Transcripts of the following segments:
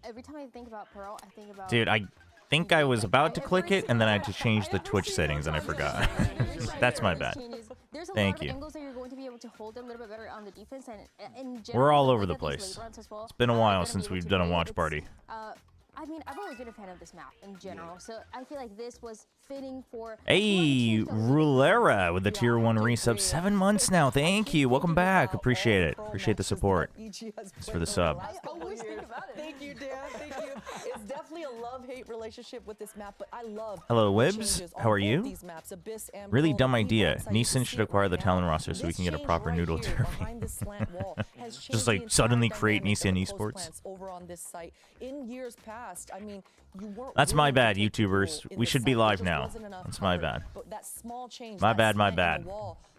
every time I think about Pearl, I think about. Dude, I think I was about to click it, and then I had to change the Twitch settings, and I forgot. That's my bad. Thank you. Angles that you're going to be able to hold a little bit better on the defense, and in general, We're all over the place. It's been a while since we've done a watch party. I mean, I've always been a fan of this map in general, so I feel like this was fitting for. Hey, Rulera with the tier 1 resub. 7 months now. Thank you. Welcome back. Appreciate it. Appreciate the support. Thanks for the sub. I always think about it. Thank you, Dan. Thank you. It's definitely a love-hate relationship with this map, but I love. Hello, Wibs. How are you? Really dumb idea. Neeson should acquire the talent roster so we can get a proper noodle derby. Just like suddenly create Neeson Esports. In years past, I mean, that's my bad, YouTubers. We should be live now. That's my bad. My bad, my bad.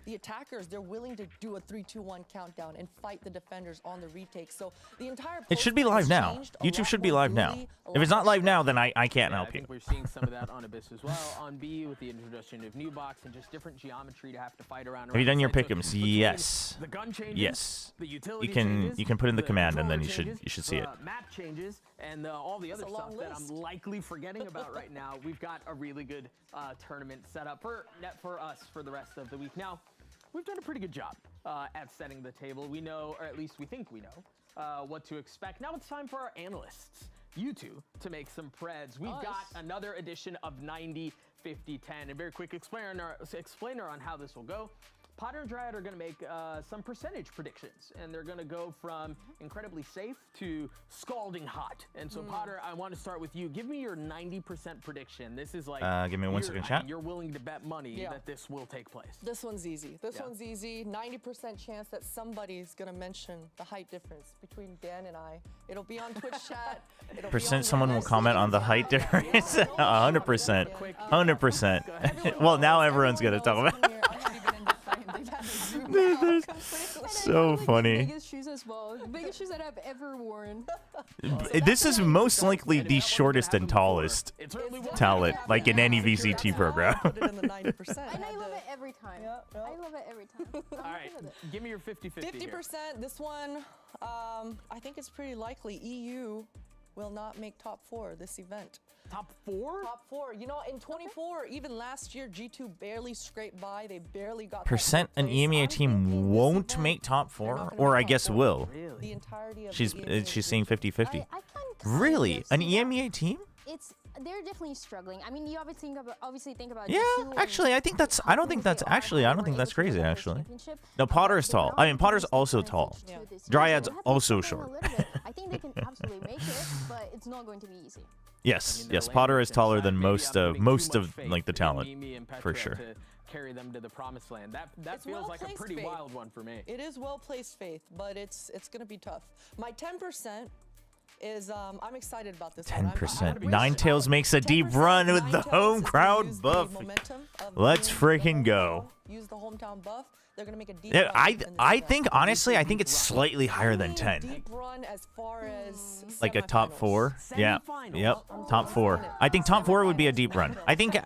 The attackers, they're willing to do a 3-2-1 countdown and fight the defenders on the retake. So the entire it should be live now. YouTube should be live now. If it's not live now, then I can't help you. We're seeing some of that on Abyss as well. On B with the introduction of new box and just different geometry to have to fight around. Have you done your pick'ems? Yes. Yes. You can put in the command and then you should see it. Map changes and all the other stuff that I'm likely forgetting about right now. We've got a really good tournament set up for us for the rest of the week. Now, we've done a pretty good job at setting the table. We know, or at least we think we know, what to expect. Now it's time for our analysts, you two, to make some preds. We've got another edition of 90, 50, 10. A very quick explainer on how this will go. Potter and Dryad are going to make some percentage predictions, and they're going to go from incredibly safe to scalding hot. And so, Potter, I want to start with you. Give me your 90% prediction. This is like give me 1 second, chat. You're willing to bet money that this will take place. This one's easy. This one's easy. 90% chance that somebody's going to mention the height difference between Dan and I. It'll be on Twitch chat. Someone will comment on the height difference. 100%. 100%. Well, now everyone's going to talk about it. Dude, so funny. Biggest shoes as well. The biggest shoes that I've ever worn. This is most likely the shortest and tallest talent, like in any VCT program. And I love it every time. I love it every time. All right, give me your 50-50 50%. This one, I think it's pretty likely EU will not make top 4 this event. Top 4? Top 4. You know, in 24, even last year, G2 barely scraped by. They barely got percent an EMEA team won't make top 4, or I guess will. Really? She's saying 50-50. Really? An EMEA team? They're definitely struggling. I mean, you obviously think about. Yeah, actually, I don't think that's crazy. Actually, no, Potter's tall. I mean, Potter's also tall. Dryad's also short. I think they can absolutely make it, but it's not going to be easy. Yes, yes, Potter is taller than most of like the talent, for sure. Carry them to the promised land. That feels like a pretty wild one for me. It is well placed, Faith, but it's gonna be tough. My 10% is I'm excited about this. 10%. Ninetales makes a deep run with the home crowd buff. Let's freaking go. Use the hometown buff. They're gonna make a deep run. I think honestly, I think it's slightly higher than 10. Deep run as far as like a top 4. Yeah. Yep. Top 4. I think top 4 would be a deep run. I think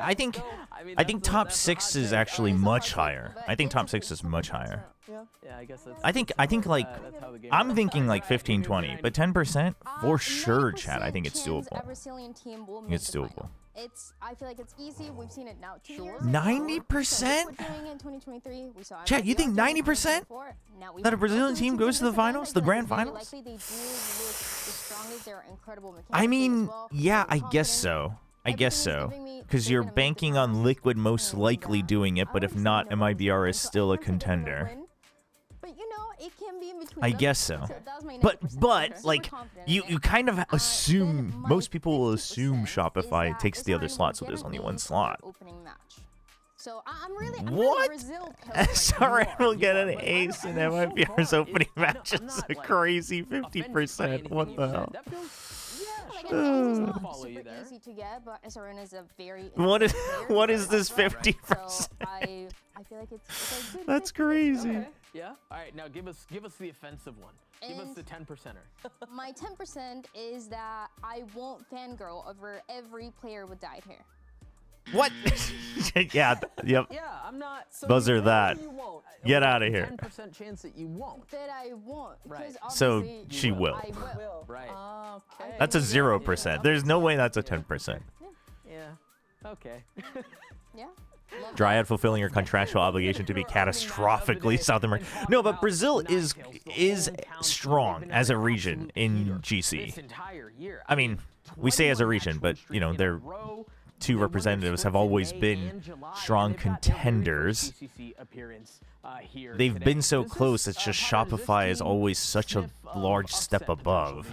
top 6 is actually much higher. I think top 6 is much higher. Yeah, I guess that's. I think like I'm thinking like 15-20, but 10% for sure, Chad. I think it's doable. It's doable. I feel like it's easy. We've seen it now. 90%? Chad, you think 90% that a Brazilian team goes to the finals, the grand finals? I mean, yeah, I guess so. I guess so. Because you're banking on Liquid most likely doing it, but if not, MIBR is still a contender. I guess so. But like you kind of assume, most people will assume Shopify takes the other slot, so there's only one slot. So I'm really what? Sorry, we'll get an ace in MIBR's opening match. It's a crazy 50%. What the hell? Easy to get, but SRN is a very what is this 50%? I feel like it's that's crazy. Okay. Yeah. All right. Now give us the offensive one. Give us the 10%er. My 10% is that I won't fangirl over every player with dyed hair. What? Yeah. Yep. Yeah, I'm not. So Buzzer that. You won't. Get out of here. 10% chance that you won't. That I won't. Right. So she will. I will. Right. Okay. That's a 0%. There's no way that's a 10%. Yeah. Okay. Yeah. Dryad fulfilling her contractual obligation to be catastrophically South American. No, but Brazil is strong as a region in GC. I mean, we say as a region, but you know, their two representatives have always been strong contenders. They've been so close. It's just Shopify is always such a large step above.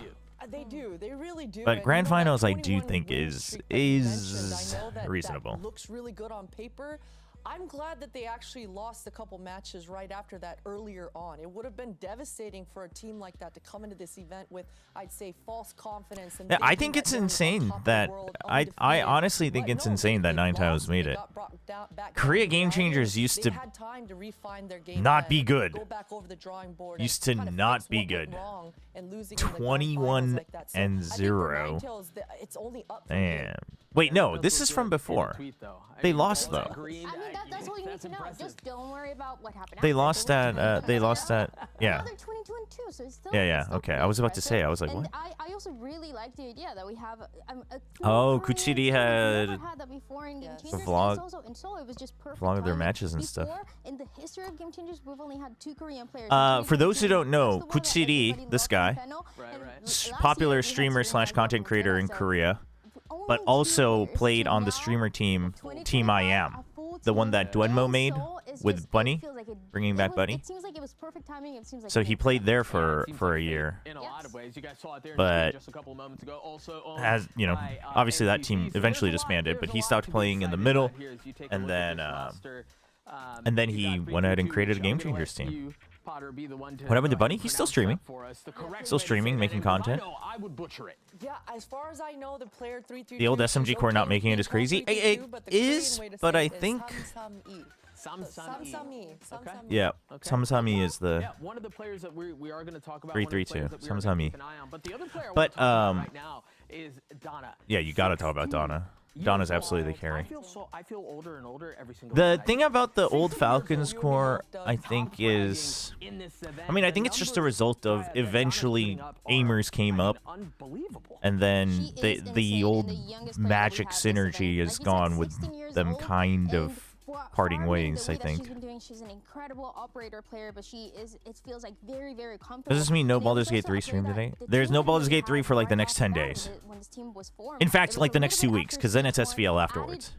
They do. They really do. But grand finals, I do 21 think win is streak that you mentioned, I know that reasonable. looks really good on paper. I'm glad that they actually lost a couple matches right after that earlier on. It would have been devastating for a team like that to come into this event with, I'd say, false confidence. And Yeah, I think it's insane that I honestly think it's insane that Nine Tiles made it. Korea Game Changers used to not be good. Used to not be good. 21-0. Damn. Wait, no, this is from before. They lost though. I mean, that's all you need to know. Just don't worry about what happened. They lost at. Yeah. They're 22-2, so it's still. Yeah. Still Okay, I was about to say. I was like, and what? I also really like the idea that we have. Oh, Kuchiri had that before in Game Changers. a vlog. Also, in Seoul, it was just perfect. Vlog of their timing. matches and stuff. Before, in the history of Game Changers, we've only had 2 Korean players. For those who don't know, Kuchiri, this guy, popular streamer / content creator in Korea, but also played on the streamer team, Team I Am, the one that Duenmo made with Bunny, bringing back Bunny. It seems like it was perfect timing. It seems like So he played there for a year. In a lot of ways, you guys saw it there But just a couple of moments ago. Also, as you know, obviously that team eventually disbanded, but he stopped playing in the middle, and then he went ahead and created a Game Changers team. What happened to Bunny? He's still streaming. Still streaming, making content. Yeah, as far as I know, the player 333. The old SMG core not making it is crazy. It is, but I think. Yeah, Samsami is the. Yeah, one of the players that we are going to talk about. 332. Samsami. But the other player But right now is Donna. Yeah, you gotta talk about Donna. Donna's absolutely the carry. I feel older and older every single The thing about the old Falcons core, I think, is... I mean, I think it's just a result of eventually Aimers came up, and then the old magic synergy is gone with them kind of parting ways, I think. She's an incredible operator player, but it feels like very, very comfortable. Does this mean no Baldur's Gate 3 stream today? There's no Baldur's Gate 3 for like the next 10 days. In fact, like the next 2 weeks, because then it's SVL afterwards.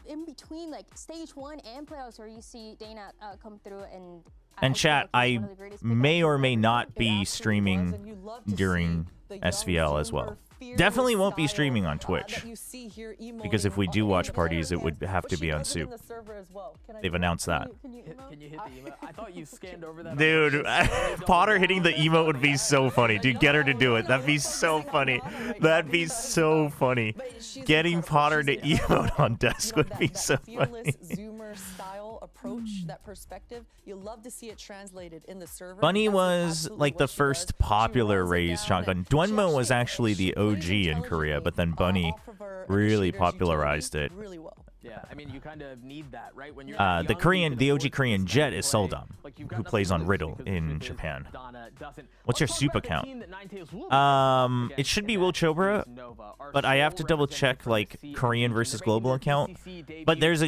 In between like stage 1 and playoffs, where you see Dana come through and... And chat, I may or may not be streaming during SVL as well. Definitely won't be streaming on Twitch, because if we do watch parties, it would have to be on Soup. They've announced that. Can you hit the emote? I thought you scanned over that. Dude, Potter hitting the emote would be so funny. Dude, get her to do it. That'd be so funny. That'd be so funny. Getting Potter to emote on desk would be so funny. Approach, that perspective, you love to see it translated in the server. Bunny was like the first popular raised shotgun. Duenmo was actually the OG in Korea, but then Bunny really popularized it. Yeah, I mean, you kind of need that, right? When you're the OG Korean Jet is Soldom, who plays on Riddle in Japan. What's your soup account? It should be Will Chobra, but I have to double check like Korean versus global account. But there's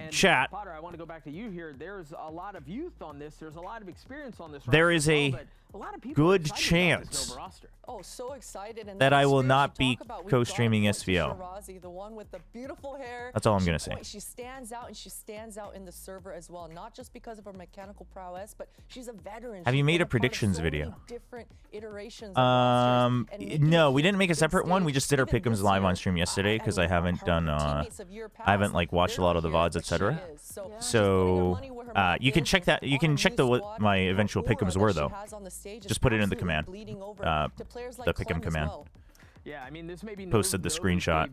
chat. Potter, I want to go back to you here. There's a lot of youth on this. There's a lot of experience on this. There is a good chance that I will not be co-streaming SVL. That's all I'm gonna say. She stands out, and she stands out in the server as well, not just because of her mechanical prowess, but she's a veteran. Have you made a predictions video? No, we didn't make a separate one. We just did our pick'ems live on stream yesterday because I haven't done I haven't like watched a lot of the VODs, etc. So you can check that. You can check what my eventual pick'ems were though. Just put it in the command, the pick'em command. Yeah, I mean, this may be posted the screenshot.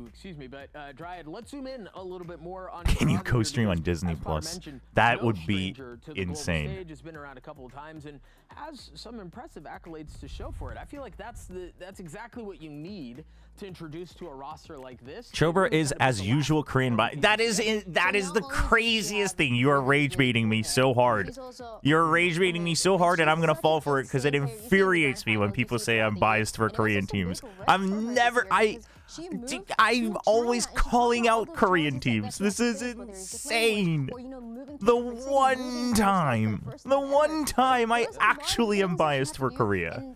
Excuse me, but Dryad, let's zoom in a little bit more on. Can you co-stream on Disney Plus? That would be insane. Has been around a couple of times and has some impressive accolades to show for it. I feel like that's exactly what you need to introduce to a roster like this. Chobra is as usual Korean bias. That is the craziest thing. You are rage baiting me so hard. You're rage baiting me so hard, and I'm gonna fall for it because it infuriates me when people say I'm biased for Korean teams. I'm always calling out Korean teams. This is insane. The one time I actually am biased for Korea.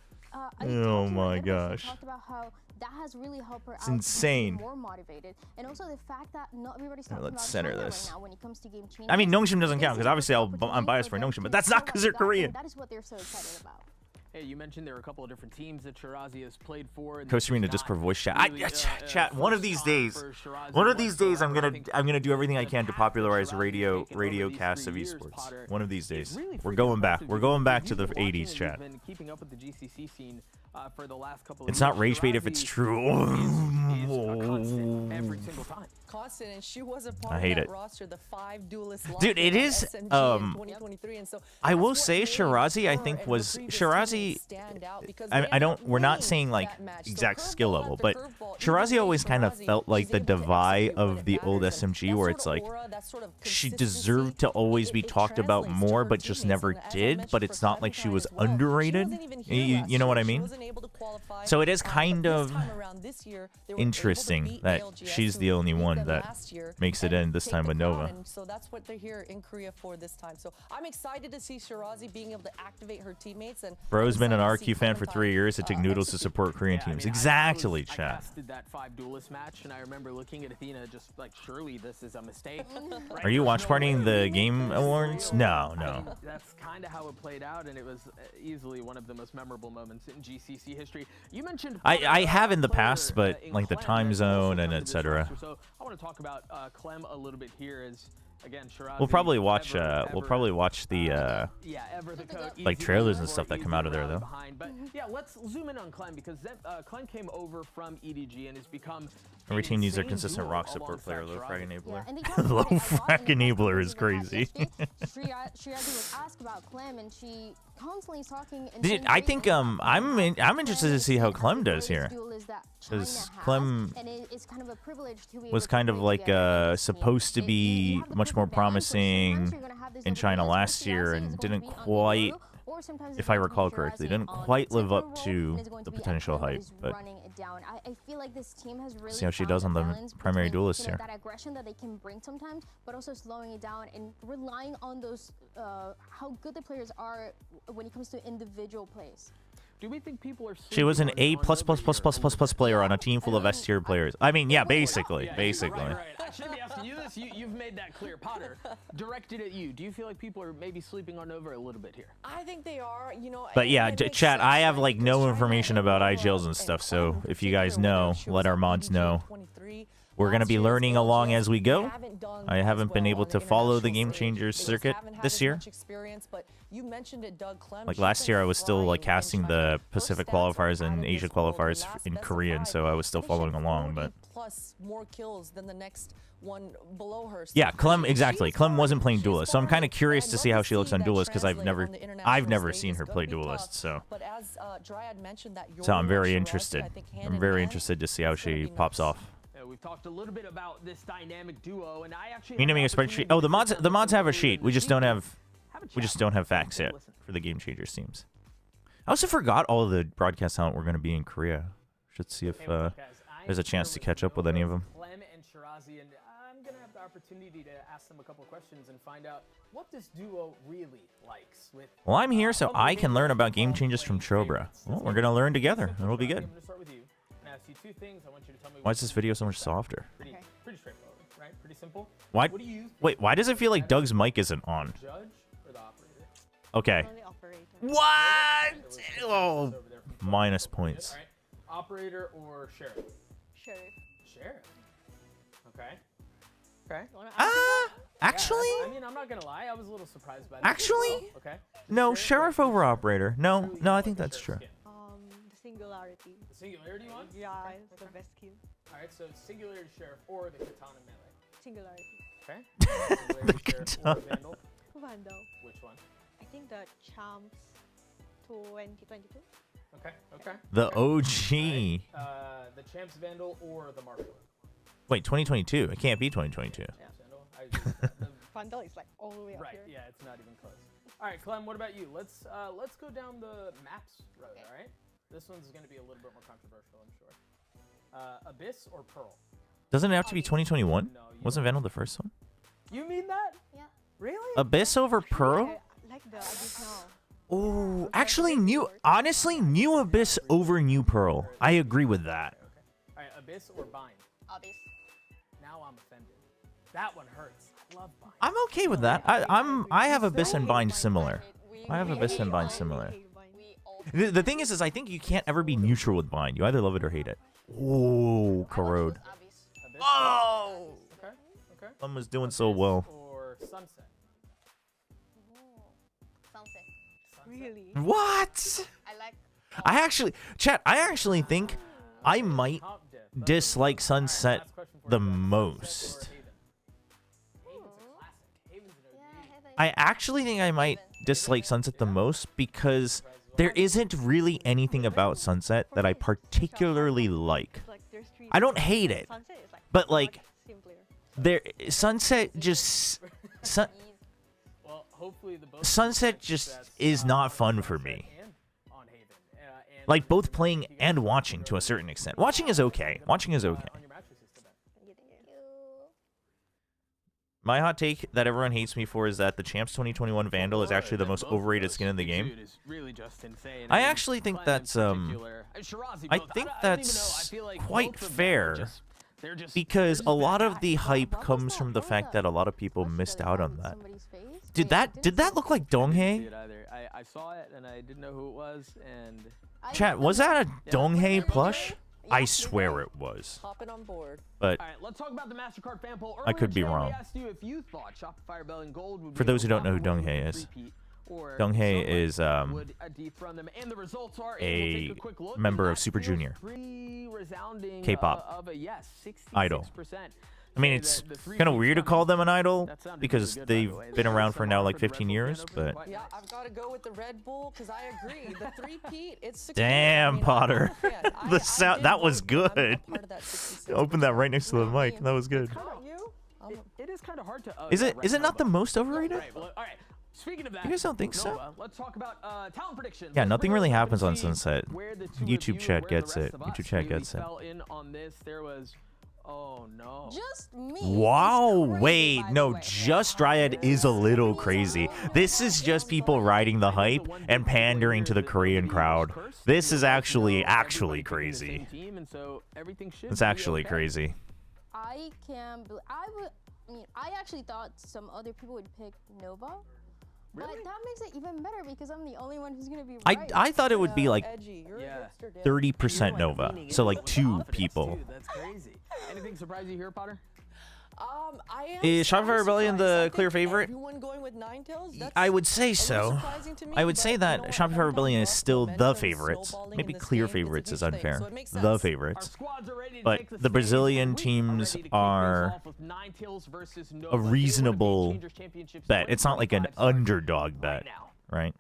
Oh my gosh. That has really helped her it's insane. More motivated. And also the fact that not everybody's talking Let's about center China this. right now when it comes to game changers. I mean, Nongshim doesn't count because obviously I'm biased for Nongshim, but that's not because they're Korean. That is what they're so excited about. Hey, you mentioned there were a couple of different teams that Shirazi has played for. Co-streaming to Discord voice chat. Chat. One of these days, I'm gonna do everything I can to popularize radio cast of esports. One of these days, we're going back. We're going back to the 80s, chat. For the last couple of it's not rage bait if it's true. Every single time. Constant, and she was a part I hate of that it. roster, the 5 duelist Dude, it is. SMG in 2023, and so I will that's say what Shirazi. made I her think and her was previous Shirazi. teammates stand out because I they don't. We're not won saying like that match. So exact skill curveball level, after but curveball, Shirazi even always kind of Shirazi, felt like she's the able to divide execute when of it the old matters, and SMG, that where sort it's of like aura, that sort of she consistency, deserved to always be it talked about translates to more, her but just teammates. never And as I did. mentioned But for it's not like she Clementine was as well, she underrated. wasn't even here last You know what I year. She mean? wasn't able to qualify, So it is but kind this of time around this year, they were able to interesting beat that ALGS, she's who the only beat one them that last year, makes it and in this take time the with crown, Nova. and so that's what they're here in Korea for this time. So I'm excited to see Shirazi being able to activate her teammates. And Bro's been an excited to see RQ fan for 3 years. It took Noodles to execute. support Korean Yeah, I teams. mean, Exactly, I chat. casted that 5 duelist match, and I remember looking at Athena just like, surely this is a mistake. Right? Are you There's watch no partying way. the game awards? No, I mean, no. that's kind of how it played out, and it was easily one of the most memorable moments in GCC history. You mentioned I have in the player, past, but in like the Clem time that's also zone and come to this etc. roster. So I want to talk about Clem a little bit here. As again, Shirazi, We'll probably watch. ever, We'll probably watch the. yeah, ever the code, like easy trailers and for stuff that easy come out of there, rally though. behind. But yeah, let's zoom in on Clem because Clem came over from EDG and has become Every an team needs their insane consistent duo rock support player. alongside Low frag Shirazi. enabler. And they talked about Low it a lot frag in the enabler is press conference crazy. Shirazi was asked about Clem, and she constantly is talking. And Dude, saying I great think things about I'm interested to see how Clem does the here. greatest duelist that 'Cause China has, Clem and it's kind of a privilege to be was able to kind of play like together with this supposed to team. be You have the much more perfect balance, so sometimes promising you're gonna have this in other China duelist, last but year Shirazi and is going to didn't be on quite, Yoru, or sometimes if it's I going to be recall correctly, Shirazi didn't on quite live Temple up role, to and it's going the to be potential Clem hype. who's But running it down. I feel like this team has really see how she found does on the balance primary between, duelist here. that aggression that they can bring sometimes, but also slowing it down and relying on those how good the players are when it comes to individual plays. Do we think people are? She was an sleeping A plus plus plus plus plus plus player on a team full of S tier players. I mean, yeah, basically, Yeah, basically. Right. I shouldn't be asking you this. You've made that clear. Potter, directed at you. Do you feel like people are maybe sleeping on Nova a little bit here? I think they are, you know. But yeah, and it makes chat, sense, I have right? like Because no China information and about Nova IGLs and and stuff. Clem So in if you guys particular, know, whether she let was our on mods EDG know. 23, We're going to last be year's learning along ALGS, as we they go. haven't done I as haven't been well able on to the follow the international Game Changers stage. They just circuit haven't had this as year. much experience, but you mentioned it, Doug. Clem, Like she's last been year, I was still like flying in casting China. the Her Pacific stats are qualifiers out and of Asia this world. qualifiers Last in best of Korean, 5, so I was still I think she had following along. 40 But plus more kills than the next one below her. So yeah, Clem, she's exactly. Clem wasn't playing she's duelist, so I'm kind of fine. curious And to I'd see love how she looks on that duelist because I've translate on the never international seen stage. her It's play gonna be duelist. tough. So But as Dryad mentioned, that so I'm Yoru very and Shirazi, interested. I think hand I'm in very hand, interested to see how it's gonna she be pops nice. off. We've talked a little bit about this dynamic duo, and I actually. Renaming a spreadsheet. Oh, the mods have a sheet. We just don't have facts yet for the Game Changers teams. I also forgot all of the broadcast talent we're going to be in Korea. Should see if there's a chance to catch up with any of them. Clem and Shirazi, and I'm gonna have the opportunity to ask them a couple questions and find out what this duo really likes. With Well, I'm here so I can learn about Game Changers from Chobra. Well, we're going to learn together. It'll be good. I'm gonna start with you. I'm gonna ask you 2 things. I want you to tell me. Why is this video so much softer? Pretty straightforward, right? Pretty simple. Why? What do you think? Wait, why does it feel like Doug's mic isn't on? Judge or the operator? Okay. Only operator. What? Oh, minus points. All right. Operator or sheriff? Sheriff. Sheriff. Okay. Okay. Actually, I mean, I'm not gonna lie. I was a little surprised by that. Actually? Okay. no, Sheriff over Operator. No, I think that's true. The singularity. The singularity one? Yeah, it's the best skill. Alright, so singularity sheriff or the katana melee. Singularity. Okay. Singularity sheriff or the vandal. Vandal. Which one? I think the Champs 2022. Okay. Okay. The OG. The the Champs Vandal or the Marshall? Wait, 2022. It can't be 2022. Champs Vandal. I agree with that. Vandal is like all the way up Right. here. Yeah, it's not even close. All right, Clem. What about you? Let's go down the maps road. Okay. All right. This one's going to be a little bit more controversial, I'm sure. Abyss or Pearl? Doesn't it have to be 2021? No, Wasn't Vandal the first one? You mean that? Yeah. Really? Abyss over Pearl? I like the Abyss now. Oh, actually, honestly, new Abyss over new Pearl. I agree with that. Okay. All right, Abyss or Bind? Obvious. Now I'm offended. That one hurts. I love Bind. I'm okay with that. I have Abyss and Bind similar. I have Abyss and Bind similar. We all The thing is I think you can't ever be neutral with Bind. You either love it or hate it. Oh, Corrode. obvious. Abyss Oh! Okay. Okay. Plum was doing so well. Or Sunset? Sunset. Really? What? I like. I actually think I might Top diff. dislike Sunset Last question for the you, Clem. most. Sunset or Haven? Haven's a classic. Haven's an OG. Yeah, Heaven. I actually think I might dislike Sunset the most because there isn't really anything about Sunset that I particularly like. It's like there's three. I don't hate it, Sunset is like but like much simpler. Sunset just Well, hopefully the both Sunset just success, is not on fun for Sunset me. and on Haven. And Like both playing and watching to a certain extent. Watching is okay. Watching is okay. on your match resist event. My hot take that everyone hates me for is that the Champs 2021 Vandal is actually the most overrated skin in the game. I actually think that's I think that's quite fair because a lot of the hype comes from the fact that a lot of people missed out on that. Somebody's face. Did that look like Donghae? I saw it and I didn't know who it was, and Chat, was that a Donghae plush? I swear it was. Hopping on board. But all right, let's talk about the MasterCard fan poll. I could be Earlier today, wrong. we asked you if you thought Shopify Rebellion Gold would For be those who able don't know who to Donghae is, repeat, or Donghae someone is would dethrone them. And the results are, and a we'll take a quick look, and member that of Super feels Junior. pretty resounding, K-pop of a yes, 66%. idol. I mean, say it's that the three kind of peats weird to call them an idol that sounded because really good, by the they've way. been around for Some now honor like for the Red 15 Bull years, fan but opening. Yeah, I've got to go with the Red Bull because I agree. The three-peat, it's secure. Damn, I mean, Potter. I'm a fan. I sound did that was vote, but I'm a good. part of that 66%. Open that right next to the mic. That was good. How about you? It is kind of hard to. Is it right now, not the but- most overrated? Right, well, all right. Speaking of that, You guys don't think so? Nova, let's talk about talent predictions. Yeah, Let's nothing bring really it up happens and on see Sunset. where the two of YouTube you chat and where the gets rest it. of YouTube us chat really gets it. fell in on this. There was, oh no. Just me. Wow, It's crazy, wait, by the no, way. just Dryad is a little crazy. This is just people riding the hype and pandering to the Korean crowd. This is actually crazy. It's actually crazy. I can't believe. I actually thought some other people would pick Nova. But that makes it even better because I'm the only one who's gonna be right. I thought it would be like Edgy. You're Yeah. a hipster, Dan. 30% Nova, so like 2 people. That's crazy. Anything surprise you here, Potter? I am Is Shopify surprised. Rebellion the I think clear favorite? Everyone going with Ninetales? That's I would say a little so. surprising to me, I would say but that you know what? Shopify Hometown Rebellion is rock still the momentum favorites. snowballing Maybe in this clear game, it's a favorites is huge thing, unfair. so it makes The sense. Our favorites. squads are ready to But take the stage. Brazilian We're teams ready to kick are things off with Ninetales versus Nova. a They won the reasonable Gamechangers Championship bet. It's not like an 2025 starts underdog right bet, now. right?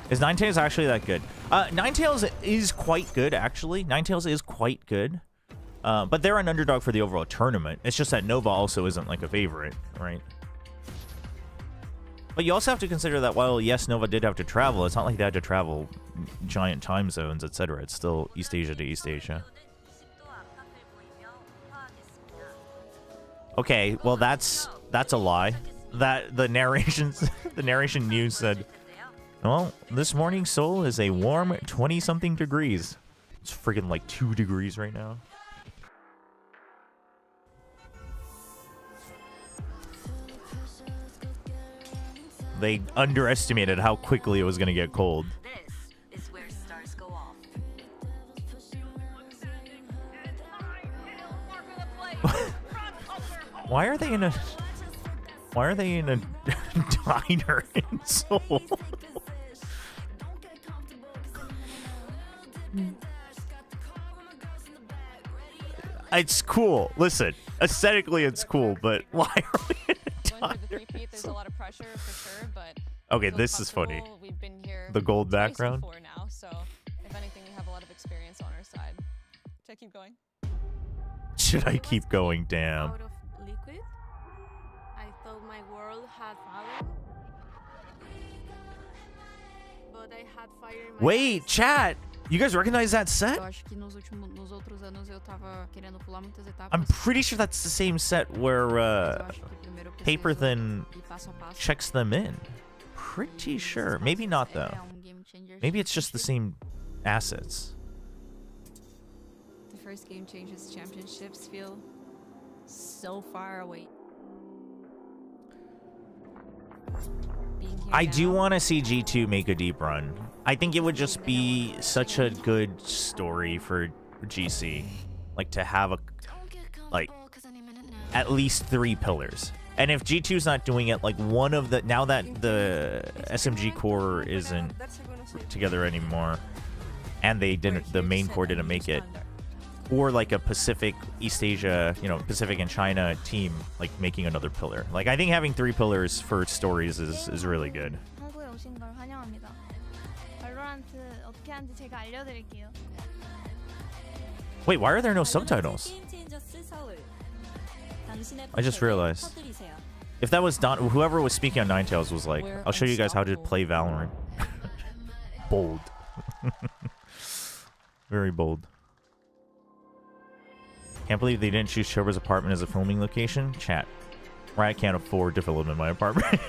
Is Ninetales actually that good? Ninetales is quite good, actually. Ninetales is quite good. But they're an underdog for the overall tournament. It's just that Nova also isn't like a favorite, right? But you also have to consider that while, yes, Nova did have to travel, it's not like they had to travel giant time zones, etc. It's still East Asia to East Asia. Okay, well that's a lie. That the narrations the narration news said, well, this morning Seoul is a warm 20-something degrees. It's freaking like 2 degrees right now. They underestimated how quickly it was going to get cold. This is where stars go off. Why are they in a diner in Seoul? It's cool. Listen, Aesthetically, it's cool, but why are we in a Going for the three-peat, there's a lot of pressure for sure, but Okay, feel this is funny. comfortable. We've been here The gold twice background. before now, so if anything, we have a lot of experience on our side. Should I keep going? Should I keep going? Damn. Out of liquid. I thought my world had fallen. But I had fire in my Wait, eyes. chat. You guys recognize that set? Eu acho que nos outros anos eu tava querendo pular muitas etapas. I'm pretty sure that's the same set where Mas eu acho que primeiro eu Paper preciso Thin ir passo a passo. checks them in. Pretty sure. Maybe not though. Gamechangers Maybe it's just the Championship. same assets. The first Gamechangers Championships feel so far away. Being here I do now, want to see G2 make a deep run. I think it would just be such a good story for GC. Like to have a like at least 3 pillars. And if G2's not doing it, like one of the now that the SMG core isn't together anymore, and they didn't, the main core didn't make it, or like a Pacific, East Asia, you know, Pacific and China team, like making another pillar. Like I think having 3 pillars for stories is really good. 한국에 오신 걸 환영합니다. 발로란트 어떻게 하는지 제가 알려드릴게요. Wait, why are there no subtitles? I just realized. If that was Don, whoever was speaking on Ninetales was like, I'll show you guys how to play Valorant. Bold. Very bold. Can't believe they didn't choose Chobra's apartment as a filming location. Chat. Right, I can't afford to film in my apartment.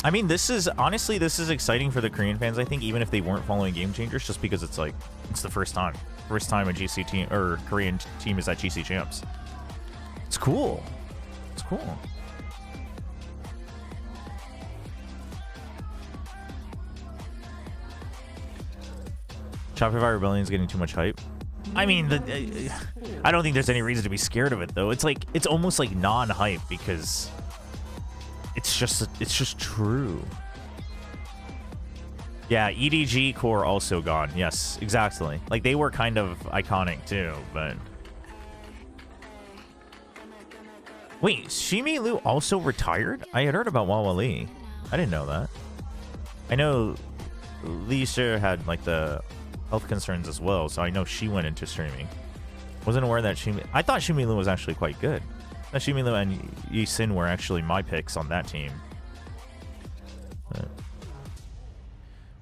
I mean, this is honestly, this is exciting for the Korean fans. I think even if they weren't following Gamechangers, just because it's like it's the first time a GC team or Korean team is at GC champs. It's cool. It's cool. Shopify Rebellion is getting too much hype. I mean, I don't think there's any reason to be scared of it though. It's like it's almost like non-hype because it's just true. Yeah, EDG core also gone. Yes, exactly. Like they were kind of iconic too, but wait, Shimi Lu also retired? I had heard about Wawa Lee. I didn't know that. I know Lee Sher had like the health concerns as well, so I know she went into streaming. Wasn't aware that I thought Shimi Lu was actually quite good. Shimi Lu and Yi Sin were actually my picks on that team.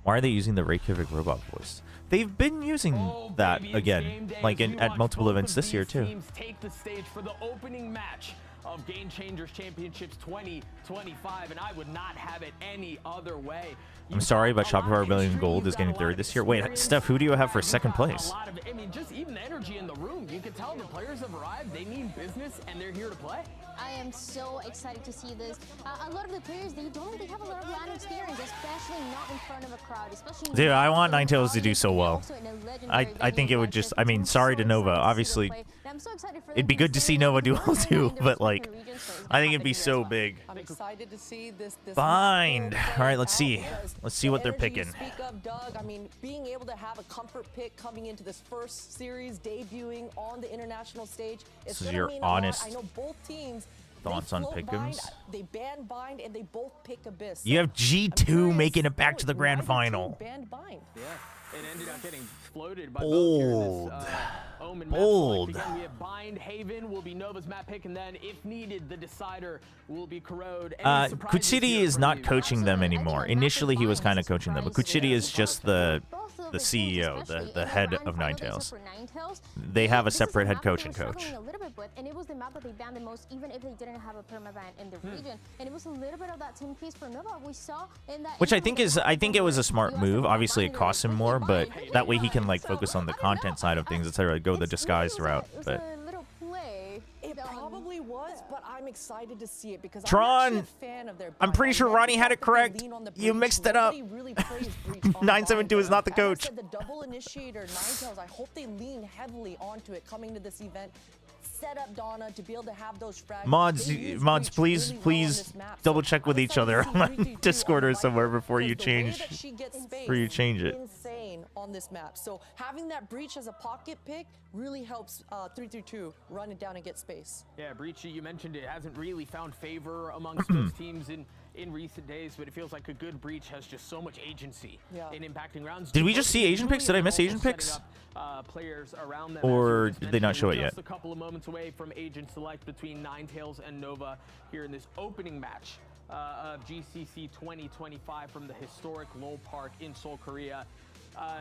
Why are they using the Reykjavik robot voice? They've been using that again, like at multiple events this year too. Teams take the stage for the opening match of Gamechangers Championships 2025, and I would not have it any other way. I'm sorry, but Shopify Rebellion Gold is getting 3rd this year. Wait, Steph, who do you have for 2nd place? I mean, just even the energy in the room. You can tell the players have arrived. They mean business, and they're here to play. I am so excited to see this. A lot of the players, they don't really have a lot of LAN experience, especially not in front of a crowd. Especially Dude, I want Ninetales to do so well. I think it would just, I mean, sorry to Nova. Obviously, it'd be good to see Nova do well too, but like, I think it'd be so big. I'm excited to see this Bind. All right, let's see. Let's see what they're picking. Speak up, Doug. I mean, being able to have a comfort pick coming into this first series, debuting on the international stage. This is your honest I know both teams. thoughts on pick'ems. They ban Bind and they both pick Abyss. You have G2 making it back to the grand final. Banned Bind. Yeah, it ended up getting floated by Bold. both here. Omen Bold. Again, we have Bind, Haven will be Nova's map pick, and then if needed, the decider will be Corrode. Kuchidi is not coaching them anymore. Initially, he was kind of coaching them, but Kuchidi is just the CEO, the head of Ninetales. They have a separate head coach and coach. And it was the map that they banned the most, even if they didn't have a permaban in the region. And it was a little bit of that same case for Nova. We saw in that. Which I think it was a smart move. Obviously, it costs him more, but that way he can like focus on the content side of things, etc. Go the disguised route. But it probably was, but I'm excited to see it because Tron, I'm a fan of their. I'm pretty sure Ronnie had it correct. You mixed it up. 972 is not the coach. The double initiator Ninetales. I hope they lean heavily onto it coming to this event. set up Donna to be able to have those fragments. Mods, please double check with each other on Discord or somewhere before you change it. Insane on this map. So having that breach as a pocket pick really helps 332 run it down and get space. Yeah, breach, you mentioned it hasn't really found favor amongst those teams in recent days, but it feels like a good breach has just so much agency in impacting rounds. Did we just see Asian picks? Did I miss Asian picks? Players around them, or did they not show it yet? Just a couple of moments away from Agent Select between Ninetales and Nova here in this opening match of GCC 2025 from the historic Lowell Park in Seoul, Korea.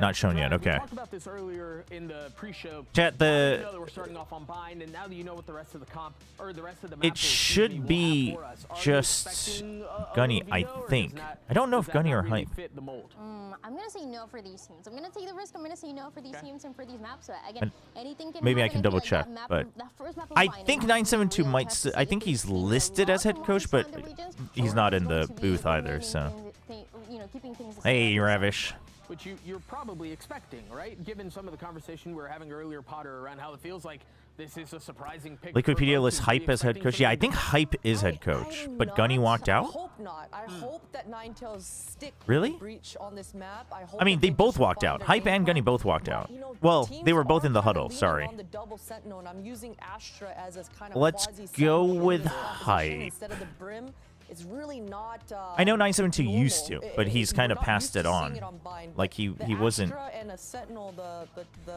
Not shown yet. Okay. We talked about this earlier in the pre-show. Chat, you know that we're starting off on bind, and now that you know what the rest of the comp or the rest of the map it should be just Gunny, I think. I don't know if Gunny or Hype. I'm gonna say no for these teams. I'm gonna take the risk. I'm gonna say no for these teams and for these maps. So again, anything can maybe I happen. can double check, but I think 972 might. I think he's listed as head coach, but he's not in the booth either. So, hey, Ravish. Which you're probably expecting, right? Given some of the conversation we were having earlier, Potter, around how it feels like this is a surprising pick. Liquipedia lists Hype as head coach. Yeah, I think Hype is head coach, but Gunny walked out. I hope not. I hope that Ninetales stick really? Breach on this map. I mean, they both walked out. Hype and Gunny both walked out. Well, they were both in the huddle. Sorry. Let's go with Hype. It's really not. I know 972 used to, but he's kind of passed it on. Like he wasn't.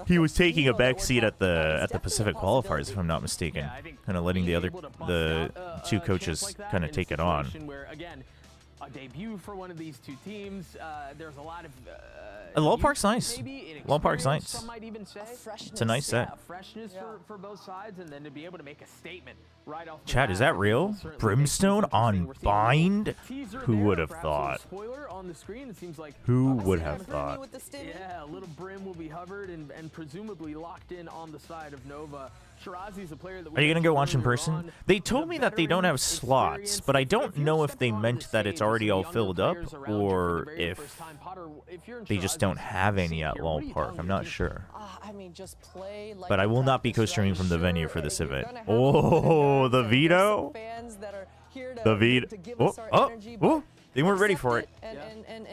He was taking a back seat at the Pacific qualifiers, if I'm not mistaken. Kind of letting the two coaches kind of take it on. A debut for one of these two teams. There's a lot of. Lowell Park's nice. Lowell Park's nice. Some might even say. It's a nice set. Freshness for both sides, and then to be able to make a statement right off the Chat, is that real? Brimstone on bind? Who would have thought? Spoiler on the screen. It seems like. Who would have thought? Yeah, a little Brim will be hovered and presumably locked in on the side of Nova. Shirazi's a player that Are you gonna go watch in person? They told me that they don't have slots, but I don't know if they meant that it's already all filled up or if they just don't have any at Lowell Park. I'm not sure. But I will not be co-streaming from the venue for this event. Oh, the veto! The veto! Oh! They weren't ready for it.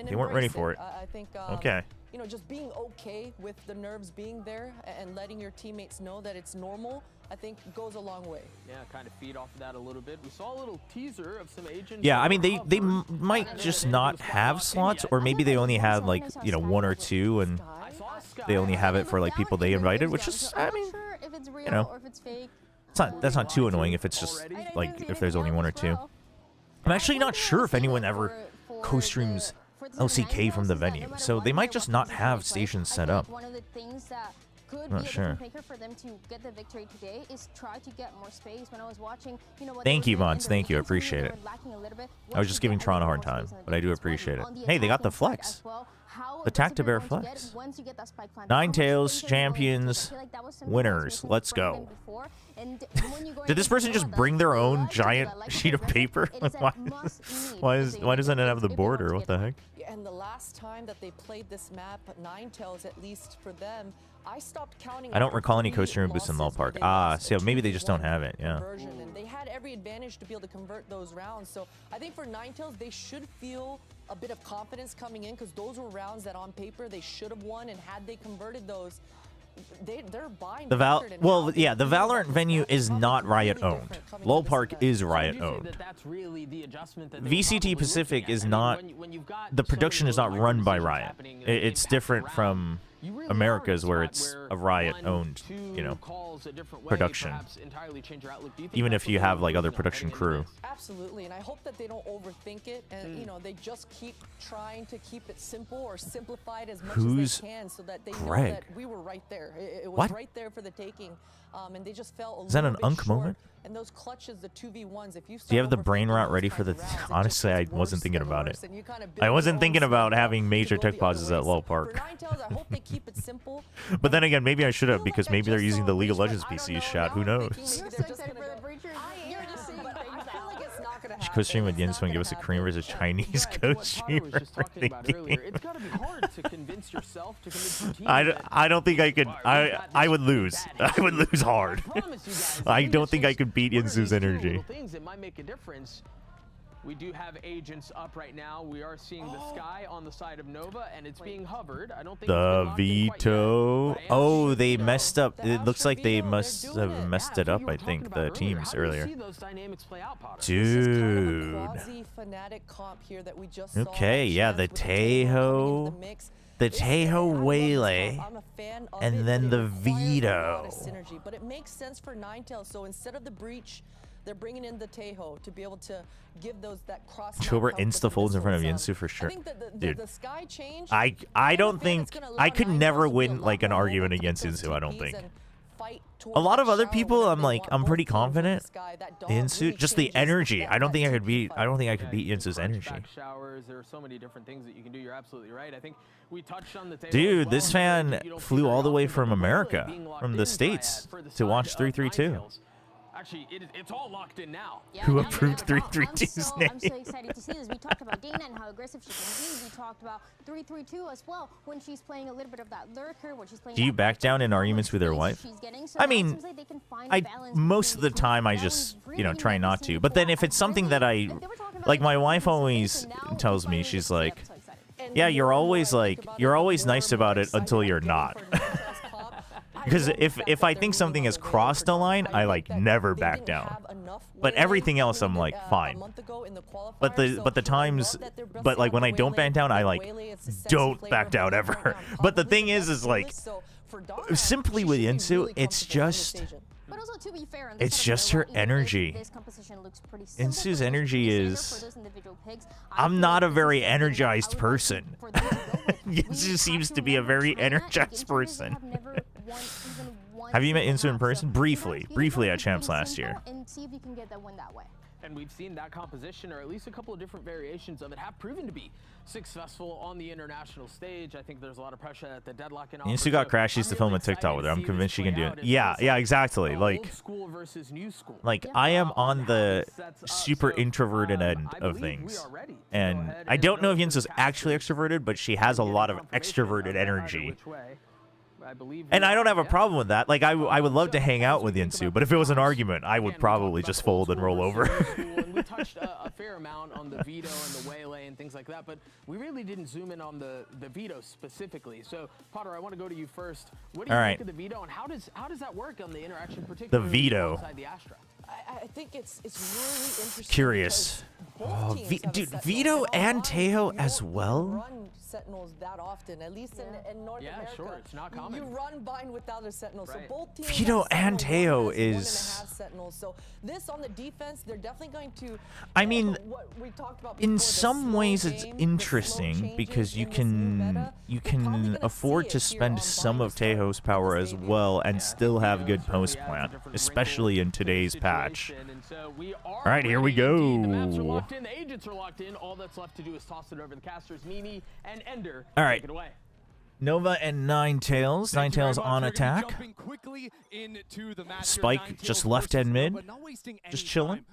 They weren't ready for it. Okay. You know, just being okay with the nerves being there and letting your teammates know that it's normal, I think goes a long way. Yeah, kind of feed off of that a little bit. We saw a little teaser of some agents. Yeah, I mean, they might just not have slots, or maybe they only have, like, you know, one or two, and they only have it for, like, people they invited, which is, I mean, you know, that's not too annoying if it's just, like, if there's only one or two. I'm actually not sure if anyone ever co-streams LCK from the venue, so they might just not have stations set up. One of the things that could I'm not be a sure. difference maker for them to get the victory today is try to get more space. When I was watching, you know what? Thank you, Mons. Thank you. I appreciate it. I was just giving Tron a hard time, but I do appreciate it. Hey, they got the flex. Attack to bear flex. Ninetales, champions, winners. Let's go. Did this person just bring their own giant sheet of paper? Like, why doesn't it have the border? What the heck? And the last time that they played this map, Ninetales, at least for them, I stopped counting. I don't recall any co-streaming booths in Lowell Park. Ah, so maybe they just don't have it. Yeah. And they had every advantage to be able to convert those rounds. So I think for Ninetales, they should feel a bit of confidence coming in, because those were rounds that on paper they should have won, and had they converted those, they're buying. The Valorant venue is not Riot owned. Lowell Park is Riot owned. VCT Pacific is not. The production is not run by Riot. It's different from America's, where it's a Riot-owned, you know, production. Even if you have, like, other production crew. Absolutely, and I hope that they don't overthink it, and you know, they just keep trying to keep it simple or simplified as much as they can, so that they know that we were right there. It was right there for the taking, and they just fell a Is that an little bit Unk short. moment? And those clutches, the 2v1s, if you Do you have the brain rot ready for the... Honestly, I wasn't thinking about it. I wasn't thinking about having major tech pauses at Lowell Park. But then again, maybe I should have, because maybe they're using the League of Legends PCs shot. Who knows? co-stream with Yinsu and give us a Korean versus Chinese co-streamer. I don't think I could. I would lose. I would lose hard. I don't think I could beat Yinsu's energy. It might make a difference. We do have agents up right now. We are seeing the sky on the side of Nova, and it's being hovered. I don't think the veto. Oh, they messed up. It looks like they must have messed it up. I think the teams earlier. Dude. Okay, yeah, the Tejo. The Tejo Waylay, and then the veto. But it makes sense for Ninetales. So instead of the breach, they're bringing in the Tejo to be able to give those that cross. Chobra insta folds in front of Yinsu for sure. Dude, I don't think I could never win like an argument against Yinsu. I don't think. A lot of other people, I'm pretty confident. Yinsu, just the energy. I don't think I could beat Yinsu's energy. There are so many different things that you can do. You're absolutely right. I think we touched on the dude, this fan flew all the way from America, from the States, to watch 332. Actually, it's all locked in now. Yeah, who approved 332's name? I'm so excited to see this. We talked about Dana and how aggressive she can be. We talked about 332 as well when she's playing a little bit of that lurker. When she's playing. Do you back down in arguments with her wife? I mean, most of the time I just try not to. But then if it's something that like, my wife always tells me, she's like, yeah, you're always nice about it until you're not. Because if I think something has crossed a line, I never back down. But everything else I'm like fine. But the times when I don't back down, I don't back down ever. But the thing is like simply with Yinsu, it's just her energy. Yinsu's energy is. I'm not a very energized person. Yinsu seems to be a very energized person. Have you met Yinsu in person? Briefly at Champs last year. And see if you can get that win that way. And we've seen that composition, or at least a couple of different variations of it, have proven to be successful on the international stage. I think there's a lot of pressure at the deadlock. Yinsu got Crash used to film a TikTok with her. I'm convinced she can do it. Yeah, exactly. Like I am on the super introverted end of things. And I don't know if Yinsu's actually extroverted, but she has a lot of extroverted energy. And I don't have a problem with that. Like, I would love to hang out with Yinsu, but if it was an argument, I would probably just fold and roll over. And we touched a fair amount on the veto and the waylay and things like that, but we really didn't zoom in on the veto specifically. So, Potter, I want to go to you first. What do you think of the veto, and how does that work on the interaction, particularly the veto inside the Astra? I think it's really interesting. Curious. Oh, dude, veto and Tejo as well? Sentinels that often, at least in North America. Yeah, sure, it's not common. You run bind without a sentinel, so both teams veto and Tejo is. So this on the defense, they're definitely going to. I mean, in some ways it's interesting because you can afford to spend some of Tejo's power as well and still have good post plant, especially in today's patch. All right, here we go. The maps are locked in, the agents are locked in. All that's left to do is toss it over the casters. Mimi and Ender. All right. Nova and Ninetales. Ninetales on attack. Spike just left and mid. Just chilling.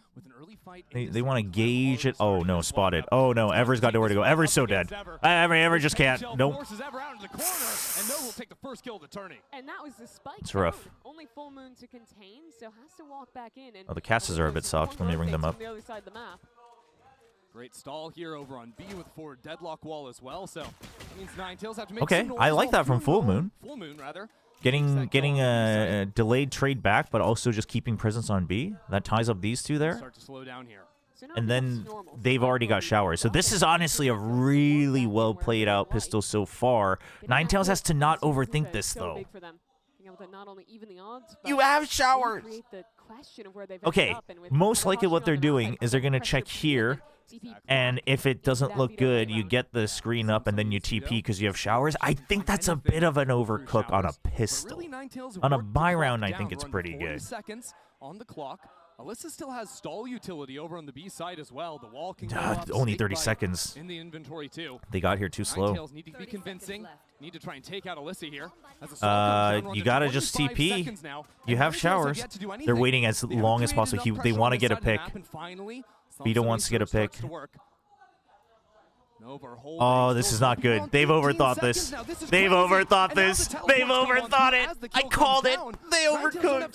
They want to gauge it. Oh, no. Spotted. Oh, no. Ever's got nowhere to go. Ever's so dead. Ever just can't. Nope. And that was the Spike. It's rough. Only full moon to contain, so has to walk back in. And oh, the casters are a bit soft. Let me bring them up. The other side of the map. Great stall here over on B with forward deadlock wall as well, so that means Ninetales have to make some noise. I like that from Full Moon. Full Moon, rather. Getting a delayed trade back, but also just keeping presence on B. That ties up these two there. Start to slow down here. And then they've already got showers. So this is honestly a really well played out pistol so far. Ninetales has to not overthink this though. You have showers! Okay, most likely what they're doing is they're going to check here, and if it doesn't look good, you get the screen up and then you TP because you have showers. I think that's a bit of an overcook on a pistol. On a buy round, I think it's pretty good. Seconds on the clock. Alyssa still has stall utility over on the B side as well. The wall can go up. Only 30 seconds. In the inventory too. They got here too slow. Ninetales need to be convincing. Need to try and take out Alyssa here. You gotta just TP. You have showers. They're waiting as long as possible. They want to get a pick. Vito wants to get a pick. Oh, this is not good. They've overthought this. They've overthought this. They've overthought it. I called it. They overcooked.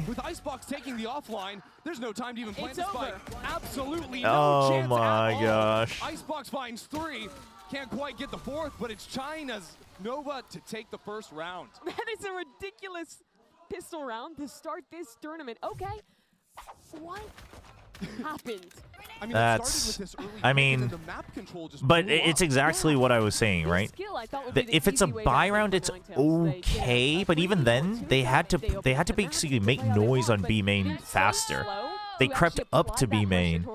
With Icebox taking the offline, there's no time to even plant the spike. Absolutely no chance my at all. gosh. Icebox finds 3. Can't quite get the 4th, but it's China's Nova to take the first round. That is a ridiculous pistol round to start this tournament. Okay, what happened? I mean, but it's exactly what I was saying, right? If it's a buy round, it's okay, but even then, they had to basically make noise on B main faster. They crept up to B main,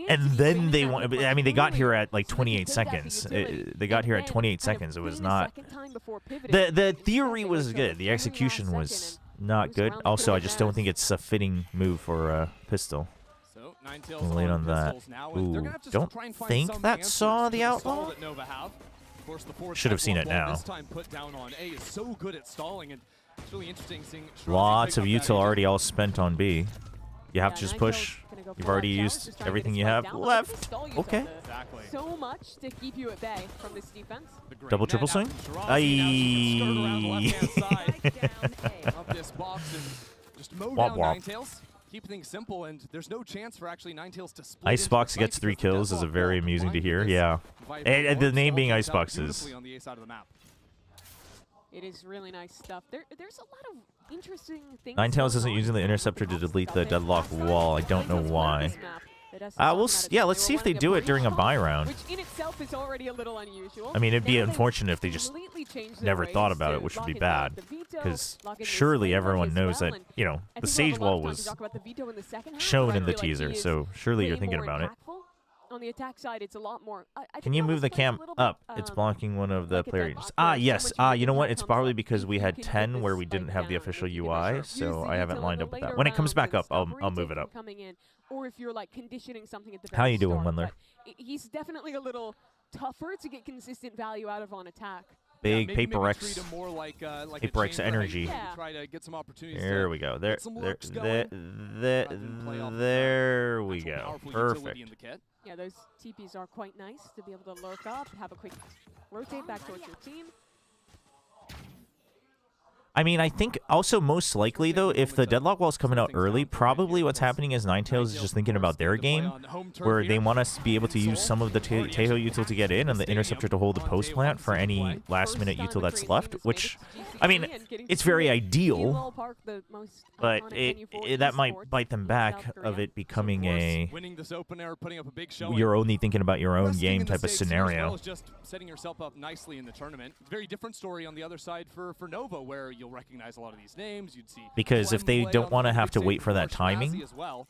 and then they want. I mean, they got here at like 28 seconds. They got here at 28 seconds. It was not. The theory was good. The execution was not good. Also, I just don't think it's a fitting move for a pistol. Late on that. Ooh, don't think that saw the outlaw. Should have seen it now. Lots of util already all spent on B. You have to just push. You've already used everything you have left. Okay. So much to keep you at bay from this defense. Double triple swing. Aye. Womp womp. Keep things simple, and there's no chance for actually Ninetales to split. Icebox gets 3 kills is a very amusing to hear. Yeah, and the name being Icebox is. It is really nice stuff. There's a lot of interesting things. Ninetales isn't using the interceptor to delete the deadlock wall. I don't know why. Let's see if they do it during a buy round. Which in itself is already a little unusual. I mean, it'd be unfortunate if they just never thought about it, which would be bad. Because surely everyone knows that, you know, the Sage Wall was shown in the teaser, so surely you're thinking about it. On the attack side, it's a lot more. Can you move the cam up? It's blocking one of the players. Yes. You know what? It's probably because we had 10 where we didn't have the official UI, so I haven't lined up with that. When it comes back up, I'll move it up. Or if you're like conditioning something at the How you doing, Wendler? He's definitely a little tougher to get consistent value out of on attack. Big Paper X. Paper X energy. Yeah. There we go. There we go. Perfect. Yeah, those TPs are quite nice to be able to lurk up, have a quick rotate back towards your team. I mean, I think also most likely, though, if the deadlock wall's coming out early, probably what's happening is Ninetales is just thinking about their game, where they want us to be able to use some of the Taeho util to get in and the interceptor to hold the post plant for any last-minute util that's left, which, I mean, it's very ideal, but that might bite them back of it becoming a you're only thinking about your own game type of scenario. Just setting yourself up nicely in the tournament. Very different story on the other side for Nova, where you'll recognize a lot of these names. You'd see because if they don't want to have to wait for that timing, as well.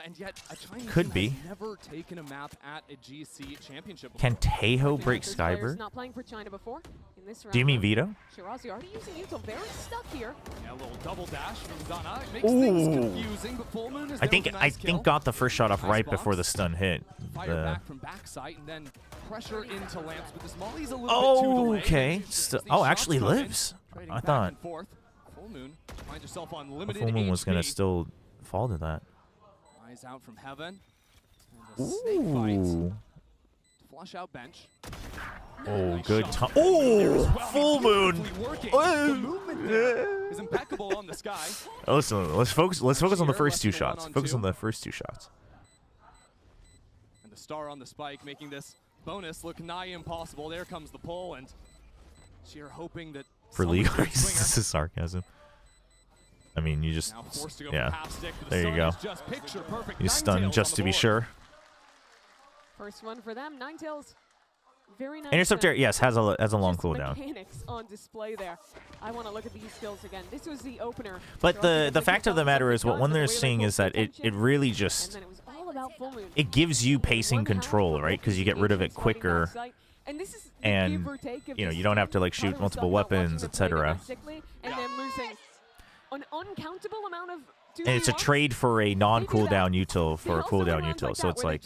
And yet could be. Never taken a map at a GC championship before. Can Taeho break Skybird? Not playing for China before in this round. Do you mean Vito? Shirazi already using util, very stuck here. Yeah, a little double dash from Dana. It makes things confusing, but Full Moon is I think got the first shot off right before the stun hit. Fire back from backside and then pressure into Lamps with this Molly's a little bit too delayed. Okay. Actually lives. I thought Full Moon finds herself on limited Full Moon was HP. gonna still fall to that. Eyes out from heaven. And a snake fight. Flush out bench. Oh, good time. Oh, Full Moon. The movement there is impeccable on the sky. Listen, let's focus on the first 2 shots. Focus on the first 2 shots. And the star on the spike making this bonus look nigh impossible. There comes the pull, and Sheer hoping that for league, this is sarcasm. I mean, you just, yeah, there you go. You stun just to be sure. First one for them, Ninetales. Very nice. Interceptor, yes, has a long cooldown. Mechanics on display there. I want to look at these skills again. This was the opener. But the fact of the matter is, what one they're seeing is that it really just it gives you pacing control, right? Because you get rid of it quicker. And you know, you don't have to like shoot multiple weapons, etc. And then losing an uncountable amount of. And it's a trade for a non-cooldown util for a cooldown util, so it's like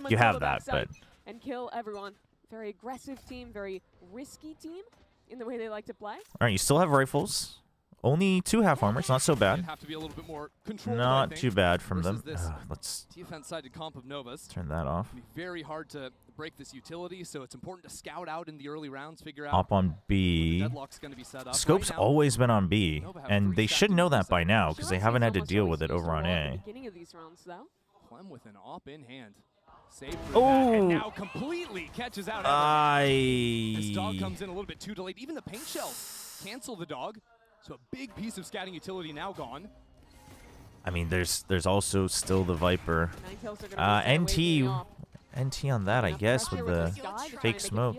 you have that, but and kill everyone. Very aggressive team, very risky team in the way they like to play. All right, you still have rifles. Only 2 half armors, not so bad. Have to be a little bit more controlled, Not too bad from them. This Let's defense-sided comp of Novas. turn that off. It'll be very hard to break this utility, so it's important to scout out in the early rounds, figure out. Op on B. Deadlock's gonna be set up. Scope's Right now, always been on B, Nova have and 3 they should know that by now because they Shirazi's haven't had to almost deal always with it used over the on wall at the A. beginning of these rounds, though. Clem with an op in hand. Save through that, and now completely catches out. This dog comes in a little bit too delayed. Even the paint shells cancel the dog. So a big piece of scouting utility now gone. I mean, there's also still the Viper. NT on that, I guess, with the fake smoke.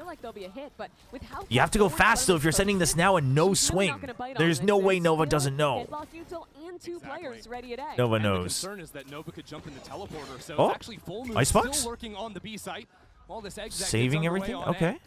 You have to go fast, though, if you're sending this now and no swing. There's no way Nova doesn't know. Nova knows. The concern is that Nova could jump in the teleporter, so Oh, it's actually full move Icebox? still working on the B site. While this exec gets Saving underway everything? on Okay. A.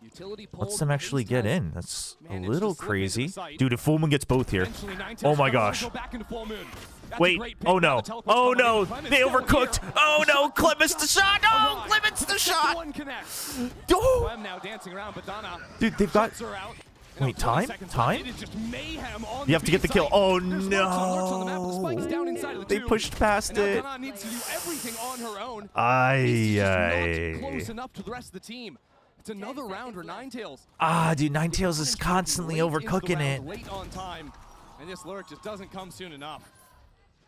Utility Let's pulled, them actually get Ace in. That's a managed to little slip into crazy. the site. Dude, if Fullmoon gets both here. Eventually, Ninetales Oh my gonna gosh. go back into full moon. That's a Wait. great pick. Oh Now no. the teleport's Oh coming in. no. Clem is They still overcooked. here. Oh no. Clem missed the shot. No. Arrive. Clem missed the Just shot. one connects. Oh. Clem now dancing around, but Donna Dude, they've got. shuts her out. Wait, time? Time? It is just mayhem on You have to get the kill. site. Oh There's lurks on the map. The spike's down inside of the They tube. pushed past And now it. Donna needs to do everything on her own. Aye. It's just not close enough to the rest of the team. It's another round for Ninetales. Ah, dude, Ninetales is constantly Late into the overcooking round, it. Late on time, and this lurk just doesn't come soon enough.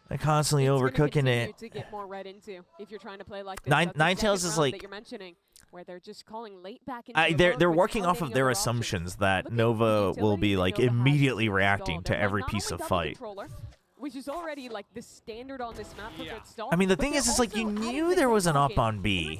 They're constantly overcooking it. To get more red into if you're trying to play like this. Ninetales is like. That you're mentioning, where they're just calling late back into They're working off of their assumptions that Nova will be like immediately reacting to every piece of fight. Which is already like the standard on this map for good stall. I mean, the thing is, like you knew there was an up on B.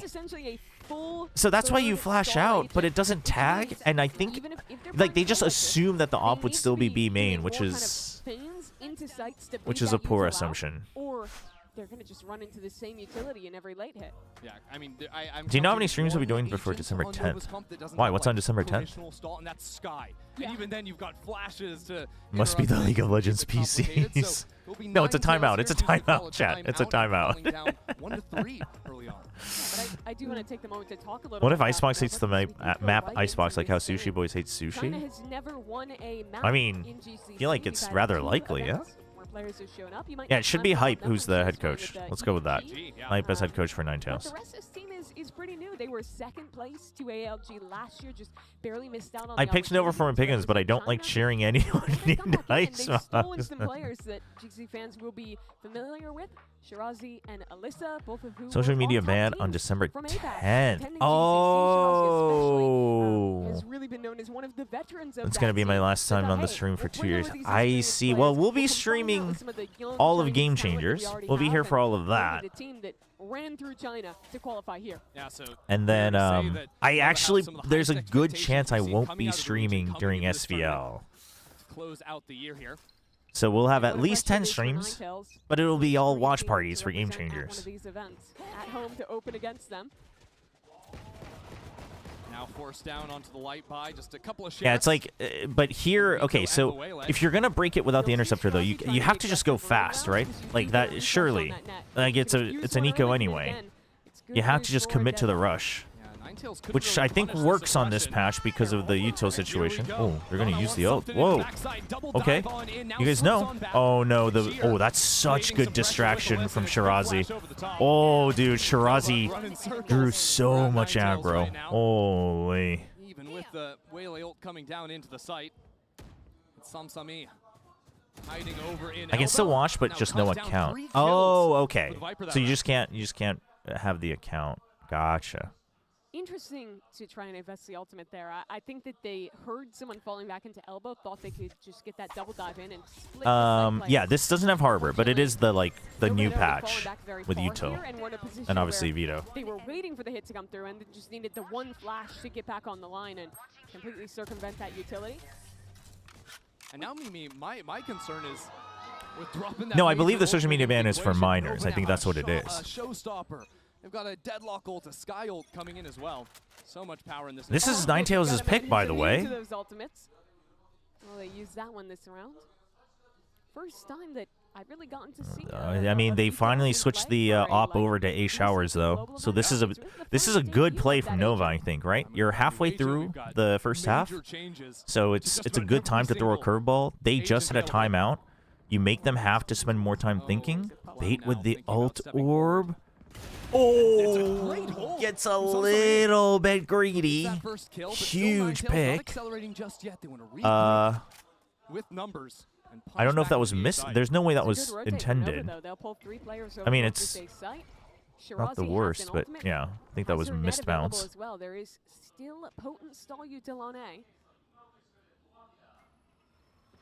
So that's why you flash out, but it doesn't tag, and I think like they just assume that the op would still be B main, which is a poor assumption. Or they're gonna just run into the same utility in every late hit. Yeah, I mean, I'm Do you know how many streams we'll be doing before December 10th? Why? What's on December 10th? And that's Sky. And even then, you've got flashes to. Must be the League of Legends PCs. No, it's a timeout. It's a timeout, chat. It's a timeout. 1-3 early on. But I do want to take the moment to talk a little. What if bit Icebox about hates the map Icebox like how Sushi Boys hate China sushi? has never won a map I mean, in GCC. I feel like it's rather likely, yeah? Players have shown up. You might Yeah, not it should be find Hype them who's the just head one coach. with Let's go with that. EG, yeah. Hype as head coach for But Ninetales. the rest of this team is pretty new. They were second place to ALG last year, just barely missed out on I the picked Nova for my pickings, but I don't like cheering anyone named They've stolen Icebox. some players that GC fans will be familiar with. Shirazi and Alyssa, both of whom Social were media on top ban teams on December from APAC, 10th. attending GCC. Oh. Shirazi has really been known as one of the veterans of That's that going to be my team. last So time on the hey, stream for if 2 we're years. with these I experienced see. players, Well, we'll be we can find out streaming with some of the young all of Chinese Game talent that we Changers. already We'll be have, here and for all of maybe that. the team that ran through China to qualify here. Yeah, so And then I actually, some of the there's a highest good expectations chance I we've seen won't coming be out of the region streaming coming during into this tournament SVL. to close out the year here. So we'll have at The least question 10 is for streams, Ninetales, but it'll be all watch to parties for Game represent at one Changers. of these events at home to open against them. Now forced down onto the light by just a couple of shares. Yeah, it's like, but here, okay, so if you're gonna break it without the interceptor though, you have to just go fast, right? Like that, surely. Like it's an eco anyway. You have to just commit to the rush, which I think works on this patch because of the util situation. Oh, they're gonna use the ult. Whoa. Okay, you guys know. Oh no, that's such good distraction from Shirazi. Oh, dude, Shirazi drew so much aggro. Holy. Even with the Waylay ult coming down into the site, it's Samsami hiding over in I can still elbow. watch, but Now just no cuts down account. 3 kills Oh, okay. with Viper that So you round. just can't have the account. Gotcha. Interesting to try and invest the ultimate there. I think that they heard someone falling back into elbow, thought they could just get that double dive in and split the side Yeah, player. this doesn't have Harbor, but it is the Nova new had already patch fallen back very with far Uto here and were in a position and obviously where Vito. they were waiting for the hit to come through and they just needed the one flash to get back on the line and completely circumvent that utility. And now, Mimi, my concern is with dropping that. No, I believe major the social ult media in the ban is for equation, minors. Nova I think now that's what it a is. showstopper. They've got a deadlock ult, a sky ult coming in as well. So much power in this. This is environment. Ninetales' pick, by the way. Those ultimates. Well, they used that one this round. First time that I've really gotten to see. I mean, they finally switched the op over to A showers though, so this is a good play from Nova, I think. Right? You're halfway through the first half, so it's a good time to throw a curveball. They just had a timeout. You make them have to spend more time thinking. Bait with the ult orb. Oh, gets a little bit greedy. Huge pick. I don't know if that was missed. There's no way that was intended. I mean, it's not the worst, but yeah, I think that was missed bounce. There is still a potent stall util on A.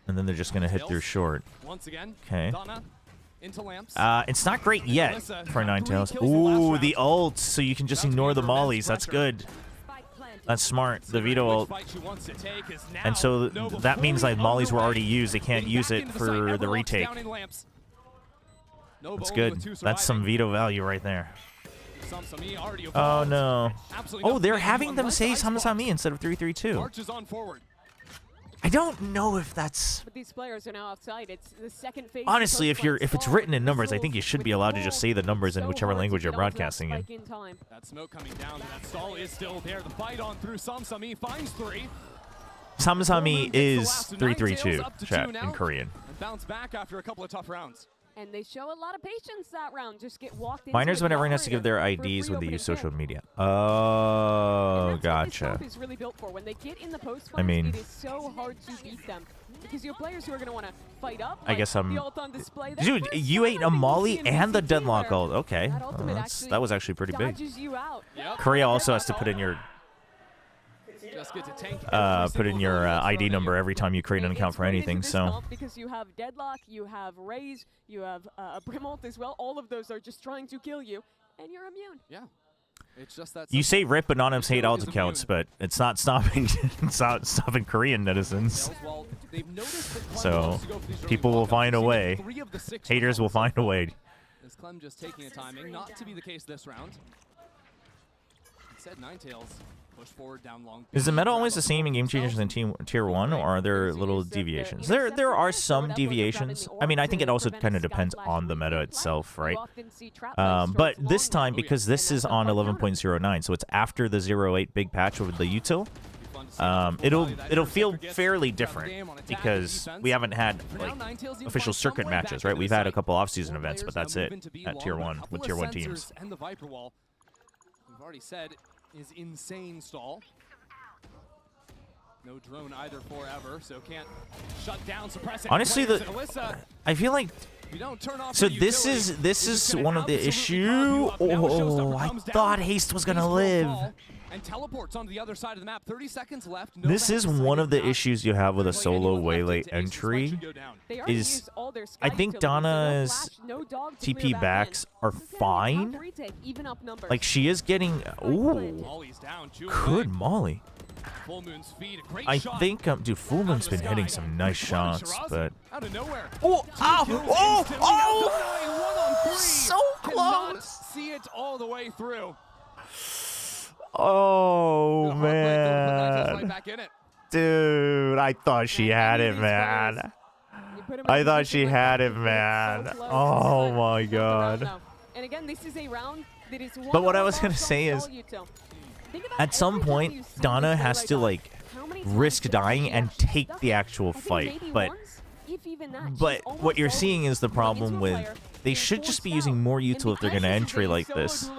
And then they're just gonna hit through short. Okay. It's not great yet for Ninetales. Ooh, the ult, so you can just ignore the mollies. That's good. That's smart. The veto ult. And so that means like mollies were already used. They can't use it for the retake. That's good. That's some veto value right there. Oh no. Oh, they're having them say Samsami instead of 3-3-2. I don't know if that's. But these players are now outside. It's the second phase. Honestly, if it's written in numbers, I think you should be allowed to just say the numbers in whichever language you're broadcasting in. That smoke coming down, that stall is still there. The fight on through. Samsami finds 3. Samsami is 3-3-2 chat in Korean. And bounce back after a couple of tough rounds. And they show a lot of patience that round. Just get walked into Miners, when everyone has to give their IDs when they use social media. Oh, gotcha. Is really built for. When they get in the post I mean, it is so hard to beat them because you have players who are going to want to fight up. I guess I'm. Dude, you ate a molly and the deadlock ult. Okay, that was actually pretty big. Korea also has to put in your ID number every time you create an account for anything. So because you have deadlock, you have raise, you have Brimult as well. All of those are just trying to kill you, and you're immune. Yeah, it's just that. You say RIP Anonymous hate alt accounts, but it's not stopping. It's not stopping Korean netizens. So people will find a way. Haters will find a way. Is Clem just taking a timing? Not to be the case this round. Instead, Ninetales. Push forward, down long. Is the meta always the same in Gamechangers in Tier 1, or are there little deviations? There are some deviations. I mean, I think it also kind of depends on the meta itself, right? But this time, because this is on 11.09, so it's after the 0.8 big patch with the util, it'll feel fairly different because we haven't had like official circuit matches, right? We've had a couple off-season events, but that's it at Tier 1 with Tier 1 teams. And the Viper Wall, we've already said, is insane stall. No drone either forever, so can't shut down, suppress it. Honestly, I feel like so this is one of the issue. Oh, I thought Haste was gonna live. And teleports onto the other side of the map. 30 seconds left. This is one of the issues you have with a solo way late entry. Is I think Donna's TP backs are fine. Like she is getting. Ooh, good Molly. I think dude, Full Moon's been hitting some nice shots, but oh, so close. See it all the way through. Oh man, dude, I thought she had it, man. I thought she had it, man. Oh my god. And again, this is a round that is. But what I was gonna say is, at some point, Donna has to like risk dying and take the actual fight. But what you're seeing is the problem with. They should just be using more util if they're gonna entry like this.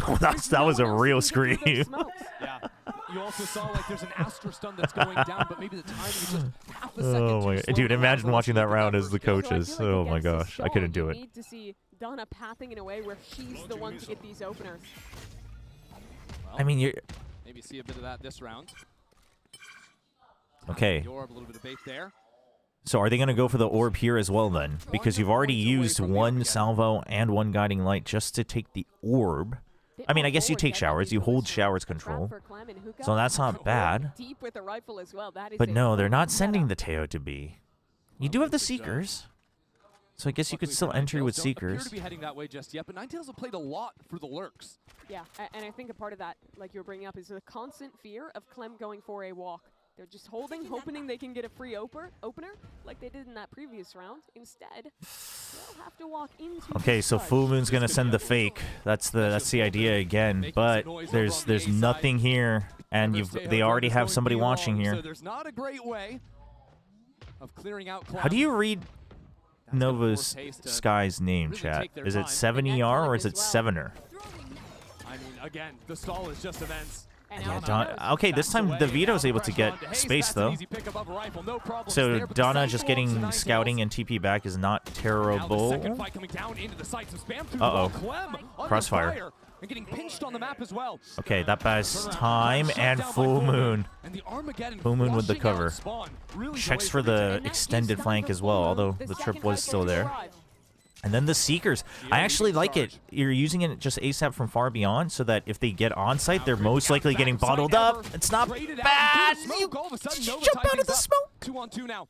Oh, that was a real scream. Yeah. You also saw like there's an Astra stun that's going down, but maybe the timing is just half a second. Oh my god, dude! Imagine watching that round as the coaches. Oh my gosh, I couldn't do it. You need to see Donna pathing in a way where she's the one to get these openers. I mean, you're. Maybe see a bit of that this round. Okay. A little bit of bait there. So are they going to go for the orb here as well then? Because you've already used one salvo and one guiding light just to take the orb. I mean, I guess you take showers. You hold showers control. So that's not bad. But no, they're not sending the Teo to B. You do have the Seekers. So I guess you could still entry with Seekers. Don't appear to be heading that way just yet, but Ninetales have played a lot for the lurks. Yeah, and I think a part of that, like you were bringing up, is the constant fear of Clem going for a walk. They're just holding, hoping they can get a free opener like they did in that previous round. Instead, they'll have to walk into. Okay, so Full Moon's gonna send the fake. That's the idea again. But there's nothing here, and they already have somebody watching here. So there's not a great way of clearing out. How do you read Nova's Sky's name, chat? Is it 7ER or is it 7er? I mean, again, the stall is just events. Yeah, okay, this time the Vito's able to get space, though. So Donna just getting scouting and TP back is not terrible. Uh-oh. Crossfire. And getting pinched on the map as well. Okay, that buys time, and Full Moon. Full Moon with the cover. Checks for the extended flank as well, although the trip was still there. And then the Seekers. I actually like it. You're using it just ASAP from far beyond so that if they get on site, they're most likely getting bottled up. It's not bad. You jump out of the smoke. 2-on-2 now.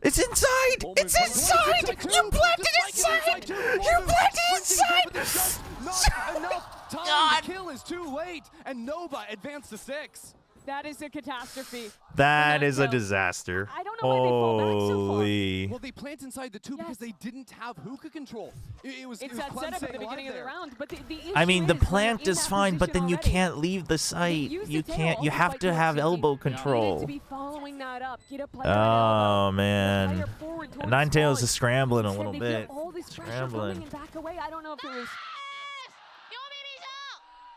It's inside! It's inside! You planted inside! You planted inside! Not enough time. The kill is too late, and Nova advanced to 6. That is a catastrophe. That is a disaster. I don't know why they fall back so far. Holy. Well, they plant inside the 2 because they didn't have hookah control. It's that setup at the beginning of the round, but the issue I mean, the is when plant you're in is that fine, but then you position can't leave the site. already, You can't. You have to have elbow control. to be following that up. Get a player Oh, at man. player forward towards Ninetales spawn. is scrambling a Instead, little they bit. feel all this pressure Scrambling. coming and back away. I don't know if it was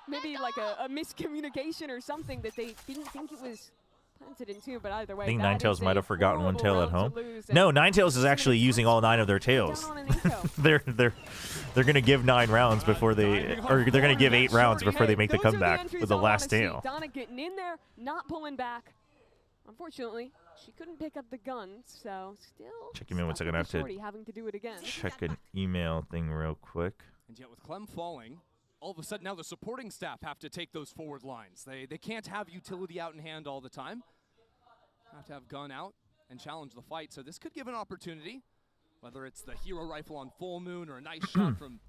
maybe like a miscommunication or something that they didn't think it was planted into, but either way, I think that Ninetales is might a have forgotten one tail at horrible home. round to lose, No, and Ninetales is actually using all 9 of their tails. down on an eco. they're gonna give 9 rounds before they, or they're gonna give 8 rounds before they make the Those are comeback entries with the I last wanna see. tail. Donna getting in there, not pulling back. Unfortunately, she couldn't pick up the gun, so still. Check him in 1 stuck second. I with have to Shorty having to do it again. check an email thing real quick. And yet with Clem falling, all of a sudden now the supporting staff have to take those forward lines. They can't have utility out in hand all the time. Have to have gun out and challenge the fight. So this could give an opportunity, whether it's the hero rifle on Full Moon or a nice shot from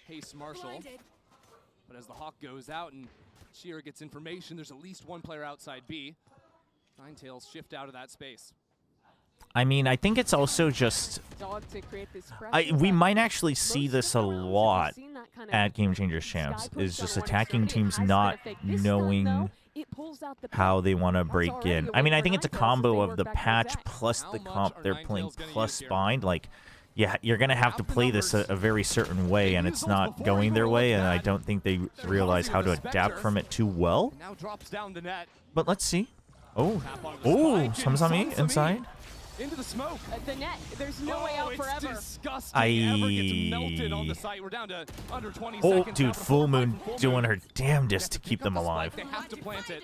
Haste Marshall. But as the Hawk goes out and Sheer gets information, there's at least 1 player outside B. Ninetales shift out of that space. I mean, I think it's also just. Dog to create this pressure, We but might actually see most this of a the rounds we've lot seen that kind of at Gamechangers Champs. sky Is push just on one attacking extreme. It teams has that not effect. This time, knowing though, it pulls out the how back. they want to That's break already in. a I win mean, I for think it's a Ninetales as combo they of work the back to patch back. plus How the much comp are they're playing Ninetales gonna plus use here? bind. Like, yeah, you're gonna have to play this a very certain way, and it's not going their way. And I don't think they realize how to adapt from it too well. Now drops down the net. But let's see. Oh, Spike and Samsami inside. Into the smoke. The net, there's no way out It's forever. disgusting. Ever gets melted on the site. We're down to under 20 Oh, seconds. dude, now, but Full 4-5 Moon Full doing Moon. her damnedest to Pick keep up them the spike. alive. They have to plant it.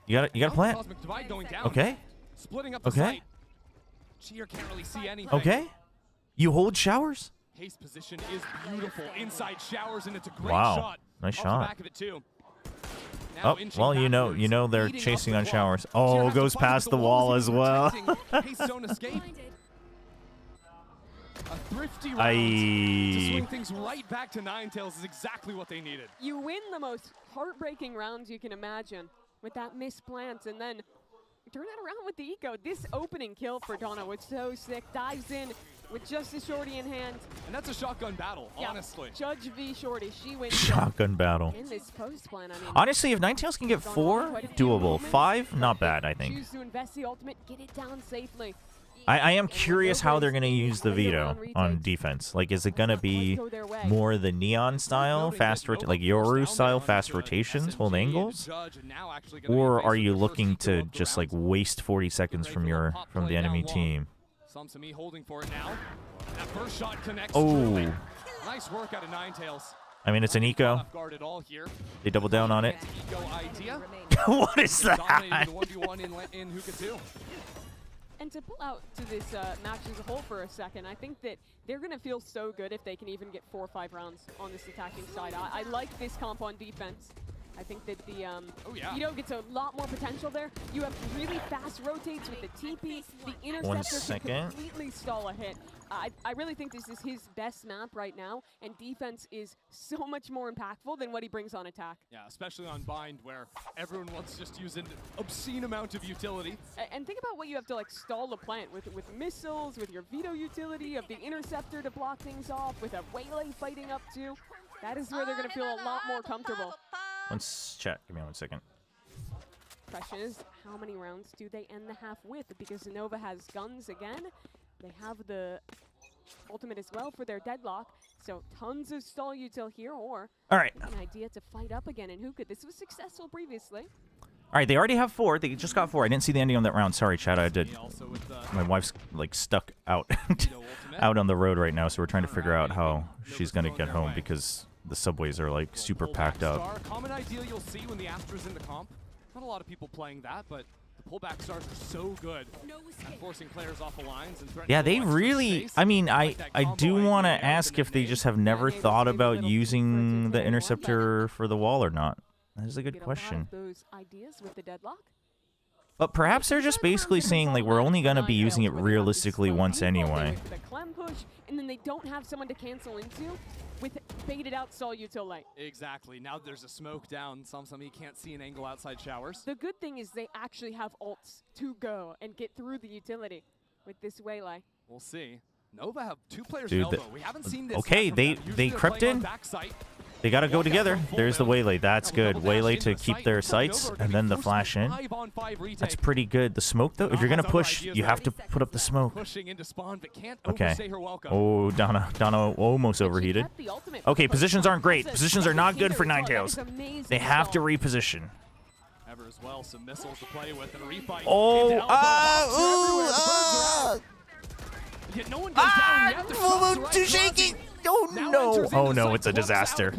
You gotta plant. Cosmic Divide going down. Okay. Splitting up the Okay. site. Cheer can't really see anything. Okay. You hold showers. Haste position is beautiful. Inside showers, and it's a great Wow. shot. Nice Off shot. The back of it too. Now Oh, inching well, you backwards, know they're eating up chasing the on clock. showers. Cheer Oh, has to goes fight past with the wall walls as even well. protecting. Haste don't escape. A thrifty round to swing things right back to Ninetales is exactly what they needed. You win the most heartbreaking rounds you can imagine with that misplant, and then you turn that around with the eco. This opening kill for Donna was so sick. Dives in with just a Shorty in hand. And that's a shotgun battle, Yeah. honestly. Judge v Shorty, she wins Shotgun battle. in this post plan. I mean, Honestly, if Ninetales can get 4, doable. 5, not bad, I think. choose to invest the ultimate, get it down safely. I am curious how they're going to use the veto on defense. Like, is it going to be more the Neon style, fast like Yoru style, fast rotations, hold angles? Or are you looking to just, like, waste 40 seconds from the enemy team? Samsami holding for it now. That first shot connects. Oh. Nice work out of Ninetales. I mean, it's an eco. Off guard at all here. They double down on it. Eco idea. What is that? Dominated the 1v1 in Hookah 2. And to pull out to this match as a whole for a second, I think that they're going to feel so good if they can even get 4 or 5 rounds on this attacking side. I like this comp on defense. I think that the Vito gets a lot more potential there. You have really fast rotates with the TP. The interceptor can completely stall a hit. I really think this is his best map right now, and defense is so much more impactful than what he brings on attack. Yeah, especially on Bind, where everyone wants to just use an obscene amount of utility. And think about what you have to like stall the plant with missiles, with your Vito utility, of the interceptor to block things off, with a Waylay fighting up too. That is where they're going to feel a lot more comfortable. Let's chat. Give me 1 second. Question is, how many rounds do they end the half with? Because Nova has guns again. They have the ultimate as well for their deadlock. So tons of stall util here, or all right, an idea to fight up again in Hookah. This was successful previously. All right, they already have 4. They just got 4. I didn't see the ending on that round. Sorry, Chad. I did. My wife's like stuck out out on the road right now, so we're trying to figure out how she's gonna get home because the subways are like super packed up. Common idea you'll see when the Astra's in the comp. Not a lot of people playing that, but the pullback stars are so good at forcing players off the lines and threatening. Yeah, they really. I mean, I do want to ask if they just have never thought about using the interceptor for the wall or not. That is a good question. Those ideas with the deadlock. But perhaps they're just basically saying like we're only gonna be using it realistically once anyway. The clem push, and then they don't have someone to cancel into with baited out stall util light. Exactly. Now there's a smoke down. Somebody can't see an angle outside showers. The good thing is they actually have ults to go and get through the utility with this Waylay. We'll see. Nova have 2 players in elbow. We haven't seen this. Okay, they crept in. They gotta go together. There's the Waylay. That's good. Waylay to keep their sights, and then the flash in. That's pretty good. The smoke, though, if you're gonna push, you have to put up the smoke. Okay. Oh, Donna almost overheated. Okay, positions aren't great. Positions are not good for Ninetales. They have to reposition. Oh, too shaky. Oh no! Oh no! It's a disaster.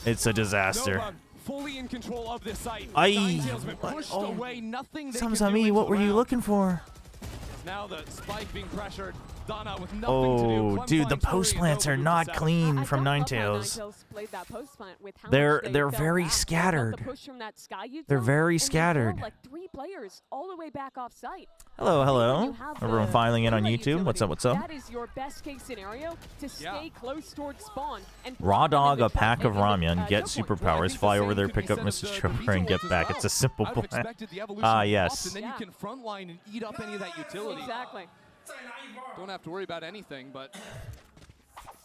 It's a disaster. Fully in control of this site. Samsami, what were you looking for? Now the spike being pressured. Donna with nothing to do. Dude, the post plants are not clean from Ninetales. They're very scattered. They're very scattered. Like 3 players all the way back off site. Hello, hello. Everyone filing in on YouTube. What's up? What's up? That is your best case scenario to stay close towards spawn. And raw dog a pack of ramyun, get superpowers, fly over there, pick up Mrs. Chobra, and get back. It's a simple plan. Yes. And then you can frontline and eat up any of that utility. Exactly. Don't have to worry about anything, but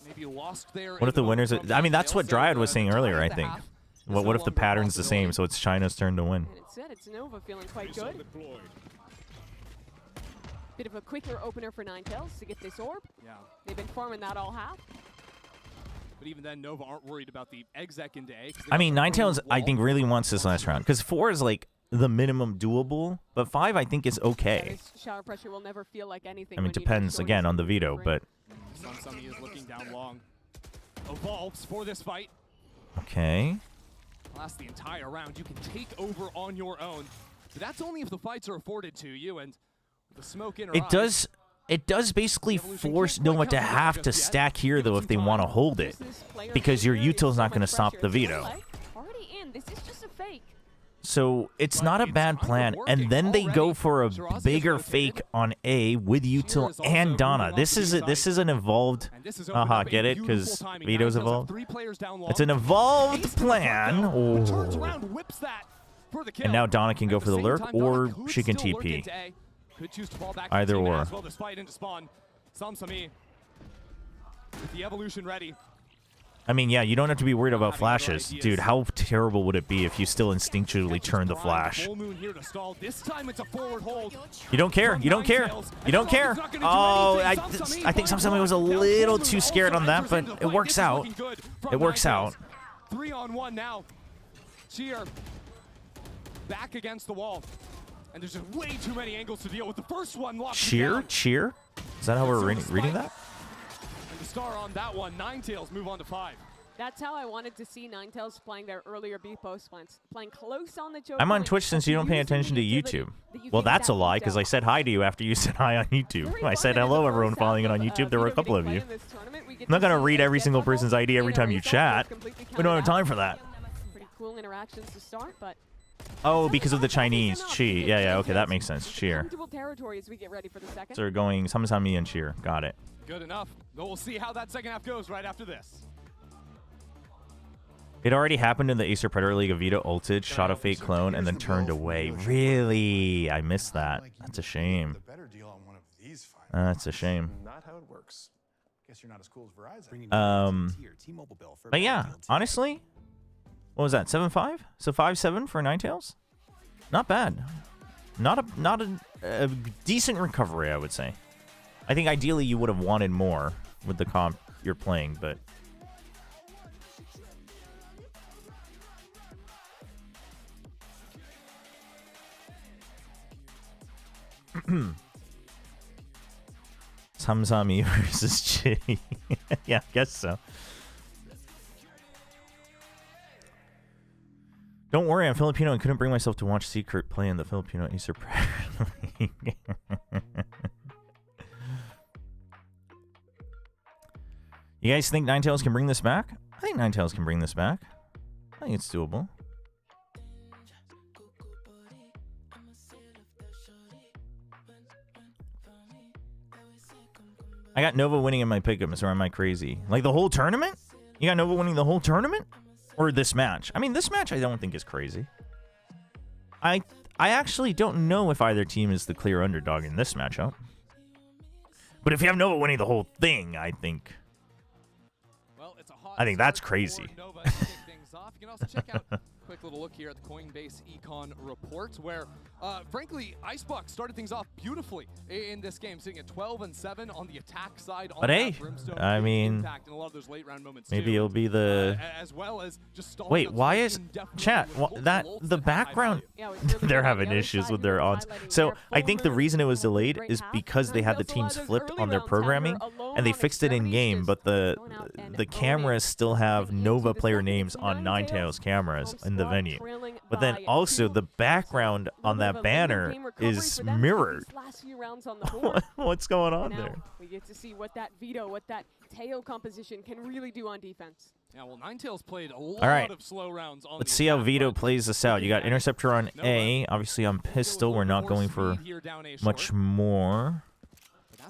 maybe lost there. What if the winners? I mean, that's what Dryad was saying earlier, I think. What if the pattern's the same, so it's China's turn to win? And it said it's Nova feeling quite good. Bit of a quicker opener for Ninetales to get this orb. Yeah. They've been farming that all half. But even then, Nova aren't worried about the exec into A. I mean, Ninetales, I think, really wants this last round, because 4 is like the minimum doable, but 5 I think is okay. Shower pressure will never feel like anything. I mean, it depends again on the veto, but. Samsami is looking down long. Evolves for this fight. Okay. Last the entire round, you can take over on your own. But that's only if the fights are afforded to you, and the smoke in. It does basically force Nova to have to stack here though if they want to hold it, because your util is not going to stop the veto. Already in. This is just a fake. So it's not a bad plan, and then they go for a bigger fake on A with util and Donna. This is an evolved. Haha, get it? Because Vito's evolved. It's an evolved plan. Oh. And now Donna can go for the lurk, or she can TP. Either or. Samsami with the evolution ready. I mean, yeah, you don't have to be worried about flashes. Dude, how terrible would it be if you still instinctually turn the flash? You don't care. You don't care. You don't care. Oh, I think somebody was a little too scared on that, but it works out. It works out. 3-on-1 now. Cheer back against the wall. And there's just way too many angles to deal with. The first one locked. Cheer? Is that how we're reading that? And the star on that one. Ninetales move on to 5. That's how I wanted to see Ninetales playing their earlier B post plants. Playing close on the choke. I'm on Twitch since you don't pay attention to YouTube. Well, that's a lie, because I said hi to you after you said hi on YouTube. I said hello, everyone following it on YouTube. There were a couple of you. I'm not going to read every single person's ID every time you chat. We don't have time for that. cool interactions to start, but Oh, because of the Chinese. Chi. Yeah, yeah, okay, that makes sense. Cheer. comfortable territory as we get ready for the second. So they're going Samsami and Cheer. Got it. Good enough. But we'll see how that second half goes right after this. It already happened in the Acer Predator League. A Vito ulted, shot a fake clone, and then turned away. Really? I missed that. That's a shame. That's a shame. Not how it works. Guess you're not as cool as Verizon. But yeah, honestly, what was that? 7-5? So 5-7 for Ninetales? Not bad. Not a decent recovery, I would say. I think ideally you would have wanted more with the comp you're playing, but Samsami versus Chi. Yeah, I guess so. Don't worry, I'm Filipino and couldn't bring myself to watch Secret play in the Filipino Acer Predator League. You guys think Ninetales can bring this back? I think Ninetales can bring this back. I think it's doable. I got Nova winning in my pickups, or am I crazy? Like the whole tournament? You got Nova winning the whole tournament? Or this match? I mean, this match I don't think is crazy. I actually don't know if either team is the clear underdog in this matchup. But if you have Nova winning the whole thing, I think that's crazy. Nova to kick things off. You can also check out a quick little look here at the Coinbase Econ report, where, frankly, Icebox started things off beautifully in this game, sitting at 12-7 on the attack side. But hey, I mean, in a lot of those late round moments maybe too. it'll be the. As well as just wait, why is chat? That the background? They're having issues with their odds. So I think the reason it was delayed is because they had the teams flipped on their programming, and they fixed it in game. But the cameras still have Nova player names on Ninetales cameras in the venue. But then also the background on that banner is mirrored. What's going on there? We get to see what that Vito, what that tail composition can really do on defense. Yeah, well, Ninetales played a lot of slow rounds on Let's see how Vito plays this out. You got Interceptor on A. Obviously on Pistol, we're not going for much more.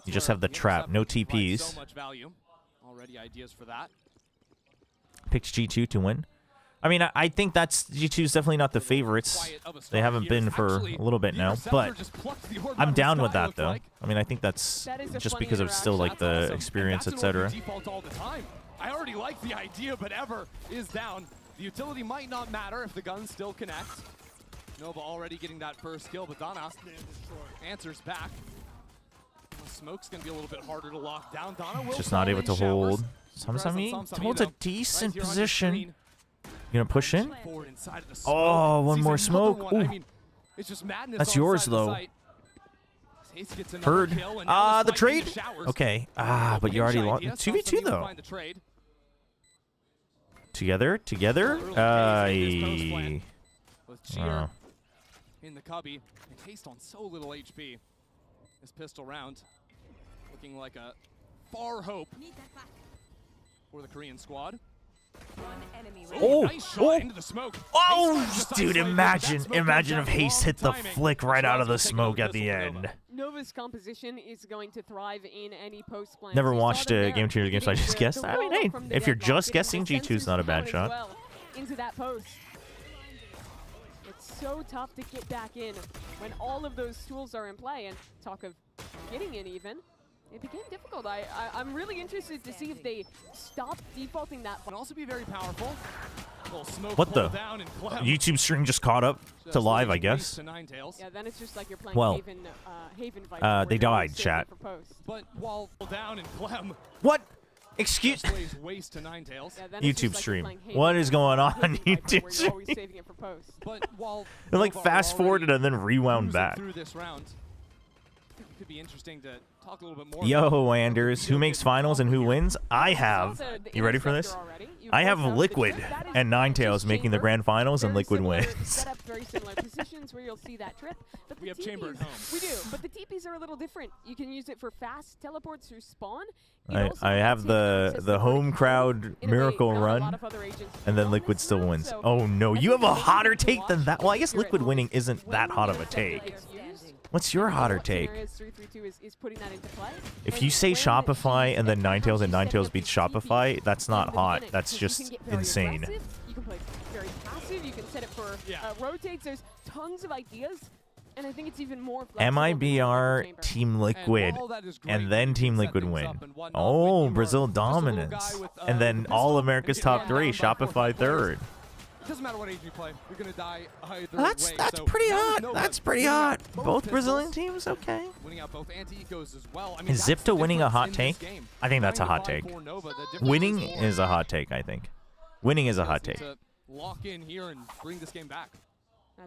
You just have the trap, no TPs. So much value. Already ideas for that. Picked G2 to win. I mean, I think that's G2 is definitely not the favorites. They haven't been for a little bit now, but I'm down with that though. I mean, I think that's just because of still like the experience, etc. I already like the idea, but Ever is down. The utility might not matter if the guns still connect. Nova already getting that first kill, but Donna answers back. Smoke's gonna be a little bit harder to lock down. Donna will just not able to hold. Samsami holds a decent position. You gonna push in? Oh, one more smoke. Ooh. That's yours though. Heard. The trade? Okay. But you already lost. 2v2 though. Together? In the cubby, and Haste on so little HP. This pistol round looking like a far hope for the Korean squad. Nice shot into the smoke. Dude, imagine if Haste hit the flick right out of the smoke at the end. Nova's composition is going to thrive in any post plan. Never watched a Gamechangers game, so I just guessed. I mean, hey, if you're just guessing, G2's not a bad shot. Into that post. It's so tough to get back in when all of those tools are in play, and talk of getting in even. It became difficult. I'm really interested to see if they stop defaulting that. Can also be very powerful. What the? YouTube stream just caught up to live, I guess. Yeah, then it's just like you're playing Haven Viper. They died, chat. But while down in Clem. What? Excuse YouTube stream. What is going on YouTube stream? They like fast forwarded and then rewound back. Through this round, it could be interesting to talk a little bit more. Yo, Anders, who makes finals and who wins? I have. You ready for this? I have Liquid and Ninetales making the grand finals, and Liquid wins. Set up very similar positions where you'll see that trip. But We have Chamber at home. We do, but the TPs are a little different. You can use it for fast teleports through spawn. I have the home crowd miracle run, and then Liquid still wins. Oh no, you have a hotter take than that. Well, I guess Liquid winning isn't that hot of a take. What's your hotter take? If you say Shopify and then Ninetales and Ninetales beats Shopify, that's not hot. That's just insane. You can play very passive. You can set it for rotates. There's tons of ideas. And I think it's even more MIBR Team Liquid, and then Team Liquid win. Oh, Brazil dominance. And then all America's top 3, Shopify 3rd. Doesn't matter what age you play, you're gonna die either That's way. pretty hot. That's pretty hot. Both Brazilian teams, okay. Winning out both anti-ecos as well. I mean, Is Zipta winning a hot take? I think that's a hot take. Winning is a hot take, I think. Winning is a hot take. Lock in here and bring this game back.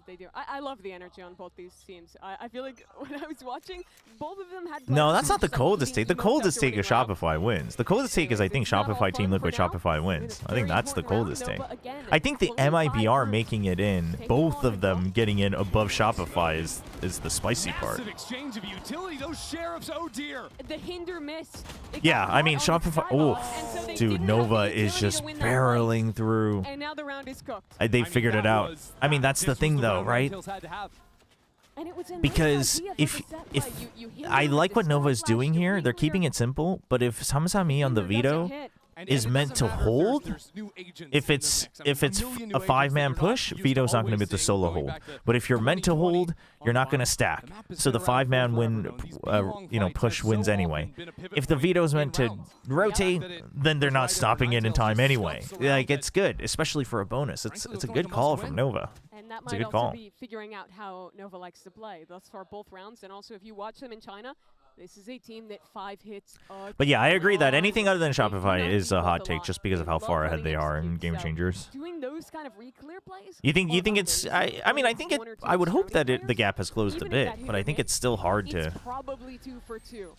They do. I love the energy on both these teams. I feel like when I was watching, both of them had. No, that's not the coldest take. The coldest take is Shopify wins. The coldest take is, I think, Shopify Team Liquid Shopify wins. I think that's the coldest take. I think the MIBR making it in, both of them getting in above Shopify is the spicy part. Massive exchange of utility. Those sheriffs, oh dear. The hinder missed. Yeah, I mean Shopify. Oh, dude, Nova is just barreling through. And now the round is cooked. They figured it out. I mean, that's the thing, though, right? Because if I like what Nova is doing here, they're keeping it simple. But if Samsami on the veto is meant to hold, if it's a 5-man push, Vito's not going to be able to solo hold. But if you're meant to hold, you're not going to stack. So the 5-man win, push wins anyway. If the Vito's meant to rotate, then they're not stopping it in time anyway. Like, it's good, especially for a bonus. It's a good call from Nova. And that might also be figuring out how Nova likes to play. Thus far, both rounds, and also if you watch them in China, this is a team that 5 hits. But yeah, I agree that anything other than Shopify is a hot take just because of how far ahead they are in Game Changers. Doing those kind of re-clear plays. You think it's? I mean, I think it. I would hope that the gap has closed a bit, but I think it's still hard to. It's probably 2 for 2.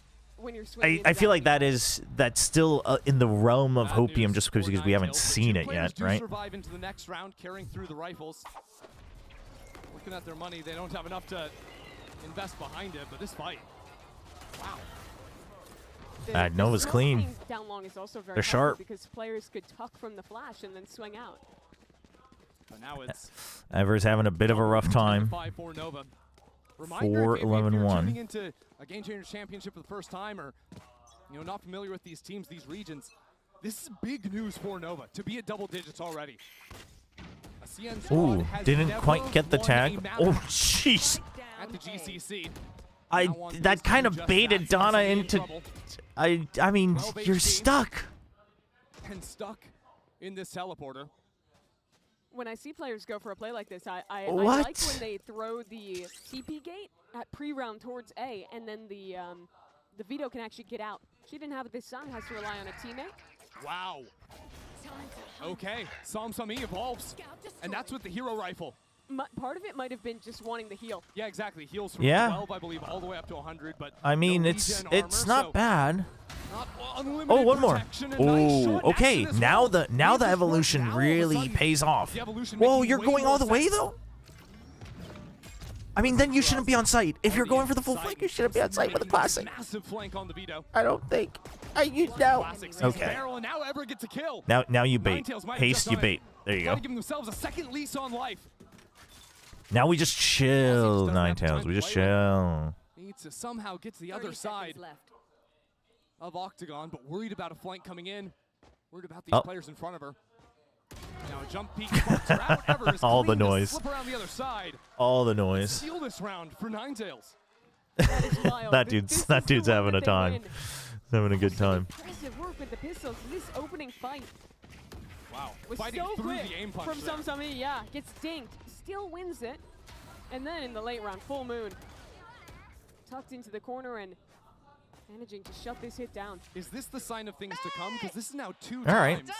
I feel like that's still in the realm of hopium just because we haven't seen it yet, right? Survive into the next round, carrying through the rifles. Looking at their money, they don't have enough to invest behind it, but this fight. Wow. Nova's clean. Down long is also very They're sharp. because players could tuck from the flash and then swing out. But now it's Ever's having a bit of a rough time. 4-Nova. 4-11-1. Tuning into a Gamechangers Championship for the first time, or not familiar with these teams, these regions. This is big news for Nova to be at double digits already. Ooh, didn't quite get the tag. Oh, jeez. At the GCC. That kind of baited Donna into. I mean, you're stuck. And stuck in this teleporter. When I see players go for a play like this, I What? like when they throw the TP gate at pre-round towards A, and then the Vito can actually get out. She didn't have it this time, has to rely on a teammate. Wow. Okay, Samsami evolves, and that's with the hero rifle. Part of it might have been just wanting the heal. Yeah, exactly. Heals from 12, I believe, all the way up to 100. But I mean, it's not bad. Oh, one more. Oh, okay. Now the evolution really pays off. Whoa, you're going all the way though? I mean, then you shouldn't be on site. If you're going for the full flank, you shouldn't be on site with a classic. Massive flank on the Vito. I don't think. Okay. Now you bait. Haste, you bait. There you go. Giving themselves a second lease on life. Now we just chill, Ninetales. We just chill. Needs to somehow get to the other side of Octagon, but worried about a flank coming in. Worried about these players in front of her. Now a jump peek sparks her out. Ever is All the clean to noise. slip around the other side. All the noise. Steal this round for Ninetales. that dude's having a time. He's having a good time. Impressive work with the pistols. This opening fight. Wow. Was Fighting so through quick the aim punch from there. Samsami. Yeah, gets dinked. Still wins it. And then in the late round, full moon. Tucked into the corner and managing to shut this hit down. Is this the sign of things to come? Because this is now 2 All right. times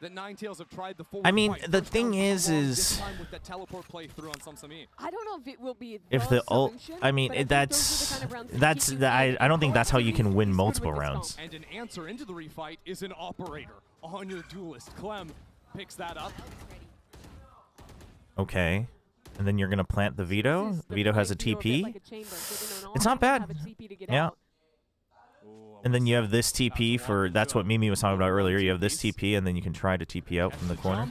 that Ninetales have tried the I mean, the thing is with that teleport play through on Samsami. I don't know if it will be if the ult, I mean, that's I don't think that's how you can win multiple rounds. And an answer into the refight is an operator on your duelist. Clem picks that up. Okay. And then you're going to plant the Vito. Vito has a TP. It's not bad. Yeah. And then you have this TP for, that's what Mimi was talking about earlier. You have this TP, and then you can try to TP out from the corner.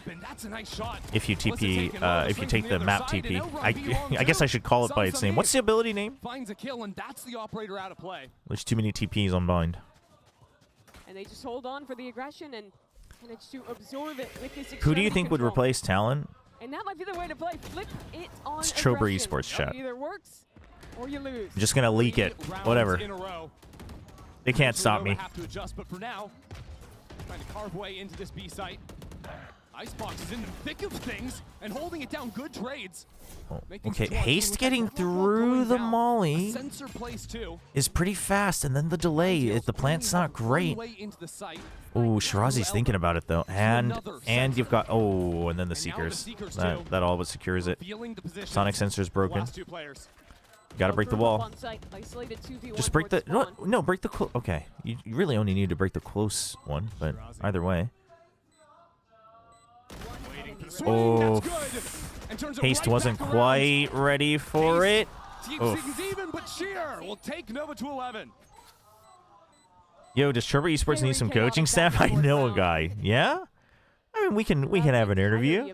If you TP, if you take the map TP. I guess I should call it by its name. What's the ability name? Finds a kill, and that's the operator out of play. There's too many TPs on bind. And they just hold on for the aggression and manage to absorb it with this. Who do you think would replace Talon? And that might be the way to play. Flip it on. It's Chobra Esports chat. Either works or you lose. I'm just gonna leak it. Whatever. They can't stop me. Have to adjust, but for now, trying to carve way into this B site. Icebox is in the thick of things and holding it down. Good trades. Oh, okay, Haste getting through the molly Sensor place too. is pretty fast, and then the delay. If the plant's not great. Oh, Shirazi's thinking about it though, and you've got and then the Seekers. That all but secures it. Sonic sensor's broken. You gotta break the wall. Just break the no, break the okay. You really only need to break the close one, but either way. Oh, Haste wasn't quite ready for it. Oh. Yo, does Chobra Esports need some coaching staff? I know a guy. Yeah, I mean we can have an interview.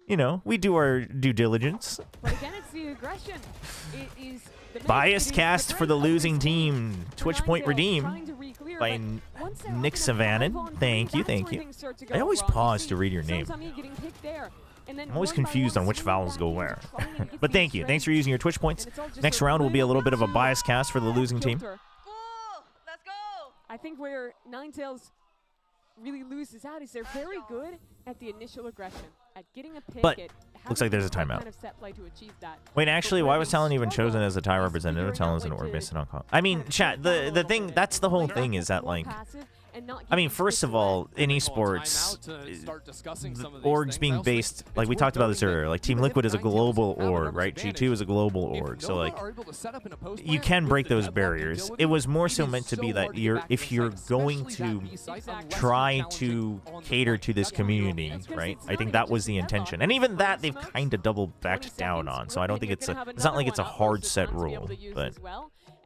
You know, we do our due diligence. But again, it's the aggression. It is Biased cast for the losing team. Twitch point redeem by Nick Savanin. Thank you, thank you. I always pause to read your name. I'm always confused on which vowels go where. But thank you. Thanks for using your Twitch points. Next round will be a little bit of a biased cast for the losing team. Let's go. I think where Ninetales really loses out is they're very good at the initial aggression, at getting a pick. But looks like there's a timeout. Kind of set play to achieve that. Wait, actually, why was Talon even chosen as a Thai representative? Talon's an orb based on call. I mean, chat. The thing. That's the whole thing. Is that like. I mean, first of all, in esports, orgs being based, like we talked about this earlier, like Team Liquid is a global org, right? G2 is a global org, so like, you can break those barriers. It was more so meant to be that if you're going to try to cater to this community, right? I think that was the intention, and even that they've kind of double backed down on. So I don't think it's not like it's a hard set rule, but.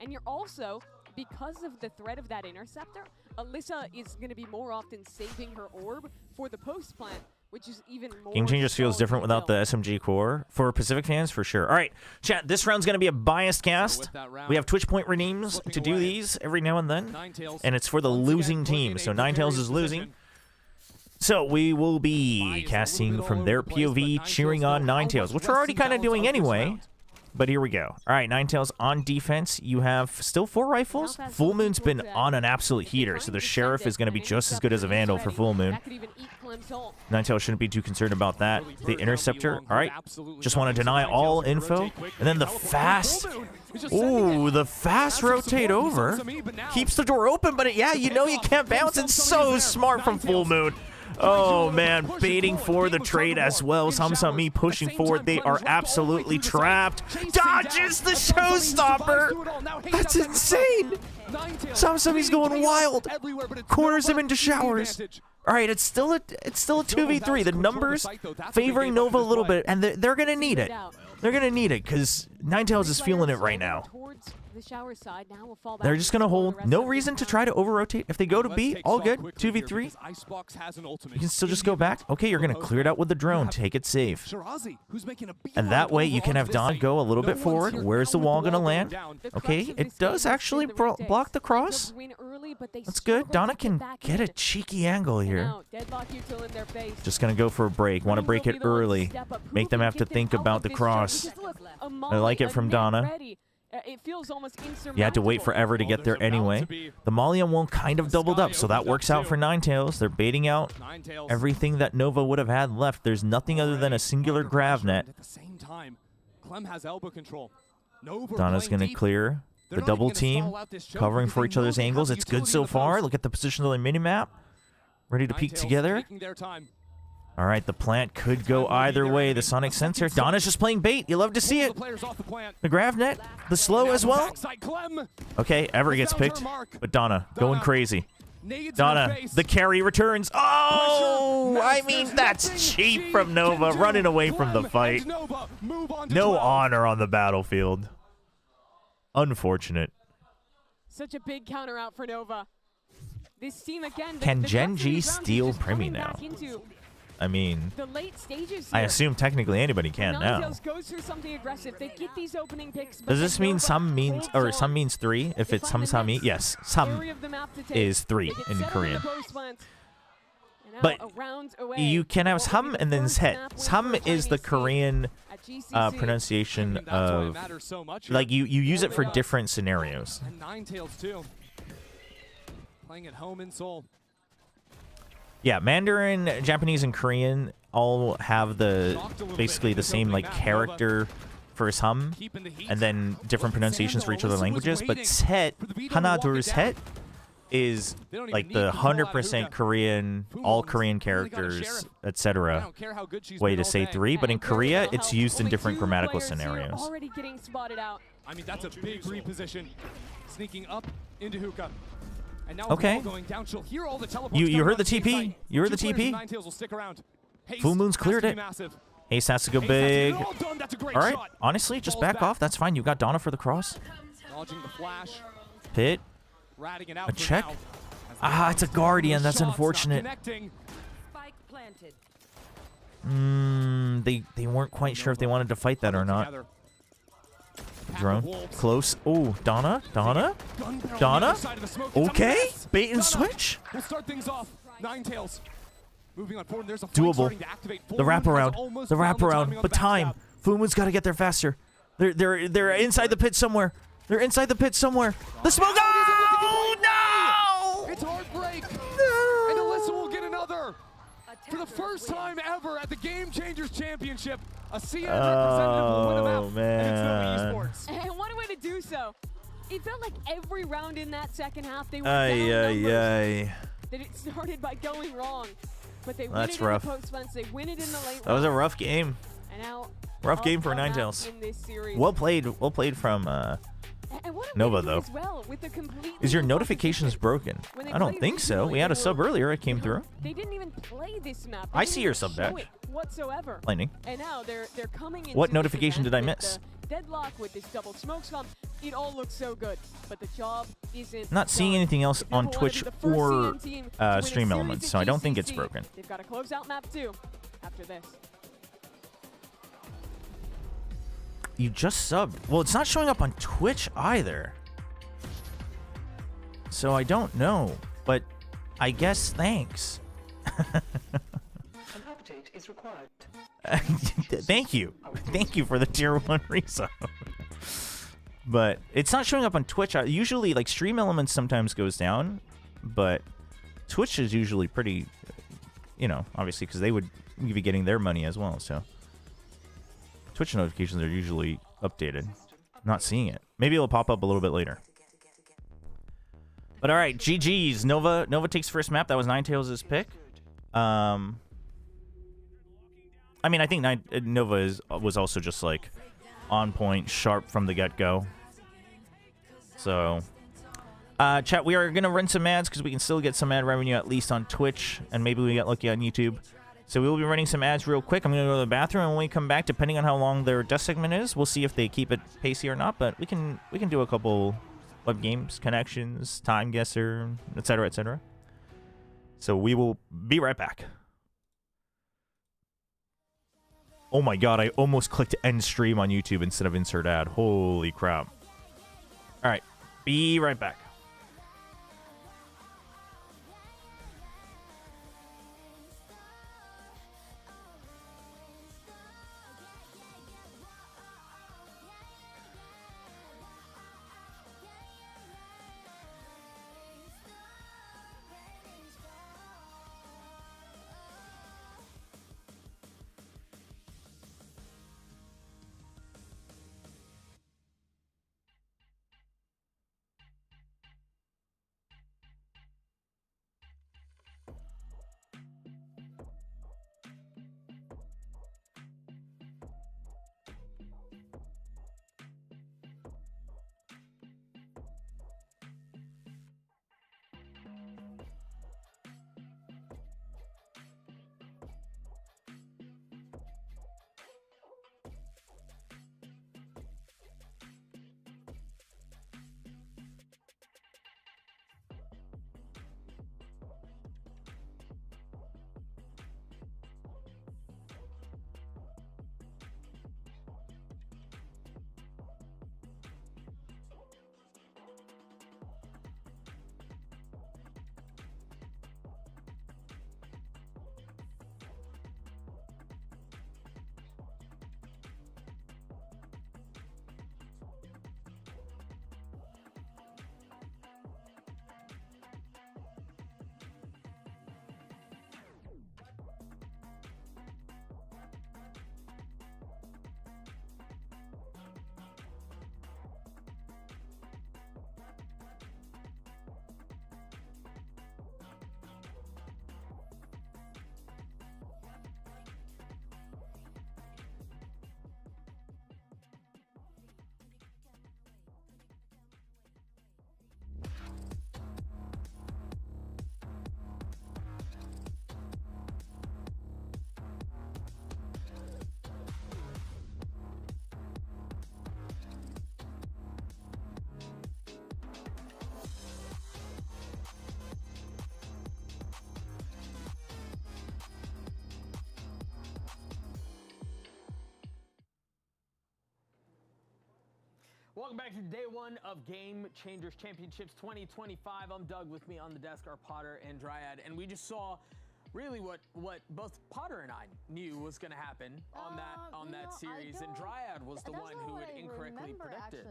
And you're also, because of the threat of that interceptor, Alyssa is going to be more often saving her orb for the post plant, which is even more. Gamechangers feels different without the SMG core. For Pacific fans, for sure. All right, chat, this round's going to be a biased cast. We have Twitch point redeems to do these every now and then, and it's for the losing team. So Ninetales is losing. So we will be casting from their POV, cheering on Ninetales, which we're already kind of doing anyway. But here we go. All right, Ninetales on defense. You have still 4 rifles. Full Moon's been on an absolute heater, so the Sheriff is going to be just as good as a Vandal for Full Moon. Ninetales shouldn't be too concerned about that. The Interceptor, all right. Just want to deny all info. And then the fast. Ooh, the fast rotate over. Keeps the door open, but yeah, you know you can't bounce. It's so smart from Full Moon. Oh, man, baiting for the trade as well. Samsami pushing forward. They are absolutely trapped. Dodges the showstopper. That's insane. Samsami's going wild. Corners him into showers. All right, it's still a 2v3. The numbers favoring Nova a little bit, and they're going to need it. They're going to need it because Ninetales is feeling it right now. They're just going to hold. No reason to try to over-rotate. If they go to B, all good. 2v3. You can still just go back. Okay, you're going to clear it out with the drone. Take it safe. And that way, you can have Don go a little bit forward. Where's the wall going to land? Okay, it does actually block the cross. That's good. Donna can get a cheeky angle here. Just going to go for a break. Want to break it early. Make them have to think about the cross. I like it from Donna. It feels almost insurmountable. You had to wait forever to get there anyway. The Molly on one kind of doubled up, so that works out for Ninetales. They're baiting out everything that Nova would have had left. There's nothing other than a singular grav net. Donna's going to clear the double team, covering for each other's angles. It's good so far. Look at the position of the minimap. ready to peek Ninetales together. taking their time. All right, the plant could go either way. The sonic sensor. Donna's just playing bait. You love to see it. The grav net, the slow as well. Okay, Ever gets picked, but Donna going crazy. Donna, the carry returns. Oh, I mean, that's cheap from Nova, running away from the fight. No honor on the battlefield. Unfortunate. Such a big counter out for Nova. This team again. Can Gen G steal Primi now? I mean, the late stages I here. assume technically anybody can now. Ninetales goes for something aggressive. They get these opening picks. Does this mean some means or some means 3? If it's some, yes, some is 3 in Korean. But you can have some and then set. Some is the Korean pronunciation of, like, you use it for different scenarios. And Ninetales too. Playing at home in Seoul. Yeah, Mandarin, Japanese, and Korean all have the basically the same like character for some, and then different pronunciations for each other languages. But set, Hana Dur set, is like the 100% Korean, all Korean characters, etc. way to say 3. But in Korea, it's used in different grammatical scenarios. Already getting spotted out. I mean, that's a big reposition. Sneaking up into hookah. And now okay. You heard the TP. You heard the TP. Full Moon's cleared it. Ace has to go big. All right. Honestly, just back off. That's fine. You got Donna for the cross. Pit. A check. Ah, it's a Guardian. That's unfortunate. They weren't quite sure if they wanted to fight that or not. Drone. Close. Oh, Donna? Donna? Donna? Okay. Bait and switch. We'll start things off. Ninetales. Moving on forward. There's a doable. The wraparound. The wraparound. But time. Fumoon's got to get there faster. They're inside the pit somewhere. They're inside the pit somewhere. The smoke. Oh, no! It's heartbreak. No. And Alyssa will get another. For the first time ever at the Gamechangers Championship, a CN representative will win a map, man. and it's Nova Esports. And what a way to do so. It felt like every round in that second half, they were Ay, down ay, ay. that it started by going wrong. But they That's win it rough. in the post-fence, they win it in the late That was a rough game. And now rough game for Ninetales. Well played from Nova, though. Is your notifications broken? I don't think so. We had a sub earlier. It came through. They didn't even play this map. I see your sub badge. Whatsoever. Lightning. And now they're coming into What notification did I miss? Deadlock with this double smoke swamp. It all looks so good, but the job isn't. Not seeing anything else on Twitch or Stream Elements, so I don't think it's broken. They've got a closeout map too. After this. You just subbed. Well, it's not showing up on Twitch either. So I don't know, but I guess thanks. An update is required. Thank you. Thank you for the tier 1 resub. But it's not showing up on Twitch. Usually, like, Stream Elements sometimes goes down, but Twitch is usually pretty, you know, obviously, because they would be getting their money as well, so. Twitch notifications are usually updated. Not seeing it. Maybe it'll pop up a little bit later. But all right, GG's. Nova takes first map. That was Ninetales' pick. I mean, I think Nova was also just like on point, sharp from the get-go. So, chat, we are gonna run some ads because we can still get some ad revenue at least on Twitch, and maybe we get lucky on YouTube. So we will be running some ads real quick. I'm going to go to the bathroom, and when we come back, depending on how long their desk segment is, we'll see if they keep it pacey or not. But we can do a couple web games, connections, time guesser, etc., etc. So we will be right back. Oh my god, I almost clicked end stream on YouTube instead of insert ad. Holy crap. All right, be right back. Welcome back to day one of Gamechangers Championships 2025. I'm Doug. With me on the desk are Potter and Dryad, and we just saw really what both Potter and I knew was going to happen on that series, and Dryad was the one who had incorrectly predicted.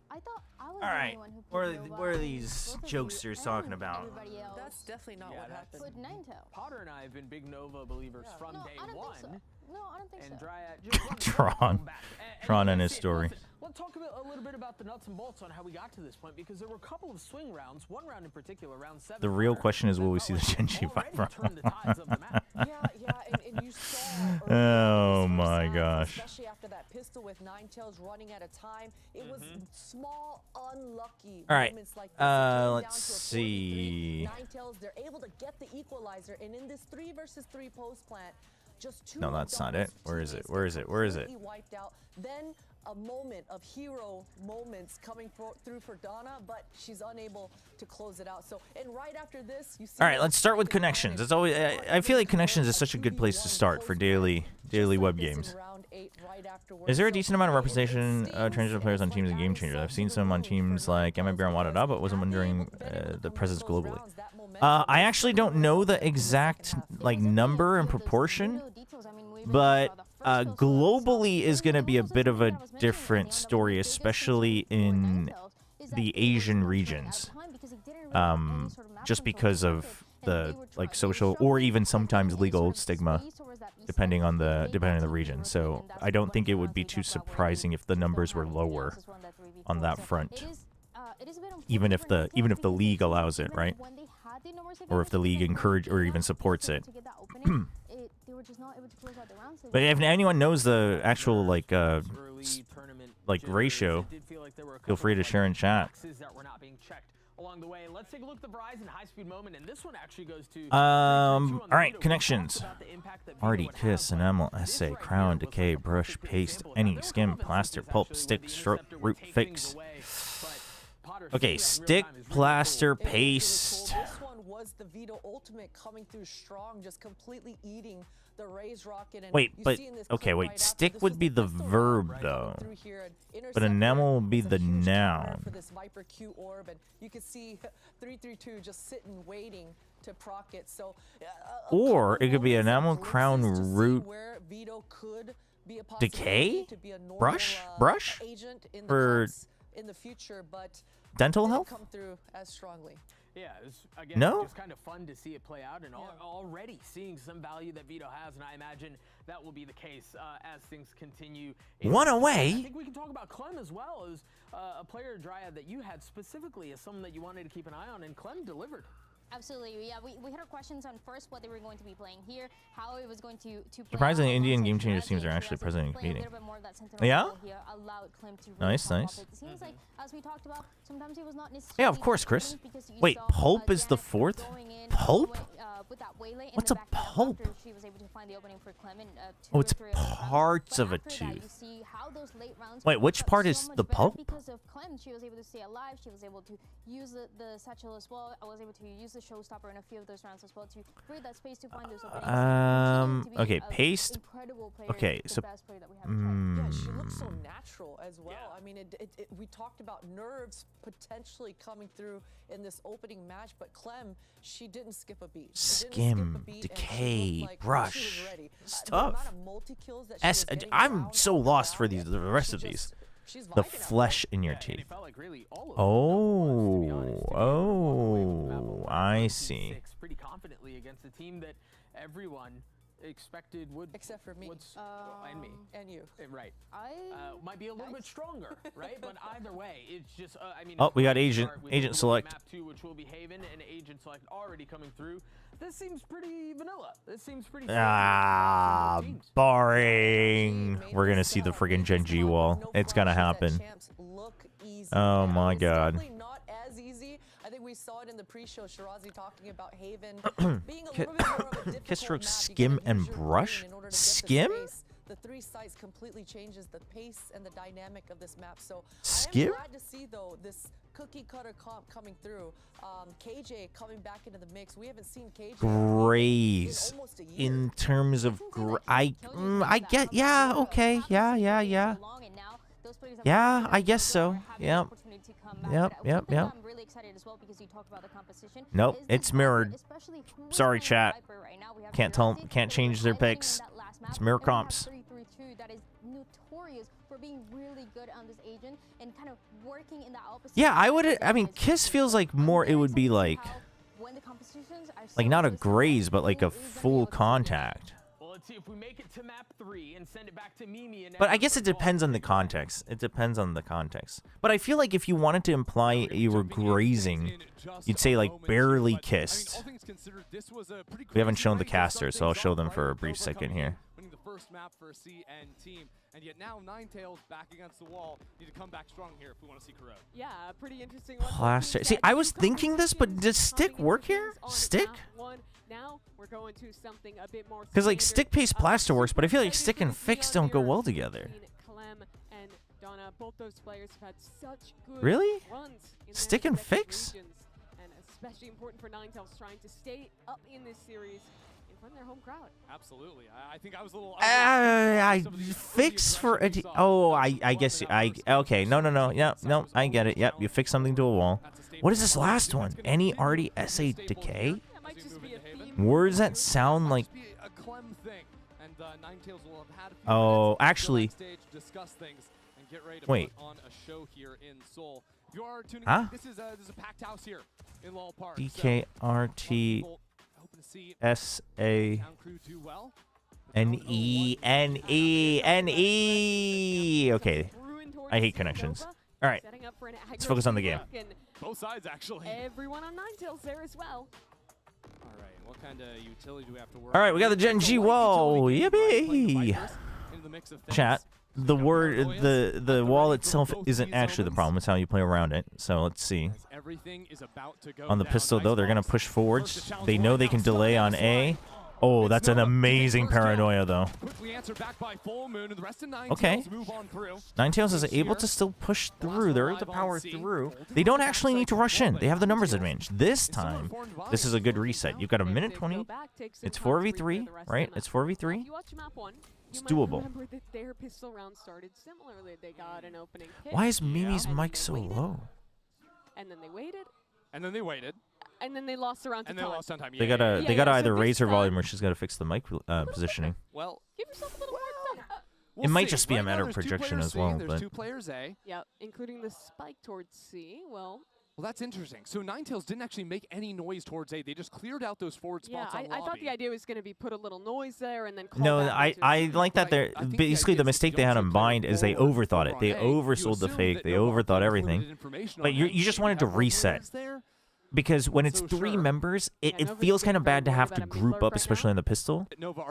I thought I was All right, the only one who picked Nova. what are these jokesters talking about? That's definitely not what happened. With Ninetales. Potter and I have been big Nova believers from day one. No, I don't think and so. Dryad, Tron and his story. Let's talk a little bit about the nuts and bolts on how we got to this point, because there were a couple of swing rounds. One round in particular, round 7. The real question is, will we see the Genji fight from? And you saw Oh my gosh. especially after that pistol with Ninetales running out of time. It was small, unlucky All right, moments like this. It came down let's to a 43. see. Ninetales, they're able to get the equalizer, and in this 3 versus 3 post plant, just 2 No, that's not it. Where is it? Where is it? Where is it? wiped out. Then a moment of hero moments coming through for Donna, but she's unable to close it out. So, and right after this, you see. All right, let's start with connections. It's always I feel like connections is such a good place to start for daily web games. Is there a decent amount of representation transgender players on teams in Gamechangers? I've seen some on teams like MIBR and Wadada, but wasn't wondering the presence globally. I actually don't know the exact number and proportion, but globally is going to be a bit of a different story, especially in the Asian regions, just because of the social or even sometimes legal stigma, depending on the region. So I don't think it would be too surprising if the numbers were lower on that front, even if the league allows it, right? Or if the league encourages or even supports it. But if anyone knows the actual ratio, feel free to share in chat. Along the way, let's take a look at the Verizon high-speed moment, and this one actually goes to. All right, connections. Artie, Kiss, Enamel, Essay, Crown, Decay, Brush, Paste, Any, Skim, Plaster, Pulp, Stick, Stroke, Root, Fix. Okay, Stick, Plaster, Paste. This one was the Vito Ultimate coming through strong, just completely eating the Raise Rocket. And wait, but okay, wait. Stick would be the verb though, but Enamel will be the noun. For this Viper Q orb, and you can see 332 just sitting waiting to proc it. So, or it could be Enamel, Crown, Root, Decay, Brush, for in the future, but dental health. Come through as strongly. Yeah, it was, again, just kind of fun to see it play out, and already seeing some value that Vito has, and I imagine that will be the case as things continue. One away. I think we can talk about Clem as well as a player, Dryad, that you had specifically as someone that you wanted to keep an eye on, and Clem delivered. Absolutely, yeah. We had our questions on first what they were going to be playing here, how it was going to play. Surprisingly, Indian Gamechangers teams are actually present and competing. Yeah. Nice, nice. It seems like, as we talked about, sometimes it was not necessarily. Yeah, of course, Chris. Wait, Pulp is the 4th? Pulp? What's a pulp? Oh, it's parts of a tooth. Wait, which part is the pulp? Because of Clem, she was able to stay alive. She was able to use the satchel as well. I was able to use the showstopper in a few of those rounds as well to create that space to find those openings. Okay, Paste. Okay, so. Yeah, she looks so natural as well. I mean, we talked about nerves potentially coming through in this opening match, but Clem, she didn't skip a beat. Skim, Decay, Brush, stuff. I'm so lost for the rest of these. The flesh in your teeth. I see. Pretty confidently against a team that everyone expected would, except for me, and me, and you, right? Might be a little bit stronger, right? But either way, it's just. I mean. Oh, we got Agent Select. Map 2, which will be Haven, and Agent Select already coming through. This seems pretty vanilla. This seems pretty. Boring. We're gonna see the friggin' Genji wall. It's gonna happen. Oh my God. I think we saw it in the pre-show. Shirazi talking about Haven being a little bit more of a Kiss, Stroke, Skim, and Brush. Skim. The 3 sites completely changes the pace and the dynamic of this map. So Skim? I am glad to see though this cookie cutter comp coming through. KJ coming back into the mix. We haven't seen KJ Graze in terms of I get, yeah, okay, yeah. Yeah, I guess so. Yep. Yep. I'm really excited as well because you talked about the competition. Nope, it's mirrored. Sorry, chat. Can't change their picks. It's mirror comps. That is notorious for being really good on this agent and kind of working in the opposite. Yeah, I mean, Kiss feels like more. It would be like not a graze, but like a full contact. Well, let's see if we make it to map 3 and send it back to Mimi. And But I guess it depends on the context. It depends on the context. But I feel like if you wanted to imply you were grazing, you'd say like barely kissed. We haven't shown the caster, so I'll show them for a brief second here. First map for CN team, and yet now Ninetales back against the wall. Need to come back strong here if we want to see Corrode. Yeah, pretty interesting one. Plaster. See, I was thinking this, but does stick work here? Stick? Now we're going to something a bit more. Because like stick paste plaster works, but I feel like stick and fix don't go well together. Clem and Donna, both those players have had such good Really? runs in Stick their and respective fix? regions, and especially important for Ninetales trying to stay up in this series in front of their home crowd. Absolutely. I think I was a little. I fix for a. Oh, I guess okay. No. Yeah, no. I get it. Yep, you fix something to a wall. What is this last one? Any already SA decay? Words that sound like. Oh, actually. Wait. Huh? DKRT. SANENE. Okay. I hate connections. All right. Let's focus on the game. Both sides, actually. Everyone on Ninetales there as well. All right. What kind of utility do we have to work? All right, we got the Gen G wall. Yippee! Chat. The word, the wall itself isn't actually the problem. It's how you play around it. So let's see. On the pistol, though, they're going to push forwards. They know they can delay on A. Oh, that's an amazing paranoia, though. Okay. Ninetales is able to still push through. They're able to power through. They don't actually need to rush in. They have the numbers advantage. This time, this is a good reset. You've got a minute 20. It's 4v3, right? It's 4v3. It's doable. Why is Mimi's mic so low? And then they waited. And then they waited. And then they lost around to and they lost on time. They gotta either raise her volume or she's gotta fix the mic positioning. Well, give yourself a little more time. It might just be a matter of projection as well. There's But 2 players A. Yeah, including the spike towards C. Well, that's interesting. So Ninetales didn't actually make any noise towards A. They just cleared out those forward spots on I thought the idea was going to be put a little noise there and then call no, back I like that. They're basically the mistake they had in mind is they overthought it. They oversold the fake. They overthought everything. But you just wanted to reset. Because when it's 3 members, it feels kind of bad to have to group up, especially on the pistol.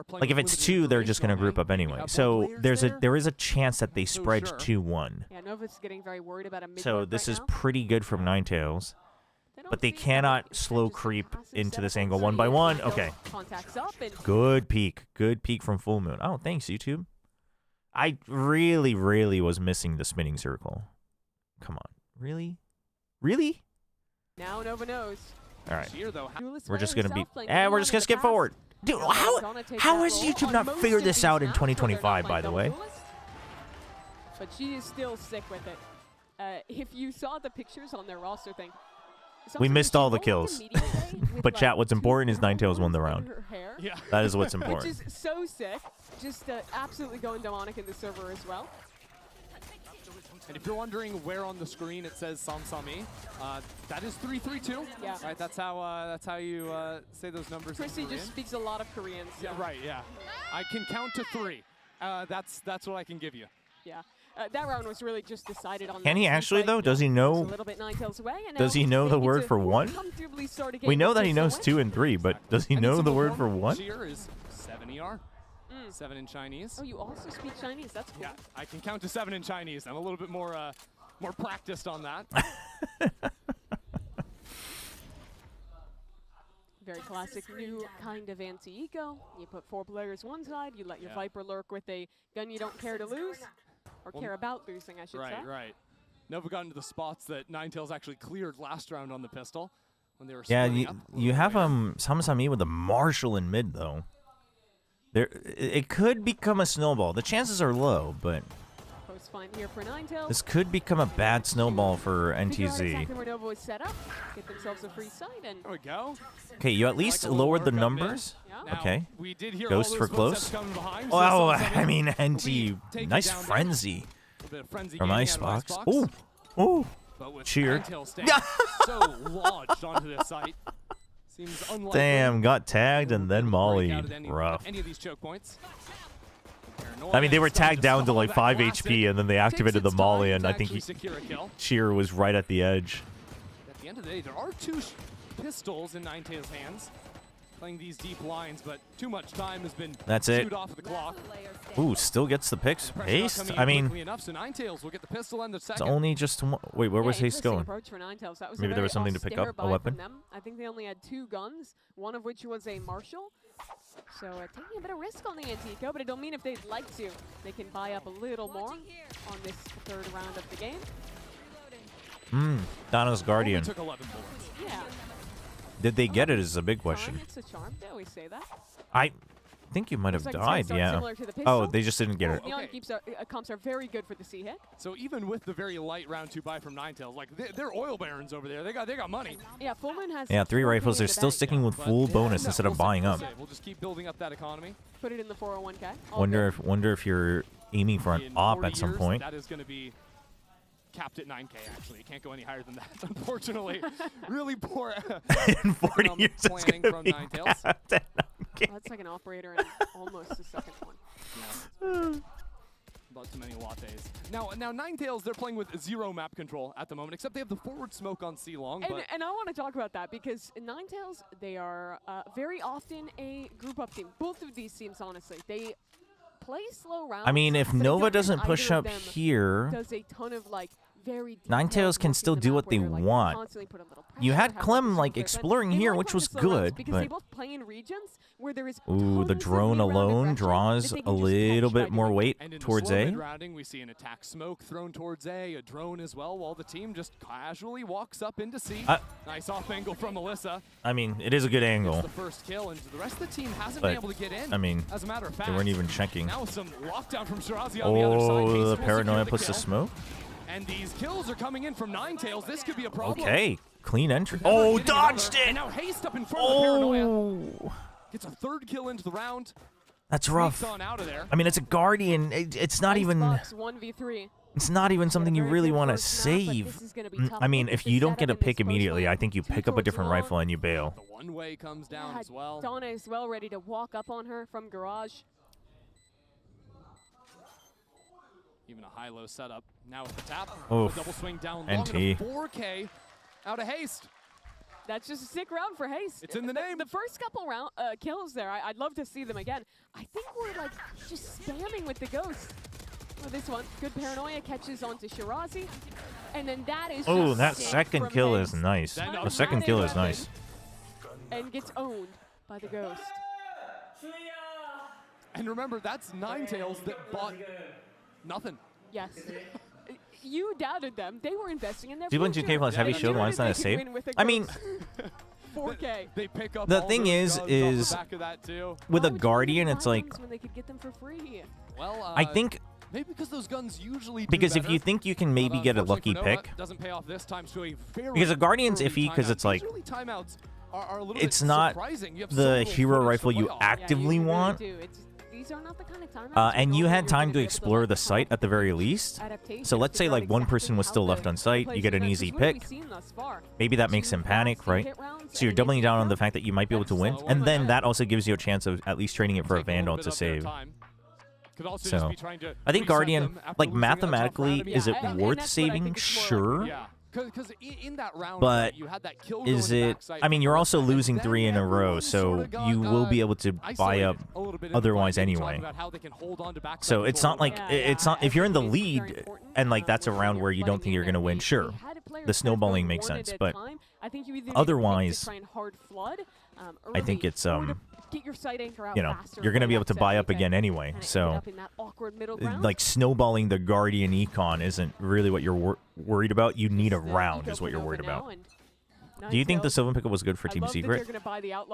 Like if it's 2, they're just going to group up anyway. So there is a chance that they spread 2-1. Yeah, Nova's getting very worried about a mid. So this is pretty good from Ninetales. But they cannot slow creep into this angle 1 by 1. Okay. Good peek. Good peek from Full Moon. Oh, thanks, YouTube. I really was missing the spinning circle. Come on. Really? Really? Now Nova knows. All right. We're just going to be... we're just going to skip forward. Dude, how has YouTube not figured this out in 2025, by the way? But she is still sick with it. If you saw the pictures on their roster thing... We missed all the kills. But chat, what's important is Ninetales won the round. Yeah. That is what's important. Which is so sick. Just absolutely going demonic in the server as well. And if you're wondering where on the screen it says Samsami, that is 332. Yeah. Right. That's how you say those numbers. Chrissy just speaks a lot of Korean. So. Yeah. Right. Yeah. I can count to 3. That's what I can give you. Yeah. That round was really just decided on. Can he actually though? Does he know? Does he know the word for 1? We know that he knows 2 and 3, but does he know the word for 1? Here is 7 ER. 7 in Chinese. Oh, you also speak Chinese. That's cool. Yeah, I can count to 7 in Chinese. I'm a little bit more practiced on that. Very classic new kind of anti-eco. You put 4 players one side, you let your Viper lurk with a gun you don't care to lose, or care about losing, I should say. Right. Nova got into the spots that Ninetales actually cleared last round on the pistol when they were you have Samsami with the Marshall in mid, though. It could become a snowball. The chances are low, but find here for Ninetales. This could become a bad snowball for NTZ. Exactly where Nova was set up. Get themselves a free site, and there we go. Okay, you at least lowered the numbers. Yeah. Okay. We did hear Ghost for close. Oh, I mean, NT. Nice frenzy from Icebox. Oh, oh. Cheer. So lodged onto this site. Seems unlikely. Damn, got tagged and then mollied. Rough. Any of these choke points. I mean, they were tagged down to like 5 HP, and then they activated the molly, and I think Cheer was right at the edge. At the end of the day, there are 2 pistols in Ninetales' hands, playing these deep lines, but too much time has been chewed off of the clock. Ooh, still gets the picks. Haste? I mean, enough, so Ninetales will get the pistol and the it's only just one. Wait, where was Haste going? Maybe there was something to pick up, a weapon? I think they only had 2 guns, one of which was a Marshall. So taking a bit of risk on the Antico, but it don't mean if they'd like to, they can buy up a little more on this 3rd round of the game. Dono's Guardian. Took 11 bullets. Yeah. Did they get it is a big question. It's a charm. They always say that. I think you might have died, yeah. Oh, they just didn't get it. Neon comps are very good for the C-hit. So even with the very light round 2 buy from Ninetales, like they're oil barons over there. They got money. Yeah, Fullmoon has. Yeah, 3 rifles. They're still sticking with full bonus instead of buying up. We'll just keep building up that economy. Put it in the 401k. Wonder if you're aiming for an op at some point. That is going to be capped at 9K. Actually, it can't go any higher than that. Unfortunately, really poor. In 40 years, planning from Ninetales. That's like an operator and almost the 2nd one. Yeah. About too many lattes. Now Ninetales, they're playing with 0 map control at the moment, except they have the forward smoke on C-Long. And I want to talk about that because Ninetales, they are very often a group-up team. Both of these teams, honestly, they play slow rounds. I mean, if Nova doesn't push up here, does a ton of like very Ninetales can still do what they want. You had Clem like exploring here, which was good, because but they both play in regions where there is ooh, the drone alone draws a little bit more weight towards A. Rounding, we see an attack smoke thrown towards A drone as well, while the team just casually walks up into C. Nice off angle from Melissa. I mean, it is a good angle. The first kill, and the rest of the team hasn't been able to get in. I mean, as a matter of fact, they weren't even checking. Now some lockdown from Shirazi on the other side. Oh, the paranoia puts the smoke. And these kills are coming in from Ninetales. This could be a problem. Okay, clean entry. Oh, dodged it! And now Haste up in front of Paranoia. Gets a 3rd kill into the round. That's rough. On out of there. I mean, it's a Guardian. It's not even. 1v3. It's not even something you really want to save. I mean, if you don't get a pick immediately, I think you pick up a different rifle and you bail. The one-way comes down as well. Donna is well ready to walk up on her from garage. Even a high-low setup. Now with the tap. Oof. Double swing down NT. long and a 4K out of Haste. That's just a sick round for Haste. It's in the name. The first couple kills there, I'd love to see them again. I think we're like just spamming with the ghost. Oh, this one, good paranoia catches onto Shirazi. And then that is oh, that second kill is nice. The 2nd kill is nice. And gets owned by the ghost. And remember, that's Ninetales that bought nothing. Yes. You doubted them. They were investing in their People in 2K plus heavy shield, why is that a save? I mean, 4K. They pick up the thing is with a Guardian, it's like, when they could get them for free. Well, I think maybe because those guns usually because if you think you can maybe get a lucky pick, doesn't pay off this time, so because a Guardian's iffy because it's like it's not the hero rifle you actively want. These are not the kind of timeouts and you had time to explore the site at the very least. So let's say like one person was still left on site, you get an easy pick. Maybe that makes him panic, right? So you're doubling down on the fact that you might be able to win, and then that also gives you a chance of at least trading it for a Vandal to save. So I think Guardian, like mathematically, is it worth saving? Sure. Because in that round, but you had that kill is it? I mean, you're also losing 3 in a row, so you will be able to buy up otherwise anyway. So it's not like it's not if you're in the lead and like that's a round where you don't think you're gonna win. Sure, the snowballing makes sense, but otherwise, I think it's you know, you're gonna be able to buy up again anyway. So like snowballing the Guardian Econ isn't really what you're worried about. You need a round is what you're worried about. Do you think the Sylvan pickup was good for Team Secret?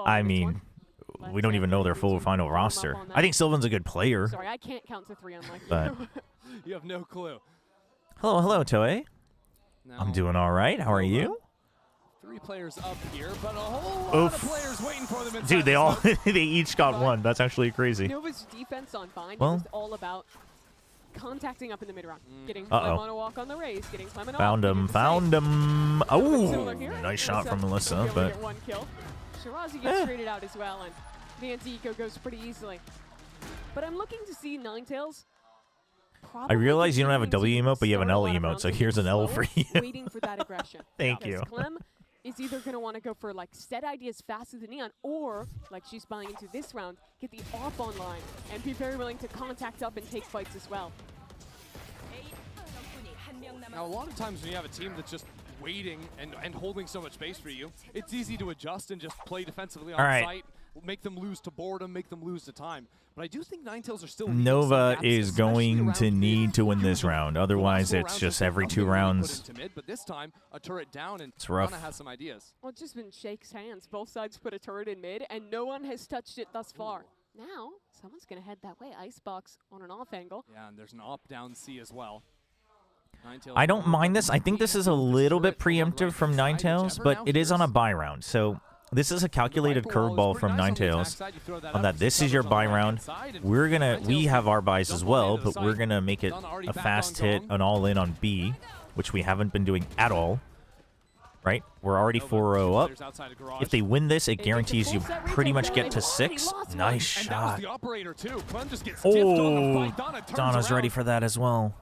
I mean, we don't even know their full final roster. I think Sylvan's a good player. Sorry, I can't count to 3 unlike but you. You have no clue. Hello, Toei. I'm doing all right. How are you? 3 players up here, but a whole lot of players waiting for them. Dude, they all they each got one. That's actually crazy. Nova's defense on Bind Well, is all about contacting up in the mid round, getting Clem on a walk on the raise, getting Clem off. Found him. Oh, here. nice shot from Melissa, Get but 1 kill. Shirazi gets traded out as well, and the anti-eco goes pretty easily. But I'm looking to see Ninetales. I realize you don't have a W emote, but you have an L emote, so here's an L for you. Waiting for that aggression. Thank you. Clem is either going to want to go for like set ideas faster than Neon, or like she's buying into this round, get the off online and be very willing to contact up and take fights as well. Now, a lot of times when you have a team that's just waiting and holding so much space for you, it's easy to adjust and just play defensively on site, make them lose to boredom, make them lose to time. But I do think Ninetales are still Nova is going to need to win this round. Otherwise, it's just every 2 rounds. But this time, a turret down, and it's rough. Donna has some ideas. Well, it's just been shakes hands. Both sides put a turret in mid, and no one has touched it thus far. Now, someone's going to head that way. Icebox on an off angle. Yeah, and there's an up-down C as well. I don't mind this. I think this is a little bit preemptive from Ninetales, but it is on a buy round. So this is a calculated curveball from Ninetales on that this is your buy round. We have our buys as well, but we're gonna make it a fast hit, an all-in on B, which we haven't been doing at all. Right? We're already 4-0 up. If they win this, it guarantees you pretty much get to 6. Nice shot. Oh, Donna's ready for that as well.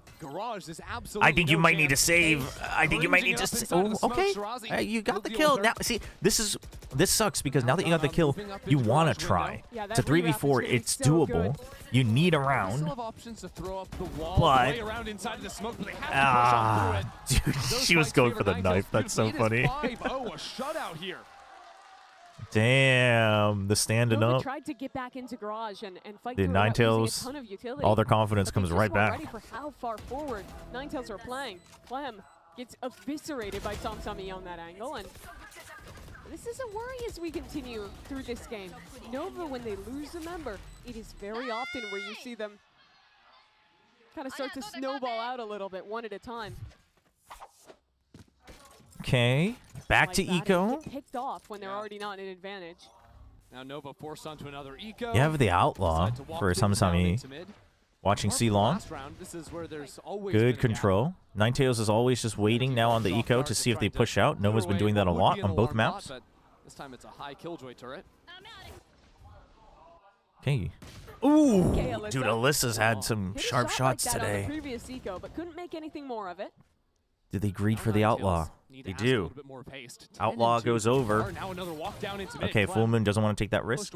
I think you might need to save. I think you might need to. Oh, okay. You got the kill. Now, see, this sucks because now that you got the kill, you want to try. It's a 3v4. It's doable. You need a round. But dude, she was going for the knife. That's so funny. Damn, the standing up. Tried to get back into garage and fight. Dude, Ninetales, all their confidence comes right back. Ready for how far forward Ninetales are playing. Clem gets eviscerated by Samsami on that angle, and this is a worry as we continue through this game. Nova, when they lose a member, it is very often where you see them kind of start to snowball out a little bit, one at a time. Okay, back to Eco. Get picked off when they're already not in advantage. Now Nova forced onto another Eco. You have the Outlaw for Samsami. Watching C long. Good control. Ninetales is always just waiting now on the Eco to see if they push out. Nova's been doing that a lot on both maps. This time it's a high killjoy turret. Okay. Ooh, dude, Alyssa's had some sharp shots today. Previous Eco, but couldn't make anything more of it. Did they greed for the Outlaw? They do. Outlaw goes over. Okay, Full Moon doesn't want to take that risk.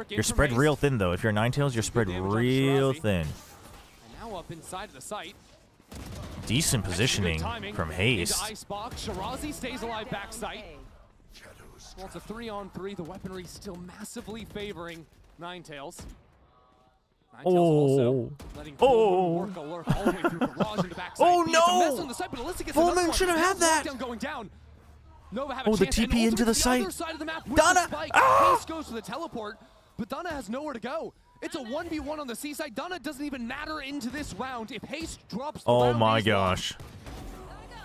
You're spread real thin, though. If you're Ninetales, you're spread real thin. Decent positioning from Haste. Shirazi stays alive backside. Well, it's a 3-on-3. The weaponry still massively favoring Ninetales. Oh no! Full Moon should have had that. Oh, the TP into the site. Donna! Haste goes to the teleport, but Donna has nowhere to go. It's a 1v1 on the C side. Donna doesn't even matter into this round. If Haste drops the round, my gosh.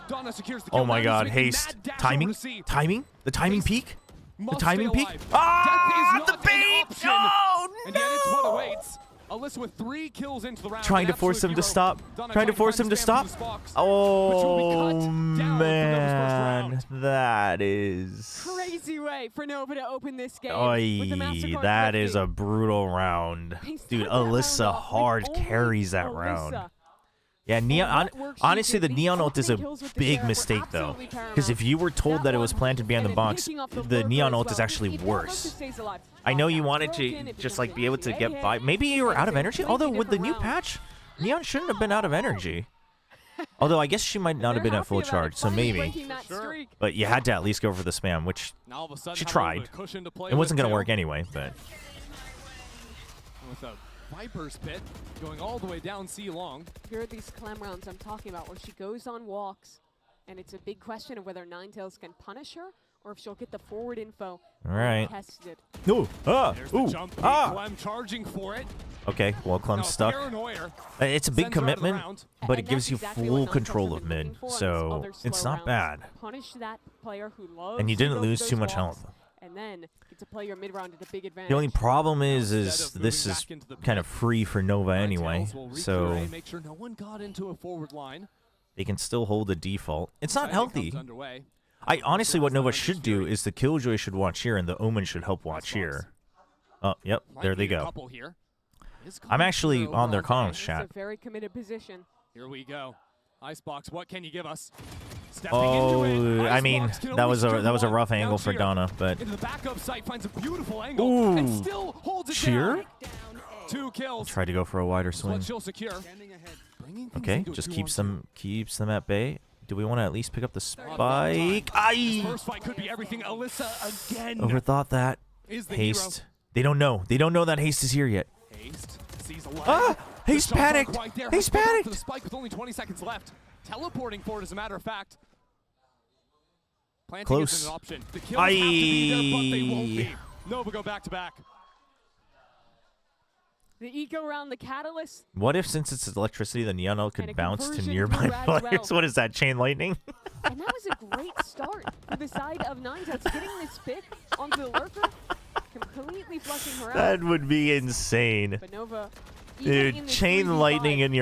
Donna secures the kill. Oh my god, Haste. Timing? Timing? The timing peak? The timing peak? Ah, the bait! Oh, no! And yet it's what awaits. Alyssa with 3 kills into the round. Trying to force him to stop. Trying to force him to stop. Oh, man. That is... crazy way for Nova to open this game. Oy, that is a brutal round. Dude, Alyssa hard carries that round. Yeah, Neon. Honestly, the Neon ult is a big mistake, though. Because if you were told that it was planted behind the box, the Neon ult is actually worse. I know you wanted to just like be able to get by. Maybe you were out of energy. Although with the new patch, Neon shouldn't have been out of energy. Although I guess she might not have been at full charge, so maybe. But you had to at least go for the spam, which she tried. It wasn't going to work anyway, but... With a Viper's Pit going all the way down C long. Here are these Clem rounds I'm talking about where she goes on walks, and it's a big question of whether Ninetales can punish her or if she'll get the forward info. All right. Tested. No. There's the jump. Clem charging for it. Okay, well, Clem's stuck. It's a big commitment, but it gives you full control of mid, so it's not bad. Punish that player who loves And you didn't lose too much health. And then get to play your mid round at a big advantage. The only problem is this is kind of free for Nova anyway, so make sure no one got into a forward line. They can still hold the default. It's not healthy. I honestly, what Nova should do is the Killjoy should watch here and the Omen should help watch here. Oh, yep, there they go. I'm actually on their comms chat. It's a very committed position. Here we go. Icebox, what can you give us? Oh, I mean, that was a rough angle for Donna, but into the backup site finds a beautiful angle ooh, and still holds it cheer. Down. 2 kills. Tried to go for a wider swing. Secure. Okay, just keeps them at bay. Do we want to at least pick up the spike? Aye! First fight could be everything. Alyssa again. Overthought that. Haste. They don't know. They don't know that Haste is here yet. Haste sees a ah! Haste panicked. Haste panicked. The spike with only 20 seconds left. Teleporting for it, as a matter of fact. Planting Close. Isn't an option. The kills have to be there, but they won't be. Nova go back to back. The eco round, the catalyst. What if, since it's electricity, the neon ult could bounce to nearby players? What is that, chain lightning? And that was a great start for the side of Ninetales, getting this pick onto the lurker, completely flushing her out. That would be insane. But Nova, dude, chain lightning in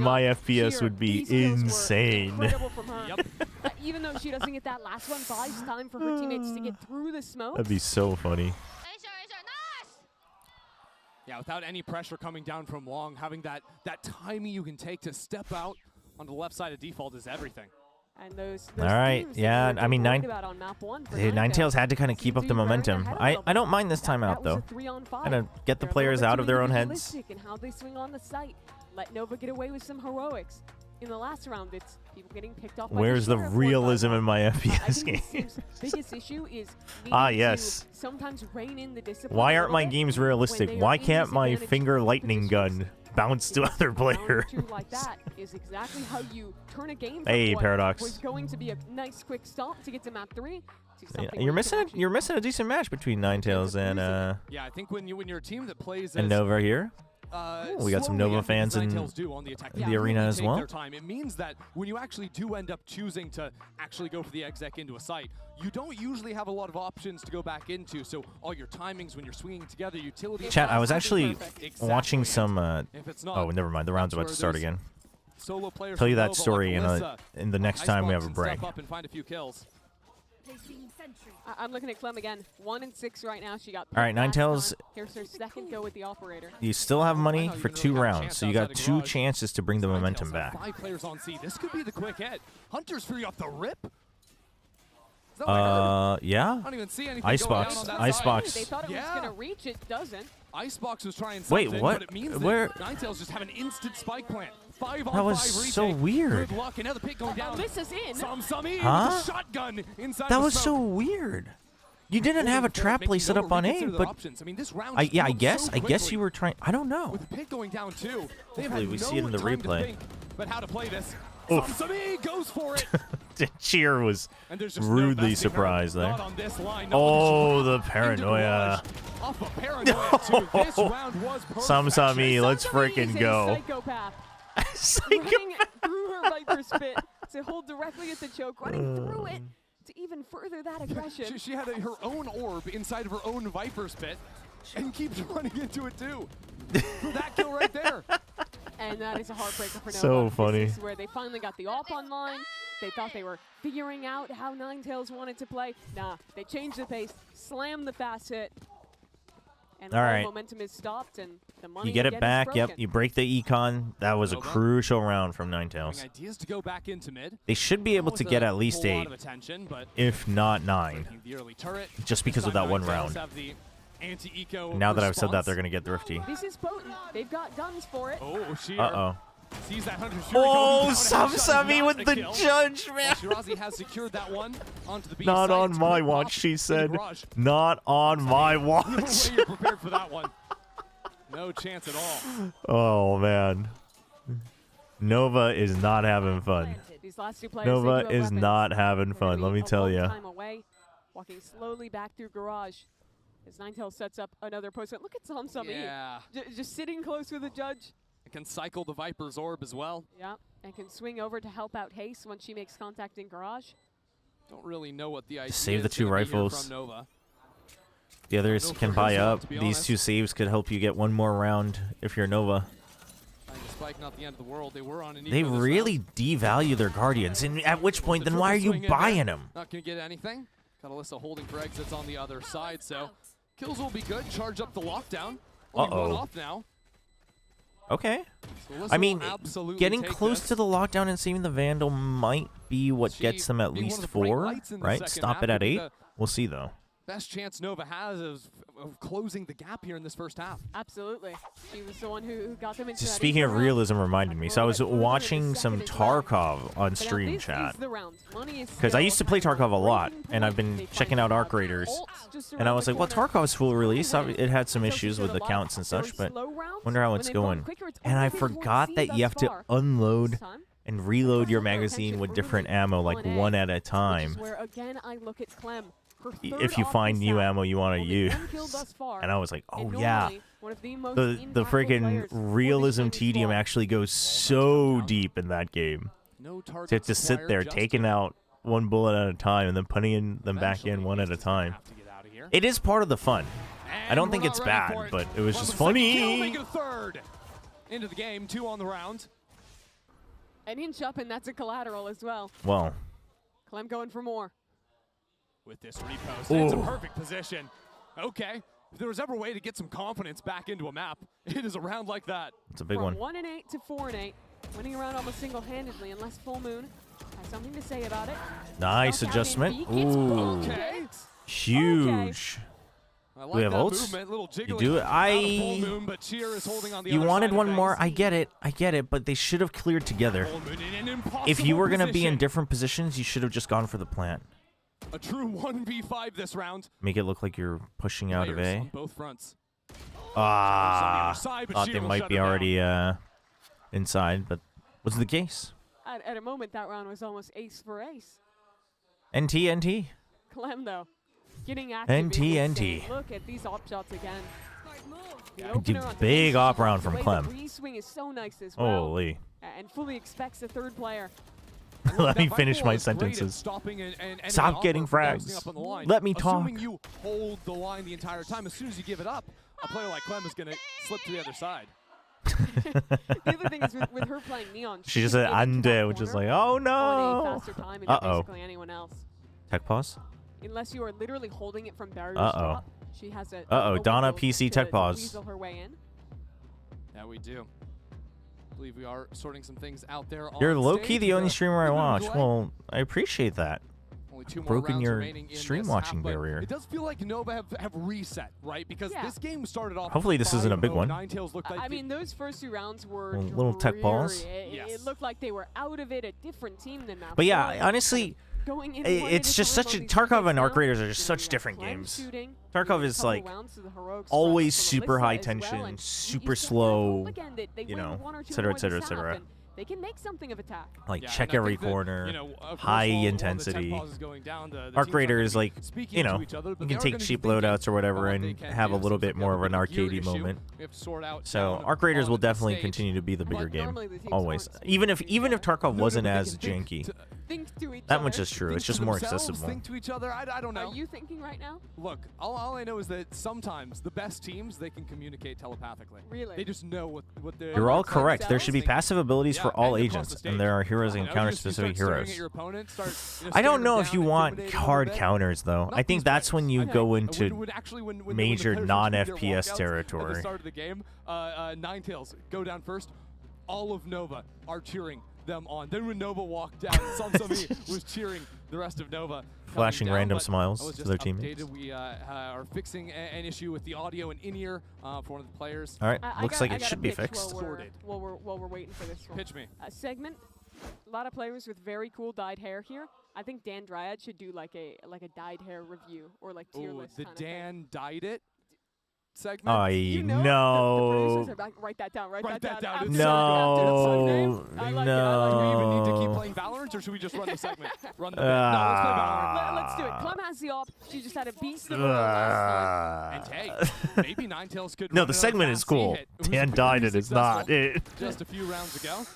my FPS would be insane. Incredible from her. Even though she doesn't get that last one, buys time for her teammates to get through the smoke. That'd be so funny. Yeah, without any pressure coming down from long, having that timing you can take to step out on the left side of default is everything. And those all right, yeah, I mean, Ninetales had to kind of keep up the momentum. I don't mind this timeout, though. Kind of get the players out of their own heads. And how they swing on the site. Let Nova get away with some heroics. In the last round, it's people getting picked off. Where's the realism in my FPS games? Biggest issue is yes. Sometimes rein in the discipline. Why aren't my games realistic? Why can't my finger lightning gun bounce to other players? Like that is exactly how you turn a game. Hey, Paradox. Was going to be a nice quick stomp to get to map 3. You're missing a decent match between Ninetales and yeah, I think when you're a team that plays and Nova here. We got some Nova fans in the arena as well. It means that when you actually do end up choosing to actually go for the exec into a site, you don't usually have a lot of options to go back into. So all your timings when you're swinging together, utility. Chat, I was actually watching some. Oh, never mind. The round's about to start again. Tell you that story in the next time we have a break. I'm looking at Clem again. 1 and 6 right now. She got. All right, Ninetales. Here's her second go with the operator. You still have money for 2 rounds, so you got 2 chances to bring the momentum back. 5 players on C. This could be the quick hit. Hunter's free off the rip. Yeah. I don't even see anything Icebox. going on that Icebox. They thought it was gonna reach. It doesn't. Icebox was trying something. Wait, what? But it means where? Ninetales just have an instant spike plant. 5 on 5 that was so weird. Good luck. Another pick going down. Alyssa's in. Huh? Shotgun inside that was so weird. You didn't have a trap play set up on A, but I guess you were trying. I don't know. With the pick going down too. Hopefully we see it in the replay. But how to play this? Samsami goes for it. Cheer was rudely surprised there. Oh, the paranoia. Samsami, let's freaking go. Running through her Viper spit to hold directly at the choke, running through it to even further that aggression. She had her own orb inside of her own Viper spit and keeps running into it too. For that kill right there. And that is a heartbreaker for Nova. So funny. This is where they finally got the AWP online. They thought they were figuring out how Ninetales wanted to play. Nah, they changed the pace, slammed the fast hit. And all right. Momentum is stopped and the money you get it back. Yep, you break the econ. That was a crucial round from Ninetales. Ideas to go back into mid. They should be able to get at least 8, if not 9, just because of that one round. Now that I've said that, they're going to get thrifty. This is potent. They've got guns for it. Oh, uh-oh. Sees that oh, Samsami with the judge, man. Shirazi has secured that one onto the B Not side. on my watch, she said. Not on my watch. No way you're prepared for that one. No chance at all. Oh, man. Nova is not having fun. These last 2 players, Nova is not having fun, let me tell you. walking slowly back through garage. As Ninetales sets up another post. Look at Samsami. Yeah. Just sitting close with the judge. It can cycle the Viper's Orb as well. Yeah, and can swing over to help out Haste once she makes contact in garage. Don't really know what the idea Save the is 2 gonna be here rifles. from Nova. The others No can further buy result, up. to be These honest. 2 saves could help you get one more round if you're Nova. Finding the spike, not the end of the world. They were on an They eco this really round. devalue their Guardians, and at which point, then why are you Swing in buying there. them? Not gonna get anything. Got Alyssa holding for exits on the other side, so kills will be good. Charge up the lockdown. Only one off now. Okay. So Alyssa I mean, will absolutely getting take close this. to the lockdown and saving the Vandal might be what gets them at being one least of the bright 4, lights in the right? second Stop half it at would be 8. the We'll see, though. Best chance Nova has of closing the gap here in this first half. Absolutely. She was the one who got them into Just that speaking of intro round. realism reminded me. So I was Roll it further watching in the some second as well. Tarkov on But now stream this chat. is the round. Money is Because I still used to play kind of Tarkov a lot, breaking and I've point. been They checking find out the Arc Raiders. ults just And I around was the like, well, corner. Tarkov's full release. Win. It had some So issues she's with got the a lot counts and of such, very but slow rounds. wonder how When it's they bomb going. quicker, it's And I everything you won't forgot see that thus you have to far. unload This time, and reload your Focus her magazine attention with really different ammo, like on A, one at a which time. is where, again, I look at Clem. Her If third you off find the new sap, ammo you want to only use. one kill thus far, And I was like, oh and yeah. normally one of the most The impactful freaking players for this realism Chinese tedium squad. actually goes so deep in that game. No To have targets to sit acquired, there just taking out one bullet at a time and then putting them back in one at a time. have to get out of here. It is part of the fun. I don't And think we're it's not ready bad, for it. but it was Clem just with the second kill, funny. make it a third. Into the game, 2 on the round. An inch up, and that's a collateral as well. Well, Clem going for more. With this repost, it's a Ooh. perfect position. Okay, if there was ever a way to get some confidence back into a map, it is a round like that. it's a big From one. 1-8 to 4-8, winning around almost single-handedly, unless Full Moon has something to say about it. Nice Knockout in adjustment. B gets Ooh. Okay. Huge. I like we have that ults? movement, little You jiggling do it. out of Full Moon, but Cheer is holding on the You other wanted side of one things. more. I get it, but they should have cleared together. Full Moon in an impossible If you were going to be in position. different positions, you should have just gone for the plant. A true 1v5 this round. Make it look like you're pushing out of Players A. on both fronts. Ah, side, but thought Sheer they will might shut be it down. already inside, but was the case. At a moment, that round was almost ace for ace. NT. Clem, though, getting active. is insane. NT. Look at these op shots again. The Dude, opener onto big Ace, op round the from way Clem. The re-swing is so nice as well. Holy. And fully expects the third player. Let me That finish Viper my is great at sentences. stopping an enemy Stop offer getting from bouncing frags. up on the line. Let me talk. Assuming you hold the line the entire time, as soon as you give it up, a player like Clem is going to slip to the other side. The other thing is with her playing Neon, She just can said get into that ande, which is corner like, oh on a no. faster time than Uh-oh. basically anyone else. Tech pause. Unless you are literally holding it from barrier Uh-oh. stop, she has a Uh-oh, a Donna window PC to tech pause. weasel her way in. Yeah, we do. I believe we are sorting some things out there. You're on low-key stage. the only streamer I Little watch. delay. Well, I appreciate that. Only 2 more Broken rounds your remaining in stream this watching half, but barrier. It does feel like Nova have reset, right? Because Yeah. this game started off. Hopefully this isn't a big one. Ninetales looked like I mean, those first 2 rounds were A little tech balls. dreary. Yes. It looked like they were out of it, a different team than now. But yeah, honestly, Going in it's just such a Tarkov and Arc Raiders are just such different games. Tarkov is like always super high tension, super slow, you know, etc., etc., etc. They can make something of attack. Like Yeah, check and I every think that, corner, you know, of course, high while the tech intensity. pause is going down, the Arc teams Raider aren't is like, speaking you to know, each other, but you they can are take gonna be cheap thinking loadouts or whatever about what and they can have do. a little Seems bit like more of an a bit gear arcadey issue. moment. We have to sort out So down Arc Raiders will on the definitely stage. continue to be the bigger But game, normally the teams always. aren't Even if speaking to each Tarkov No, wasn't but they as can janky, Think to each that other. much is true. Think It's just to more themselves, accessible. Think to each other. I don't know. Are you thinking right now? Look, all I know is that sometimes the best teams, they can communicate telepathically. Really? They just know what they're. You're all Amongst correct. There themselves? should be passive abilities Yeah, for all and across the agents, stage. and there are heroes You and know, counter-specific you start staring at heroes. your opponent, start, I don't staring know them if you down and want intimidate a hard little bit. counters, though. Not I think these that's when players. you Okay. go into When actually when major the players actually do their non-FPS walkouts At territory. the start of the game, Ninetales go down first. All of Nova are cheering them on. Then when Nova walked down, Samsami was cheering the rest of Nova. Flashing coming down, random but smiles I was to just their teammates. updated. We are fixing an issue with the audio and in-ear for one of the players. All right, I looks got- like I it got a should be pitch fixed. While we're waiting for this one. Pitch me. Segment. A lot of players with very cool dyed hair here. I think Dan Dryad should do like a dyed hair review or like tier Oh, list the kind of thing. Dan dyed it. segment. I know. The producers are back. Write that down. Write that down. It's No. I like it. Do we even need to keep playing Valorant, or should we just run the segment? Run the bit. No, let's play Valorant. Let's do it. Clem has the op. She just had a beast of a last time. And hey, maybe Ninetales could. No, run the another segment is fast cool. hit. It was Dan pretty died it is not successful it. Just a few rounds ago.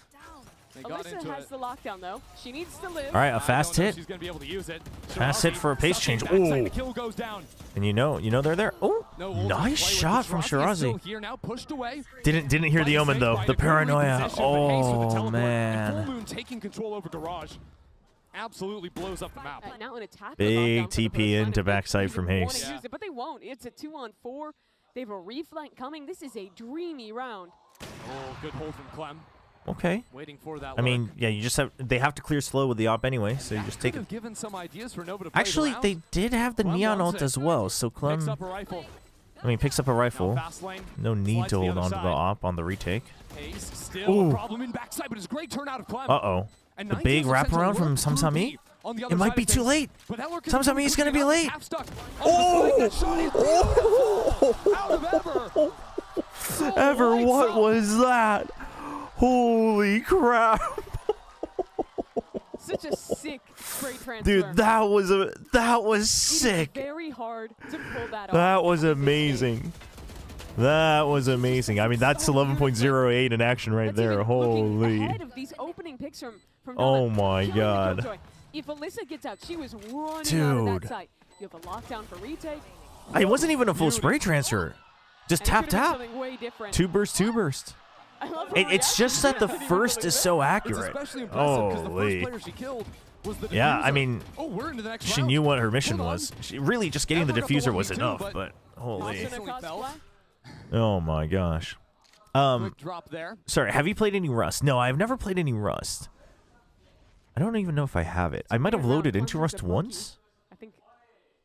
They got Alyssa into has it. the lockdown though. She needs to live. All right, a I fast don't know if hit. She's gonna be able to use it. Fast hit for a pace change. Backside, the Ooh. kill goes down. And you know they're there. Oh, No ult to nice play with, shot but from Shirazi is still Shirazi. here now, pushed away. Didn't hear the Playing omen safe though. by The a good lead paranoia. position, but Hayes with the Oh teleport. And Full man. Moon taking control over Garage. Absolutely blows up the map. Now an attack. Big lockdown for the TP first time into if they backside even from wanna Hayes. use it, but they won't. It's a 2-on-4. They have a reflank coming. This is a dreamy round. Oh, good hold from Clem. Okay. Waiting for that. I mean, yeah, you just have they have to clear slow with the op anyway, so you just take Could it. have given some ideas for Nova to play Actually, the round. they did have the Clem neon wants ult it. as well, so Picks Clem. up a rifle. I mean, picks up a rifle. Fast lane. No need Slides to to the hold other on to the side. op on the retake. Hayes still Ooh. a problem in backside, but it's a great turnout of Clem. Uh-oh. And The big Ninetales are sent to wraparound from work through Samsami? B. On the other It might side be of too things. late. But that lurk is Samsami's gonna be quickly late. half stuck. Oh! That shot is beautiful. Out of Ever. So Ever, lights what up. was that? Holy crap. Such a sick straight transfer. Dude, that was sick. It's very hard to pull that off. That was amazing. That was amazing. I mean, that's 11.08 in action right That's there. even looking Holy. ahead of these opening picks from Oh Donna. my Killing the God. Killjoy. If Alyssa gets out, she was running out of Dude. that site. You have a lockdown for retake. It wasn't even a full spray transfer. Just And it tap could've been tap. something way different. Two burst. I love her It's just reaction. that the I didn't first believe is it. so It's accurate. especially impressive because the first Holy. player she killed was the Yeah, I diffuser. mean, Oh, we're into the next she round. knew what her mission Hold on. was. Really, just getting the Ever got the diffuser was 1v2, enough, but but holy. Instantly fell. Oh my gosh. Quick drop there. Sorry, have you played any Rust? No, I've never played any Rust. I don't even know if I have it. I might have loaded into Rust once, I think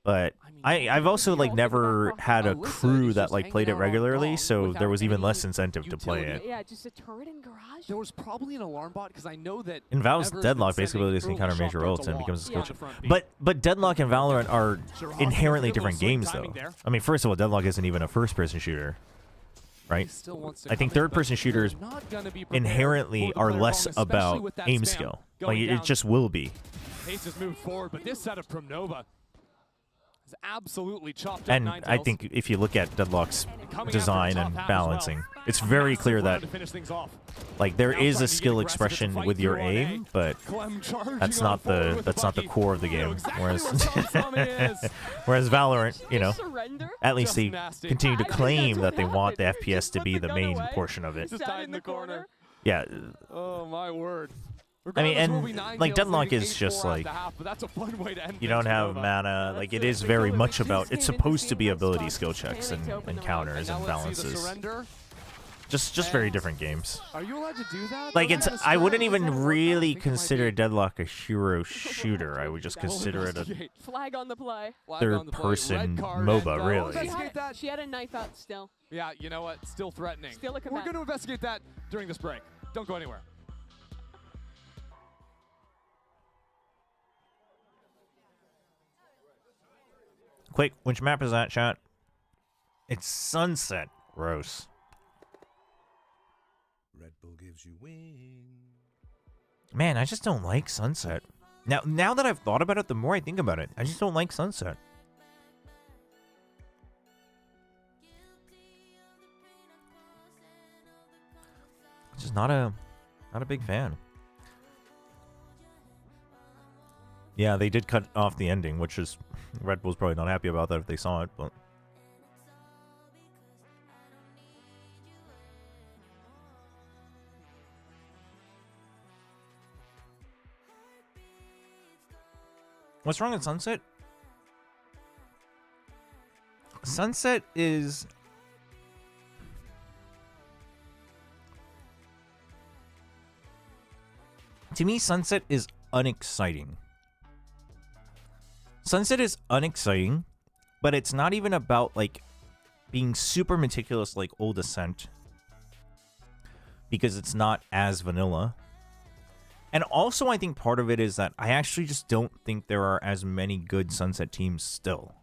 but I've also like never had a crew that like played it regularly, so there was even less incentive to play it. yeah, just a turret in garage. There was probably an alarm bot because I know that In Val's Ever's been Deadlock, sending basically abilities can early counter shot major threats ults and lot becomes a skill to check. front B. But Deadlock and Valorant are Shirazi inherently with a little different swing games, timing though. there. I mean, first of all, Deadlock isn't even a first-person shooter, right? Still wants to I think come in, but third-person shooters they're not gonna be prepared inherently for the are player less wrong, especially about with that aim spam skill. going Like down. it just will be. Hayes has moved forward, but this setup from Nova is absolutely chopped up. And I Ninetales. think if you look at Deadlock's Coming design after the and top half as well. balancing, it's A very massive clear round that to finish things off. like there Now is trying a to get skill aggressive. It's a expression fight with your through on aim, but Clem charging that's on not forward the with that's not the Bucky. core of the You know game. exactly Whereas where Samsami is. whereas Valorant, you know, Surrender? at least Just they nasty. continue to I think claim that's that they what want the happened. He FPS just to put be the the gun main away. portion of it. Just died in the corner. Yeah, Oh my word. I mean, Regardless, and we'll be Ninetales like Deadlock leading is 8-4 just at like the half, but that's a fun way to end you things don't for have Nova. mana. Like it it. is They very totally much just about. came It's into supposed to be scene, ability Fox skill checks panicked to open and them up. counters Now and let's see the balances. surrender. Just very different games. Are you allowed to do that? Like Those it's, are the I wouldn't strategies that even work. really I think it might consider be. Deadlock a hero shooter. I would just We'll consider it a investigate. Flag on the play. Flag on the play. third-person Red card, MOBA, and, really. we'll investigate that. She had a knife out still. Yeah, you know what? Still threatening. Still a We're combatant. going to investigate that during this break. Don't go anywhere. Quick, which map is that, chat? It's Sunset. Gross. Red Bull gives you wings. Man, I just don't like Sunset. Now that I've thought about it, the more I think about it, I just don't like Sunset. Just not a big fan. Yeah, they did cut off the ending, which is Red Bull's probably not happy about that if they saw it, but what's wrong with Sunset? Sunset is to me, Sunset is unexciting. Sunset is unexciting, but it's not even about like being super meticulous like Old Ascent, because it's not as vanilla. And also, I think part of it is that I actually just don't think there are as many good Sunset teams still.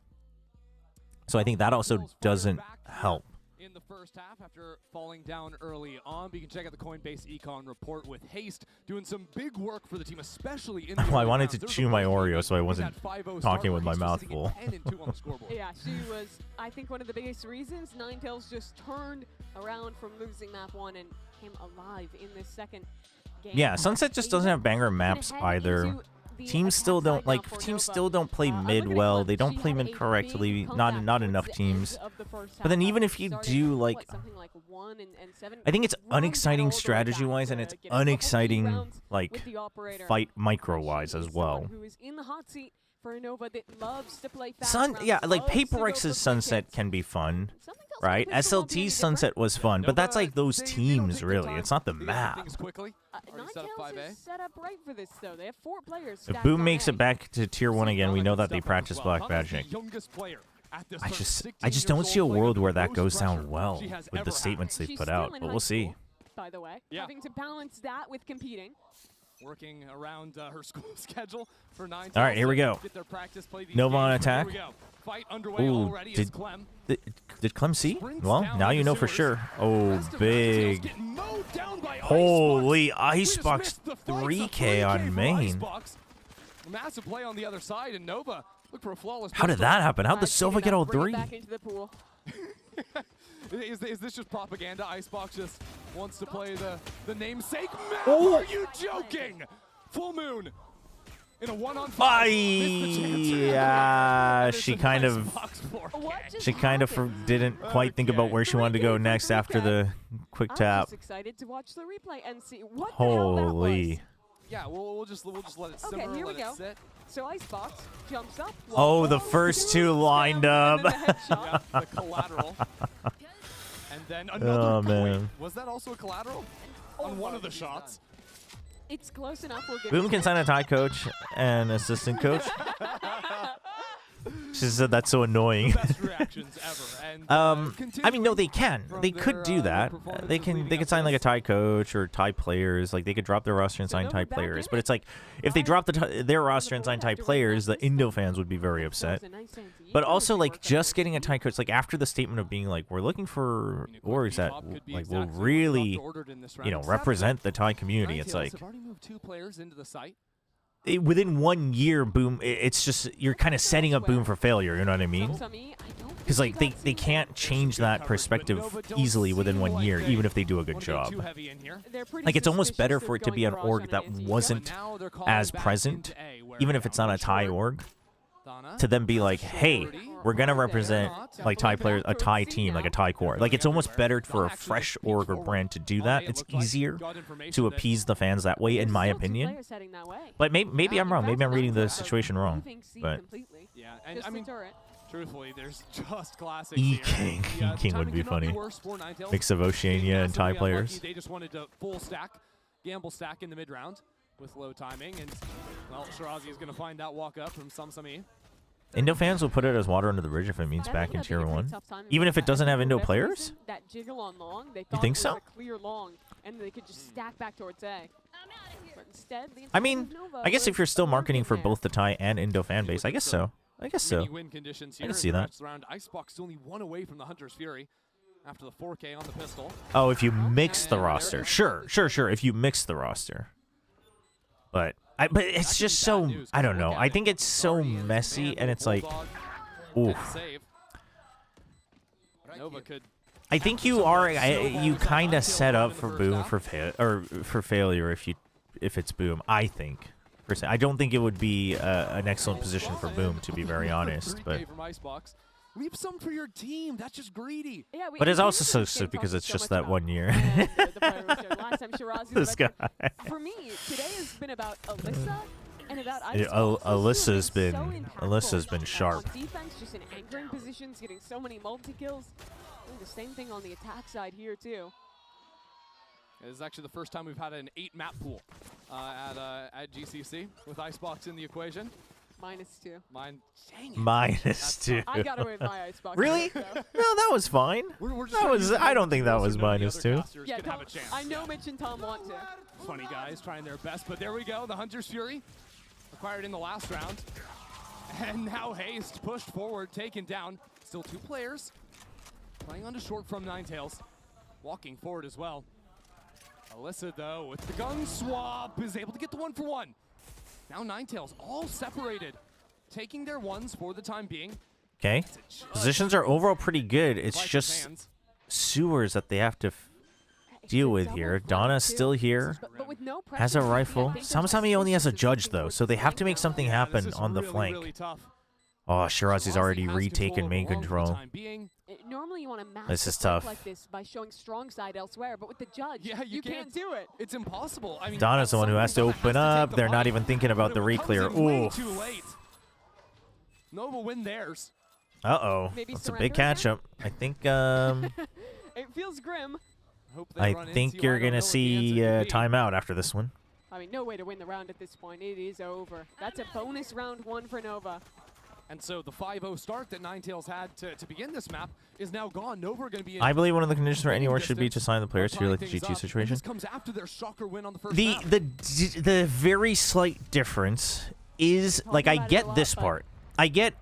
So I think that also doesn't help. In the first half, after falling down early on, but you can check out the Coinbase Econ report with Haste doing some big work for the team, especially in the Well, I wanted to chew my Oreo, so I wasn't talking with my mouth full. Yeah, she was, I think, one of the biggest reasons Ninetales just turned around from losing map 1 and came alive in this second game. Yeah, Sunset just doesn't have banger maps either. Teams still don't play mid well. They don't play mid correctly. Not enough teams. But then even if you do, like, I think it's unexciting strategy-wise, and it's unexciting, like, fight micro-wise as well. Yeah, like Paper X's Sunset can be fun, right? SLT's Sunset was fun, but that's like those teams, really. It's not the map. Ninetales is set up right for this, though. They have 4 players. If Boom makes it back to Tier 1 again, we know that they practice Black Magic. I just don't see a world where that goes down well with the statements they've put out, but we'll see. By the way, having to balance that with competing. Working around her school schedule for 9. All right, here we go. Nova on attack. Ooh, did Clem see? Well, now you know for sure. Oh, big. Holy Icebox 3K on main. Massive play on the other side, and Nova look for a flawless. How did that happen? How'd the Silva get all 3? Is this just propaganda? Icebox just wants to play the namesake map. Oh. Are you joking? Full Moon in a 1-on-5. Yeah, she kind of didn't quite think about where she wanted to go next after the quick tap. Excited to watch the replay and see what Holy. Yeah, we'll just let it simmer. Okay, here we let go. it sit. So Icebox jumps up. Oh, the first 2 lined up. Yeah, the collateral. And then another man. Was that also a collateral on one of the shots? It's close enough. We'll Boom can sign a tie coach and assistant coach. She said that's so annoying. Best reactions ever. And, I mean, no, they can. They could do that. They could sign like a tie coach or tie players. Like they could drop their roster and sign tie players. But it's like if they drop their roster and sign tie players, the Indo fans would be very upset. But also like just getting a tie coach, like after the statement of being like we're looking for orgs that like will really, represent the tie community. It's like. Within 1 year, Boom, it's just you're kind of setting up Boom for failure. You know what I mean? Because like they can't change that perspective easily within 1 year, even if they do a good job. Like it's almost better for it to be an org that wasn't as present, even if it's not a tie org, to then be like, hey, we're gonna represent like tie players, a tie team, like a tie core. Like it's almost better for a fresh org or brand to do that. It's easier to appease the fans that way, in my opinion. But maybe I'm wrong. Maybe I'm reading the situation wrong. But yeah, and I mean, truthfully, there's just classics E-King. E-King would be funny. Mix of Oceania and tie players. They just wanted to full stack, gamble stack in the mid round with low timing, and well, Shirazi is going to find that walk up from Samsami. Indo fans will put it as water under the bridge if it means back in Tier 1. Even if it doesn't have Indo players? You think so? And they could just stack back towards A. But instead, I mean, I guess if you're still marketing for both the Thai and Indo fan base, I guess so. I guess so. I can see that. Icebox only 1 away from the Hunter's Fury after the 4K on the pistol. Oh, if you mix the roster. Sure. If you mix the roster. But it's just so, I don't know. I think it's so messy, and it's like, oof. I think you kind of set up for Boom for failure if it's Boom. I think. I don't think it would be an excellent position for Boom, to be very honest. But leave some for your team. That's just greedy. Yeah, but it's also so sick because it's just that 1 year. This guy. For me, today has been about Alyssa and about Alyssa's been sharp. On defense, just in anchoring positions, getting so many multi-kills. Doing the same thing on the attack side here too. It is actually the first time we've had an 8-map pool at GCC with Icebox in the equation. -2. -2. I got away with my Icebox. Really? No, that was fine. I don't think that was -2. Yeah, Tom, I know Mitch and Tom want to. Funny guys trying their best, but there we go. The Hunter's Fury acquired in the last round. And now Haste pushed forward, taken down. Still 2 players. Playing onto short from Ninetales. Walking forward as well. Alyssa, though, with the gun swap, is able to get the 1-for-1. Now Ninetales all separated. Taking their ones for the time being. Okay. Positions are overall pretty good. It's just sewers that they have to deal with here. Donna's still here. Has a rifle. Samsami only has a judge, though, so they have to make something happen on the flank. Oh, Shirazi's already retaken main control. Normally you want to match This is tough. like this by showing strong side elsewhere, but with the judge, you can't do it. It's impossible. I mean, Donna's the one who has to open up. They're not even thinking about the reclear. Ooh. Too late. Nova win theirs. Uh-oh. That's a big catch-up. I think, It feels grim. I think you're going to see timeout after this one. I mean, no way to win the round at this point. It is over. That's a bonus round 1 for Nova. And so the 5-0 start that Ninetales had to begin this map is now gone. Nova are going to be. I believe one of the conditions for anywhere should be to sign the players to feel like the G2 situation. This comes after their shocker win on the first the very slight difference is, like, I get this part. I get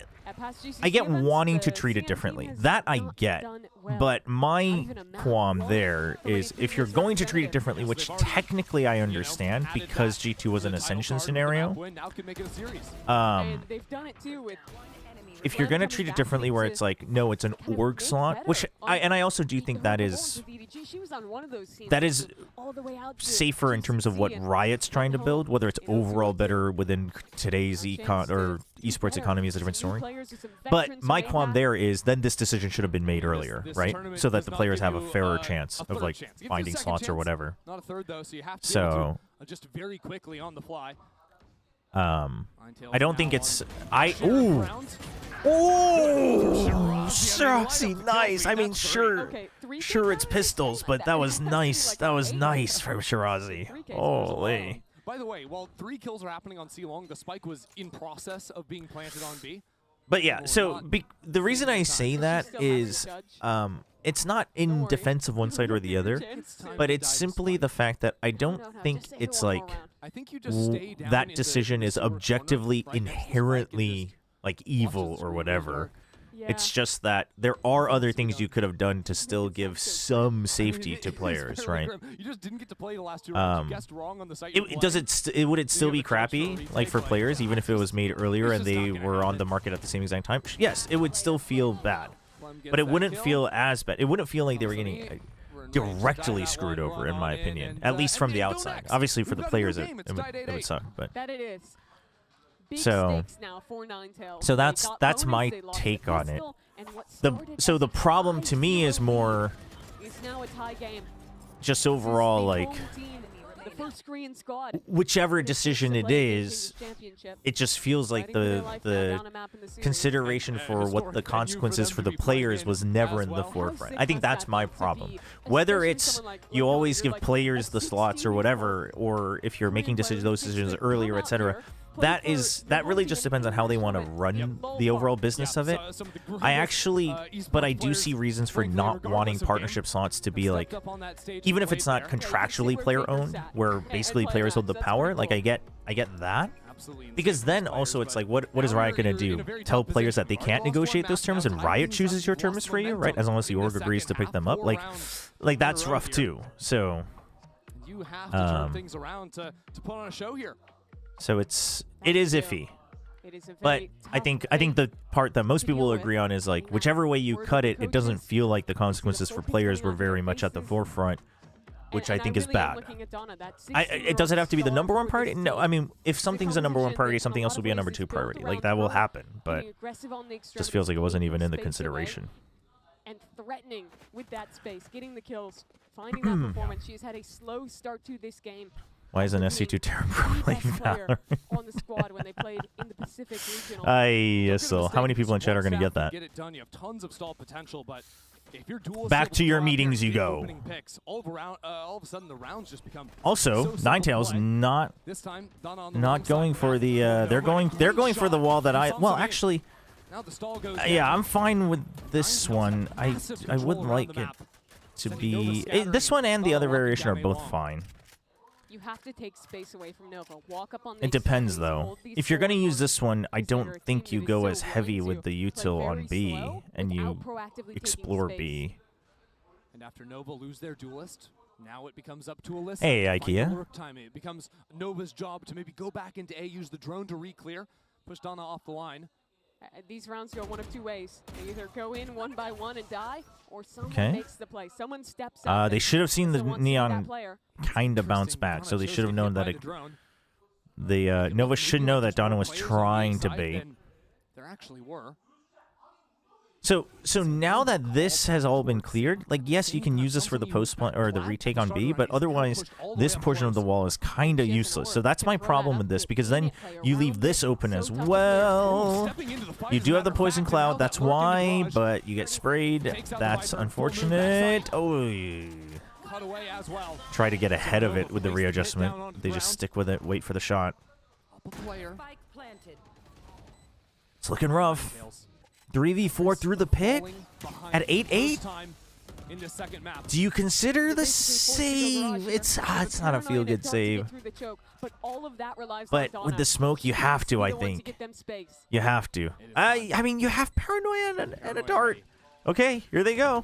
wanting to treat it differently. That I get. But my qualm there is if you're going to treat it differently, which technically I understand because G2 was an Ascension scenario. If you're going to treat it differently where it's like, no, it's an org slot, which I also do think that is safer in terms of what Riot's trying to build, whether it's overall better within today's esports economy is a different story. But my qualm there is then this decision should have been made earlier, right? So that the players have a fairer chance of like finding slots or whatever. Not a third though, so you have to so just very quickly on the fly. I don't think it's ooh, Shirazi, nice. I mean, sure it's pistols, but that was nice. That was nice from Shirazi. Holy. By the way, while 3 kills are happening on C long, the spike was in process of being planted on B. But yeah, so the reason I say that is it's not in defense of one side or the other, but it's simply the fact that I don't think it's like that decision is objectively inherently like evil or whatever. It's just that there are other things you could have done to still give some safety to players, right? You just didn't get to play the last 2 rounds. You guessed wrong on the site. Would it still be crappy, like for players, even if it was made earlier and they were on the market at the same exact time? Yes, it would still feel bad, but it wouldn't feel as bad. It wouldn't feel like they were getting directly screwed over, in my opinion, at least from the outside. Obviously, for the players, it would suck, but. That it is. So that's my take on it. So the problem to me is more just overall like whichever decision it is, it just feels like the consideration for what the consequences for the players was never in the forefront. I think that's my problem. Whether it's you always give players the slots or whatever, or if you're making those decisions earlier, etc. That really just depends on how they want to run the overall business of it. But I do see reasons for not wanting partnership slots to be like, even if it's not contractually player owned, where basically players hold the power. Like I get that, because then also it's like, what is Riot gonna do? Tell players that they can't negotiate those terms, and Riot chooses your terms for you, right? As long as the org agrees to pick them up, like that's rough too. So you have to turn things around to put on a show here. So it is iffy, but I think the part that most people will agree on is like whichever way you cut it, it doesn't feel like the consequences for players were very much at the forefront, which I think is bad. Does it have to be the #1 priority? No, I mean if something's a #1 priority, something else will be a #2 priority. Like that will happen, but just feels like it wasn't even in the consideration. And threatening with that space, getting the kills, finding that performance. She's had a slow start to this game. Why isn't SC2 Terra playing Valorant? On the squad when they played in the Pacific Regional. So how many people in chat are going to get that? Get it done. You have tons of stall potential, but if you're back to your meetings you go. All of a sudden the rounds just become also Ninetales not going for the they're going for the wall that actually yeah, I'm fine with this one. I would like it to be this one and the other variation are both fine. You have to take space away from Nova. Walk up on It depends, though. If you're going to use this one, I don't think you go as heavy with the util on B, and you explore B. And after Nova lose their duelist, now it becomes up to Alyssa. Hey, IKEA. It becomes Nova's job to maybe go back into A, use the drone to re-clear, push Donna off the line. These rounds go one of two ways. They either go in one by one and die, or someone makes the play. Someone steps up. They should have seen the neon kind of bounce back, so they should have known that Nova should know that Donna was trying to bait. There actually were. So now that this has all been cleared, like, yes, you can use this for the post or the retake on B, but otherwise, this portion of the wall is kind of useless. So that's my problem with this, because then you leave this open as well. You do have the poison cloud, that's why, but you get sprayed. That's unfortunate. Oh, try to get ahead of it with the readjustment. They just stick with it, wait for the shot. It's looking rough. 3v4 through the pit at 8-8. Do you consider the save? It's not a feel-good save. But with the smoke, you have to, I think. You have to. I mean, you have paranoia and a dart. Okay, here they go.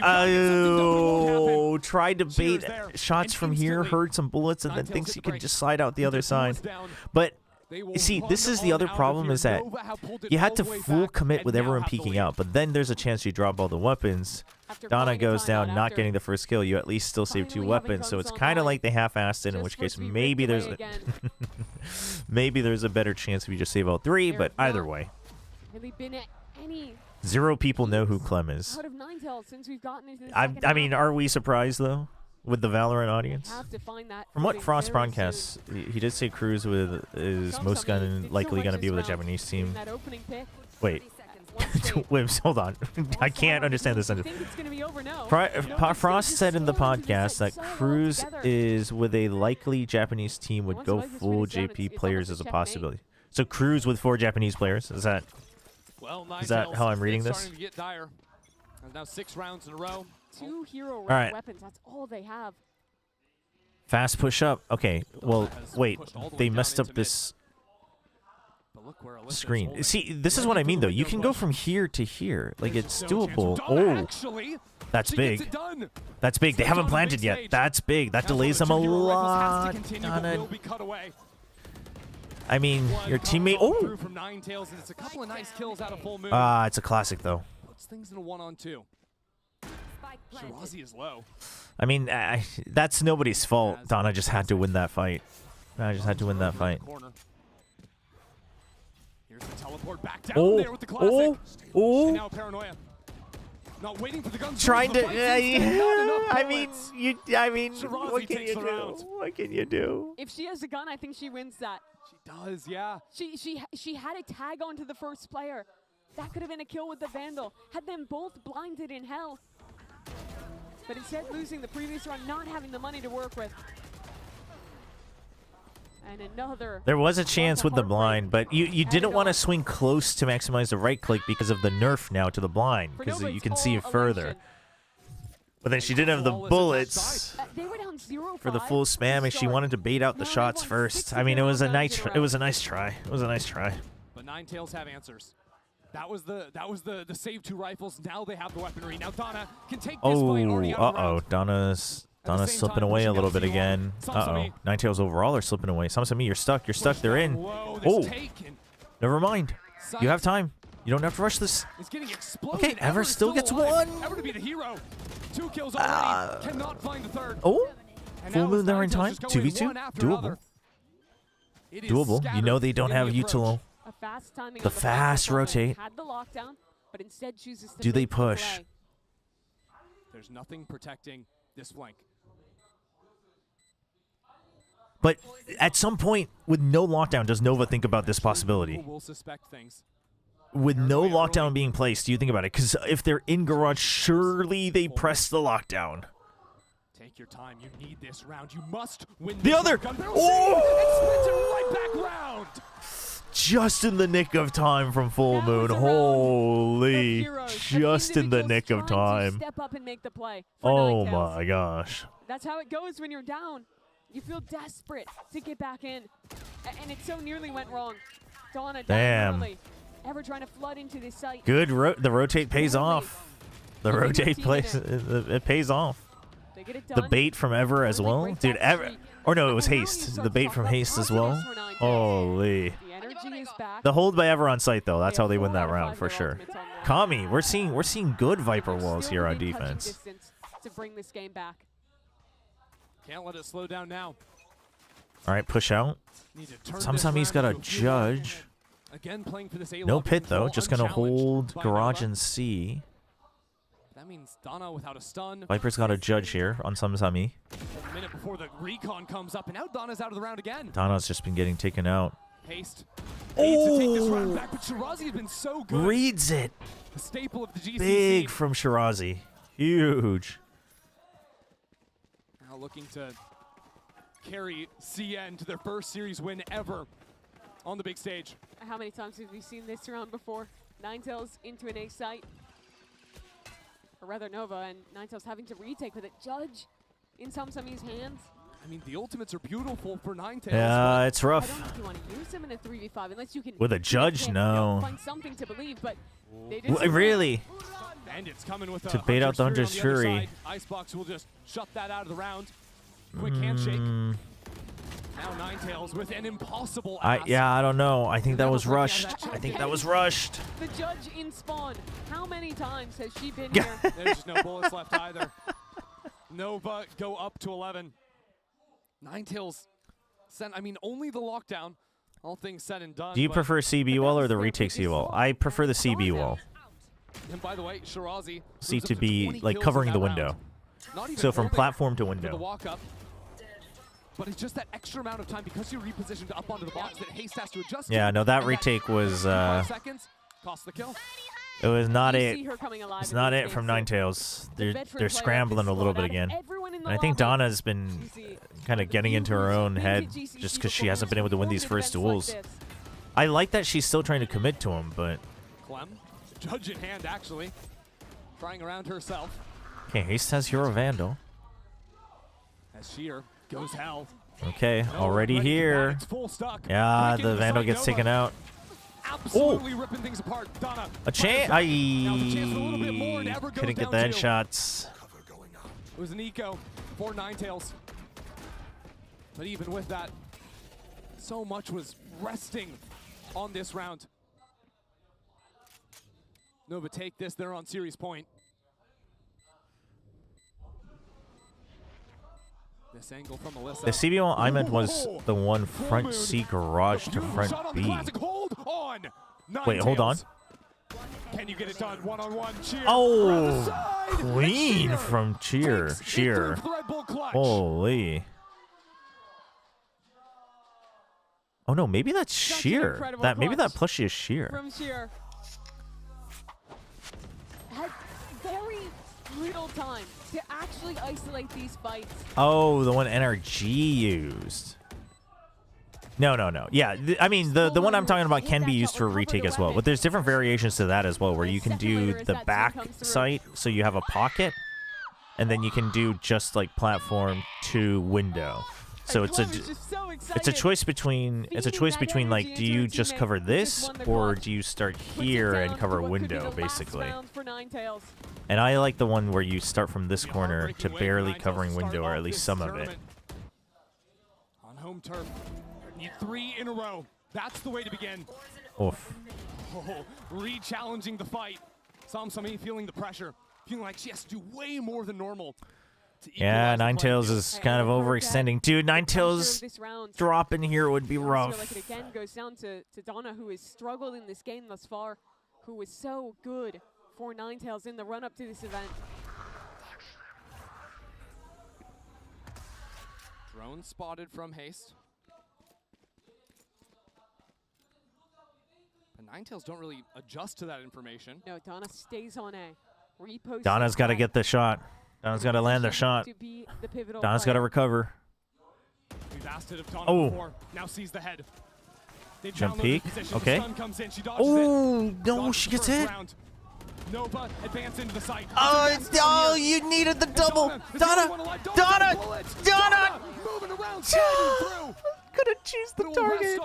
Oh, tried to bait shots from here, heard some bullets, and then thinks he can just slide out the other side. But you see, this is the other problem, is that you had to full commit with everyone peeking out, but then there's a chance you drop all the weapons. Donna goes down, not getting the first kill. You at least still save 2 weapons, so it's kind of like they half-assed it, in which case maybe there's a maybe there's a better chance if you just save all 3, but either way. 0 people know who Clem is. I mean, are we surprised, though? With the Valorant audience? From what Frost broadcasts, he did say Cruz is most likely going to be with a Japanese team. Wait. Wims, hold on. I can't understand this sentence. Frost said in the podcast that Cruz is with a likely Japanese team would go full JP players as a possibility. So Cruz with 4 Japanese players? Is that how I'm reading this? Now 6 rounds in a row. 2 hero rank weapons, that's all they have. Fast push up. Okay, well, wait. They messed up this screen. See, this is what I mean, though. You can go from here to here. Like, it's doable. Oh, that's big. That's big. They haven't planted yet. That's big. That delays them a lot. I mean, your teammate... Oh! It's a classic, though. Puts things in a 1-on-2. Shirazi is low. I mean, that's nobody's fault. Donna just had to win that fight. I just had to win that fight. Here's the teleport back down there with the classic. And now paranoia. Not waiting for the guns. Trying to. I mean, what can you do? What can you do? If she has a gun, I think she wins that. She does, yeah. She had a tag onto the first player. That could have been a kill with the Vandal. Had them both blinded in hell. But instead losing the previous round, not having the money to work with. And another. There was a chance with the blind, but you didn't want to swing close to maximize the right click because of the nerf now to the blind, because you can see it further. But then she didn't have the bullets for the full spam, and she wanted to bait out the shots first. I mean, it was a nice try. It was a nice try. But Ninetales have answers. That was the save 2 rifles. Now they have the weaponry. Now Donna can take this fight already out of the round. Donna's slipping away a little bit again. Ninetales overall are slipping away. Samsami, you're stuck. They're in. Oh, never mind. You have time. You don't have to rush this. Okay, Ever still gets 1. Ever to be the hero. 2 kills already. Cannot find the 3rd. Oh, full moon there in time. 2v2. Doable. You know they don't have util. The fast rotate. Do they push? There's nothing protecting this flank. But at some point, with no lockdown, does Nova think about this possibility? With no lockdown being placed, do you think about it? Because if they're in garage, surely they press the lockdown. Take your time. You need this round. You must win the other. Oh! Right back round. just in the nick of time from Full Moon. Holy, just in the nick of time. Step up and make the play for Oh Ninetales. my gosh. That's how it goes when you're down. You feel desperate to get back in, and it so nearly went wrong. Donna Damn. early. Ever trying to flood into this site. Good. The rotate pays off. The rotate plays. It pays off. The bait from Ever as well, dude. Ever. Or no, it was Haste. The bait from Haste as well. Holy. The hold by Ever on site though. That's how they win that round for sure. Kami, we're seeing good Viper walls here on defense. To bring this game back. Can't let it slow down now. All right, push out. Samsami's got a judge. Again, playing for this No pit though. Just gonna hold garage and C. That means Donna without a stun. Viper's got a judge here on Samsami. A minute before the recon comes up, and now Donna's out of the round again. Donna's just been getting taken out. Haste needs to take this round back, but Shirazi has been so good. Reads it. The staple of the GCC. Big from Shirazi. Huge. Now looking to carry CN to their first series win ever on the big stage. How many times have we seen this round before? Ninetales into an A site. Or rather Nova, and Ninetales having to retake with a judge in Samsami's hands. I mean, the ultimates are beautiful for Ninetales. Yeah, it's rough. I don't think you want to use him in a 3v5 unless you can. With a judge, no. Find something to believe, but they really? And it's coming with to bait out the Hunter's Fury. Icebox will just shut that out of the round. Quick handshake. Now Ninetales with an impossible ask. Yeah, I don't know. I think that was rushed. I think that was rushed. The judge in spawn. How many times has she been here? There's just no bullets left either. Nova go up to 11. Ninetales sent, I mean, only the lockdown. All things said and done. Do you prefer CB wall or the retake C wall? I prefer the CB wall. And by the way, Shirazi C to be like covering the window. So from platform to window. The walk up. But it's just that extra amount of time because you repositioned up onto the box that Haste has to adjust. Yeah, no, that retake was. 5 seconds, cost the kill. It was not it. It's not it from Ninetales. They're scrambling a little bit again. And I think Donna's been kind of getting into her own head just because she hasn't been able to win these first duels. I like that she's still trying to commit to him, but. Clem, judge in hand actually, trying around herself. Okay, Haste has Hero Vandal. As Sheer goes hell. Okay, already here. Yeah, the Vandal gets taken out. Absolutely ripping things apart. Donna. A chance. Couldn't get the headshots. It was an eco for Ninetales. But even with that, so much was resting on this round. Nova take this. They're on series point. This angle from Alyssa. The CB one I meant was the one front C garage to front B. Wait, hold on. Can you get it done one-on-one? Cheer. Oh, clean from Cheer. Cheer. Holy. Oh no, maybe that's Sheer. Maybe that plushie is Sheer. From Sheer. Had very little time to actually isolate these fights. Oh, the one NRG used. No. Yeah, I mean, the one I'm talking about can be used for retake as well. But there's different variations to that as well, where you can do the back sight, so you have a pocket, and then you can do just like platform to window. So it's a choice between like, do you just cover this, or do you start here and cover window, basically? And I like the one where you start from this corner to barely covering window, or at least some of it. On home turf, need 3 in a row. That's the way to begin. Oof. Oh, re-challenging the fight. Samsami feeling the pressure, feeling like she has to do way more than normal. Yeah, Ninetales is kind of overextending. Dude, Ninetales dropping here would be rough. I feel like it again goes down to Donna, who has struggled in this game thus far, who was so good for Ninetales in the run-up to this event. Drone spotted from Haste. But Ninetales don't really adjust to that information. No, Donna stays on A. Repost Donna's got to get the shot. Donna's got to land the shot. Donna's got to recover. We've asked it of Donna before. Now sees the head. Jump peek. Okay. Oh, no, she gets hit. Nova advance into the site. Oh, you needed the double. Donna! Moving around, Couldn't choose the target.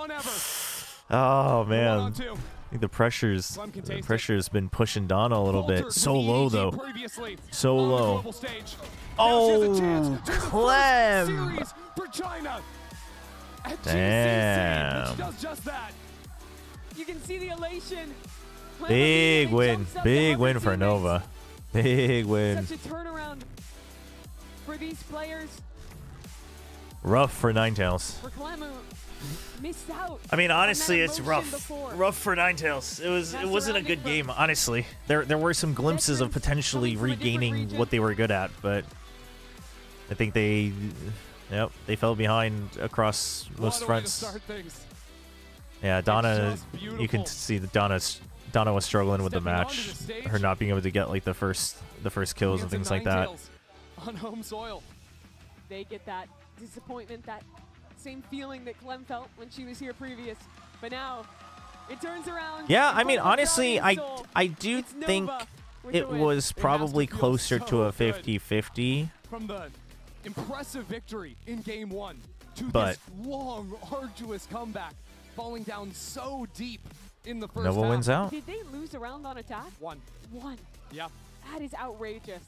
Oh, man. I think the pressure's been pushing Donna a little bit. So low, though. So low. Oh, Clem! Damn. You can see the elation. Big win. Big win for Nova. Big win. Such a turnaround for these players. Rough for Ninetales. For Clem, who missed out. I mean, honestly, it's rough. Rough for Ninetales. It wasn't a good game, honestly. There were some glimpses of potentially regaining what they were good at, but I think they fell behind across most fronts. Yeah, Donna, you can see that Donna was struggling with the match, her not being able to get like the first kills and things like that. On home soil. They get that disappointment, that same feeling that Clem felt when she was here previous. But now it turns around. Yeah, I mean, honestly, I do think it was probably closer to a 50-50. From the impressive victory in game 1 to this long, arduous comeback, falling down so deep in the first Nova half. wins out. Did they lose a round on attack? One. Yeah. That is outrageous.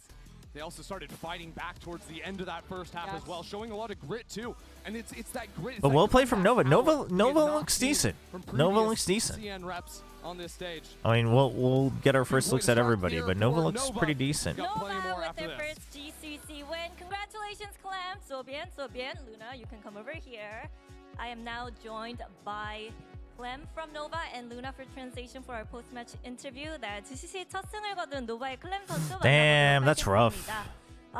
They also started fighting back towards the end of that first half as well, showing a lot of grit too. And it's that grit. But well played from Nova. Nova looks decent. Nova looks decent. CN reps on this stage. I mean, we'll get our first looks at everybody, but Nova looks pretty decent. Nova with their first GCC win. Congratulations, Clem. So bien. Luna, you can come over here. I am now joined by Clem from Nova and Luna for translation for our post-match interview. 네, GCC 첫 승을 거둔 노바의 클램 선수. Damn, that's rough.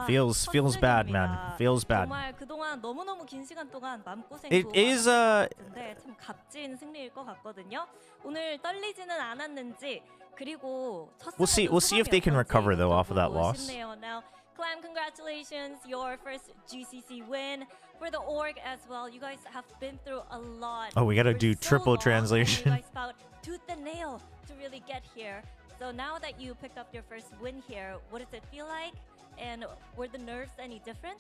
Feels bad, man. Feels bad. 정말 그동안 너무너무 긴 시간 동안 마음고생 It is 참 값진 승리일 것 같거든요. 오늘 떨리지는 않았는지 그리고 첫 We'll see if they can recover though off of that loss. Now, Clem, congratulations, your first GCC win. For the org as well, you guys have been through a lot. Oh, we gotta do triple translation. You guys fought tooth and nail to really get here. So now that you picked up your first win here, what does it feel like? And were the nerves any different?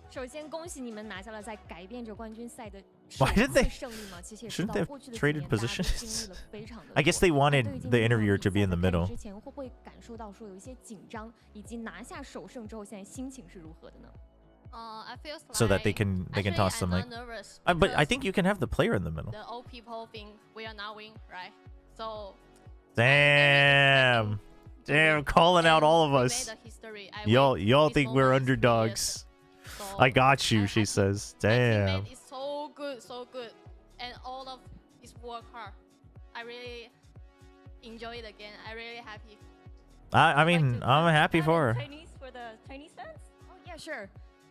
首先，恭喜你们拿下了在改变者冠军赛的 Why did they? Shouldn't they have traded positions? I guess they wanted the interviewer to be in the middle. 之前会不会感受到说有一些紧张，以及拿下首胜之后，现在心情是如何的呢？ I feel like So that they can toss them like. But I think you can have the player in the middle. The old people think we are not win, right? So. Damn, calling out all of us. Y'all think we're underdogs. I got you, she says. Damn. It's so good, and all of his work hard. I really enjoy it again. I really happy. I mean, I'm happy for her. Chinese for the Chinese fans? Oh yeah, sure.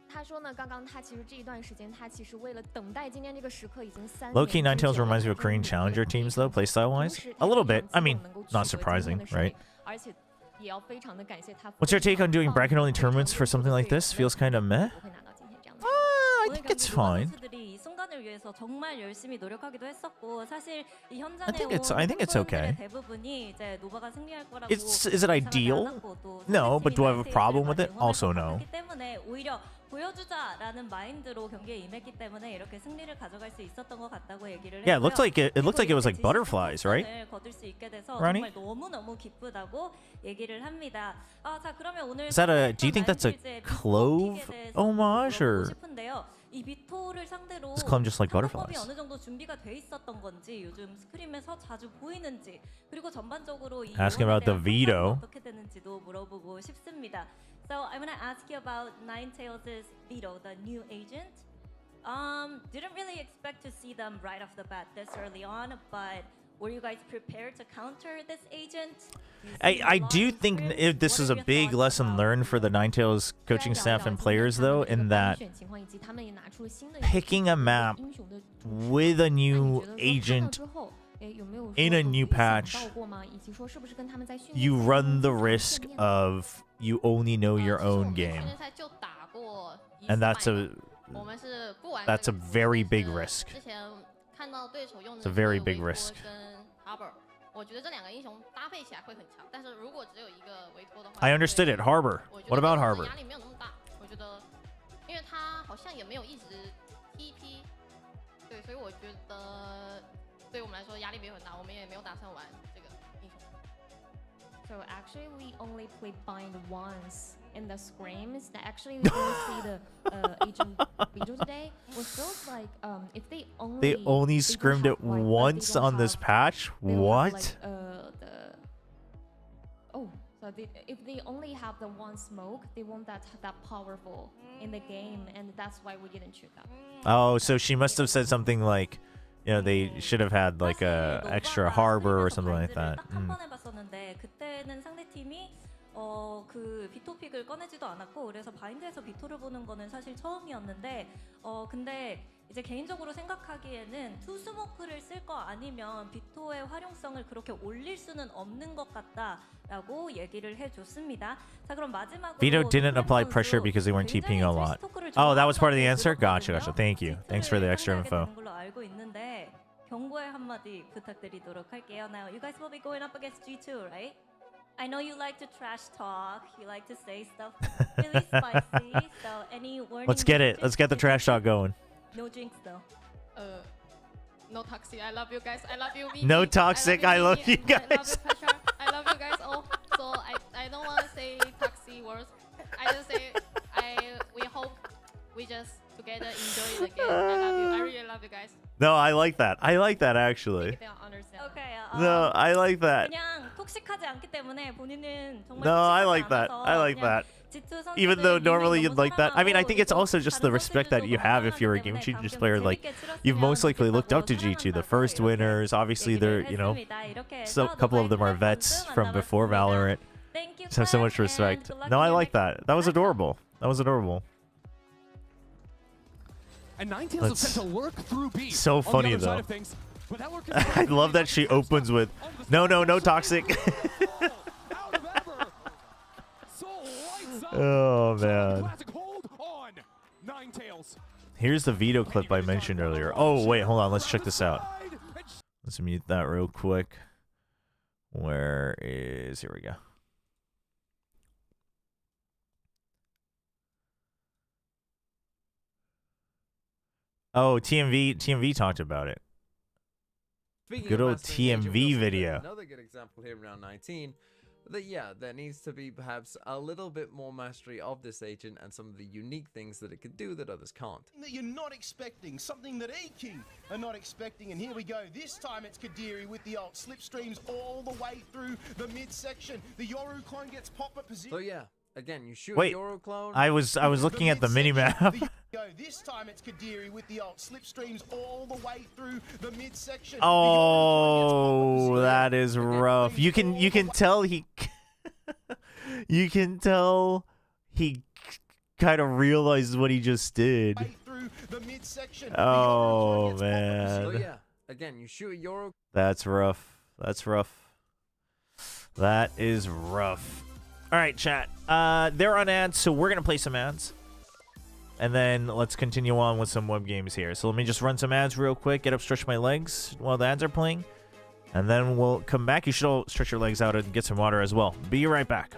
他说呢，刚刚他其实这一段时间，他其实为了等待今天这个时刻已经3年。Low-key Ninetales reminds me of Korean Challenger teams though, playstyle-wise. A little bit. I mean, not surprising, right? 而且也要非常的感谢他。What's your take on doing bracket-only tournaments for something like this? Feels kind of meh. I think it's fine. 순간을 위해서 정말 열심히 노력하기도 했었고 사실 이 I think it's okay. 대부분이 이제 노바가 승리할 거라고. Is it ideal? No, but do I have a problem with it? Also no. 때문에 오히려 보여주자라는 마인드로 경기에 임했기 때문에 이렇게 승리를 가져갈 수 있었던 것 같다고 얘기를 했고요. Yeah, it looked like it was like butterflies, right? 거둘 수 있게 돼서 Ronnie? 정말 너무너무 기쁘다고 얘기를 합니다. 자, 그러면 오늘 Is that do you think that's a Clove homage or 이 비토를 상대로 is Clem just like butterflies? 어느 정도 준비가 돼 있었던 건지 요즘 스크림에서 자주 보이는지 그리고 전반적으로 이 Asking about the veto. 어떻게 되는지도 물어보고 싶습니다. So I want to ask you about Ninetales' veto, the new agent. Didn't really expect to see them right off the bat this early on, but were you guys prepared to counter this agent? I do think this is a big lesson learned for the Ninetales coaching staff and players though, in that picking a map with a new agent in a new patch, you run the risk of you only know your own game, and that's a very big risk. 看到对手用的 It's a very big risk. 跟 Harbor， 我觉得这两个英雄搭配起来会很强。但是如果只有一个维托的话 I understood it. Harbor. What about Harbor? 压力没有那么大，我觉得，因为他好像也没有一直 TP， 对，所以我觉得对我们来说压力没有很大，我们也没有打算玩这个英雄。So actually, we only play bind once in the scrims. That actually we didn't see the agent video today. It feels like if they only scrimmed it once on this patch. What? So if they only have the one smoke, they won't that powerful in the game, and that's why we didn't shoot that. Oh, so she must have said something like, you know, they should have had like a extra harbor or something like that. 그때는 상대팀이 그 비토픽을 꺼내지도 않았고 그래서 바인드에서 비토를 보는 거는 사실 처음이었는데 근데 이제 개인적으로 생각하기에는 투스모크를 쓸 거 아니면 비토의 활용성을 그렇게 올릴 수는 없는 것 같다라고 얘기를 해줬습니다. 자 그럼 마지막으로 Vito didn't apply pressure because they weren't TPing a lot. Oh, that was part of the answer? Gotcha, gotcha. Thank you. Thanks for the extra info. 걸로 알고 있는데 경고의 한마디 부탁드리도록 할게요. Now you guys will be going up against G2, right? I know you like to trash talk. You like to say stuff really spicy. So any warning? Let's get it. Let's get the trash talk going. No jinx though. No toxic. I love you guys. I love you. No toxic. I love you guys. I love you guys all. So I don't want to say toxic words. I just say we hope we just together enjoy the game. I love you. I really love you guys. No, I like that. I like that actually. Okay. No, I like that. 그냥 톡식하지 않기 때문에 본인은 정말 No, I 톡식하지 like that. 않아서 I like 그냥 that. Even though normally you'd like that. I mean, I think it's also just the respect that you have if you're a Gamechangers player. Like, you've most likely looked up to G2, the first winners. Obviously, they're, you know, so a couple of them are vets from before Valorant. So have so much respect. No, I like that. That was adorable. That was adorable. And Ninetales is sent to lurk through B. So funny though. I love that she opens with, no toxic. Oh man. Here's the Vito clip I mentioned earlier. Oh wait, hold on. Let's check this out. Let's mute that real quick. Where is? Here we go. Oh, TMV talked about it. Speaking Good of old TMV video. Another good example here around 19. That yeah, there needs to be perhaps a little bit more mastery of this agent and some of the unique things that it could do that others can't. That you're not expecting, something that E-King are not expecting, and here we go. This time it's Kadiri with the ult, slipstreams all the way through the midsection. The Yoru clone gets pop at position. So yeah, again, you shoot Wait, a Yoru clone. I was looking at the minimap. This time it's Kadiri with the ult, slipstreams all the way through the midsection. Oh, that is rough. You can tell he you can tell he kind of realizes what he just did. Oh man. So yeah, again, you shoot a Yoru. That's rough. That's rough. That is rough. All right, chat. They're on ads, so we're gonna play some ads. And then let's continue on with some web games here. So let me just run some ads real quick, get up, stretch my legs while the ads are playing. And then we'll come back. You should all stretch your legs out and get some water as well. Be right back.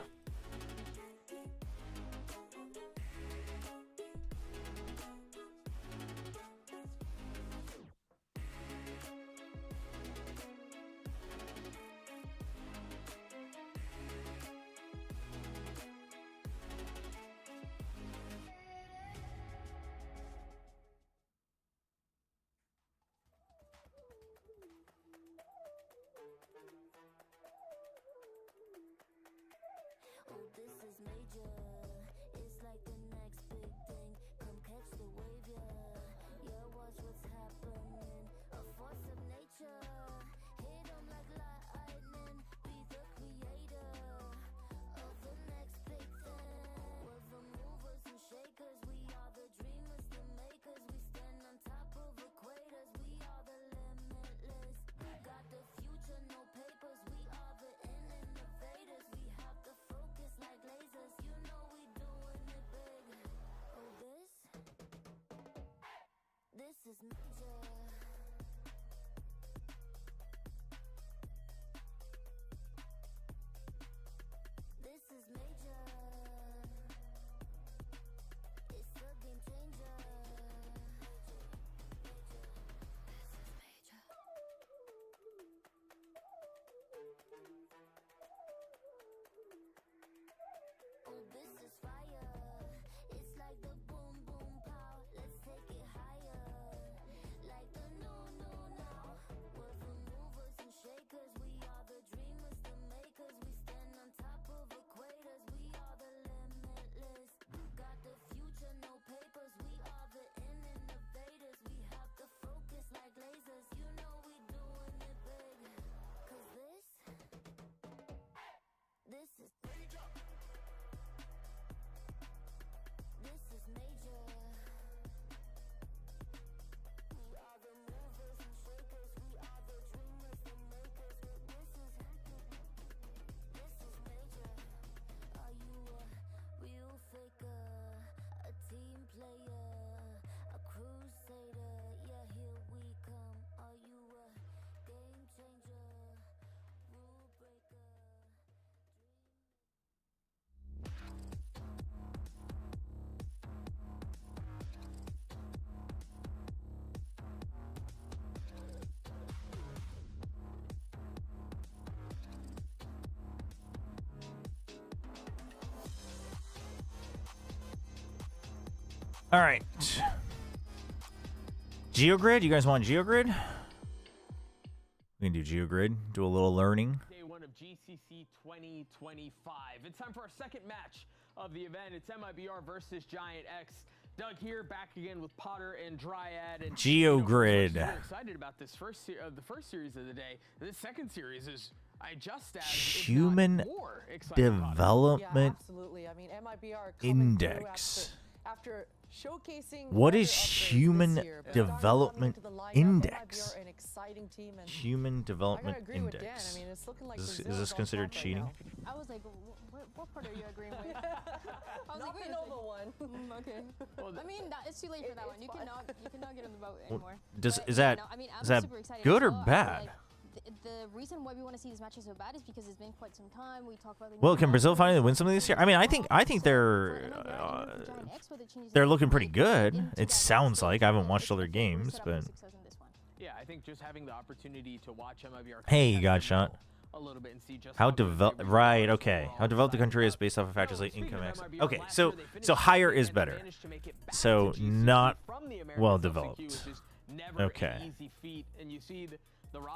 All right. GeoGrid? You guys want GeoGrid? We can do GeoGrid. Do a little learning. Day one of GCC 2025. It's time for our second match of the event. It's MIBR versus Giant X. Doug here, back again with Potter and Dryad. And GeoGrid. We're excited about this the first series of the day. This second series is just as Human Development Index. After showcasing what is Human Development Index? Human Development Index. Is this considered cheating? I was like, what part are you agreeing with? I was like, wait, Nova one. Okay. I mean, it's too late for that one. You cannot get on the boat anymore. Is that good or bad? The reason why we want to see these matches so bad is because it's been quite some time. We talk about. Well, can Brazil finally win some of these here? I mean, I think they're looking pretty good. It sounds like I haven't watched other games, but yeah, I think just having the opportunity to watch MIBR. Hey, you got shot. A little bit and see just how developed? Right. Okay. How developed the country is based off of factors like income access. Okay. So higher is better. So not well developed. Okay.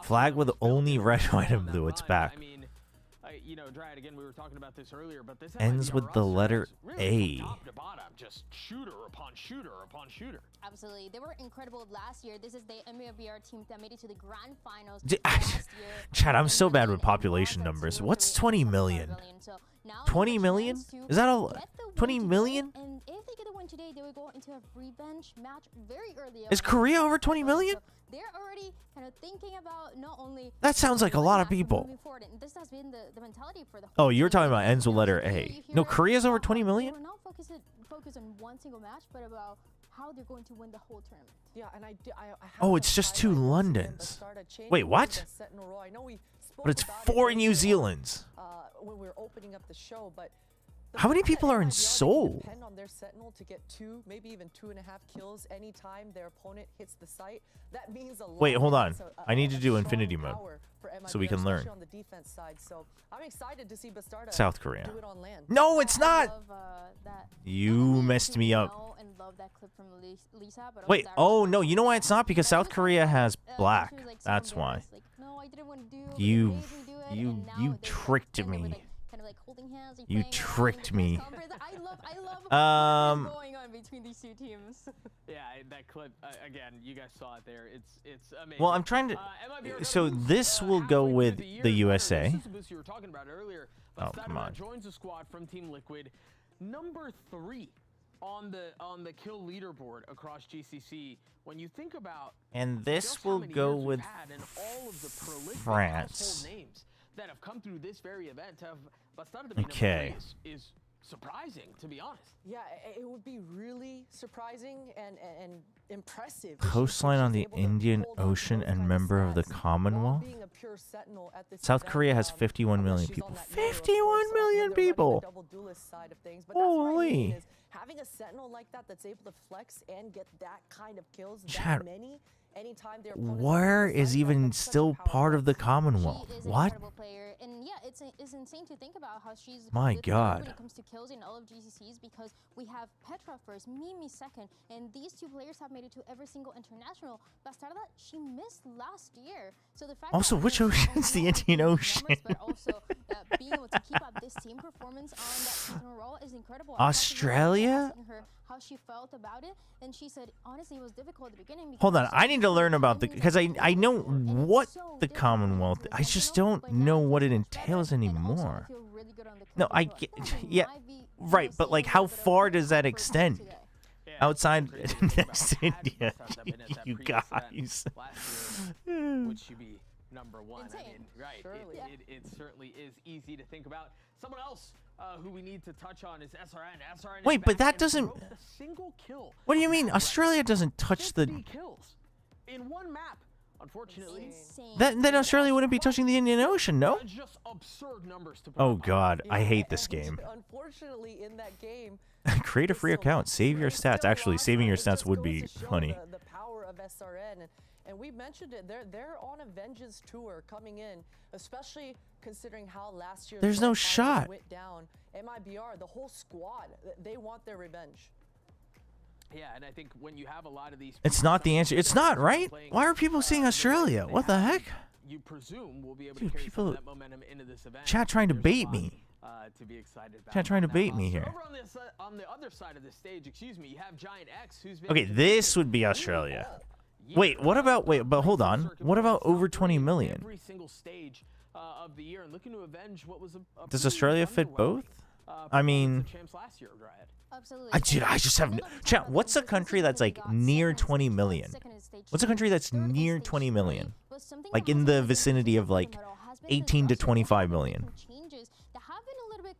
Flag with only red, white, and blue. It's back. I mean, you know, Dryad, again, we were talking about this earlier, but this ends with the letter A. Top to bottom, just shooter upon shooter upon shooter. Absolutely. They were incredible last year. This is the MIBR team that made it to the grand finals last year. Chad, I'm so bad with population numbers. What's 20 million? 20 million? Is that a 20 million? And if they get the win today, they will go into a revenge match very early. Is Korea over 20 million? They're already kind of thinking about not only. That sounds like a lot of people. This has been the mentality for the oh, you're talking about ends with letter A. No, Korea's over 20 million? We're not focused on one single match, but about how they're going to win the whole tournament. Yeah, and I oh, it's just 2 Londons. Wait, what? But it's 4 New Zealands. When we were opening up the show, but how many people are in Seoul? Depend on their Sentinel to get 2, maybe even 2.5 kills anytime their opponent hits the site. That means a lot. Wait, hold on. I need to do infinity mode so we can learn. On the defense side. So I'm excited to see Bastarda South Korea. do it on land. No, it's not. You messed me up. Wait, oh no, you know why it's not? Because South Korea has black. That's why. You tricked me. You tricked me. Going on between these 2 teams. Yeah, that clip again. You guys saw it there. It's amazing. Well, I'm trying to. So this will go with the USA. You were talking about earlier. Oh, come on. Joins the squad from Team Liquid, number 3 on the kill leaderboard across GCC. When you think about. And this will go with France. Names that have come through this very event have okay. Is surprising, to be honest. Yeah, it would be really surprising and impressive. Coastline on the Indian Ocean and member of the Commonwealth. South Korea has 51 million people. 51 million people! Holy! Having a Sentinel like that that's able to flex and get that kind of kills, Chad, many, anytime where is even still part of the Commonwealth? What? And yeah, it's insane to think about how she's my God when it comes to kills in all of GCCs, because we have Petra first, Mimi second, and these 2 players have made it to every single international. Bastarda, she missed last year, so the fact also, which ocean is the Indian Ocean? But also being able to keep up this team performance on that season overall is incredible. Australia? Her how she felt about it, and she said honestly it was difficult at the beginning. Hold on, I need to learn about because I know what the Commonwealth. I just don't know what it entails anymore. No, I get, yeah, right, but like, how far does that extend? Outside next India, you guys. Would she be number 1? I mean, right? It certainly is easy to think about. Someone else who we need to touch on is SRN. SRN. Wait, but that doesn't. Single kill. What do you mean? Australia doesn't touch the. Kills in 1 map. Unfortunately, then Australia wouldn't be touching the Indian Ocean, no? Just absurd numbers to oh God, I hate this game. Unfortunately, in that game, create a free account, save your stats. Actually, saving your stats would be funny. The power of SRN, and we mentioned it. They're on a vengeance tour coming in, especially considering how last year. There's no shot. Went down. MIBR, the whole squad, they want their revenge. Yeah, and I think when you have a lot of these, It's not the answer. It's not, right? Why are people saying Australia? What the heck? You presume we'll be able Dude, to carry people, some of that momentum into this event. chat trying to bait me. To be excited about. Chat trying to bait me here. Over on the other side of the stage, excuse me, you have Giant X, who's been Okay, this would be Australia. Wait, what about, but hold on. What about over 20 million? Every single stage of the year and looking to avenge what was a Does Australia fit both? I mean, champs last year, Dryad. Absolutely. I just have chat. What's a country that's like near 20 million? What's a country that's near 20 million? Like in the vicinity of like 18 to 25 million.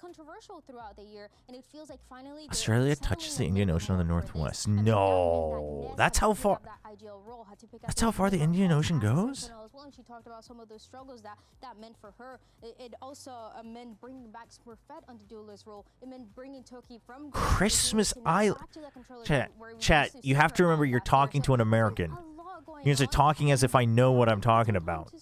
Controversial throughout the year, and it feels like finally Australia touches the Indian Ocean on the northwest. No, that's how far. That's how far the Indian Ocean goes. And she talked about some of the struggles that meant for her. It also meant bringing back Smurfette onto duelist role. It meant bringing Toki from Christmas Island. Chat. You have to remember you're talking to an American. You're just talking as if I know what I'm talking about.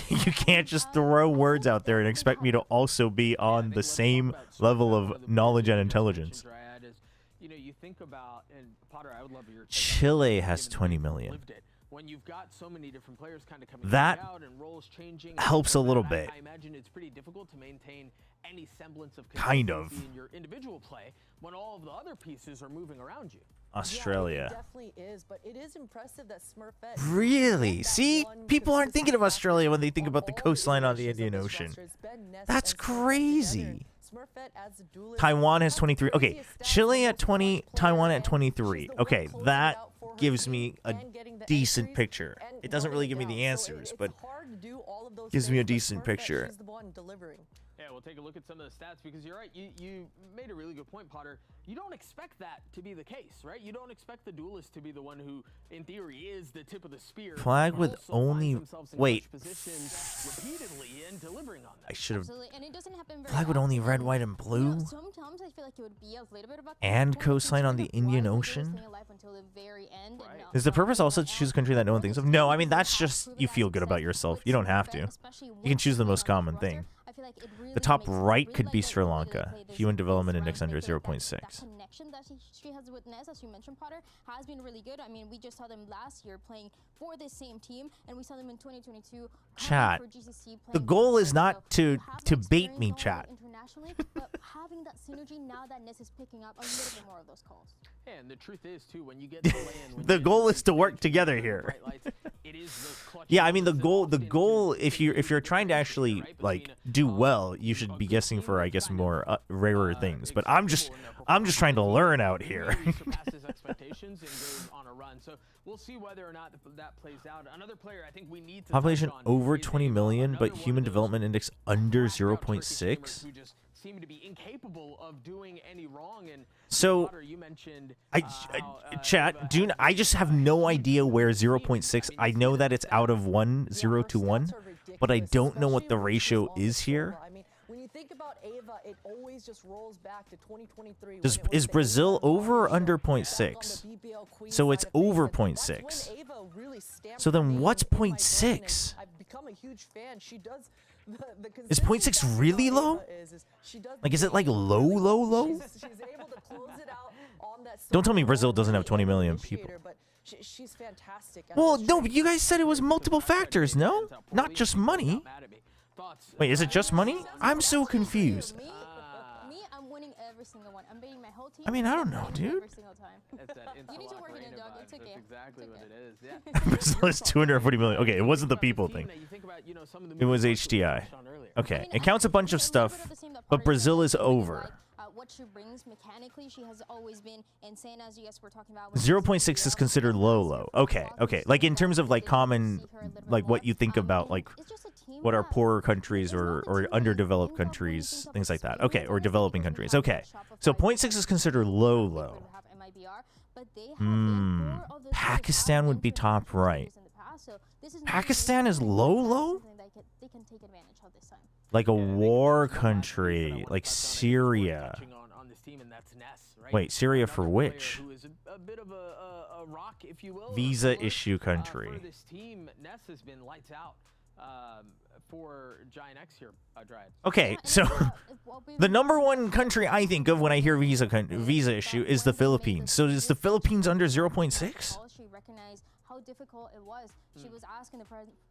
You can't just throw words out there and expect me to also be on the same level of knowledge and intelligence. You know, you think about, and Potter, I would love your Chile has 20 million. When you've got so many different players kind of coming That out and roles changing, helps a little bit. I imagine it's pretty difficult to maintain any semblance of kind of in your individual play when all of the other pieces are moving around you. Australia. Yeah, it definitely is, but it is impressive that Smurfette. Really? See, people aren't thinking of Australia when they think about the coastline on the Indian Ocean. That's crazy. Taiwan has 23. Okay, Chile at 20, Taiwan at 23. Okay, that gives me a decent picture. It doesn't really give me the answers, but gives me a decent picture. Yeah, we'll take a look at some of the stats because you're right. You made a really good point, Potter. You don't expect that to be the case, right? You don't expect the duelist to be the one who, in theory, is the tip of the spear. Flag with only wait. Repeatedly and delivering on that. I should have. Flag with only red, white, and blue. And coastline on the Indian Ocean. Is the purpose also to choose a country that no one thinks of? No, I mean that's just you feel good about yourself. You don't have to. You can choose the most common thing. The top right could be Sri Lanka. Human Development Index under 0.6. That connection that she has with Nez, as you mentioned, Potter, has been really good. I mean, we just saw them last year playing for the same team, and we saw them in 2022. Chat. The goal is not to bait me, chat. But having that synergy now that Nez is picking up a little bit more of those calls. Yeah, and the truth is too, when you get to land, the goal is to work together here. Yeah, I mean the goal if you're trying to actually like do well, you should be guessing for I guess more rarer things. But I'm just trying to learn out here. Surpasses expectations and goes on a run. So we'll see whether or not that plays out. Another player I think we need to population over 20 million, but human development index under 0.6. Seem to be incapable of doing any wrong. And so Potter, you mentioned chat, I just have no idea where 0.6. I know that it's out of 1, 0 to 1, but I don't know what the ratio is here. I mean, when you think about Ava, it always just rolls back to 2023. Is Brazil over or under 0.6? So it's over 0.6. So then what's 0.6? I've become a huge fan. She does. Is 0.6 really low? Like, is it like low? Don't tell me Brazil doesn't have 20 million people. She's fantastic. Well, no, but you guys said it was multiple factors, no? Not just money. Wait, is it just money? I'm so confused. I'm winning every single one. I'm beating my whole team. I mean, I don't know, dude. Every single time. You need to work it in, Doug. It's okay. That's exactly what it is. Yeah. Brazil is 240 million. Okay, it wasn't the people thing. It was HDI. Okay, it counts a bunch of stuff, but Brazil is over. What she brings mechanically, she has always been insane, as you guys were talking about. 0.6 is considered low. Okay. Like in terms of like common, like what you think about, like what are poorer countries or underdeveloped countries, things like that. Okay, or developing countries. Okay, so 0.6 is considered low. Pakistan would be top right. Pakistan is low? Like a war country, like Syria. Wait, Syria for which? Visa issue country. For this team, Ness has been lights out for Giant X here, Dryad. Okay, so the #1 country I think of when I hear visa issue is the Philippines. So is the Philippines under 0.6? She recognized how difficult it was. She was asking the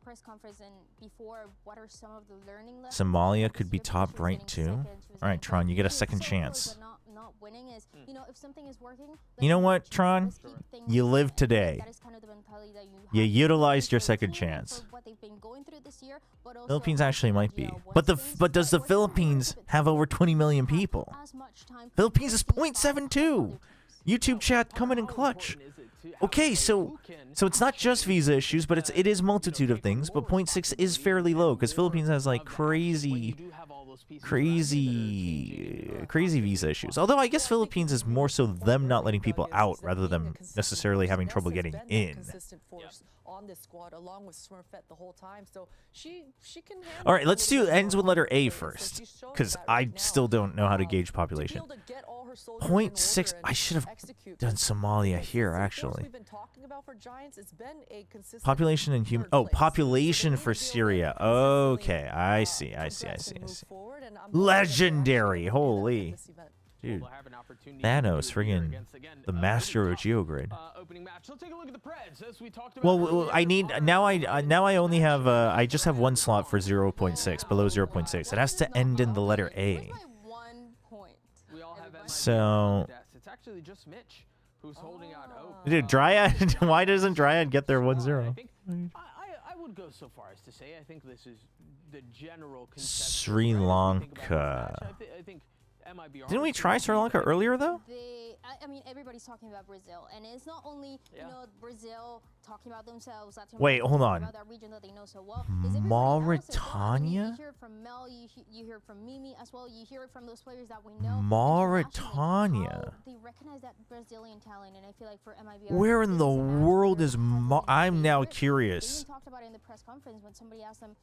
press conference and before what are some of the learning lessons. Somalia could be top right too. All right, Tron, you get a second chance. Not winning is, you know, if something is working. You know what, Tron? You live today. You utilized your second chance. Philippines actually might be. But does the Philippines have over 20 million people? Philippines is 0.72. YouTube chat coming in clutch. Okay, so it's not just visa issues, but it is multitude of things. But 0.6 is fairly low because Philippines has like crazy visa issues. Although I guess Philippines is more so them not letting people out rather than necessarily having trouble getting in. On this squad along with Smurfette the whole time, so she can. All right, let's do ends with letter A first, because I still don't know how to gauge population. 0.6. I should have done Somalia here actually. Population and human. Oh, population for Syria. Okay, I see. Legendary. Holy. Dude, Thanos, friggin' the master of Geogrid. Well, I need now. I only have I just have one slot for 0.6, below 0.6. It has to end in the letter A. So, it's actually just Mitch who's holding out hope. Dude, Dryad. Why doesn't Dryad get their 1-0? I would go so far as to say I think this is the general consensus. Sri Lanka. I think MIBR. Didn't we try Sri Lanka earlier though? I mean, everybody's talking about Brazil, and it's not only you know Brazil talking about themselves. Wait, hold on. About that region that they know so well. Mauritania? You hear it from Mel, you hear it from Mimi as well. You hear it from those players that we know. Mauritania. They recognize that Brazilian talent, and I feel like for MIBR. Where in the world is I'm now curious. They even talked about it in the press conference when somebody asked them,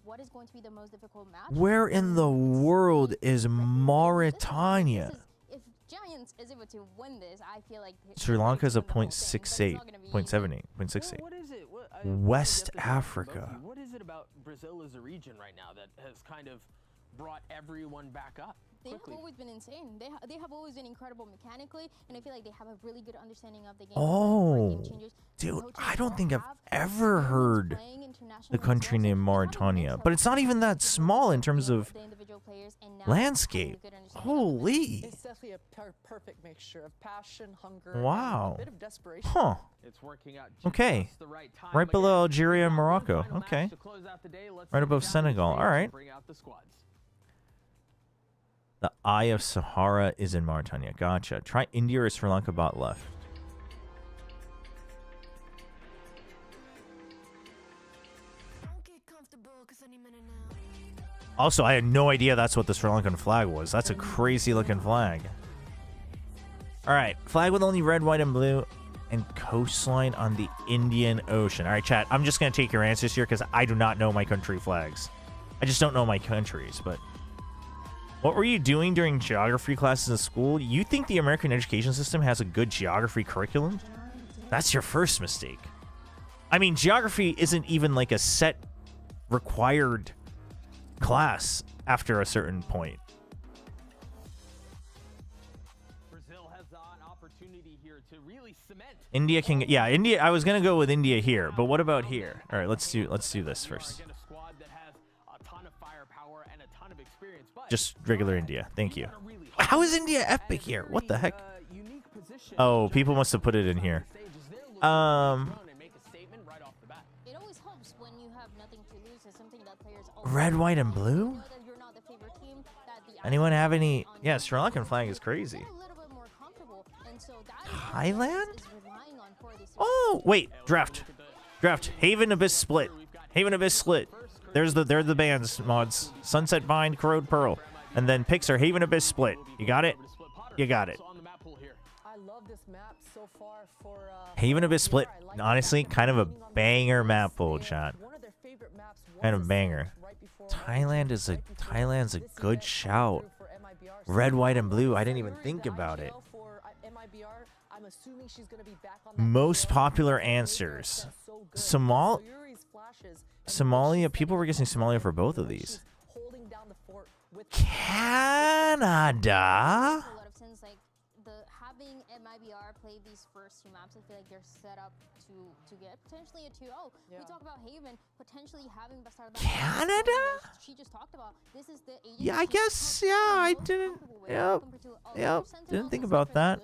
what is going to be the most difficult match? Where in the world is Mauritania? If Giants is able to win this, I feel like Sri Lanka is a 0.68, 0.78, 0.68. West Africa. What is it about Brazil as a region right now that has kind of brought everyone back up? They have always been insane. They have always been incredible mechanically, and I feel like they have a really good understanding of the game. Oh, dude, I don't think I've ever heard the country named Mauritania, but it's not even that small in terms of landscape. Holy. It's definitely a perfect mixture of passion, hunger, wow. and a bit of desperation. Huh. It's working out okay. Right below Algeria and Morocco. Okay. Right above Senegal. All right. The Eye of Sahara is in Mauritania. Gotcha. Try India or Sri Lanka bot left. Also, I had no idea that's what the Sri Lankan flag was. That's a crazy looking flag. Alright, flag with only red, white, and blue, and coastline on the Indian Ocean. Alright, chat, I'm just going to take your answers here because I do not know my country flags. I just don't know my countries, but... What were you doing during geography classes in school? You think the American education system has a good geography curriculum? That's your first mistake. I mean, geography isn't even like a set required class after a certain point. Brazil has an opportunity here to really cement. India can, yeah, India. I was gonna go with India here, but what about here? All right, let's do this first. Just regular India. Thank you. How is India epic here? What the heck? Oh, people must have put it in here. It always helps when you have nothing to lose. It's something that players red, white, and blue? Anyone have any? Yeah, Sri Lankan flag is crazy. Thailand? Oh, wait. Draft. Haven Abyss split. They're the bands mods. Sunset Bind, Corrode Pearl. And then picks are Haven Abyss split. You got it? You got it. I love this map so far for Haven Abyss split. Honestly, kind of a banger map, old shot. Kind of banger. Thailand's a good shout. Red, white, and blue. I didn't even think about it. Most popular answers. Somalia. People were guessing Somalia for both of these. Canada. A lot of sense, like having MIBR play these first 2 maps. I feel like they're set up to get potentially a 2-0. We talk about Haven potentially having best out of Canada. She just talked about this is the Yeah, I guess. Yeah, I didn't. Yep. Didn't think about that.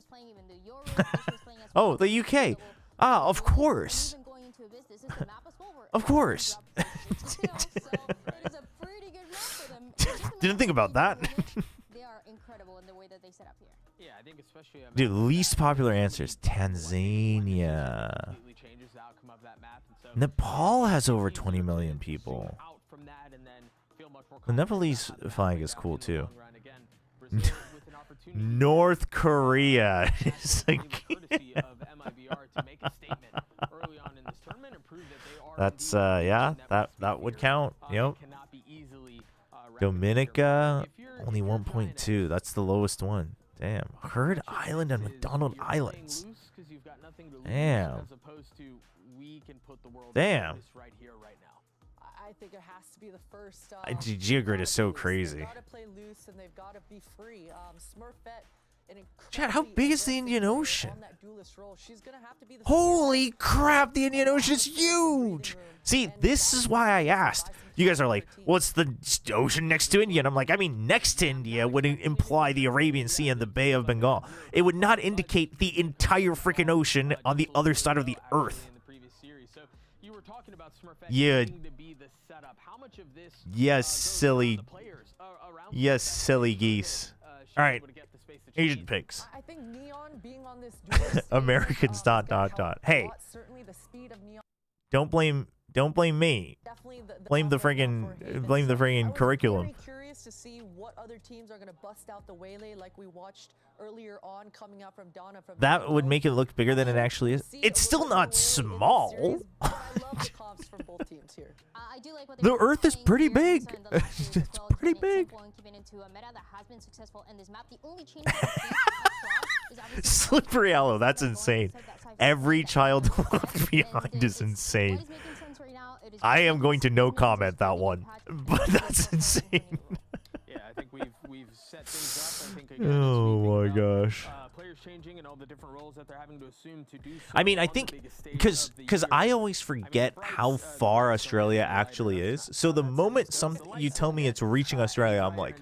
Oh, the UK. Ah, of course. Of course. Didn't think about that. They are incredible in the way that they set up here. Yeah, I think especially Dude, least popular answers: Tanzania. Nepal has over 20 million people. The Nepalese flag is cool too. North Korea. That's yeah, that would count. Yep. Dominica, only 1.2. That's the lowest one. Damn. Heard Island and McDonald Islands. Damn. Damn. I think it has to be the first. Geogrid is so crazy. Chad, how big is the Indian Ocean? Holy crap, the Indian Ocean is huge! See, this is why I asked. You guys are like, what's the ocean next to India? And I'm like, I mean, next to India would imply the Arabian Sea and the Bay of Bengal. It would not indicate the entire freaking ocean on the other side of the earth. Yeah. Yes, silly. Yes, silly geese. All right. Asian picks. I think Neon being on this Americans ... Hey. Don't blame me. Blame the friggin' curriculum. I'm very curious to see what other teams are going to bust out the waylay like we watched earlier on coming out from Donna from That would make it look bigger than it actually is. It's still not small. The Earth is pretty big. It's pretty big. Slippery Aloe, that's insane. Every child left behind is insane. I am going to no comment that one, but that's insane. Yeah, I think we've set things up. I think again, oh my gosh. Players changing and all the different roles that they're having to assume to do. I mean, I think because I always forget how far Australia actually is. So the moment you tell me it's reaching Australia, I'm like,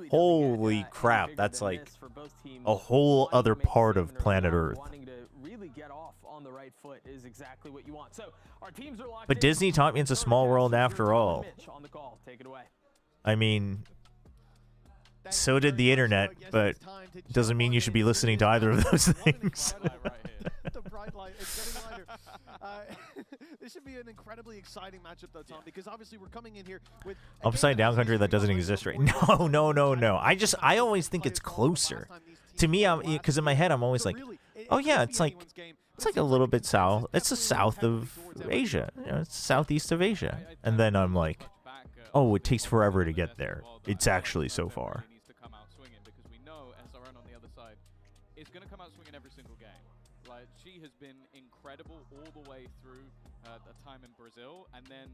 holy crap, that's like a whole other part of planet Earth. But Disney taught me it's a small world after all. I mean, so did the internet, but doesn't mean you should be listening to either of those things. This should be an incredibly exciting matchup, though, Tom, because obviously we're coming in here with upside down country that doesn't exist right now. No. I always think it's closer. To me, because in my head I'm always like, oh yeah, it's like a little bit south. It's the south of Asia. You know, it's southeast of Asia. And then I'm like, oh, it takes forever to get there. It's actually so far. It's going to come out swinging every single game. Like, she has been incredible all the way through the time in Brazil, and then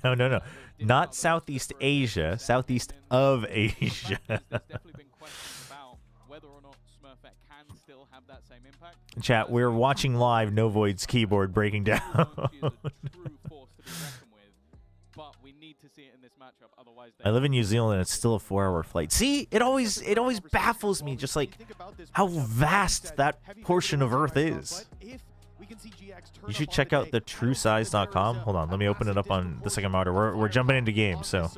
no, not Southeast Asia, southeast of Asia. There's definitely been questions about whether or not Smurfette can still have that same impact. Chat, we're watching live Novoid's keyboard breaking down. But we need to see it in this matchup, otherwise I live in New Zealand and it's still a 4-hour flight. See, it always baffles me just like how vast that portion of Earth is. You should check out the truesize.com. Hold on, let me open it up on the second monitor. We're jumping into games, so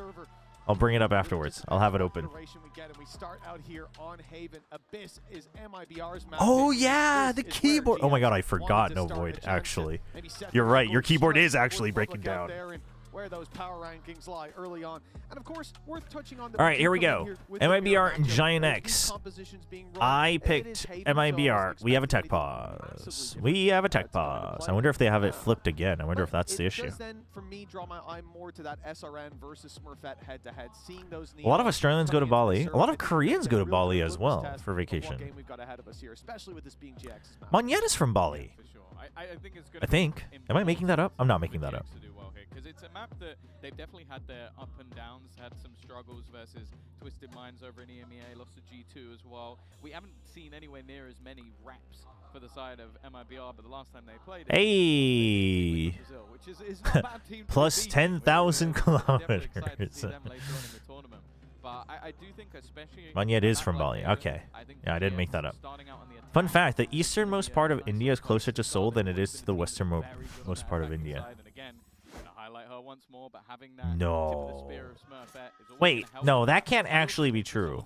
I'll bring it up afterwards. I'll have it open. Oh yeah, the keyboard. Oh my god, I forgot Novoid, actually. You're right, your keyboard is actually breaking down. Where those power rankings lie early on. And of course, worth touching on the all right, here we go. MIBR and Giant X. I picked MIBR. We have a tech pause. I wonder if they have it flipped again. I wonder if that's the issue. Then, for me, draw my eye more to that SRN versus Smurfette head-to-head. Seeing those a lot of Australians go to Bali. A lot of Koreans go to Bali as well for vacation. Monyetta's from Bali. I think. Am I making that up? I'm not making that up. because it's a map that they've definitely had their up and downs, had some struggles versus Twisted Minds over in EMEA, lost to G2 as well. We haven't seen anywhere near as many reps for the side of MIBR, but the last time they played it, hey, Brazil, which is not a bad team plus 10,000 kilometers. But I do think, especially Manyet is from Bali. Okay. Yeah, I didn't make that up. Fun fact, the easternmost part of India is closer to Seoul than it is to the westernmost part of India. No. Wait, no, that can't actually be true.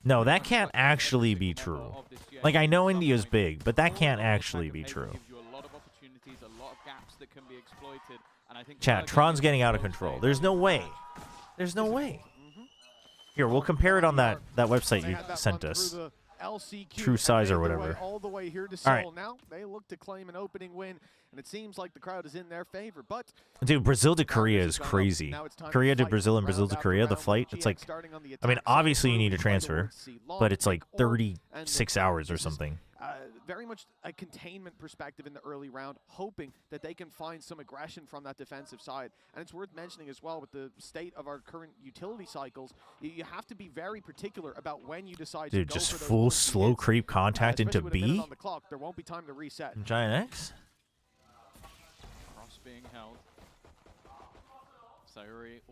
No, that can't actually be true. Like, I know India's big, but that can't actually be true. Chat, Tron's getting out of control. There's no way. There's no way. Here, we'll compare it on that website you sent us. True size or whatever. All the way here to All right. Seoul. Now they look to claim an opening win, and it seems like the crowd is in their favor. But dude, Brazil to Korea is crazy. Korea to Brazil and Brazil to Korea, the flight, it's like, I mean, obviously you need to transfer, but it's like 36 hours or something. Very much a containment perspective in the early round, hoping that they can find some aggression from that defensive side. And it's worth mentioning as well, with the state of our current utility cycles, you have to be very particular about when you decide Dude, to go just for those full slow creep contact into B? on the clock. There won't be time to reset. Giant X? Cross being held. So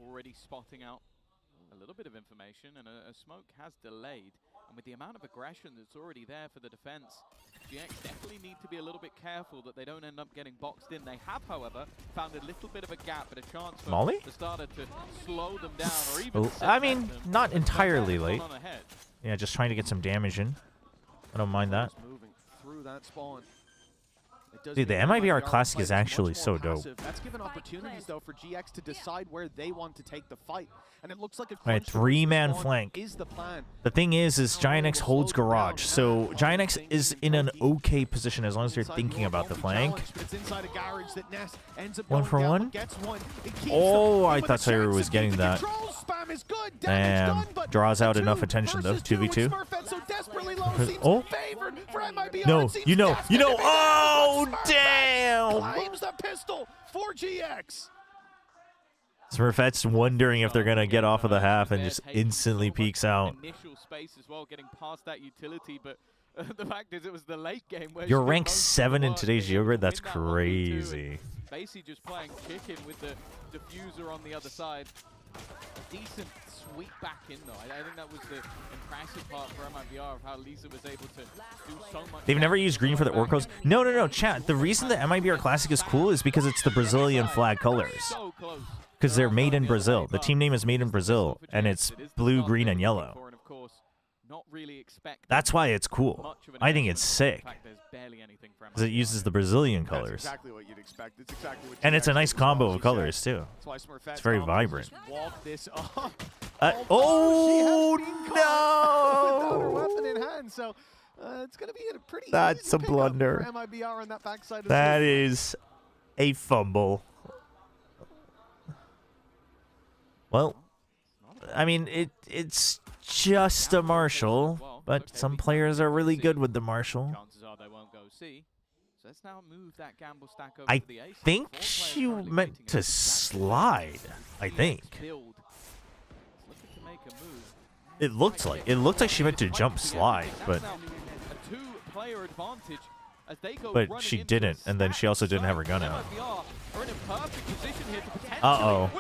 already spotting out a little bit of information, and a smoke has delayed. And with the amount of aggression that's already there for the defense, GX definitely need to be a little bit careful that they don't end up getting boxed in. They have, however, found a little bit of a gap, but a chance for Molly? the starter to slow them down or even I mean, not entirely late. Yeah, just trying to get some damage in. I don't mind that. Moving through that spawn. Dude, the MIBR Classic is actually so dope. That's given opportunities, though, for GX to decide where they want to take the fight. And it looks like a Alright, 3-man flank. Is the plan. The thing is Giant X holds garage, so Giant X is in an okay position as long as they're thinking about the flank. One for one? Oh, I thought Sayer was getting that. Damn. Draws out enough attention, though. 2v2. Oh. No, you know. Oh, damn. Claims the pistol for GX. Smurfette's wondering if they're going to get off of the half and just instantly peeks out. Initial space as well, getting past that utility, but the fact is it was the late game where you're ranked 7 in today's Geogrid? That's crazy. Basically just playing chicken with the diffuser on the other side. Decent sweep back in, though. I think that was the impressive part for MIBR of how Lisa was able to do so much. They've never used green for the Orcos. No, chat. The reason the MIBR Classic is cool is because it's the Brazilian flag colors. Because they're made in Brazil. The team name is made in Brazil, and it's blue, green, and yellow. That's why it's cool. I think it's sick. Because it uses the Brazilian colors. Exactly what you'd expect. It's exactly what and it's a nice combo of colors, too. It's very vibrant. Oh, no! Without her weapon in hand, so it's going to be a pretty That's a blunder. for MIBR on that backside of that is a fumble. Well, I mean, it's just a Marshall, but some players are really good with the Marshall. I think she meant to slide. I think. It looked like she meant to jump slide, but she didn't, and then she also didn't have her gun out. Uh-oh.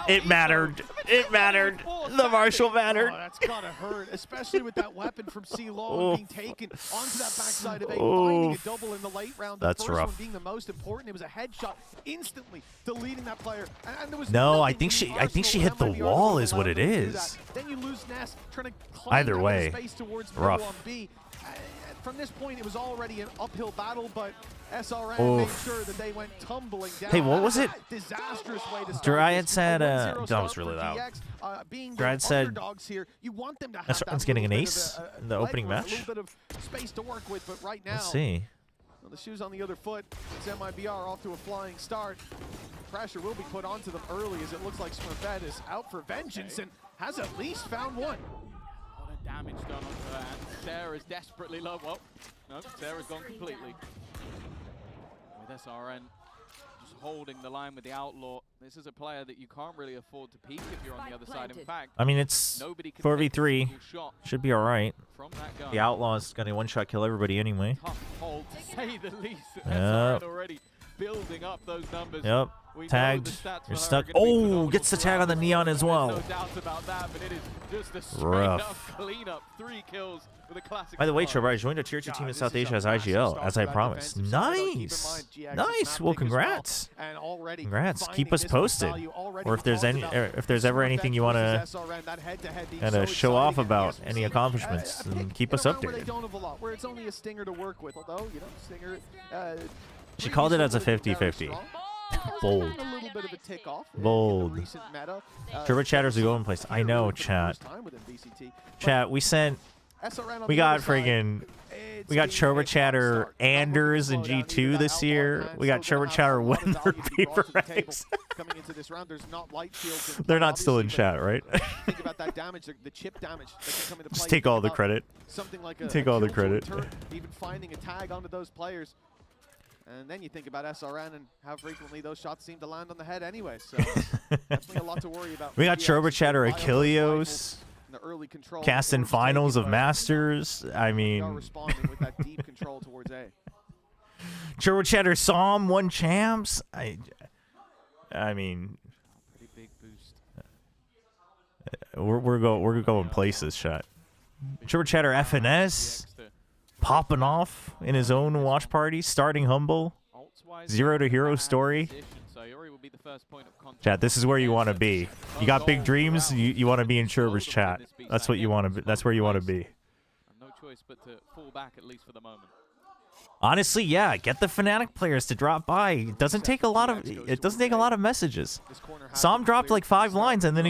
It mattered. It mattered. The Marshall mattered. Oh, that's gotta hurt, especially with that weapon from C-Long being taken onto that backside of A, finding a double in the late round. The That's first rough. one being the most important. It was a headshot instantly deleting that player. And there was no, I think she hit the wall is what it is. Then you lose Ness trying to climb Either way, space towards rough. on B. From this point, it was already an uphill battle, but SRM made sure that they went tumbling down. Hey, what was it? Disastrous way to start. Dryad said, that was really loud. Dryad said, SRM's getting an ace in the opening match. A little bit of space to work with, but right now, let's see. Well, the shoes on the other foot. It's MIBR off to a flying start. Pressure will be put onto them early as it looks like Smurfette is out for vengeance and has at least found one. Damage done onto her, and Sarah's desperately low. Well, no, Sarah's gone completely. With SRN just holding the line with the Outlaw. This is a player that you can't really afford to peek if you're on the other side. In fact, I mean, it's 4v3. Should be all right. The Outlaw's got a one-shot kill everybody anyway. Tough hold, to say the least. Yep. Already building up those numbers. Yep. Tagged. You're stuck. Oh, gets the tag on the Neon as well. No doubts about that, but it is just a straight Rough. up cleanup. 3 kills with a classic. By the way, Chobra, I joined a tier 2 team in South Asia as IGL, as I promised. Nice. Nice. Well, congrats. Congrats. Keep us posted. Or if there's ever anything you want to kind of show off about any accomplishments, then keep us updated. Where it's only a Stinger to work with, although, you know, Stinger. She called it as a 50-50. Bold. Bold. Turbo chatters are going place. I know, chat. Chat, we got friggin'. We got Chobra Chatter Anders in G2 this year. We got Chobra Chatter Wendler Paper X. They're not still in chat, right? Think about that damage, the chip damage that can come into play. Just take all the credit. Something like take all the credit. Even finding a tag onto those players. And then you think about SRN and how frequently those shots seem to land on the head anyway. So definitely a lot to worry about. We got Chobra Chatter Achilleos. Cast in finals of Masters. I mean, responding with that deep control towards A. Chobra Chatter Psalm won champs. I mean, pretty big boost. We're going places, chat. Chobra Chatter FNS popping off in his own watch party, starting humble. 0 to hero story. Chat, this is where you want to be. You got big dreams. You want to be in Chobra's chat. That's what you want to be. That's where you want to be. No choice but to fall back, at least for the moment. Honestly, yeah, get the Fnatic players to drop by. It doesn't take a lot of messages. Sam dropped like 5 lines, and then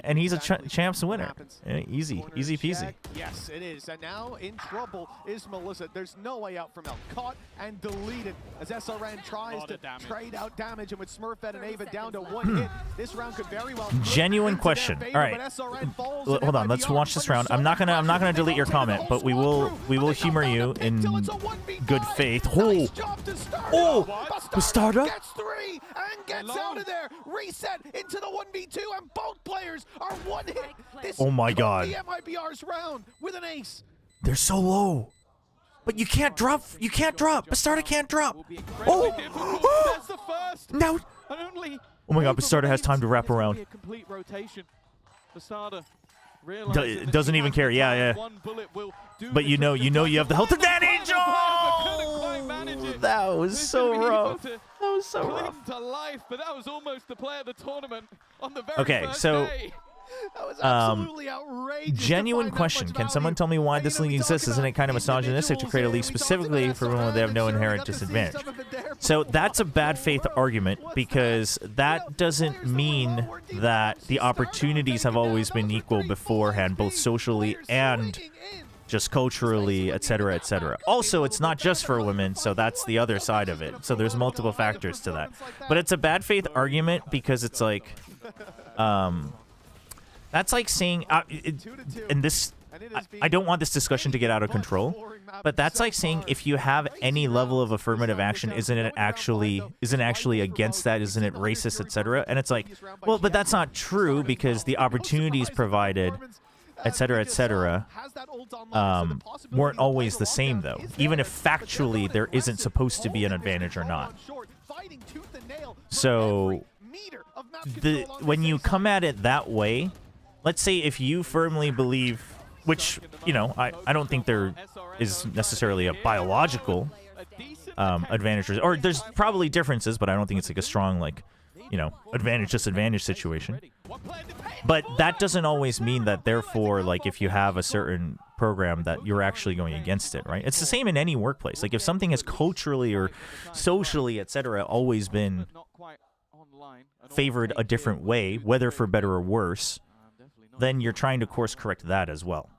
and he's a champs winner. Easy peasy. Yes, it is. And now in trouble is Melissa. There's no way out from L. Caught and deleted as SRN tries to trade out damage, and with Smurfette and Ava down to 1 hit, this round could very well. Genuine question. All right, hold on. Let's watch this round. I'm not gonna delete your comment, but we will humor you in good faith. Oh, Bastarda gets 3 and gets out of there. Reset into the 1v2, and both players are 1 hit. This oh my god. The MIBR's round with an ace. They're so low. But you can't drop. You can't drop. Bastarda can't drop. Oh, that's the first. Now. Oh my god, Bastarda has time to wrap around. A complete rotation. Bastarda doesn't even care. Yeah. But you know you have the health advantage. Oh, that was so rough. That was so rough. To life, but that was almost the play of the tournament on the very first so day. That was absolutely outrageous. Genuine question. Can someone tell me why this league exists? Isn't it kind of misogynistic to create a league specifically for women when they have no inherent disadvantage? So that's a bad faith argument, because that doesn't mean that the opportunities have always been equal beforehand, both socially and just culturally, etc., etc. Also, it's not just for women, so that's the other side of it. So there's multiple factors to that. But it's a bad faith argument because it's like, that's like saying, and this, I don't want this discussion to get out of control, but that's like saying if you have any level of affirmative action, isn't it actually against that? Isn't it racist, etc.? And it's like, well, but that's not true, because the opportunities provided, etc., etc., weren't always the same, though. Even if factually there isn't supposed to be an advantage or not. So when you come at it that way, let's say if you firmly believe, which, I don't think there is necessarily a biological advantage, or there's probably differences, but I don't think it's like a strong, advantage-disadvantage situation. But that doesn't always mean that, therefore, like, if you have a certain program that you're actually going against it, right? It's the same in any workplace. Like, if something has culturally or socially, etc., always been favored a different way, whether for better or worse, then you're trying to course correct that as well,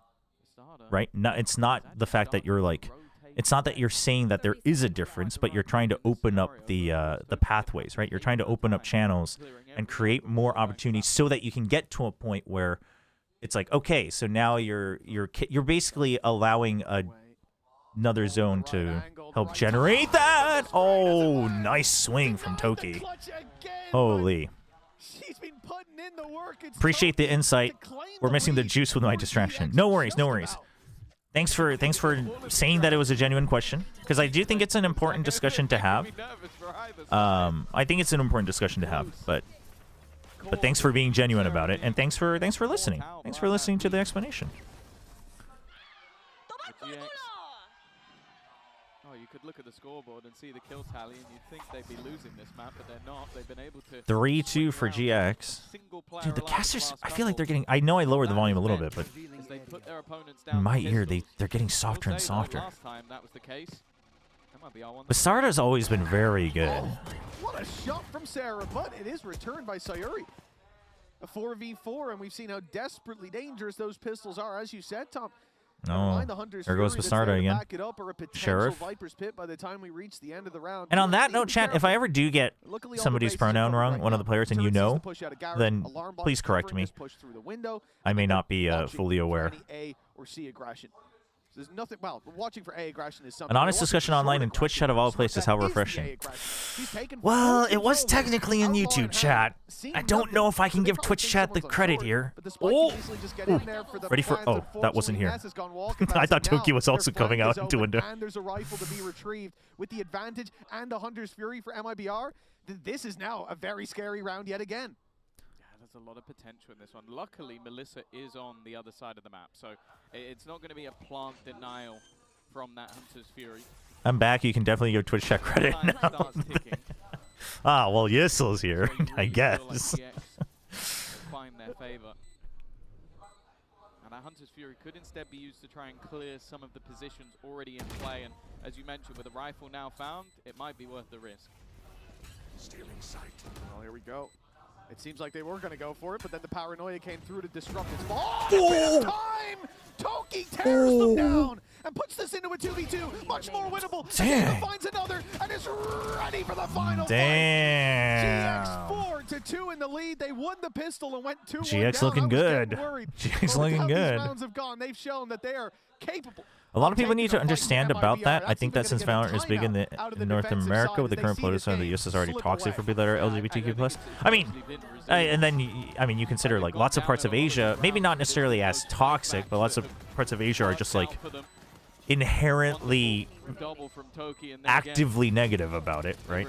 right? No, it's not the fact that you're like, it's not that you're saying that there is a difference, but you're trying to open up the pathways, right? You're trying to open up channels and create more opportunities so that you can get to a point where it's like, okay, so now you're basically allowing another zone to help generate that. Oh, nice swing from Toki. Holy. Appreciate the insight. We're missing the juice with my distraction. No worries, no worries. Thanks for saying that it was a genuine question, because I do think it's an important discussion to have. I think it's an important discussion to have, but thanks for being genuine about it, and thanks for listening. Thanks for listening to the explanation. Oh, you could look at the scoreboard and see the kill tally, and you'd think they'd be losing this map, but they're not. They've been able to 3-2 for GX. Dude, the casters, I feel like they're getting, I know I lowered the volume a little bit, but in my ear, they're getting softer and softer. Basarda's always been very good. What a shot from Sarah, but it is returned by Sayuri. A 4v4, and we've seen how desperately dangerous those pistols are, as you said, Tom. Oh, there goes Basarda again. Sheriff. By the time we reach the end of the round. And on that note, chat, if I ever do get somebody's pronoun wrong, one of the players, and you know, then please correct me. I may not be fully aware. There's nothing. Well, watching for A aggression is something. An honest discussion online in Twitch chat of all places. How refreshing. Well, it was technically in YouTube chat. I don't know if I can give Twitch chat the credit here. Oh, ready for? Oh, that wasn't here. I thought Toki was also coming out into window. And there's a rifle to be retrieved with the advantage and a Hunter's Fury for MIBR. This is now a very scary round yet again. There's a lot of potential in this one. Luckily, Melissa is on the other side of the map, so it's not going to be a plant denial from that Hunter's Fury. I'm back. You can definitely give Twitch chat credit now. Ah, well, Yissel's here, I guess. Find their favor. And that Hunter's Fury could instead be used to try and clear some of the positions already in play, and as you mentioned, with a rifle now found, it might be worth the risk. Stealing sight. Well, here we go. It seems like they were going to go for it, but then the paranoia came through to disrupt its ball. Oh, bit of time! Toki tears them down and puts this into a 2v2. Much more winnable. Damn. Finds another and is ready for the final Damn. fight. GX 4-2 in the lead. They won the pistol and went 2-1 GX down. looking good. GX looking good. These rounds have gone. They've shown that they are capable. A lot of people need to understand about that. I think that since Valorant is big in North America with the current political the US is already toxic for people that are LGBTQ+. I mean, and then you consider like lots of parts of Asia, maybe not necessarily as toxic, but lots of parts of Asia are just like inherently actively negative about it, right?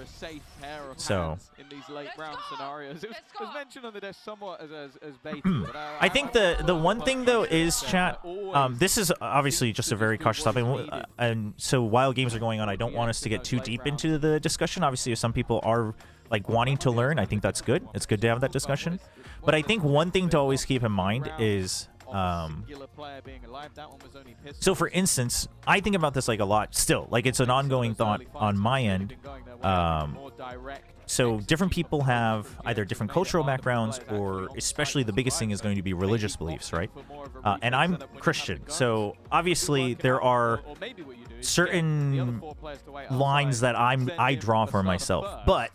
So in these late round scenarios, it was mentioned on the desk somewhat as bait. I think the one thing though is, chat, this is obviously just a very cautious topic, and so while games are going on, I don't want us to get too deep into the discussion. Obviously, if some people are like wanting to learn, I think that's good. It's good to have that discussion. But I think one thing to always keep in mind is so for instance, I think about this like a lot still, like it's an ongoing thought on my end. So different people have either different cultural backgrounds, or especially the biggest thing is going to be religious beliefs, right? And I'm Christian, so obviously there are certain lines that I draw for myself, but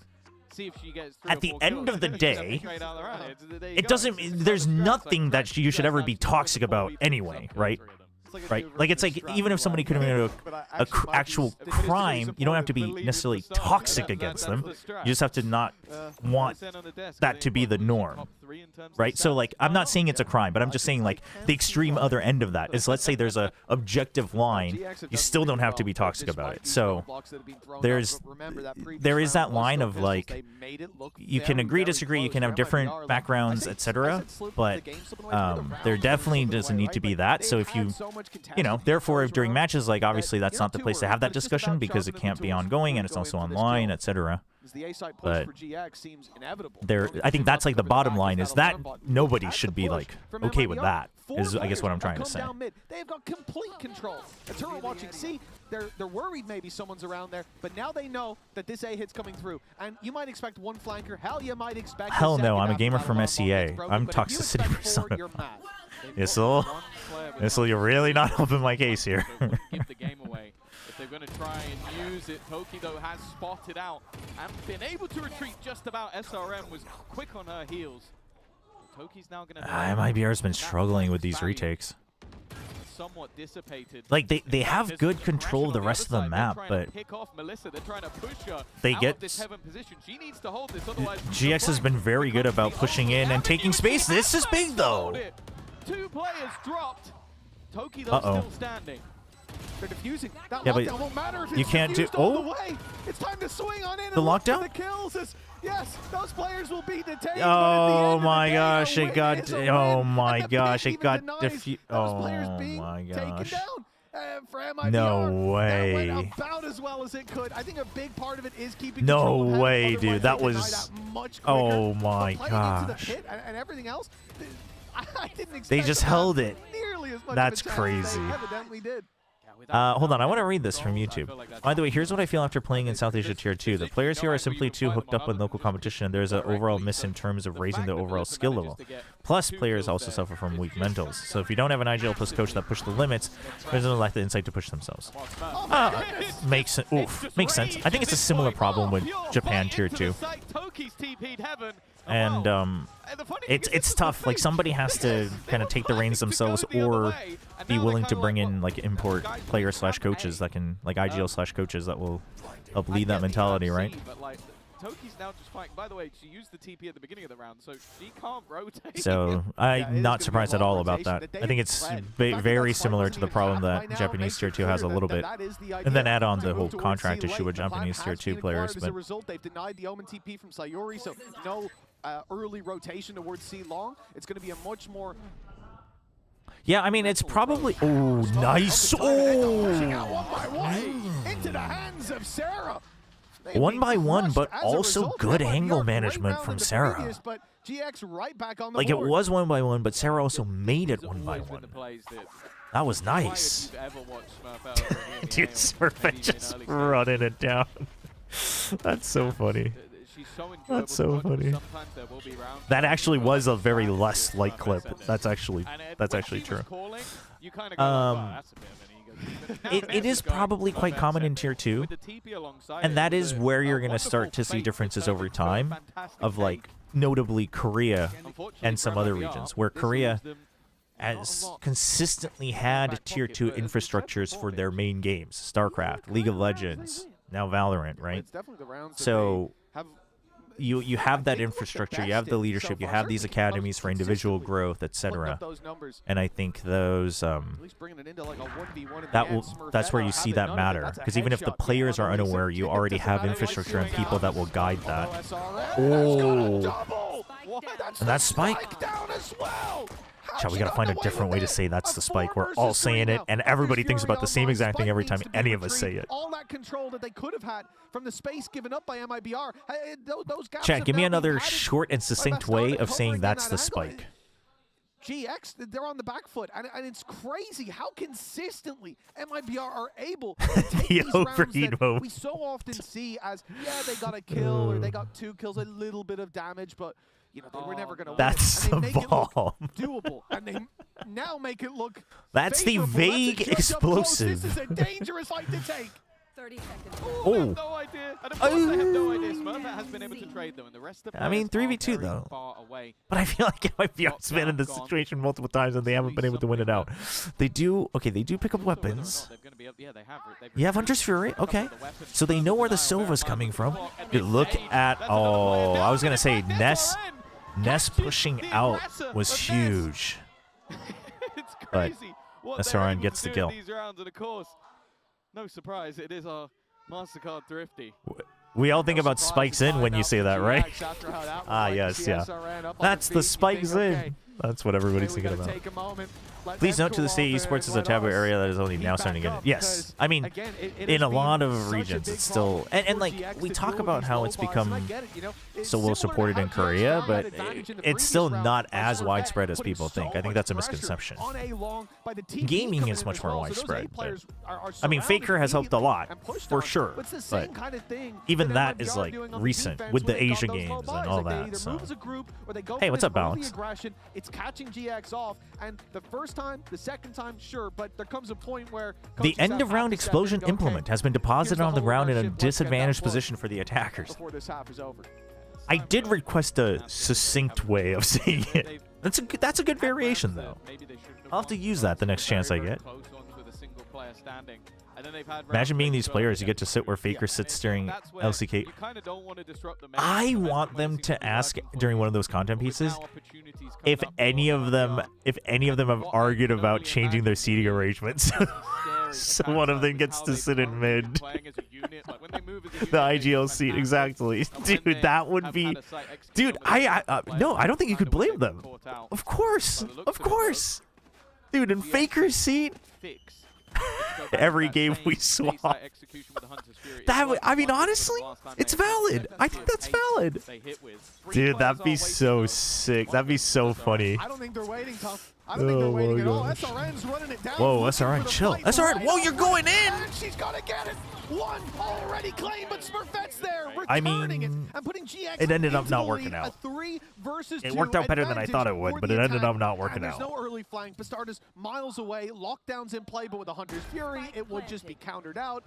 at the end of the day, it doesn't. There's nothing that you should ever be toxic about anyway, right? Right? Like it's like even if somebody committed a actual crime, you don't have to be necessarily toxic against them. You just have to not want that to be the norm, right? So like I'm not saying it's a crime, but I'm just saying like the extreme other end of that is, let's say there's a objective line, you still don't have to be toxic about it. So there is that line of like you can agree, disagree, you can have different backgrounds, etc. But there definitely doesn't need to be that. So if you know, therefore, during matches, like obviously that's not the place to have that discussion because it can't be ongoing and it's also online, etc. But there, I think that's like the bottom line is that nobody should be like okay with that. Is I guess what I'm trying to say. They've got complete control. A turret watching C, they're worried maybe someone's around there, but now they know that this A hit's coming through, and you might expect one flanker. Hell, you might expect. Hell no, I'm a gamer from SEA. I'm toxicity persona. Issel, you're really not helping my case here. Give the game away. If they're going to try and use it, Toki though has spotted out and been able to retreat just about. SRM was quick on her heels. Toki's now going to. MIBR's been struggling with these retakes. somewhat dissipated. Like they have good control of the rest of the map, but pick off Melissa. They're trying to push her they out get of this heaven position. She needs to hold this, otherwise GX has been very good about pushing in and taking space. This is big though. 2 players dropped. Toki though still standing. They're defusing. That Yeah, but lockdown won't matter if you it's can't do. defused all the way. It's time to swing on in. The and look for lockdown? the kills. Yes, those players will be detained. Oh my gosh! It got. Oh my gosh! It got defused. Oh my gosh! For MIBR, No way. That went about as well as it could. I think a big part of it is keeping No control of way, heaven. dude. Otherwise, That they was. deny that much quicker. Oh my But playing into the gosh! pit and everything else, I didn't expect They just them to have held it. nearly as much That's of a chance as they crazy. evidently did. Hold on, I want to read this from YouTube. By the way, here's what I feel after playing in South Asia Tier 2. The players here are simply too hooked up with local competition, and there's an overall miss in terms of raising the overall skill level. Plus, players also suffer from weak mentals. So if you don't have an IGL plus coach that push the limits, there's no lack the insight to push themselves. Makes sense. I think it's a similar problem with Japan Tier 2. And it's tough. Like somebody has to kind of take the reins themselves, or be willing to bring in like import players slash coaches that can like IGL slash coaches that will help lead that mentality, right? But like Toki's now just fighting. By the way, she used the TP at the beginning of the round, so she can't rotate. So I'm not surprised at all about that. I think it's very similar to the problem that Japanese Tier 2 has a little bit, and then add on the whole contract issue with Japanese Tier 2 players. As a result, they've denied the Omen TP from Sayori, so no early rotation towards C long. It's going to be a much more. Yeah, I mean, it's probably. Oh, nice. Oh. Into the hands of Sarah. One by one, but also good angle management from Sarah. But GX right back on the Like it board. was 1 by 1, but Sarah also made it 1 by 1. That was nice. Dude, Smurfette just running it down. That's so funny. That's so funny. That actually was a very less light clip. That's actually true. It is probably quite common in Tier 2, and that is where you're going to start to see differences over time of, like, notably Korea and some other regions, where Korea has consistently had Tier 2 infrastructures for their main games. StarCraft, League of Legends, now Valorant, right? So you have that infrastructure, you have the leadership, you have these academies for individual growth, etc. And I think those that's where you see that matter, because even if the players are unaware, you already have infrastructure and people that will guide that. Oh, and that's Spike. Chad, we gotta find a different way to say that's the Spike. We're all saying it, and everybody thinks about the same exact thing every time any of us say it. All that control that they could have had from the space given up by MIBR. Chad, give me another short and succinct way of saying that's the Spike. GX, they're on the back foot, and it's crazy how consistently MIBR are able to take these rounds that we so often see as, yeah, they got a kill or they got 2 kills, a little bit of damage, but you know, they were never going to win. That's the bomb. Doable, and they now make it look. That's the vague explosive. This is a dangerous fight to take. 30 seconds. Oh. I have no idea. And of course they have no idea. Smurfette has been able to trade though, and the rest of the I mean, 3v2 though. But I feel like MIBR's been in this situation multiple times and they haven't been able to win it out. They do. Okay, they do pick up weapons. You have Hunter's Fury. Okay, so they know where the Silva's coming from. Dude, look at. Oh, I was gonna say Ness pushing out was huge. It's But crazy. SRN gets the kill. No surprise, it is our MasterCard Thrifty. We all think about Spikes In when you say that, right? Ah, yes, yeah. That's the Spikes In. That's what everybody's thinking about. Please note to the state esports is a taboo area that is only now starting to get it. Yes, I mean, in a lot of regions, it's still and like we talk about how it's become so well supported in Korea, but it's still not as widespread as people think. I think that's a misconception. Gaming is much more widespread. But, I mean, Faker has helped a lot for sure, but even that is like recent with the Asia games and all that. So, hey, what's up, Balance? It's catching GX off, and the first time, the second time, sure, but there comes a point where the end of round explosion implement has been deposited on the ground in a disadvantaged position for the attackers. Before this half is over. I did request a succinct way of saying it. That's a good variation though. I'll have to use that the next chance I get. Imagine being these players. You get to sit where Faker sits during LCK. I want them to ask during one of those content pieces if any of them have argued about changing their seating arrangements. So one of them gets to sit in mid. The IGL seat, exactly. Dude, that would be... Dude, no, I don't think you could blame them. Of course. Of course. Dude, in Faker's seat... Every game we swap. That I mean, honestly, it's valid. I think that's valid. Dude, that'd be so sick. That'd be so funny. I don't think they're waiting, Tough. I don't think they're waiting at all. SRN's running it down. Whoa, SRN, chill. SRN, whoa, you're going in. And she's gonna get it. One already claimed, but Smurfette's there. I mean, it ended up not working out. It worked out better than I thought it would, but it ended up not working out. There's no early flank. Bastarda's miles away. Lockdown's in play, but with a Hunter's Fury, it would just be countered out.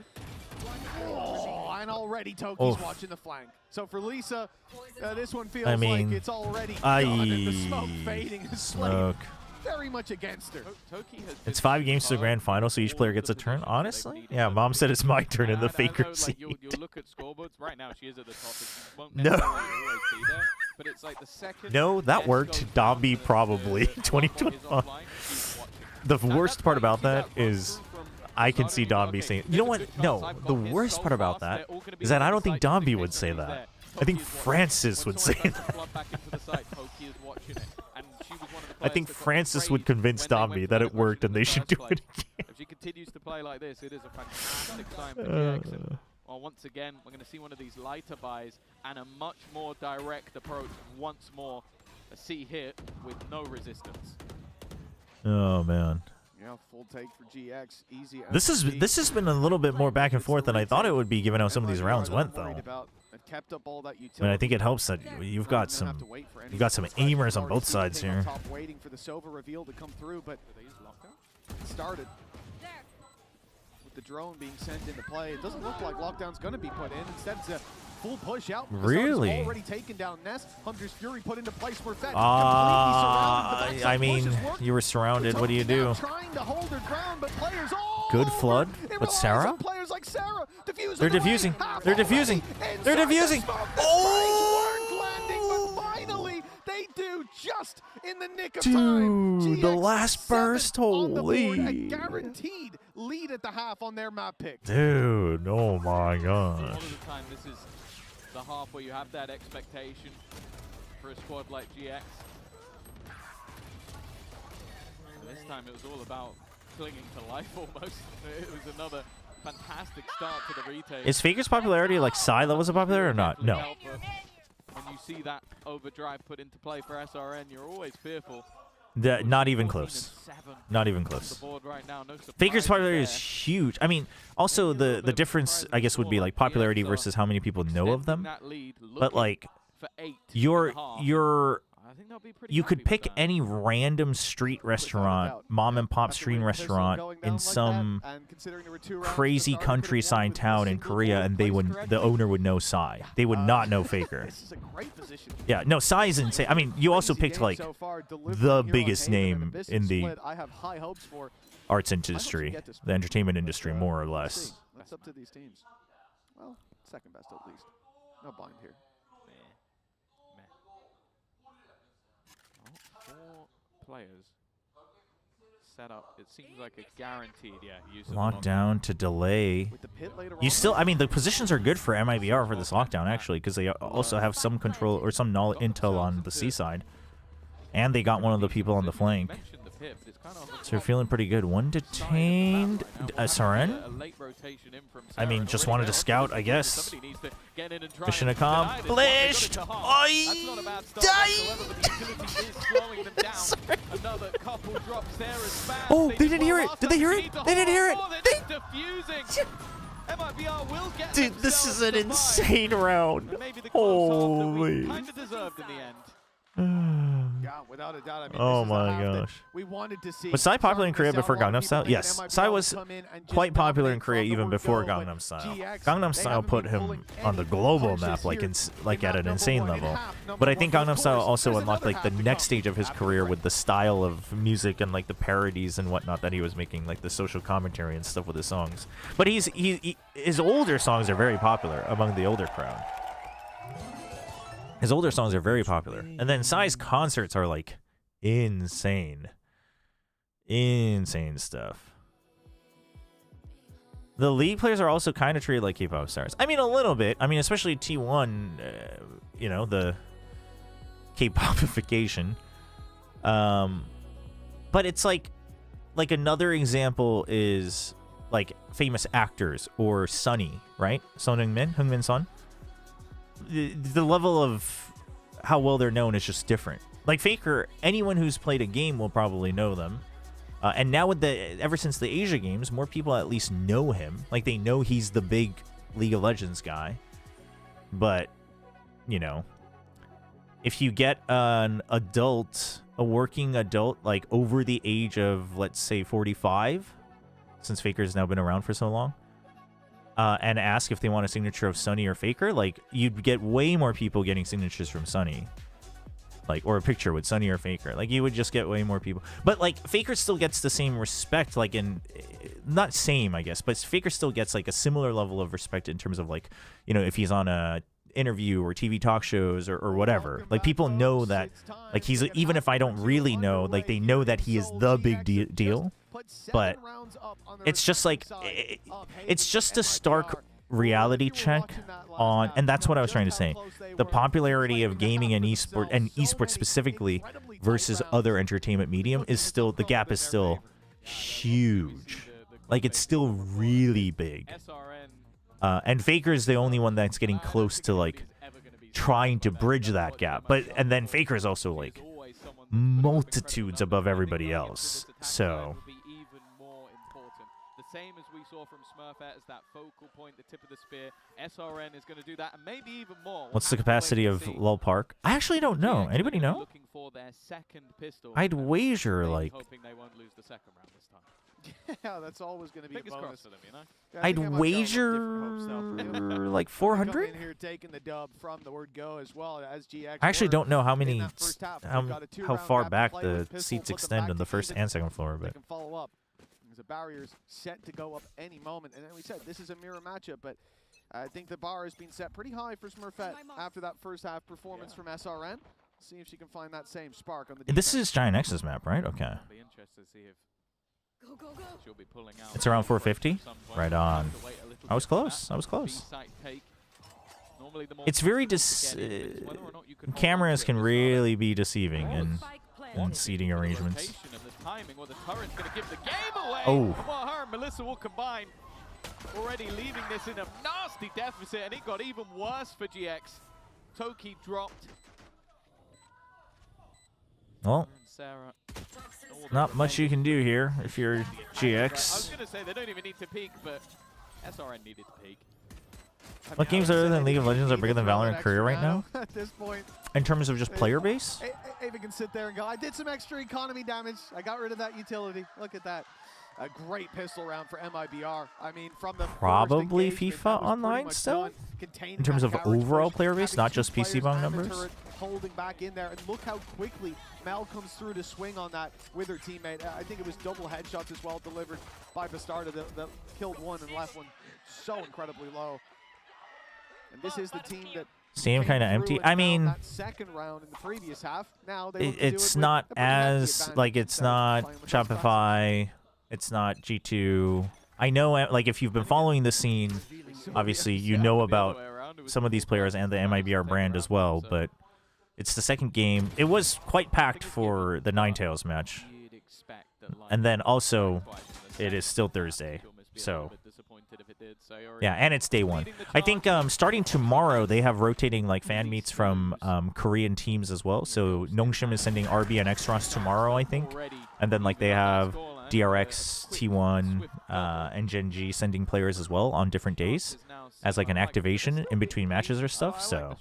Oh, and already Toki's watching the flank. So for Lisa, this one feels like it's already done, and the smoke fading is very much against her. It's 5 games to the grand final, so each player gets a turn. Honestly, yeah, Mom said it's my turn in the Faker seat. You look at scoreboards right now. She is at the top. It won't No. necessarily always be there, but it's like the second. No, that worked. Domby probably 2021. The worst part about that is I can see Domby saying, you know what? No, the worst part about that is that I don't think Domby would say that. I think Francis would say that. I think Francis would convince Domby that it worked and they should do it again. If she continues to play like this, it is a fantastic time for GX. Well, once again, we're going to see one of these lighter buys and a much more direct approach. Once more, a C hit with no resistance. Oh man. Yeah, full take for GX, easy. This has been a little bit more back and forth than I thought it would be, given how some of these rounds went, though. I mean, I think it helps that you've got some aimers on both sides here. Waiting for the Sova reveal to come through, but it started with the drone being sent into play. It doesn't look like Lockdown's going to be put in. Instead, it's a full push out. Really? Already taken down Nest. Hunter's Fury put into place for Fed. I mean, you were surrounded. What do you do? Trying to hold her ground, but players Good flood with Sarah? Players like Sarah. They're diffusing. They're diffusing. They're diffusing. Oh! But finally, they do just in the nick of time. Dude, the last burst. Holy. A guaranteed lead at the half on their map pick. Dude, oh my god. A lot of the time, this is the half where you have that expectation for a squad like GX. This time it was all about clinging to life almost. It was another fantastic start to the retake. Is Faker's popularity like Psy levels of popularity or not? No. When you see that overdrive put into play for SRN, you're always fearful. Not even close. Not even close. Faker's popularity is huge. I mean, also the difference, I guess, would be like popularity versus how many people know of them. But like, you could pick any random street restaurant, mom and pop street restaurant in some crazy countryside town in Korea, and the owner would know Psy. They would not know Faker. Yeah, no, Psy is insane. I mean, you also picked like the biggest name in the arts industry, the entertainment industry, more or less. That's up to these teams. Well, second best at least. No bind here. 4 players set up. It seems like a guaranteed, use of lockdown to delay. You still, I mean, the positions are good for MIBR for this lockdown actually, because they also have some control or some intel on the C side, and they got one of the people on the flank. So you're feeling pretty good. One detained. SRN? I mean, just wanted to scout, I guess. Mission accomplished. Oh, they didn't hear it. Did they hear it? They didn't hear it. Dude, this is an insane round. Holy. Kind of deserved in the end. Yeah, without a doubt. I mean, Oh this is the my half that gosh. we wanted to see. Was Psy popular in Korea Starting to before sell a lot Gangnam of Style? people Yes, thinking Psy MIBR was will come in and just quite popular in dominate Korea from the even word before go, but Gangnam Style. GX, Gangnam they Style haven't put been him pulling on the any global punches map like here. like at an Number insane one in level. half, number But I one, think but of Gangnam Style course, also there's unlocked another like the half to next come. stage of his career with the style of music and like the parodies and whatnot that he was making, like the social commentary and stuff with his songs. But his older songs are very popular among the older crowd. His older songs are very popular. And then Psy's concerts are like insane. Insane stuff. The league players are also kind of treated like K-pop stars. I mean, a little bit. I mean, especially T1, you know, the K-popification. But it's like another example is like famous actors or Sunny, right? Son Heung-min Son. The level of how well they're known is just different. Like Faker, anyone who's played a game will probably know them. And now with ever since the Asia games, more people at least know him. Like they know he's the big League of Legends guy. But, you know, if you get an adult, a working adult, like over the age of, let's say, 45, since Faker's now been around for so long, and ask if they want a signature of Sunny or Faker, like you'd get way more people getting signatures from Sunny. Like, or a picture with Sunny or Faker. Like, you would just get way more people. But, like, Faker still gets the same respect, like, not same, I guess, but Faker still gets, like, a similar level of respect in terms of, like, you know, if he's on a interview or TV talk shows or whatever. Like, people know that, like, he's, even if I don't really know, like, they know that he is the big deal. But it's just, like, it's just a stark reality check on, and that's what I was trying to say, the popularity of gaming and esports specifically versus other entertainment medium is still, the gap is still huge. Like, it's still really big. And Faker is the only one that's getting close to, like, trying to bridge that gap. But, and then Faker is also, like, multitudes above everybody else. So same as we saw from Smurfette as that focal point, the tip of the spear. SRN is going to do that, and maybe even more. What's the capacity of Lul Park? I actually don't know. Anybody know? For their second pistol, I'd wager, like, hoping they won't lose the second round this time. Yeah, that's always going to be Fingers a bonus crossed for them, you know? Yeah, I'd wager like 400. In here taking the dub from the word go as well as GX. I actually don't know how many, half, how far back the seats extend on the first and second floor, but. Can follow up. The barrier's set to go up any moment, and then we said this is a mirror matchup, but I think the bar has been set pretty high for Smurfette after that first half performance from SRN. See if she can find that same spark on the defense. This is Giant X's map, right? Okay. Be interested to see if she'll be pulling out. It's around 450. Right on. I was close. I was close. It's very cameras can really be deceiving in seating arrangements. Oh. Well, her and Melissa will combine, already leaving this in a nasty deficit, and it got even worse for GX. Toki dropped. Well, not much you can do here if you're GX. I was going to say they don't even need to peek, but SRN needed to peek. What games other than League of Legends are bigger than Valorant in Korea right now? At this point, in terms of just player base? Ava can sit there and go, I did some extra economy damage. I got rid of that utility. Look at that. A great pistol round for MIBR. I mean, from the probably FIFA Online still? In terms of overall player base, not just PC bong numbers? Holding back in there, and look how quickly Mel comes through to swing on that with her teammate. I think it was double headshots as well delivered by Bastarda that killed one and left one so incredibly low. And this is the team that Steam kind of empty. I mean, that second round in the previous half. Now they it's not as like it's not Shopify, it's not G2. I know, like, if you've been following the scene, obviously you know about some of these players and the MIBR brand as well. But it's the second game. It was quite packed for the Ninetales match, and then also it is still Thursday, so. Yeah, and it's day one. I think starting tomorrow, they have rotating like fan meets from Korean teams as well. So Nongshim is sending RB and Xros tomorrow, I think. And then like they have DRX, T1, and Gen G sending players as well on different days as like an activation in between matches or stuff. So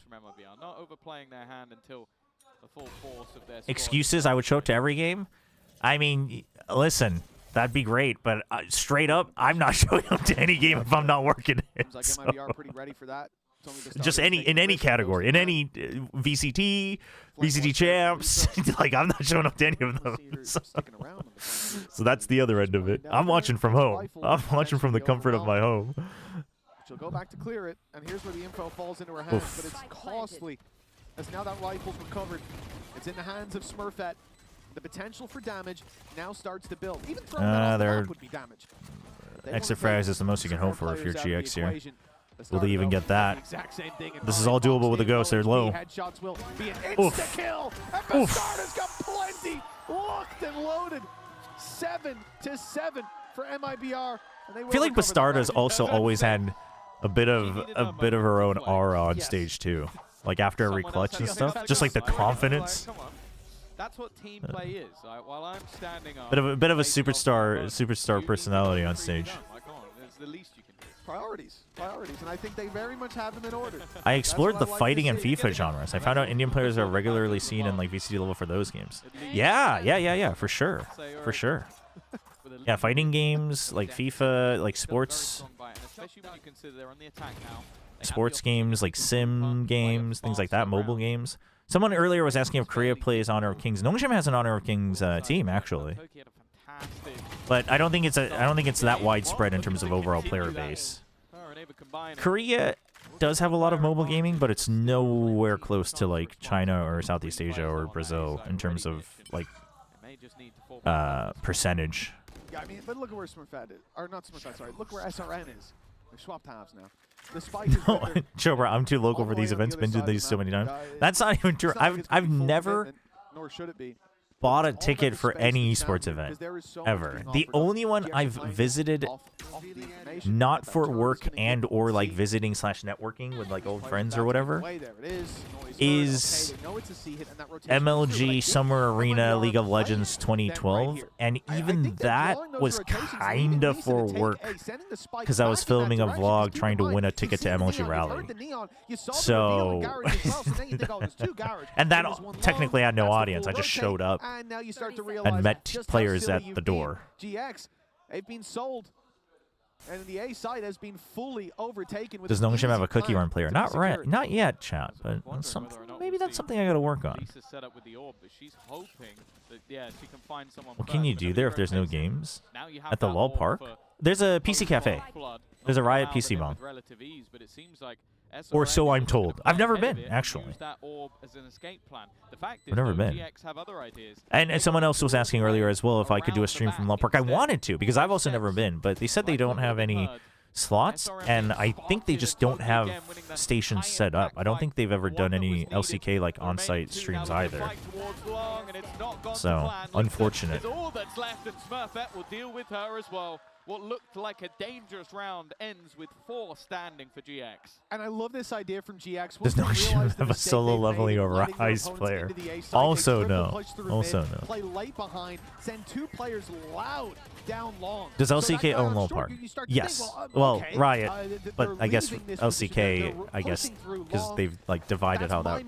not overplaying their hand until full force of their excuses I would show up to every game. I mean, listen, that'd be great, but straight up, I'm not showing up to any game if I'm not working it. Seems like MIBR pretty ready for that. Just in any category, in any VCT, VCT champs, like I'm not showing up to any of those. So that's the other end of it. I'm watching from home. I'm watching from the comfort of my home. She'll go back to clear it, and here's where the info falls into her hands, but it's costly. As now that rifle's recovered, it's in the hands of Smurfette. The potential for damage now starts to build. Even throwing that off the map would be damage. Exit frags is the most you can hope for if you're GX here. Will they even get that? This is all doable with a ghost. They're low. Headshots will be an insta-kill, and Bastarda's got plenty locked and loaded. 7-7 for MIBR. I feel like Bastarda's also always had a bit of her own aura on stage too. Like after every clutch and stuff, just like the confidence. That's what team play is. While I'm standing up, Bit of a superstar personality on stage. It's the least you can do. Priorities, and I think they very much have them in order. I explored the fighting and FIFA genres. I found out Indian players are regularly seen in like VCT level for those games. Yeah, for sure. Yeah, fighting games like FIFA, like sports. Especially when you consider they're on the attack now. Sports games like sim games, things like that, mobile games. Someone earlier was asking if Korea plays Honor of Kings. Nongshim has an Honor of Kings team actually, but I don't think it's that widespread in terms of overall player base. Korea does have a lot of mobile gaming, but it's nowhere close to like China or Southeast Asia or Brazil in terms of like percentage. Yeah, I mean, but look at where Smurfette is, or not Smurfette. Sorry, look where SRN is. They swapped halves now. The spike is Chobra, I'm too local for these events. Been to these so many times. That's not even true. I've never bought a ticket for any esports event ever. The only one I've visited, not for work and or like visiting / networking with like old friends or whatever, is MLG Summer Arena League of Legends 2012, and even that was kinda for work because I was filming a vlog trying to win a ticket to MLG Rally. So, and that technically had no audience. I just showed up and met players at the door. GX, they've been sold. And the A side has been fully overtaken. Does Nongshim have a cookie run player? Not yet, chat. But maybe that's something I got to work on. What can you do there if there's no games? At the LOL Park? There's a PC cafe. There's a Riot PC bomb. Or so I'm told. I've never been, actually. I've never been. And someone else was asking earlier as well if I could do a stream from LOL Park. I wanted to, because I've also never been, but they said they don't have any slots, and I think they just don't have stations set up. I don't think they've ever done any LCK like on-site streams either. So, unfortunate. What looked like a dangerous round ends with 4 standing for GX. And I love this idea from GX. Does Nongshim have a solo leveling or Rise player? Also no. Also no. Play late behind, send 2 players loud down long. Does LCK own LOL Park? Yes. Well, Riot, but I guess LCK, I guess, because they've like divided how that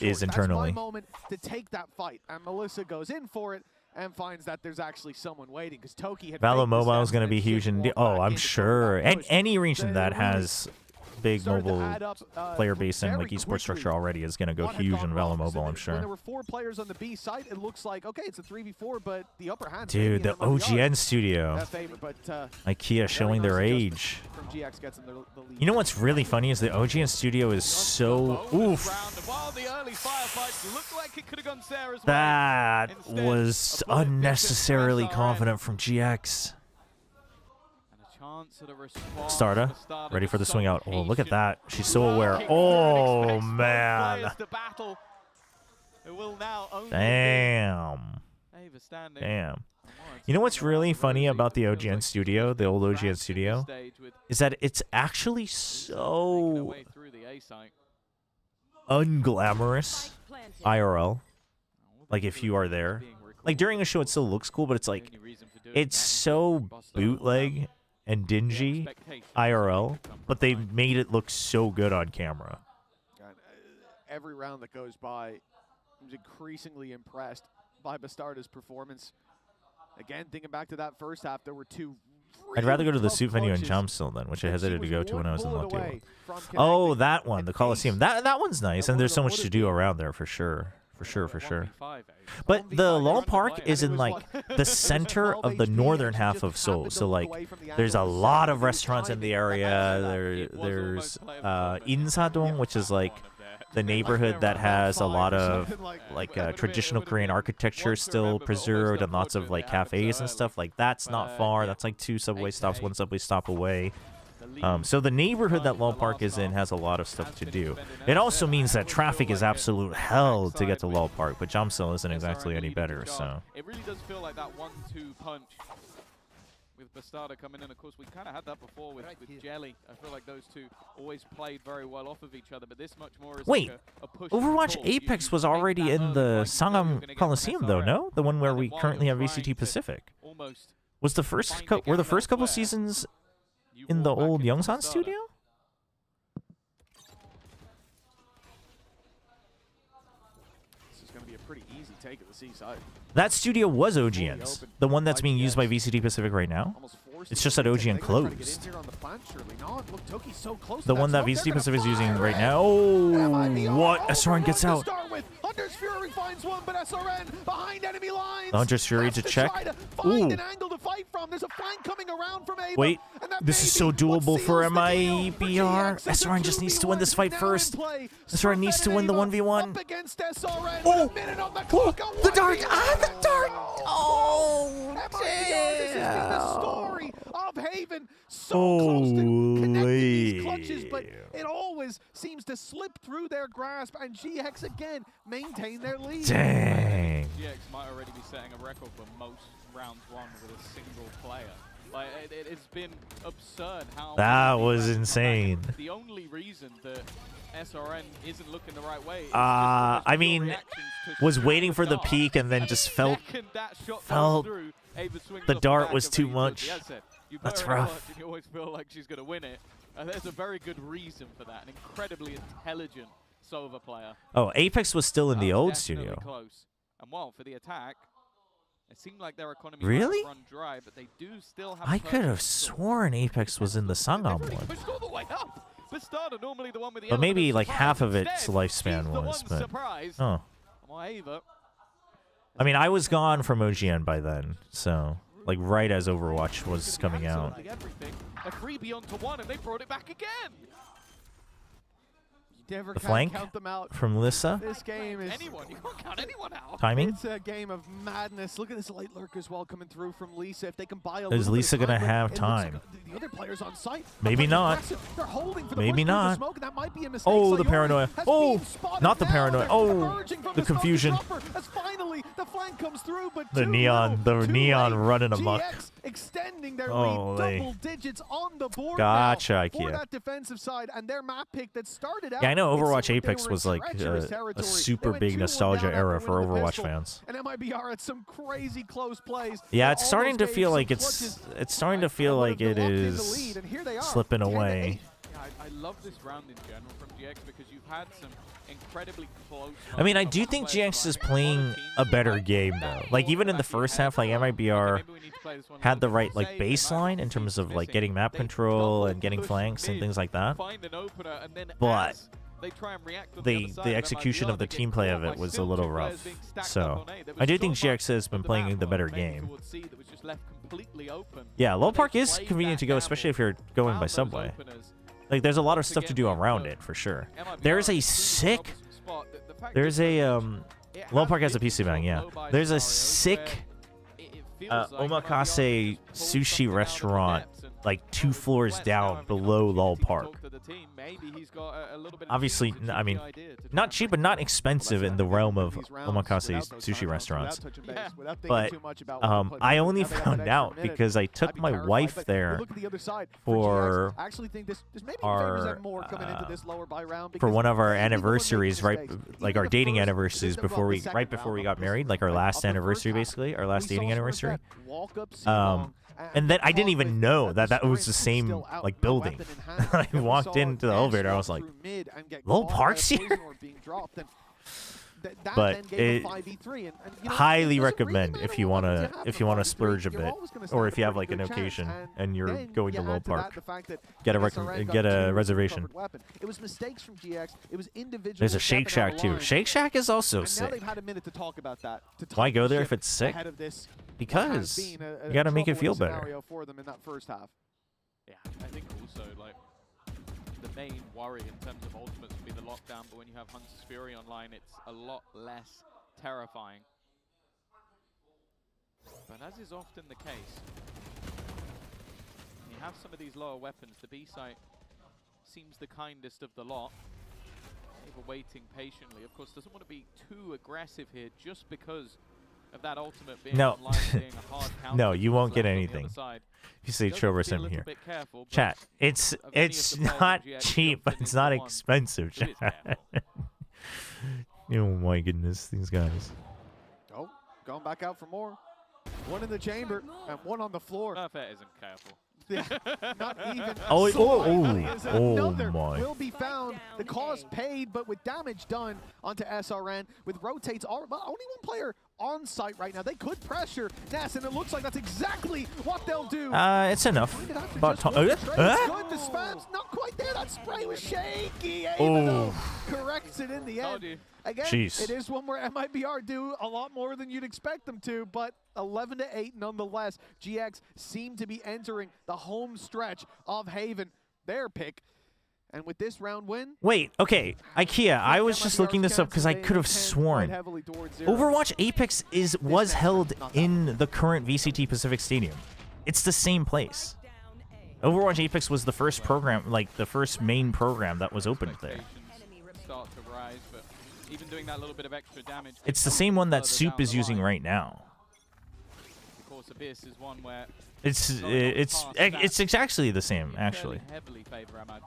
is internally. That's my moment to take that fight, and Melissa goes in for it. And finds that there's actually someone waiting because Toki had Valo Mobile is going to be huge in I'm sure. And any region that has big mobile player base and like esports structure already is going to go huge in Valo Mobile, I'm sure. When there were 4 players on the B site, it looks like, okay, it's a 3v4, but the upper hand. Dude, the OGN studio. IKEA showing their age. You know what's really funny is the OGN studio is so That was unnecessarily confident from GX. Starda, ready for the swing out. Oh, look at that. She's so aware. Oh, man. Damn. Damn. You know what's really funny about the OGN studio, the old OGN studio, is that it's actually so unglamorous IRL. Like, if you are there. Like, during a show, it still looks cool, but it's like, it's so bootleg and dingy IRL, but they made it look so good on camera. Every round that goes by, I'm increasingly impressed by Bastarda's performance. Again, thinking back to that first half, there were two I'd rather go to the soup venue in Jomstil then, which I hesitated to go to when I was in Latvia. Oh, that one, the Coliseum. That one's nice, and there's so much to do around there for sure. For sure. But the LOL Park is in like the center of the northern half of Seoul. So like there's a lot of restaurants in the area. There's Insadong, which is like the neighborhood that has a lot of like traditional Korean architecture still preserved, and lots of like cafes and stuff. Like that's not far. That's like 2 subway stops, 1 subway stop away. So the neighborhood that LOL Park is in has a lot of stuff to do. It also means that traffic is absolute hell to get to LOL Park, but Jomstil isn't exactly any better. So it really does feel like that 1-2 punch with Bastarda coming in. Of course, we kind of had that before with Jelly. I feel like those two always played very well off of each other, but this much more is wait, like a push. Overwatch Apex was already in the Sangam Coliseum though, no? The one where we currently have VCT Pacific. Was the first were the first couple seasons in the old Yongsan studio? This is going to be a pretty easy take at the seaside. That studio was OGN's. The one that's being used by VCT Pacific right now. It's just that OGN closed. The one that VCT Pacific is using right now. Oh, what? SRN gets out. Hunter's Fury finds one, but SRN behind enemy lines. Hunter's Fury to check. Ooh. There's a flank coming around from Ava, wait, this is so doable for MIBR. SRN just needs to win this fight first. SRN needs to win the 1v1. Oh, the dart! Ah, the dart! Oh, damn! The story of Haven so close to connecting these clutches, but it always seems to slip through their grasp, and GX again maintain their lead. Dang. GX might already be setting a record for most rounds won with a single player. Like it's been absurd how that was insane. The only reason that SRN isn't looking the right way is I mean, was waiting for the peak and then just felt the dart was too much. That's rough. You always feel like she's going to win it. There's a very good reason for that. An incredibly intelligent Sova player. Oh, Apex was still in the old studio. Close. And well, for the attack, it seemed like their economy really? Run dry, but they do still have I could have sworn Apex was in the Sangam one. Pushed all the way up. Bastarda, normally the one with the but maybe like half of its lifespan was. But oh, I mean, I was gone from OGN by then, so like right as Overwatch was coming out. A freebie onto one, and they brought it back again. The flank from Lissa. This game is anyone. You can't count anyone out. Timing. It's a game of madness. Look at this late lurk as well coming through from Lisa. If they can buy a is Lisa gonna have time? Like the other players on site. Maybe not. They're holding for the maybe not. Smoke, that might be a mistake. Oh, the paranoia. Oh, not the paranoia. Oh, the confusion. As finally the flank comes through, but the neon running amok. Extending their lead, double digits on the board gotcha, now IKEA. For that defensive side, and their map pick that started out. Yeah, I know Overwatch Apex was like a super big nostalgia era for Overwatch fans. And MIBR had some crazy close plays. Yeah, it's starting to feel like it's starting to feel like it is slipping away. I love this round in general from GX because you've had some incredibly close. I mean, I do think GX is playing a better game though. Like even in the first half, like MIBR had the right like baseline in terms of like getting map control and getting flanks and things like that. But the execution of the team play of it was a little rough. So I do think GX has been playing the better game. Yeah, LOL Park is convenient to go, especially if you're going by subway. Like there's a lot of stuff to do around it for sure. There's a sick. There's a LOL Park has a PC bang, yeah. There's a sick omakase sushi restaurant like 2 floors down below LOL Park. Obviously, I mean, not cheap, but not expensive in the realm of omakase sushi restaurants. But I only found out because I took my wife there for one of our anniversaries, right? Like our dating anniversaries right before we got married, like our last anniversary, basically, our last dating anniversary. And then I didn't even know that was the same like building. I walked into the elevator. I was like, "LOL Park's here." but it highly recommend if you wanna splurge a bit, or if you have like an occasion and you're going to Low Park, get a reservation. It was mistakes from GX. It was individual. There's a Shake Shack too. Shake Shack is also sick. Now they've had a minute to talk about that. Why go there if it's sick? Because you gotta make it feel better. For them in that first half. Yeah, I think also like the main worry in terms of ultimates would be the lockdown, but when you have Hunter's Fury online, it's a lot less terrifying. But as is often the case, when you have some of these lower weapons, the B site seems the kindest of the lot. Maybe waiting patiently. Of course, doesn't want to be too aggressive here just because of that ultimate being online, being a hard counter. No, you won't get anything. If you say Chobra Sim here. Chat, it's not cheap, but it's not expensive, chat. Oh my goodness, these guys. Oh, going back out for more. One in the chamber and one on the floor. Perfect isn't careful. Not even. Oh my. Will be found. The cost paid, but with damage done onto SRN, with rotates, only one player on site right now. They could pressure Ness, and it looks like that's exactly what they'll do. It's enough. But good. The spam's not quite there. That spray was shaky. Even though corrects it in the end. Again, it is one where MIBR do a lot more than you'd expect them to, but 11-8 nonetheless. GX seem to be entering the home stretch of Haven, their pick. And with this round win... Wait, okay. IKEA, I was just looking this up because I could have sworn Overwatch Apex was held in the current VCT Pacific Stadium. It's the same place. Overwatch Apex was the first program, like the first main program that was opened there. Start to rise, but even doing that little bit of extra damage. It's the same one that Soup is using right now. Of course, Abyss is one where it's exactly the same, actually.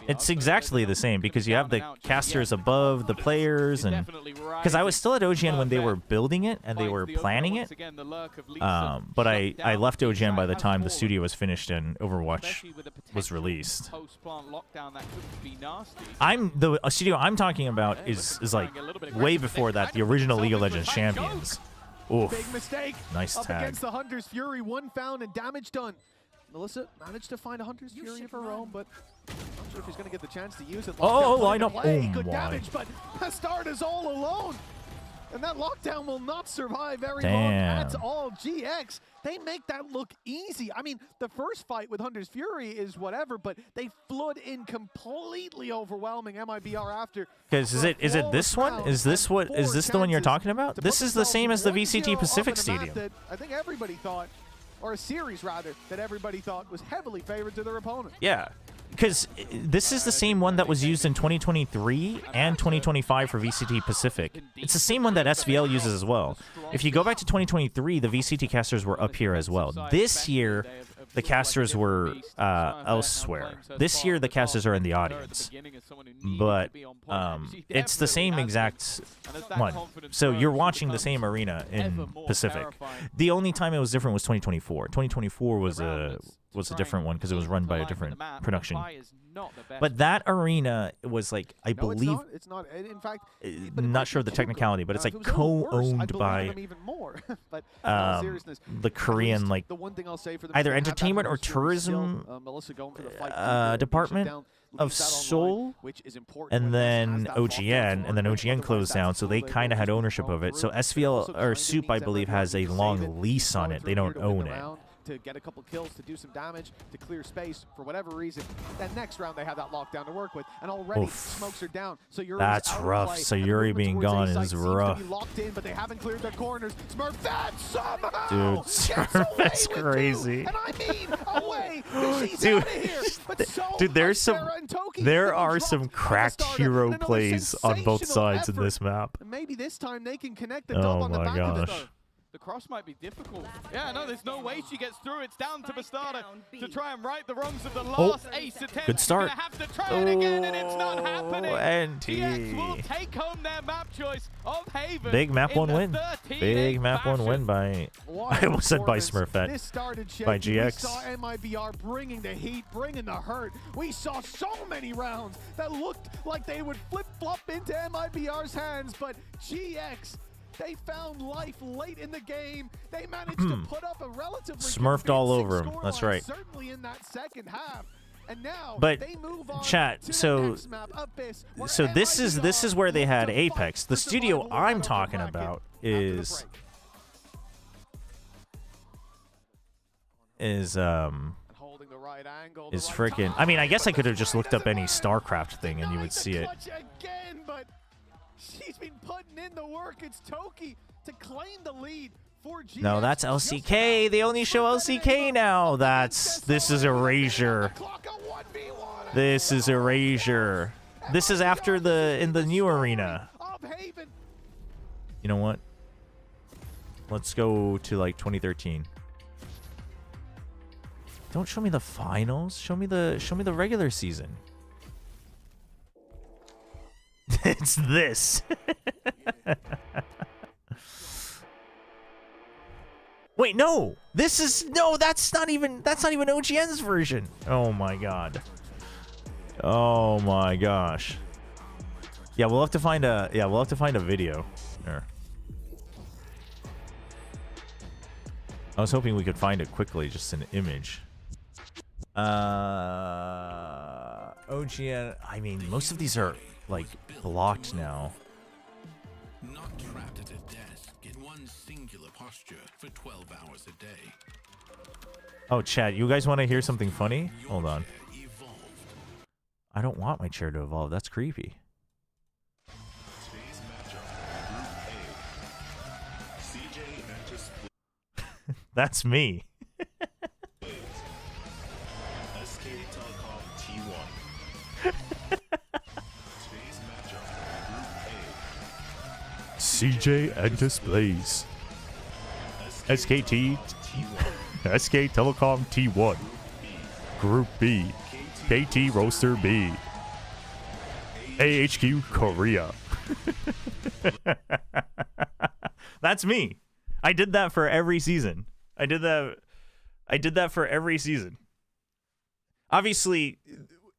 It's exactly the same because you have the casters above the players, and because I was still at OGN when they were building it and they were planning it, but I left OGN by the time the studio was finished and Overwatch was released. The studio I'm talking about is like way before that, the original League of Legends Champions. Oof. Big mistake. Nice up tag. Against the Hunter's Fury, one found and damage done. Melissa managed to find a Hunter's Fury of her own, but I'm not sure if he's going to get the chance to use it. Line up. Good damage, but Astarda's all alone. And that lockdown will not survive very long at all. GX, they make that look easy. I mean, the first fight with Hunter's Fury is whatever, but they flood in completely overwhelming MIBR after. Because is it this one? Is this the one you're talking about? This is the same as the VCT Pacific Stadium. I think everybody thought, or a series rather, that everybody thought was heavily favored to their opponent. Yeah. Because this is the same one that was used in 2023 and 2025 for VCT Pacific. It's the same one that SVL uses as well. If you go back to 2023, the VCT casters were up here as well. This year, the casters were elsewhere. This year, the casters are in the audience. But it's the same exact one. So you're watching the same arena in Pacific. The only time it was different was 2024. 2024 was a different one because it was run by a different production. But that arena was like, I believe, it's not. In fact, I'm not sure of the technicality, but it's like co-owned by the Korean, like, either entertainment or tourism department of Seoul, and then OGN closed down, so they kind of had ownership of it. So SVL or Soup, I believe, has a long lease on it. They don't own it. To get a couple kills, to do some damage, to clear space for whatever reason. Then next round they have that lockdown to work with, and already smokes are down. So that's rough. So Yuri being gone is rough. Locked in, but they haven't cleared their corners. Smurfette somehow. Dude, Smurfette's crazy. And I mean, away. Dude, there are some cracked hero plays on both sides in this map. And maybe this time they can connect the dub on the back of it. The cross might be difficult. Yeah, no, there's no way she gets through. It's down to Bastarda to try and right the wrongs of the last ace attempt. Good start. She's gonna have to try it again, and it's not happening. GX will NT. take home their map choice of Haven. Big map in one the win. 13-8 Big map one win by. I almost said by Smurfette. This started shaky. By We GX. saw MIBR bringing the heat, bringing the hurt. We saw so many rounds that looked like they would flip-flop into MIBR's hands, but GX, they found life late in the game. They managed to put up a relatively Smurfed all over him. That's right. Certainly in that second half. And now But they move on chat, to so the next map, Abyss, where this is where they had Apex. The studio survival I'm out of the talking bracket about after the is holding the right angle, is freaking. I mean, I guess I could have just looked up any StarCraft thing and you would see it. clutch again, but she's been putting in the work. It's Toki to claim the lead for GX. No, that's LCK. They only show LCK now. This is Erasure. This is Erasure. This is after in the new arena. You know what? Let's go to like 2013. Don't show me the finals. Show me the regular season. It's this. Wait, no. That's not even OGN's version. Oh my god. Oh my gosh. Yeah, we'll have to find a video. There. I was hoping we could find it quickly, just an image. OGN, I mean, most of these are like blocked now. Not trapped at a desk in one singular posture for 12 hours a day. Oh, chat, you guys want to hear something funny? Hold on. I don't want my chair to evolve. That's creepy. Today's matchup, Group A. CJ enters That's me. SK Telecom T1. Today's matchup, Group A. CJ and displays. SKT. SK Telecom T1. Group B. KT Roaster B. AHQ Korea. That's me. I did that for every season. I did that for every season. Obviously,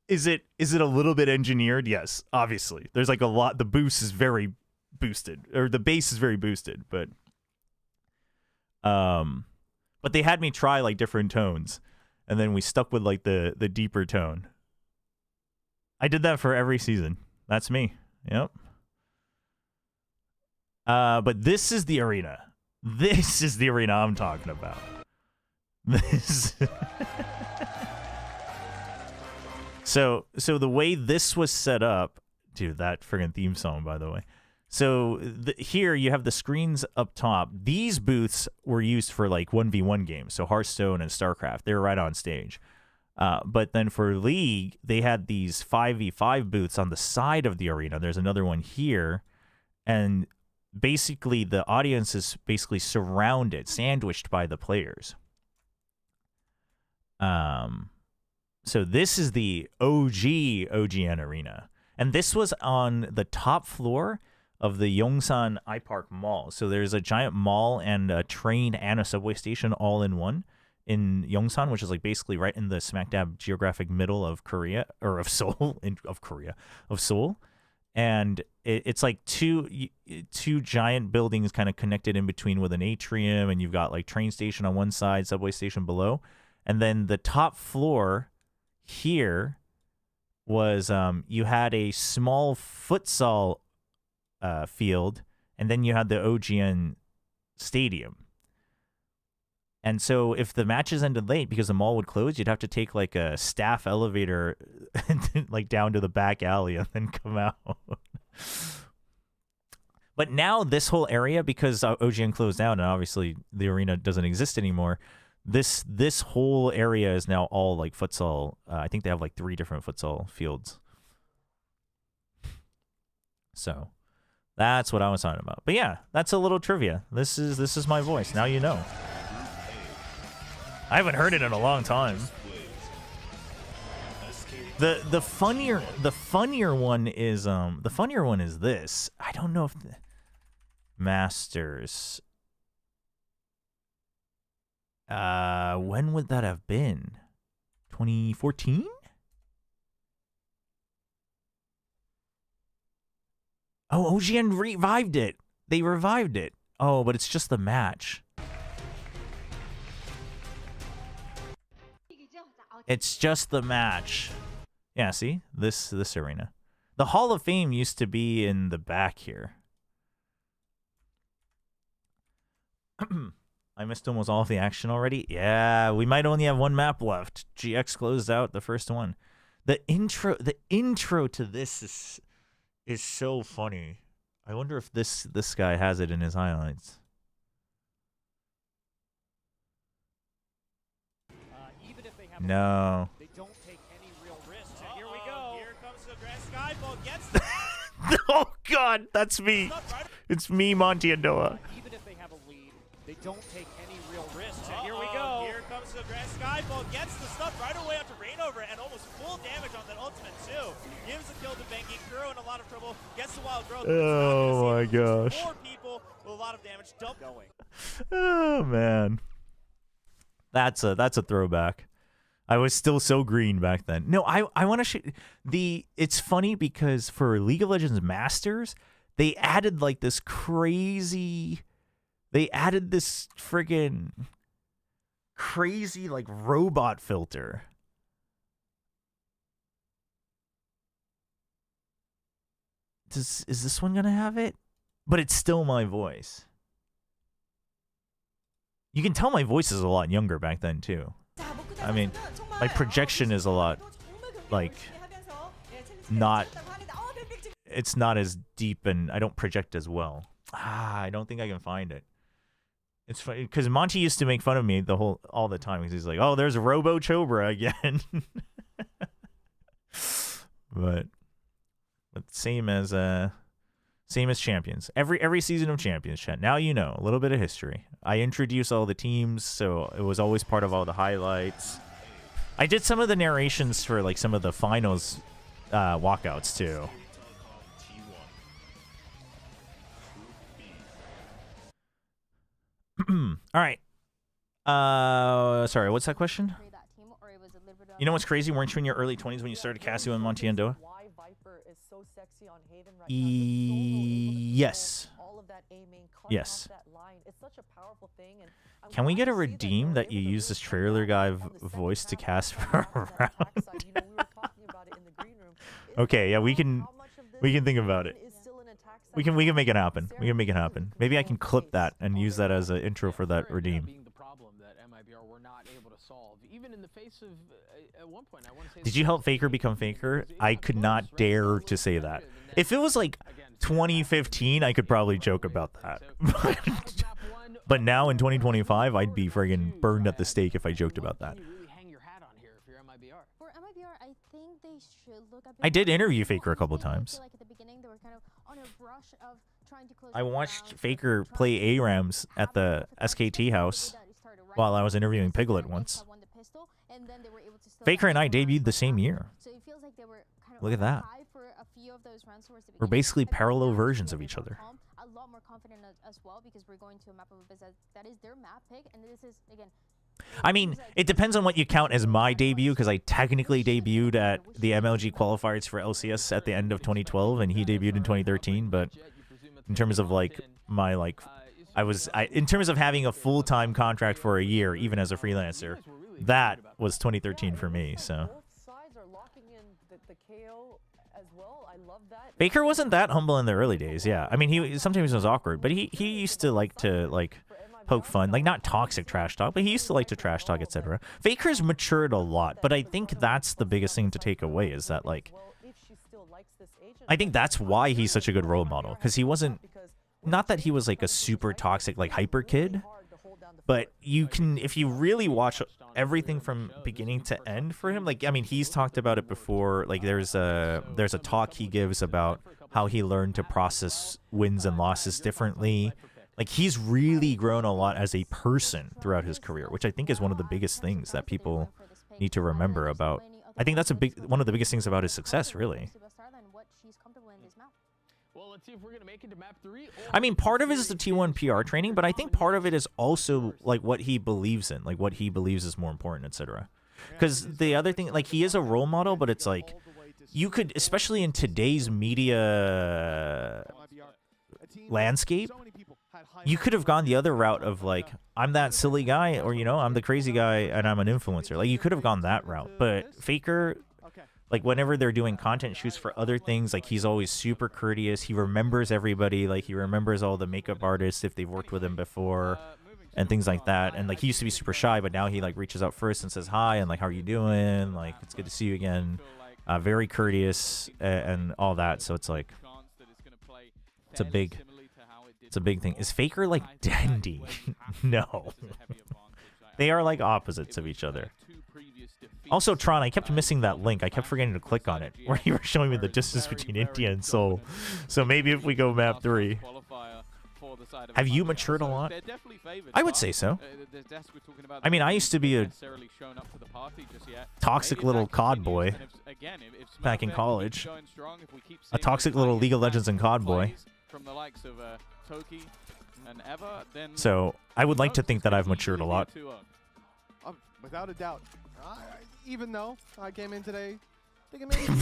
is it a little bit engineered? Yes, obviously. There's like a lot. The boost is very boosted, or the bass is very boosted, but they had me try like different tones, and then we stuck with like the deeper tone. I did that for every season. That's me. Yep. But this is the arena. This is the arena I'm talking about. This. So the way this was set up, dude, that friggin' theme song, by the way. So here you have the screens up top. These booths were used for like 1v1 games, so Hearthstone and StarCraft. They were right on stage. But then for League, they had these 5v5 booths on the side of the arena. There's another one here, and basically the audience is basically surrounded, sandwiched by the players. So this is the OG OGN arena, and this was on the top floor of the Yongsan iPark Mall. So there's a giant mall and a train and a subway station all in one in Yongsan, which is like basically right in the smack dab geographic middle of Korea, or of Seoul, of Seoul. And it's like two giant buildings kind of connected in between with an atrium, and you've got like train station on one side, subway station below. And then the top floor here was you had a small futsal field, and then you had the OGN stadium. And so if the matches ended late because the mall would close, you'd have to take like a staff elevator like down to the back alley and then come out. But now this whole area, because OGN closed down and obviously the arena doesn't exist anymore, this whole area is now all like futsal. I think they have like 3 different futsal fields. So That's what I was talking about. But yeah, that's a little trivia. This is my voice. Now you know. I haven't heard it in a long time. The funnier one is this. I don't know if the Masters. When would that have been? 2014? Oh, OGN revived it. They revived it. Oh, but it's just the match. It's just the match. Yeah, see? This arena. The Hall of Fame used to be in the back here. I missed almost all of the action already. Yeah, we might only have one map left. GX closed out the first one. The intro to this is so funny. I wonder if this guy has it in his highlights. No. They don't take any real risks. And here we go. Here comes the Grand Skyball. Gets Oh God, that's me. It's me, Monty and Noah. Even if they have a lead, they don't take any real risks. And here we go. Here comes the Grand Skyball. Gets the stuff right away after Rainover and almost full damage on that ultimate too. Gives the kill to Benki. Kuro in a lot of trouble. Gets the wild growth. Oh my gosh. 4 people with a lot of damage. Dump going. Oh man. That's a throwback. I was still so green back then. No, I want to show it's funny because for League of Legends Masters, they added like this crazy, friggin' crazy like robot filter. Is this one gonna have it? But it's still my voice. You can tell my voice is a lot younger back then too. I mean, my projection is a lot, like, it's not as deep and I don't project as well. I don't think I can find it. It's funny because Monty used to make fun of me all the time because he's like, oh, there's Robo Chobra again. but same as Champions. Every season of Champions, chat. Now you know a little bit of history. I introduce all the teams, so it was always part of all the highlights. I did some of the narrations for like some of the finals walkouts too. All right. Sorry, what's that question? You know what's crazy? Weren't you in your early 20s when you started Casio and Monty and Doa? Yes. Yes. Can we get a redeem that you use this trailer guy voice to cast for a round? Okay, yeah, we can think about it. We can make it happen. We can make it happen. Maybe I can clip that and use that as an intro for that redeem. Did you help Faker become Faker? I could not dare to say that. If it was like 2015, I could probably joke about that. But now in 2025, I'd be friggin' burned at the stake if I joked about that. I did interview Faker a couple of times. I watched Faker play ARAMs at the SKT house while I was interviewing Piglet once. Faker and I debuted the same year. Look at that. We're basically parallel versions of each other. A lot more confident as well because we're going to a map of a business that is their map pick, and this is again. I mean, it depends on what you count as my debut, because I technically debuted at the MLG qualifiers for LCS at the end of 2012, and he debuted in 2013. But in terms of like my in terms of having a full-time contract for a year, even as a freelancer, that was 2013 for me. So. Baker wasn't that humble in the early days, yeah. I mean, he sometimes was awkward, but he used to like poke fun, like not toxic trash talk, but he used to like to trash talk, etc. Faker's matured a lot, but I think that's the biggest thing to take away is that like, I think that's why he's such a good role model, because he wasn't, not that he was like a super toxic like hyper kid, but you can, if you really watch everything from beginning to end for him, like, I mean, he's talked about it before, like there's a talk he gives about how he learned to process wins and losses differently. Like, he's really grown a lot as a person throughout his career, which I think is one of the biggest things that people need to remember about. I think that's one of the biggest things about his success, really. Well, let's see if we're gonna make it to map 3. I mean, part of it is the T1 PR training, but I think part of it is also like what he believes in, like what he believes is more important, etc. Because the other thing, like, he is a role model, but it's like you could, especially in today's media landscape, you could have gone the other route of like, I'm that silly guy, or, you know, I'm the crazy guy and I'm an influencer. Like, you could have gone that route, but Faker, like, whenever they're doing content shoots for other things, like, he's always super courteous. He remembers everybody. Like, he remembers all the makeup artists if they've worked with him before and things like that. And, like, he used to be super shy, but now he, like, reaches out first and says hi and, like, how are you doing? Like, it's good to see you again. Very courteous and all that. So it's like, it's a big thing. Is Faker like Dendy? No. They are like opposites of each other. Also, Tron, I kept missing that link. I kept forgetting to click on it, where you were showing me the distance between India and Seoul. So maybe if we go map 3. Have you matured a lot? I would say so. I mean, I used to be a toxic little COD boy back in college. A toxic little League of Legends and COD boy. So I would like to think that I've matured a lot. Without a doubt. Even though I came in today,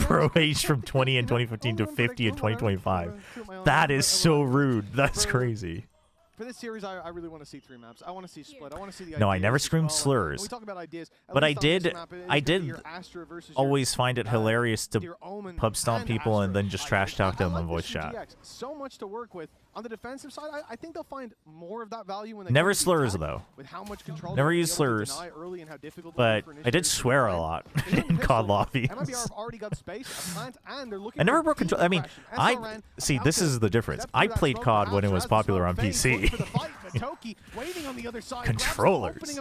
Bro aged from 20 in 2015 to 50 in 2025. That is so rude. That's crazy. For this series, I really want to see 3 maps. I want to see split. I want to see the No, I ideas never as screamed well. slurs. We talk about ideas. But I did always find it hilarious to pub stomp people and then just trash talk them on voice chat. So much to work with. On the defensive side, I think they'll find more of that value when they Never slurs, though. With how much control Never use slurs. But I did swear a lot in COD lobbies. I never broke control. I mean, see, this is the difference. I played COD when it was popular on PC. Controllers.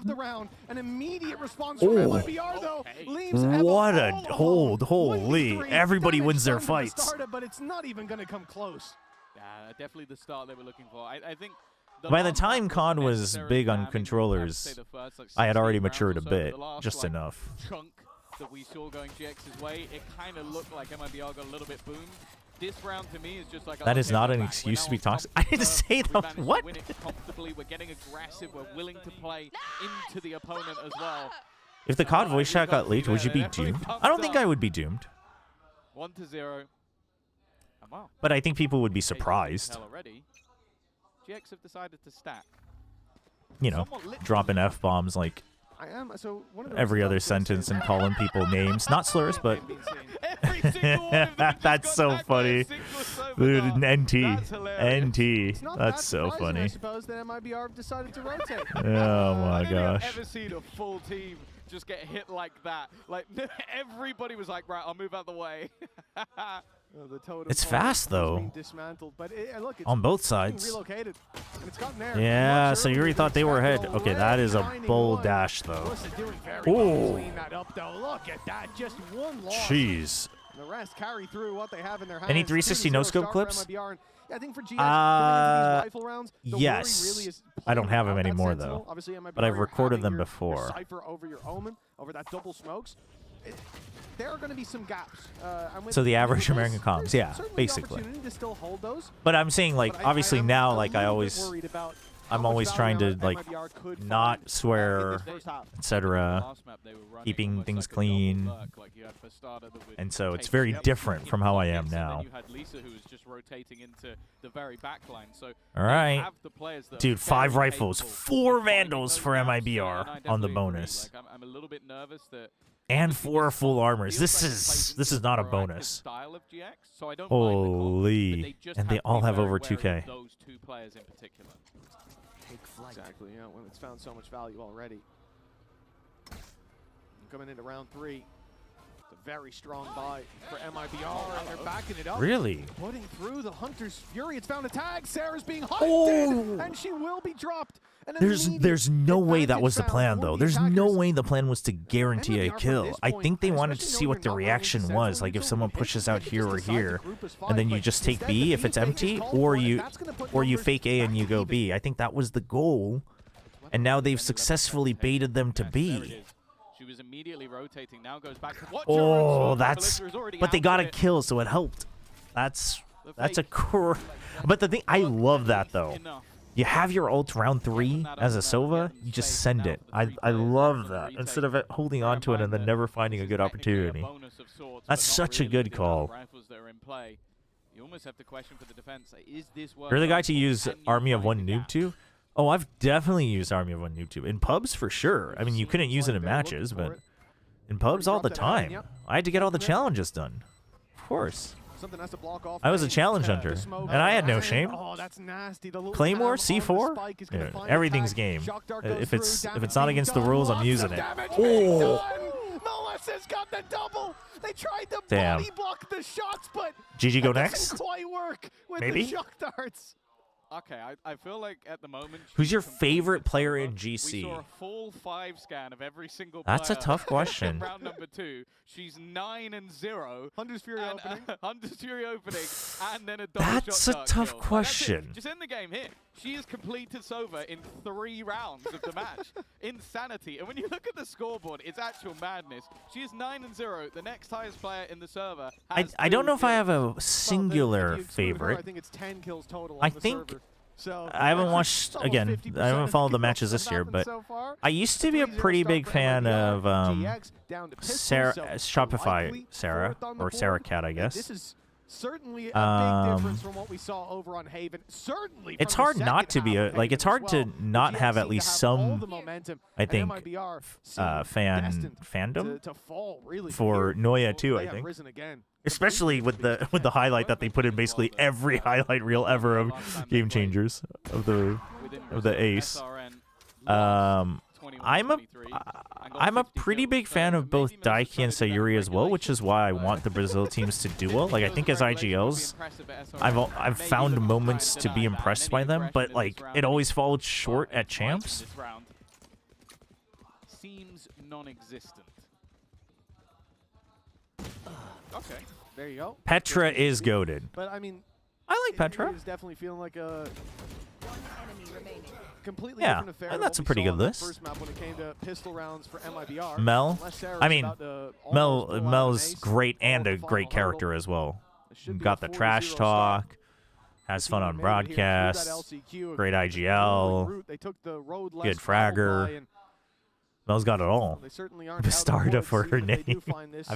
What a hold. Holy. Everybody wins their fights. But it's not even going to come close. Yeah, definitely the start they were looking for. I think by the time COD was big on controllers, I had already matured a bit, just enough. Chunk that we saw going GX's way, it kind of looked like MIBR got a little bit boomed. This round to me is just like, that is not an excuse to be toxic. I didn't say that. What? Win it comfortably. We're getting aggressive. We're willing to play into the opponent as well. If the COD voice chat got leaked, would you be doomed? I don't think I would be doomed. 1-0. Wow. But I think people would be surprised. GX have decided to stack. You know, dropping F-bombs like every other sentence and calling people names. Not slurs, but... That's so funny. Dude, NT. That's so funny. I suppose that MIBR decided to rotate. Oh my gosh. I've never seen a full team just get hit like that. Like, everybody was like, right, I'll move out the way. It's fast though. But look, on both sides. Relocated, and it's gotten there. Yeah, so you already thought they were ahead. Okay, that is a bold dash though. Oh. Look at that, just one loss. Jeez. The rest carry through what they have in their hands. Any 360 no-scope clips? Yeah, I think for GX, rifle rounds, yes. Really is I don't have them anymore though, but I've recorded them before. Cypher over your Omen, over that double smokes. There are going to be some gaps. So the average American comms, yeah, basically. To still hold those, but I'm saying, like, obviously now, like, I'm always trying to, like, not swear, etc., keeping things clean, and so it's very different from how I am now. All right, dude, 5 rifles, 4 Vandals for MIBR on the bonus. And 4 full armors. This is not a bonus. Holy. And they all have over 2K. Exactly, yeah, when it's found so much value already. Coming into round 3. It's a very strong buy for MIBR, and they're backing it up. Really? Putting through the Hunter's Fury. It's found a tag. Sarah's being hunted, and she will be dropped. There's no way that was the plan, though. There's no way the plan was to guarantee a kill. I think they wanted to see what the reaction was, like if someone pushes out here or here, and then you just take B if it's empty, or you fake A and you go B. I think that was the goal, and now they've successfully baited them to B. She was immediately rotating. Now goes back to Oh, but they got a kill, so it helped. That's a core. But the thing, I love that though. You have your ult round 3 as a Sova, you just send it. I love that, instead of holding on to it and then never finding a good opportunity. That's such a good call. You're the guy to use Army of One Noob to? Oh, I've definitely used Army of One Noob to. In pubs, for sure. I mean, you couldn't use it in matches, but in pubs all the time. I had to get all the challenges done. Of course. I was a challenge hunter, and I had no shame. Oh, that's nasty. Claymore, C4, dude, everything's game. If it's not against the rules, I'm using it. Oh, Melissa's got the double. They tried to body block the shots, but GG go next. Doesn't quite work with Maybe the shock darts. Okay, I feel like at the moment... Who's your favorite player in GC? We saw a full 5 scan of every single That's a player. tough question. Round number 2, she's 9-0. Hunter's Fury opening. Hunter's Fury opening, and then a double That's a shot tough kill. question. Just in the game here, she has completed Sova in 3 rounds of the match. Insanity. And when you look at the scoreboard, it's actual madness. She is 9-0. The next highest player in the server has I don't know if I have a singular favorite. I think it's 10 kills total. I think I haven't watched again. I haven't followed the matches this year, but I used to be a pretty big fan of Sarah, Shopify Sarah, or Sarah Cat, I guess. This is certainly a big difference from what we saw over on Haven. Certainly, it's hard not to be it's hard to not have at least some, I think, fandom for Noya too. I think, especially with the highlight that they put in basically every highlight reel ever of Gamechangers of the ace. I'm a pretty big fan of both Daiki and Sayuri as well, which is why I want the Brazil teams to do well. Like, I think as IGLs, I've found moments to be impressed by them, but like it always falls short at champs. Seems non-existent. Okay, there you go. Petra is goated. But I mean, I like Petra. Is definitely feeling like a completely yeah, different affair. And that's a pretty good list. First map when it came to pistol rounds for MIBR. Mel, I mean, Mel's great and a great character as well. Got the trash talk, has fun on broadcast, great IGL, good fragger. Mel's got it all. Bastarda for her name.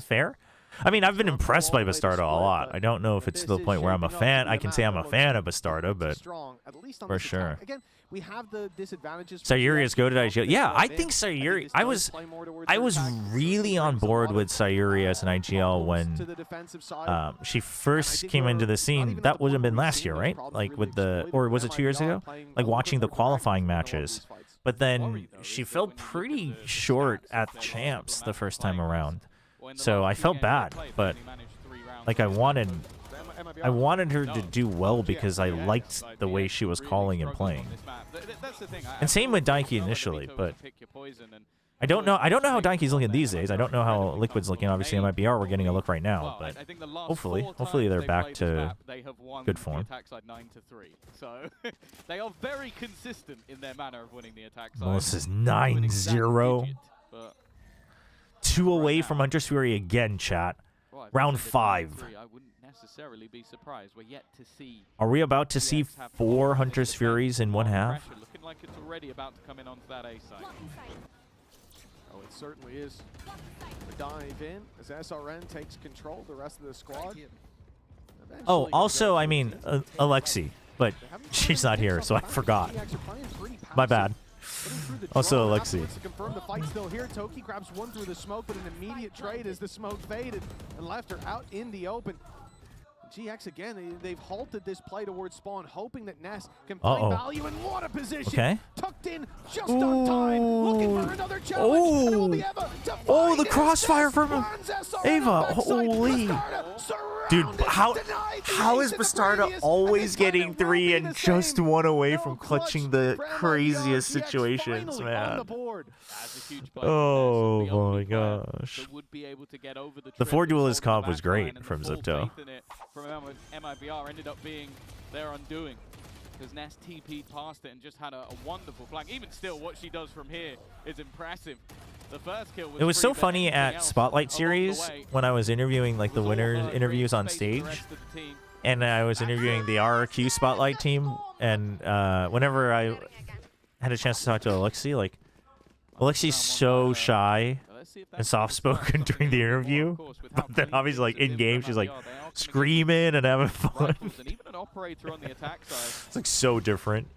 Fair? I mean, I've been impressed by Bastarda a lot. I don't know if it's to the point where I'm a fan. I can say I'm a fan of Bastarda, but for sure. Again, we have the disadvantages. Sayuri is goated IGL. Yeah, I think Sayuri. I was really on board with Sayuri as an IGL when she first came into the scene. That would have been last year, right? Like with or was it 2 years ago? Like watching the qualifying matches. But then she fell pretty short at champs the first time around. So I felt bad, but like I wanted her to do well because I liked the way she was calling and playing. And same with Daiki initially, but I don't know how Daiki's looking these days. I don't know how Liquid's looking. Obviously, MIBR, we're getting a look right now, but hopefully they're back to good form. So they are very consistent in their manner of winning the attack side. Melissa's 9-0. 2 away from Hunter's Fury again, chat. Round 5. I wouldn't necessarily be surprised. We're yet to see. Are we about to see 4 Hunter's Furies in one half? Looking like it's already about to come in onto that A side. Oh, it certainly is. A dive in as SRN takes control. The rest of the squad. Oh, also, I mean, Alexi, but she's not here, so I forgot. My bad. Also, Alexi. To confirm the fight still here. Toki grabs one through the smoke, but an immediate trade as the smoke faded and left her out in the open. GX again, they've halted this play towards spawn, hoping that Ness can find value in what a position. Okay. Tucked in just on time, looking for another challenge. And it will be Eva to Oh, the crossfire from Ava. Holy. Dude, how is Bastarda always getting 3 and just 1 away from clutching the craziest situations, man? Oh my gosh. The 4 duelist comp was great from Zipto. From MIBR ended up being their undoing, because Ness TP'd past it and just had a wonderful flank. Even still, what she does from here is impressive. The first kill was It was so funny at Spotlight Series when I was interviewing like the winners interviews on stage, and I was interviewing the RRQ Spotlight team, and whenever I had a chance to talk to Alexi, like Alexi's so shy and soft-spoken during the interview, but then obviously like in game she's like screaming and having fun. It's like so different.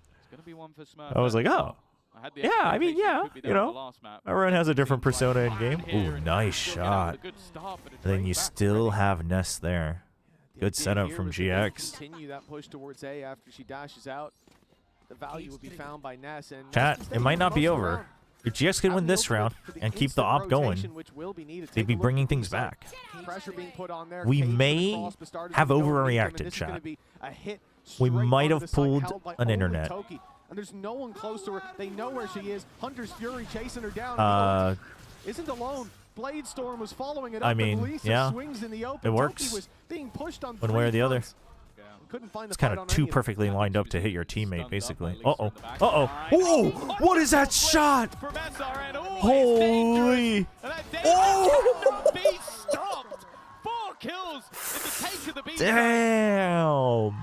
I was like, oh. Yeah, I mean, yeah, you know, everyone has a different persona in game. Ooh, nice shot. And then you still have Ness there. Good setup from GX. Continue that push towards A after she dashes out. The value will be found by Ness. And Chat, it might not be over. If GX can win this round and keep the op going, they'd be bringing things back. We may have overreacted, chat. We might have pulled an internet. And there's no one close to her. They know where she is. Hunter's Fury chasing her down. Isn't alone. Blade Storm was following it up. I mean, yeah, swings in the open. it works. Was being pushed on one way or the other. Couldn't find it's kind of too perfectly lined up to hit your teammate, basically. Uh-oh. Uh-oh. Oh! What is that shot? Holy! Oh! Damn!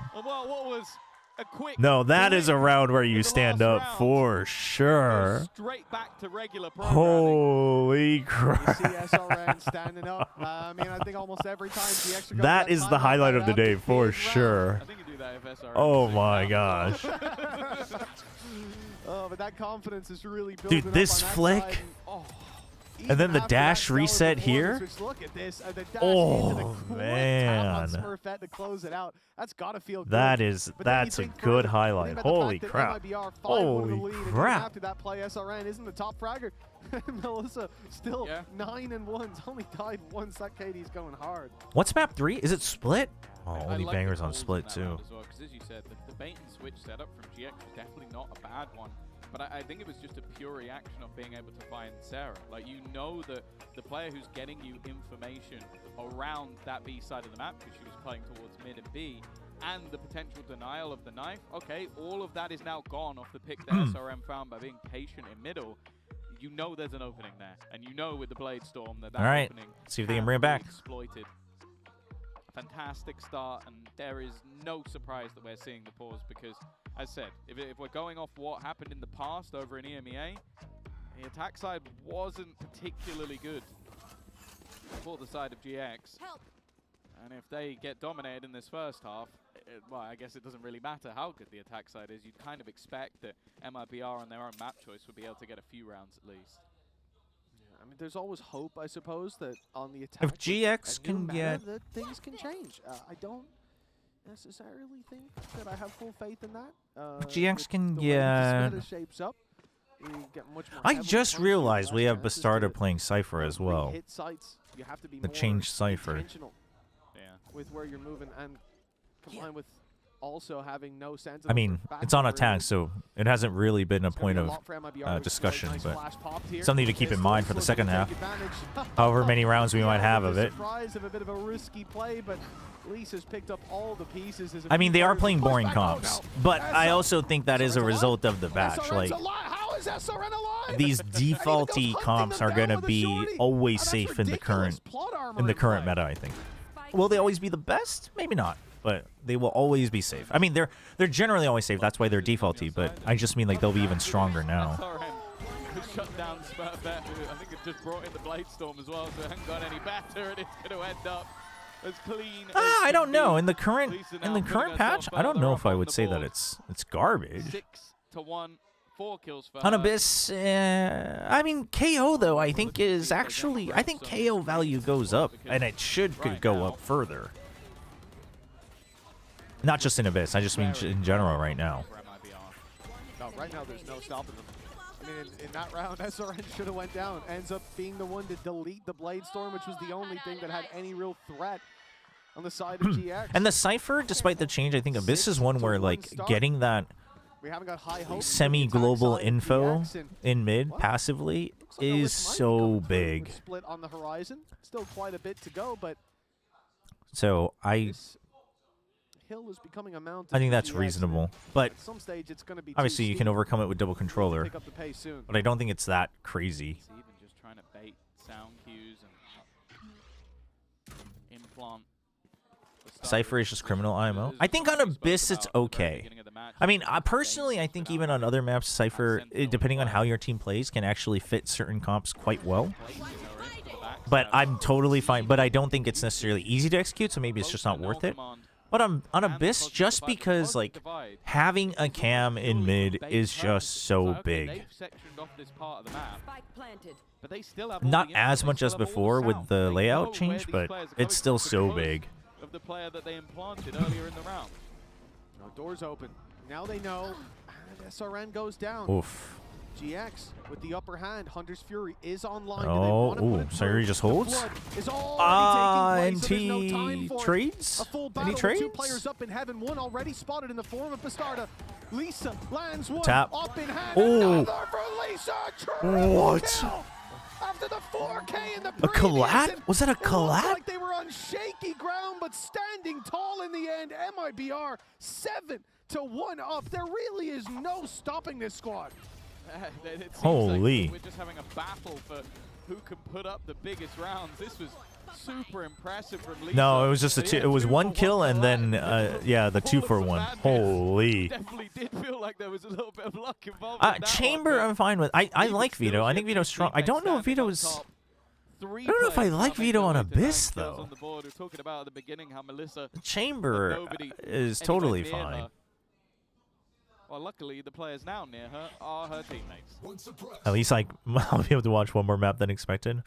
No, that is a round where you stand up for sure. Straight back to regular Holy crap. Standing up. I mean, I think almost every time the that is the highlight of the day for sure. Oh my gosh. Oh, but that confidence is really building. Dude, this flick. And then the dash reset here. Oh man, to close it out. That's gotta feel good. That's a good highlight. Holy crap! Holy crap! After that play, SRN isn't the top fragger. Melissa still 9-1. Only died once. That KD's going hard. What's map 3? Is it split? Oh, only bangers on split too. Because as you said, the bait and switch setup from GX was definitely not a bad one. But I think it was just a pure reaction of being able to find Sarah. Like, you know that the player who's getting you information around that B side of the map, because she was playing towards mid and B, and the potential denial of the knife, okay, all of that is now gone off the pick that SRM found by being patient in middle. You know there's an opening there, and you know with the Blade Storm that all right, opening see if they can bring it back. Exploited. Fantastic start, and there is no surprise that we're seeing the pause, because, as I said, if we're going off what happened in the past over in EMEA, the attack side wasn't particularly good for the side of GX. And if they get dominated in this first half, well, I guess it doesn't really matter how good the attack side is. You'd kind of expect that MIBR on their own map choice would be able to get a few rounds at least. I mean, there's always hope, I suppose, that on the attack, if GX can get, that things can change. I don't necessarily think that I have full faith in that. If GX can get, shapes up, get much more I just realized we have Bastarda playing Cypher as well. Hit sites, you have to be the more change Cypher. With where you're moving, and combined with also having no sense. I mean, it's on attack, so it hasn't really been a point of discussion, but something to keep in mind for the second half. However many rounds we might have of it. Of a bit of a risky play, but Lisa's picked up all the pieces. I mean, they are playing boring comps, but I also think that is a result of the batch. Like, these defaulty comps are gonna be always safe in the current meta, I think. Will they always be the best? Maybe not, but they will always be safe. I mean, they're generally always safe. That's why they're defaulty, but I just mean like they'll be even stronger now. Shut down Spurvet, who I think it just brought in the Blade Storm as well, so it hasn't got any better, and it's going to end up as clean as I don't know. In the current patch, I don't know if I would say that it's garbage. 6-1. 4 kills for on Abyss, I mean, KO though, I think is actually, I think KO value goes up, and it should could go up further. Not just in Abyss. I just mean in general right now. No, right now there's no stopping them. I mean, in that round, SRN should have went down. Ends up being the one to delete the Blade Storm, which was the only thing that had any real threat on the side of GX. And the Cypher, despite the change, I think Abyss is one where, like, getting that we haven't got high hopes semi-global info in mid passively is so big. Split on the horizon. Still quite a bit to go, but so hill is becoming a mountain. I think that's reasonable, but at some stage it's going to be obviously you can overcome it with double controller. Pick up the pace soon. But I don't think it's that crazy. Even just trying to bait sound cues and implant. Cypher is just criminal IMO. I think on Abyss it's okay. I mean, personally, I think even on other maps, Cypher, depending on how your team plays, can actually fit certain comps quite well. But I'm totally fine. But I don't think it's necessarily easy to execute, so maybe it's just not worth it. But on Abyss, just because like having a cam in mid is just so big. Not as much as before with the layout change, but it's still so big. Of the player that they implanted earlier in the round. No, doors open. Now they know. And SRN goes down. Oof. GX with the upper hand. Hunter's Fury is online. Oh, so he just holds? NT trades? A full battle Any trades? Two players up in heaven. One already spotted in the form of Bastarda. Lisa lands one. Tap. Up in hand. Oh. Another for Lisa. What? Kill. After the 4K in the a collat? Was that a collat? Like they were on shaky ground, but standing tall in the end. MIBR 7-1 up. There really is no stopping this squad. Holy! Like we're just having a battle for who can put up the biggest rounds. This was super impressive from Lisa. No, it was just it was one kill and then yeah, the 2-for-1. Holy! Definitely did feel like there was a little bit of luck involved. Chamber, I'm fine with. I like Vito. I think Vito's strong. I don't know if Vito is. I don't know if I like Vito on Abyss though. On the board. We're talking about at the beginning how Melissa Chamber is totally fine. Well, luckily the players now near her are her teammates. At least I'll be able to watch one more map than expected.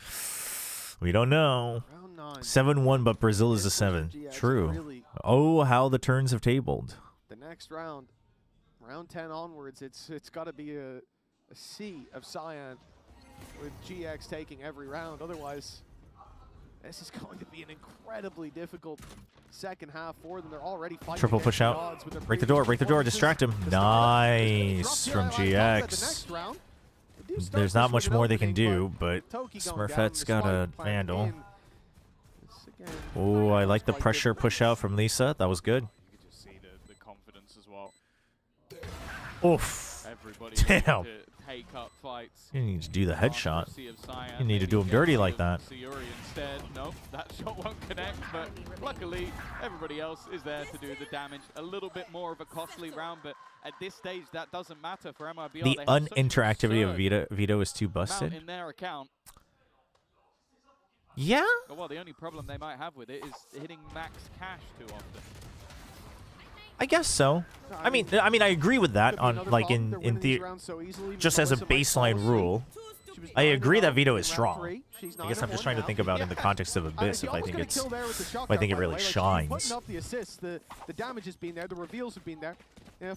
We don't know. 7-1, but Brazil is a 7. True. Really, oh, how the turns have tabled. The next round, round 10 onwards, it's got to be a sea of cyan with GX taking every round. Otherwise, this is going to be an incredibly difficult second half for them. They're already fighting. Triple push out. Break the door, distract him. Nice from GX. There's not much more they can do, but Smurfette's got a Vandal. Oh, I like the pressure push out from Lisa. That was good. You could just see the confidence as well. Oof. Damn. Take up fights. You need to do the headshot. You need to do him dirty like that. Instead, nope, that shot won't connect, but luckily everybody else is there to do the damage. A little bit more of a costly round, but at this stage that doesn't matter for MIBR. The uninteractivity of Vito is too busted. In their account. Yeah? Well, the only problem they might have with it is hitting max cash too often. I guess so. I mean, I agree with that on like in the just as a baseline rule. I agree that Vito is strong. I guess I'm just trying to think about in the context of Abyss if I think it really shines. Up the assists, the damage has been there, the reveals have been there.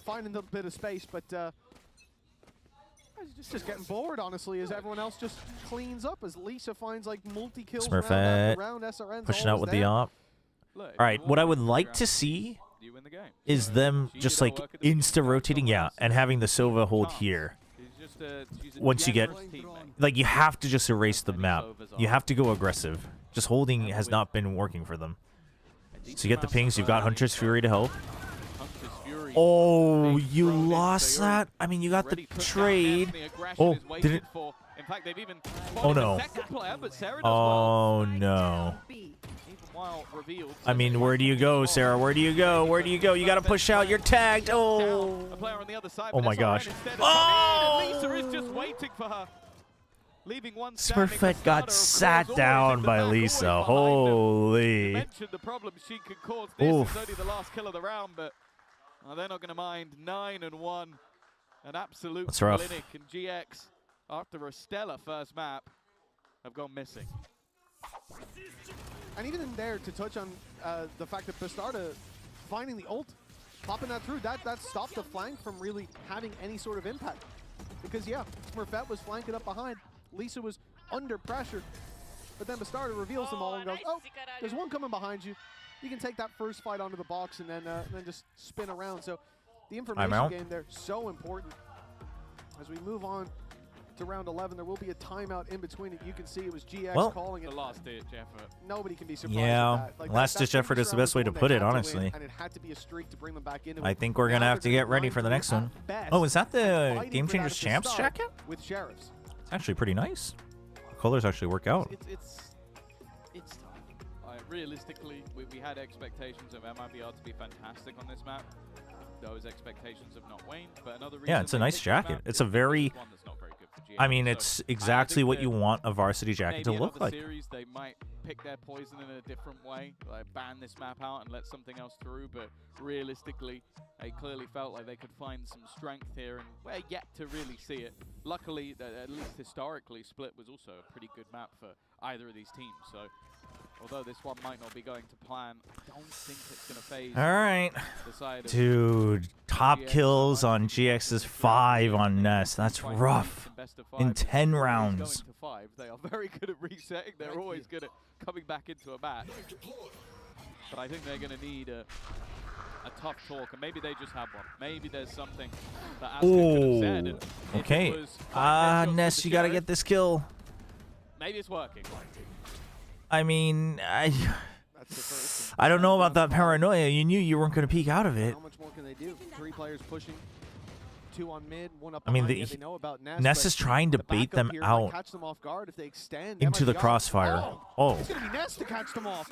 Finding a bit of space, but just getting bored, honestly, as everyone else just cleans up as Lisa finds like multi-kills Smurfette round SRN's pushing out with the op. All right, what I would like to see is them just like insta-rotating, yeah, and having the Sova hold here. Once you get, like, you have to just erase the map. You have to go aggressive. Just holding has not been working for them. So you get the pings, you've got Hunter's Fury to help. Oh, you lost that? I mean, you got the trade. Oh, didn't. Oh, no. Oh, no. I mean, where do you go, Sarah? Where do you go? Where do you go? You got to push out. You're tagged. Oh. Oh, my gosh. Oh! Smurfette got sat down by Lisa. Holy. Oof. They're not going to mind. 9-1. An absolute That's rough. clinic. And GX, after a stellar first map, have gone missing. And even in there, to touch on the fact that Bastarda finding the ult popping that through, that stopped the flank from really having any sort of impact. Because yeah, Smurfette was flanking up behind. Lisa was under pressure. But then Bastardo reveals them all and goes, oh, there's one coming behind you. You can take that first fight onto the box and then just spin around. So the information game there, so important. As we move on to round 11, there will be a timeout in between it. You can see it was GX calling it. The last-ditch effort. Nobody can be surprised Yeah, with that. Like, last-ditch effort is the best way to put it, honestly. And it had to be a streak to bring them back into I think we're going to have to get ready for the next one. Oh, is that the Gamechangers Champs jacket? With Sheriffs. It's actually pretty nice. The colors actually work out. It's tough. Realistically, we had expectations of MIBR to be fantastic on this map. Those expectations have not waned, but another reason Yeah, it's a nice jacket. It's a very... I mean, it's exactly what you want a varsity jacket to look like. Series, they might pick their poison in a different way, like ban this map out and let something else through, but realistically, they clearly felt like they could find some strength here, and we're yet to really see it. Luckily, at least historically, Split was also a pretty good map for either of these teams, so although this one might not be going to plan, I don't think it's going to phase. All right. Dude, top kills on GX's 5 on Nest. That's rough. In 10 rounds. They are very good at resetting. They're always good at coming back into a match. But I think they're going to need a tough talk, and maybe they just have one. Maybe there's something that Asuka could have said. And okay. Nest, you got to get this kill. Maybe it's working. I mean, I don't know about that paranoia. You knew you weren't going to peek out of it. How much more can they do? 3 players pushing, 2 on mid, 1 up. I mean, they know about Ness is trying to bait them out catch them off guard if they extend. into the crossfire. Oh. It's going to be Ness to catch them off.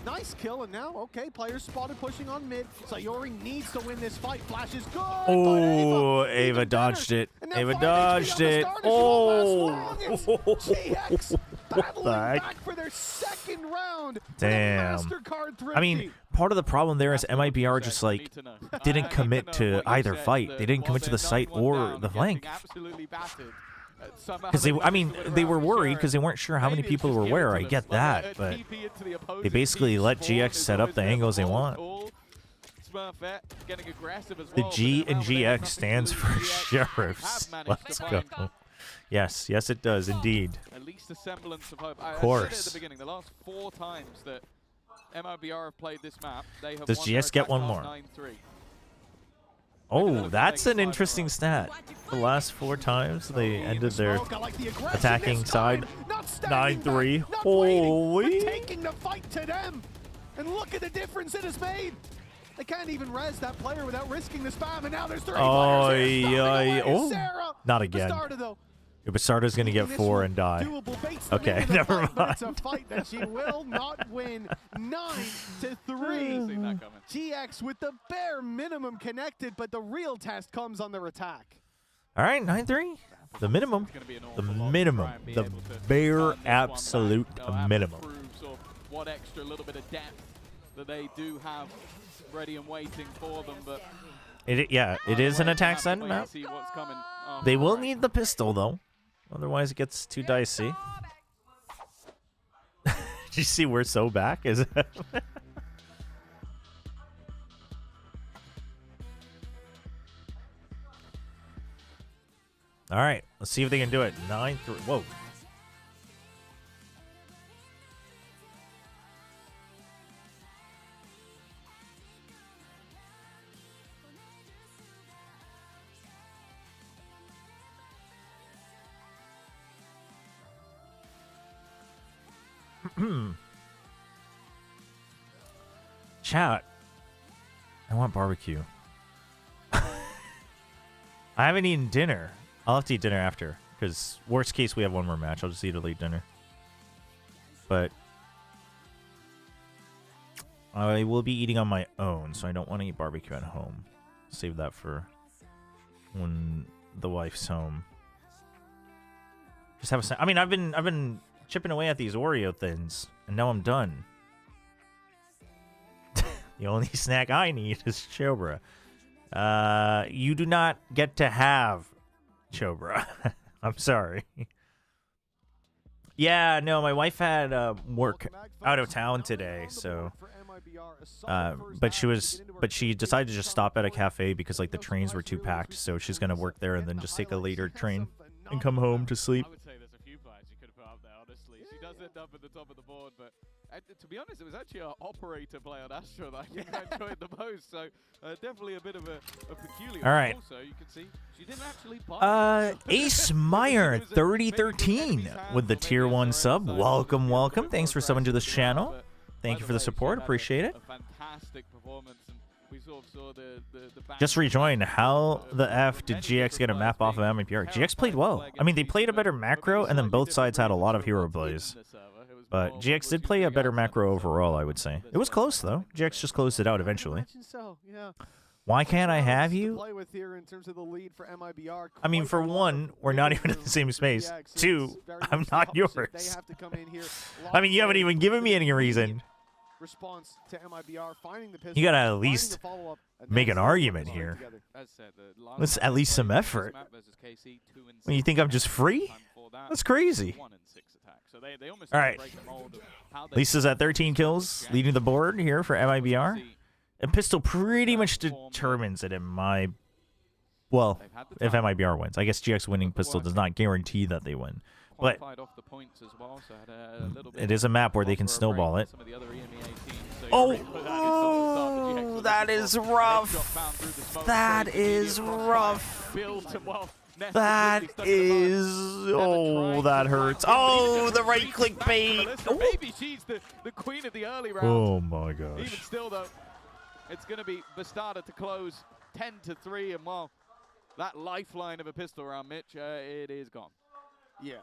Nice kill, and now, okay, players spotted pushing on mid. Sayori needs to win this fight. Flash is good. Oh, Ava dodged it. Ava dodged it. Oh. GX battling back for their second round. Damn. I mean, part of the problem there is MIBR just like didn't commit to either fight. They didn't commit to the site or the flank. Because they were worried because they weren't sure how many people were where. I get that, but they basically let GX set up the angles they want. The G in GX stands for Sheriffs. Let's go. Yes, yes, it does indeed. At least a semblance of hope. Of course. I said at the beginning, the last 4 times that MIBR have played this map, they have Does won GS get one more? 9-3. Oh, that's an interesting stat. The last 4 times they ended their attacking side 9-3. Holy! Taking the fight to them, and look at the difference it has made. They can't even res that player without risking the spam, and now there's 3 players here. Oh, Sarah, not again. Bastardo's gonna get 4 and die. Okay, never mind. But it's a fight that she will not win. 9-3. GX with the bare minimum connected, but the real test comes on their attack. All right, 9-3. The minimum. The minimum. The bare absolute minimum. What extra little bit of depth that they do have ready and waiting for them, but it is an attack side map. They will need the pistol though. Otherwise, it gets too dicey. Did you see we're so back? Is it? All right, let's see if they can do it. 9-3. Whoa. Chat. I want barbecue. I haven't eaten dinner. I'll have to eat dinner after, because worst case we have one more match. I'll just eat a late dinner. But I will be eating on my own, so I don't want to eat barbecue at home. Save that for when the wife's home. Just have a snack. I mean, I've been chipping away at these Oreo thins, and now I'm done. The only snack I need is Chobra. You do not get to have Chobra. I'm sorry. Yeah, no, my wife had work out of town today, so but she decided to just stop at a cafe because like the trains were too packed. So she's gonna work there and then just take a later train and come home to sleep. I would say there's a few players you could have put up there. Honestly, she does end up at the top of the board, but. To be honest, it was actually an operator play on Astra that I think I enjoyed the most. So definitely a bit of a peculiar. All right. Also, you can see she didn't actually buy Ace Meyer 3013 with the tier 1 sub. Welcome, welcome. Thanks for subbing to this channel. Thank you for the support. Appreciate it. A fantastic performance. And we sort of saw the Just rejoined. How the F did GX get a map off of MIBR? GX played well. I mean, they played a better macro, and then both sides had a lot of hero plays. But GX did play a better macro overall, I would say. It was close, though. GX just closed it out eventually. Why can't I have you? I mean, for one, we're not even in the same space. Two, I'm not yours. I mean, you haven't even given me any reason. You gotta at least make an argument here. Let's at least some effort. When you think I'm just free? That's crazy. All right. Lisa's at 13 kills, leading the board here for MIBR. And Pistol pretty much determines it in my... Well, if MIBR wins. I guess GX winning Pistol does not guarantee that they win. But it is a map where they can snowball it. Oh, that is rough. That is rough. That is... Oh, that hurts. Oh, the right-click bait. Maybe she's the queen of the early round. Oh, my gosh. Even still, though, it's going to be Bastarda to close 10-3. And, well, that lifeline of a pistol round, Mitch, it is gone. Yeah.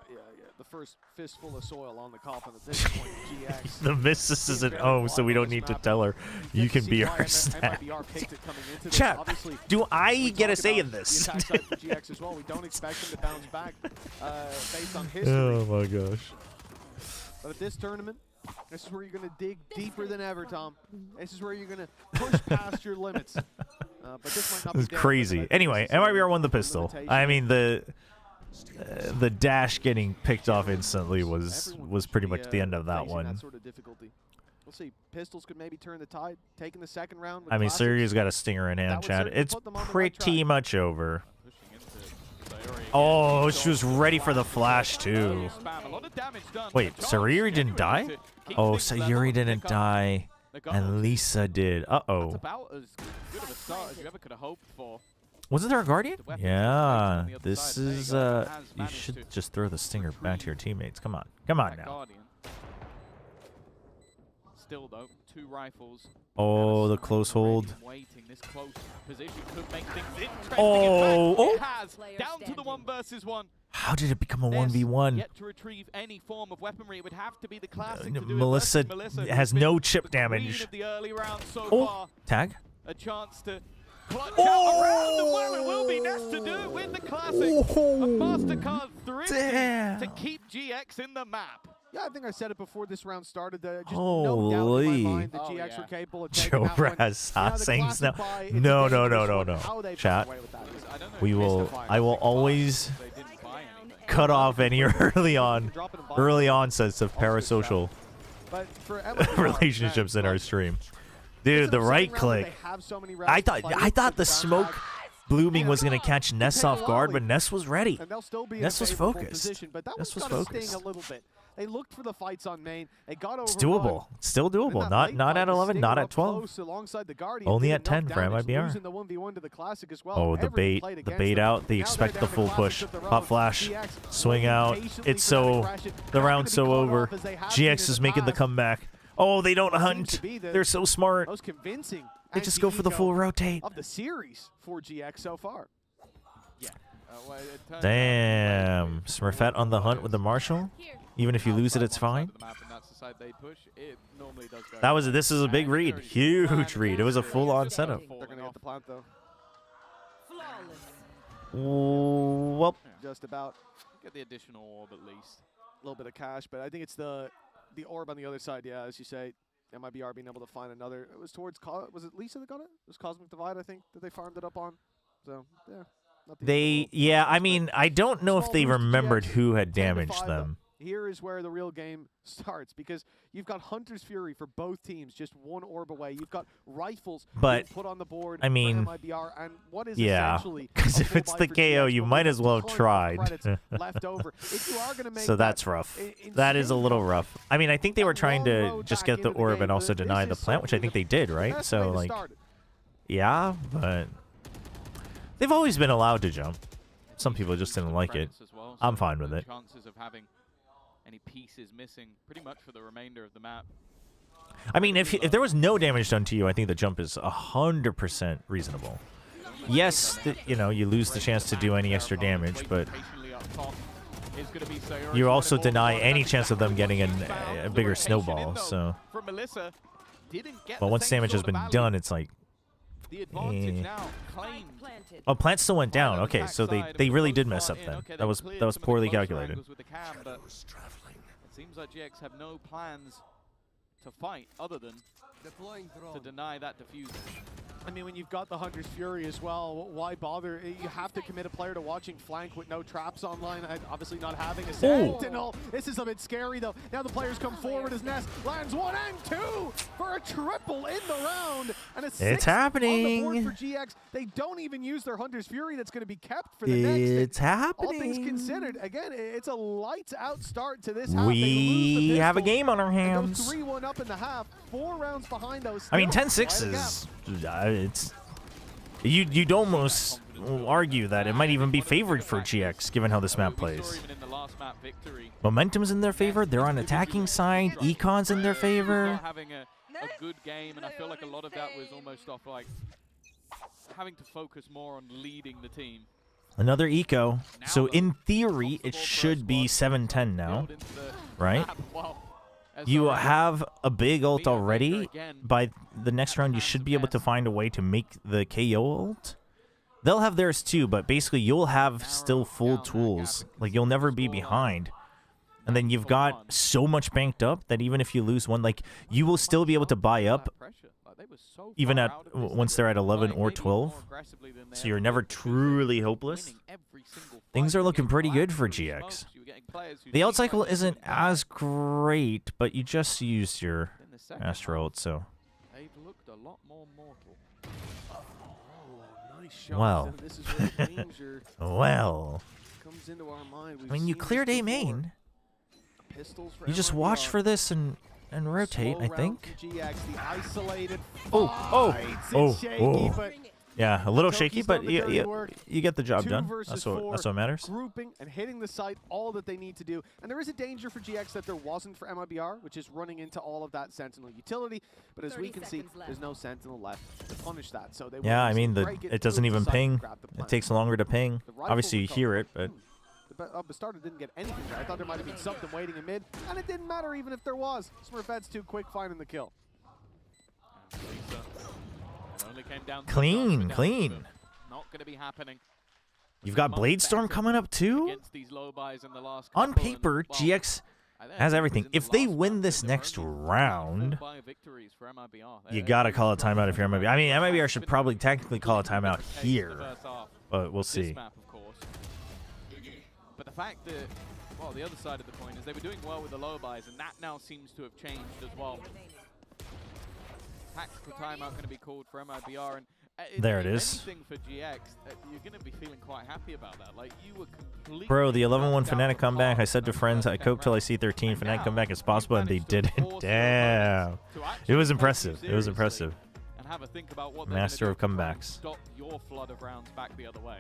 The first fistful of soil on the coffin at this point. GX. The missus isn't home, so we don't need to tell her. You can be our snack. Chat, do I get a say in this? GX as well. We don't expect him to bounce back based on history. Oh my gosh. But at this tournament, this is where you're going to dig deeper than ever, Tom. This is where you're going to push past your limits. But this might not This be is crazy. Anyway, MIBR won the pistol. I mean, the dash getting picked off instantly was pretty much the end of that one. That sort of difficulty. We'll see. Pistols could maybe turn the tide, taking the second round. I mean, Sirius got a stinger in hand, Chad. It's pretty much over. Oh, she was ready for the flash, too. Wait, Sayuri didn't die? Oh, Sayuri didn't die. And Lisa did. Uh-oh. About as good of a start as you ever could have hoped for. Wasn't there a Guardian? Yeah, this is, you should just throw the stinger back to your teammates. Come on. Come on now. Still, though, 2 rifles. Oh, the close hold. This close position could make things interesting. Oh. It has. Down to the 1 versus 1. How did it become a 1v1? Yet to retrieve any form of weaponry, it would have to be the classic to do Melissa has no chip damage. Oh, tag. A chance to clutch out around the well. It will be Ness to do it with the classic. A MasterCard 3 to keep GX in the map. Yeah, I think I said it before this round started. Just no doubt in my mind that GX were capable of taking that Chobra has Sasaengs now. No. Chat. I will always cut off any early onsets of parasocial relationships in our stream. Dude, the right click. I thought the smoke blooming was going to catch Ness off guard, but Ness was ready. Ness was focused. Ness was focused. They looked for the fights on main. They got over. It's doable. It's still doable. Not at 11, not at 12. Only at 10 for MIBR. Oh, the bait out. They expect the full push. Pop flash, swing out. The round's so over. GX is making the comeback. Oh, they don't hunt. They're so smart. Most convincing. They just go for the full rotate. Of the series for GX so far. Yeah. Damn. Smurfette on the hunt with the Marshall. Even if you lose it, it's fine. This is a big read. Huge read. It was a full-on setup. They're going to get the plant, though. Well, just about. Get the additional orb at least. A little bit of cash, but I think it's the orb on the other side, yeah, as you say. MIBR being able to find another. It was towards, was it Lisa that got it? It was Cosmic Divide, I think, that they farmed it up on. So, yeah. I mean, I don't know if they remembered who had damaged them. here is where the real game starts, because you've got Hunter's Fury for both teams, just one orb away. You've got rifles being put on the board. I mean, for MIBR, and what is yeah, essentially because if it's the KO, you might as well have tried. left over. If you are gonna make so that's rough. That is a little rough. I mean, I think they were trying to just get the orb and also deny the plant, which I think they did, right? So, like, yeah, but they've always been allowed to jump. Some people just didn't like it. I'm fine with it. Chances of having any pieces missing pretty much for the remainder of the map. I mean, if there was no damage done to you, I think the jump is 100% reasonable. Yes, you know, you lose the chance to do any extra damage, but you also deny any chance of them getting a bigger snowball. So, but once damage has been done, it's like, oh, plant still went down. Okay, so they really did mess up then. That was poorly calculated. It seems like GX have no plans to fight other than to deny that diffuser. I mean, when you've got the Hunter's Fury as well, why bother? You have to commit a player to watching flank with no traps online, obviously not having a sentinel. This is a bit scary, though. Now the players come forward as Ness lands 1 and 2 for a triple in the round. And a 6 happening. on the board for GX. They don't even use their Hunter's Fury that's going to be kept for the next. It's happening. All things considered, again, it's a lights-out start to this half. We have a game on our hands. 3-1 up in the half, 4 rounds behind those. I mean, 10-6 is... it's you'd almost argue that it might even be favored for GX given how this map plays. Momentum's in their favor. They're on attacking side. Econ's in their favor. Having a good game, and I feel like a lot of that was almost off like having to focus more on leading the team. Another eco. So in theory, it should be 7-10 now, right? You have a big ult already. By the next round, you should be able to find a way to make the KO ult. They'll have theirs too, but basically you'll have still full tools. Like, you'll never be behind. And then you've got so much banked up that even if you lose one, like, you will still be able to buy up even at once they're at 11 or 12. So you're never truly hopeless. Things are looking pretty good for GX. The ult cycle isn't as great, but you just used your Astro ult, so. They've looked a lot more mortal. Well. Well. I mean, you cleared A main. You just watch for this and rotate, I think. Oh. Yeah, a little shaky, but you get the job done. That's what matters. Grouping and hitting the site, all that they need to do. And there is a danger for GX that there wasn't for MIBR, which is running into all of that Sentinel utility. But as we can see, there's no Sentinel left to punish that. So they I mean, it doesn't even ping. It takes longer to ping. Obviously, you hear it, but... Bastardo didn't get anything there. I thought there might have been something waiting in mid, and it didn't matter even if there was. Smurfette's too quick finding the kill. Clean. Not going to be happening. You've got Bladestorm coming up too? On paper, GX has everything. If they win this next round, you got to call a timeout if you're MIBR. I mean, MIBR should probably technically call a timeout here, but we'll see. But the fact that, well, the other side of the coin is they were doing well with the low buys, and that now seems to have changed as well. Tactical timeout going to be called for MIBR, and there it is. For GX, you're going to be feeling quite happy about that. Like, you were completely... Bro, the 11-1 Fnatic comeback. I said to friends, I cope till I see 13 Fnatic comeback as possible, and they did it. Damn. It was impressive. It was impressive. And have a think about what Master of comebacks. Stop your flood of rounds back the other way.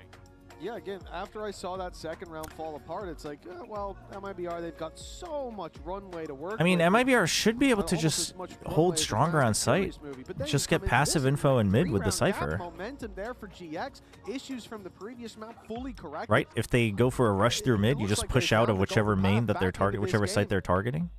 Yeah, again, after I saw that second round fall apart, it's like, well, MIBR, they've got so much runway to work I mean, with. MIBR should be able to just hold stronger on site. Just get passive info in mid with the Cypher. Momentum there for GX. Issues from the previous map fully correct. Right? If they go for a rush through mid, you just push out of whichever main that they're targeting, whichever site they're targeting.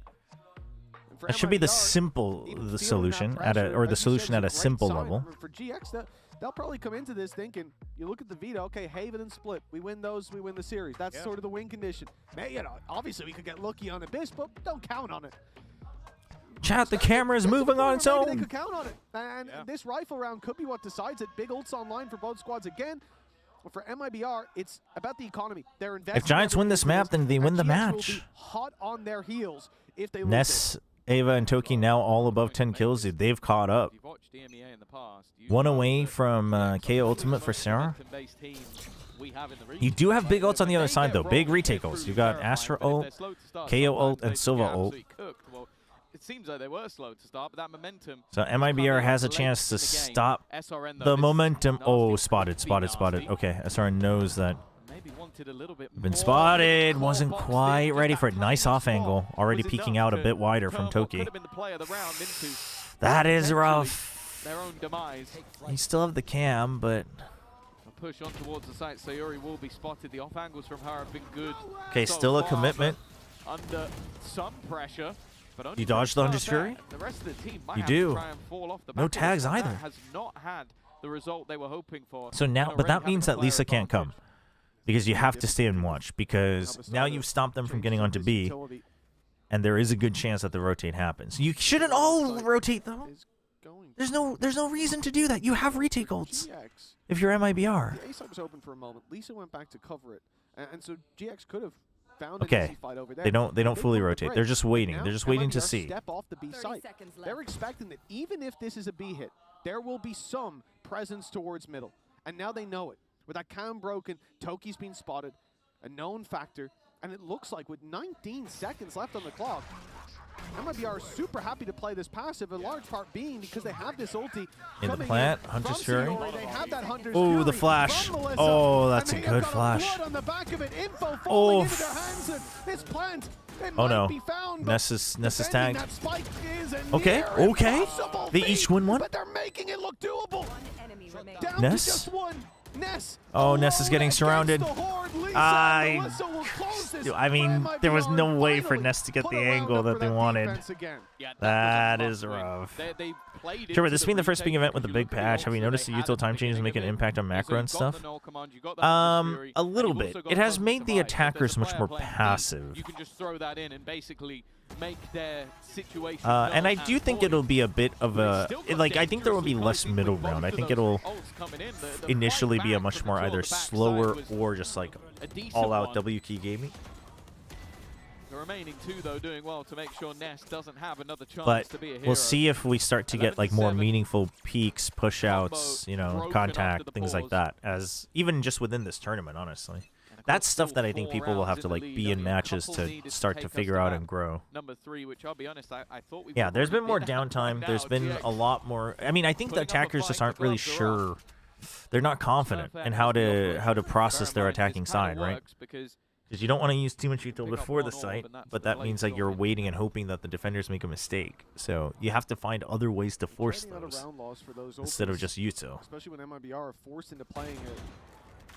That should be the solution or the solution at a simple level. For GX, they'll probably come into this thinking, you look at the veto, okay, Haven and Split, we win those, we win the series. That's sort of the win condition. Man, you know, obviously we could get lucky on Abyss, but don't count on it. Chat, the camera is moving on its own. They could count on it. And this rifle round could be what decides it. Big ults online for both squads again. But for MIBR, it's about the economy. They're investing. If Giants win this map, then they win the match. Will be hot on their heels if they Ness, Ava, and Toki now all above 10 kills. Dude, they've caught up. 1 away from KO Ultimate for Sarah. You do have big ults on the other side, though. Big retake ults. You got Astra ult, KO ult, and Silva ult. It seems like they were slow to start, but that momentum. So MIBR has a chance to stop the momentum. Oh, spotted. Okay, SRN knows that. Been spotted. Wasn't quite ready for it. Nice off angle. Already peeking out a bit wider from Toki. That is rough. You still have the cam, but... Push on towards the site. Sayuri will be spotted. The off angles from her have been good. Okay, still a commitment. Under some pressure. But you dodged the Hunter's Fury? The rest of the team might you have do. To try and fall off the no tags either. Has not had the result they were hoping for. So now, but that means that Lisa can't come. Because you have to stay and watch. Because now you've stopped them from getting onto B. And there is a good chance that the rotate happens. You shouldn't all rotate, though. There's no reason to do that. You have retake ults. If you're MIBR. The A-side was open for a moment. Lisa went back to cover it. And so GX could have found an easy fight over there. They don't fully rotate. They're just waiting. They're just waiting to see. Step off the B site. They're expecting that even if this is a B hit, there will be some presence towards middle. And now they know it. With that cam broken, Toki's been spotted, a known factor, and it looks like with 19 seconds left on the clock, MIBR are super happy to play this passive, a large part being because they have this ulti in the plant, Hunter's Fury. Oh, the flash. Oh, that's a good flash. Oh. Oh no. Ness is tagged. Okay. They each win one. But they're making it look doable. Ness? Oh, Ness is getting surrounded. I mean, there was no way for Ness to get the angle that they wanted. That is rough. Sure, this being the first big event with a big patch, have you noticed the util time changes make an impact on macro and stuff? A little bit. It has made the attackers much more passive. You can just throw that in and basically make their situation. And I do think it'll be a bit of a I think there will be less middle ground. I think it'll initially be a much more either slower or just like all-out W key gaming. The remaining two though doing well to make sure Ness doesn't have another chance to be a hero. We'll see if we start to get like more meaningful peaks, push-outs, you know, contact, things like that, as even just within this tournament, honestly. That's stuff that I think people will have to like be in matches to start to figure out and grow. Number 3, which I'll be honest, I thought we there's been more downtime. There's been a lot more. I mean, I think the attackers just aren't really sure. They're not confident in how to process their attacking side, right? Because you don't want to use too much util before the site, but that means that you're waiting and hoping that the defenders make a mistake. So you have to find other ways to force those instead of just util. Especially when MIBR are forced into playing it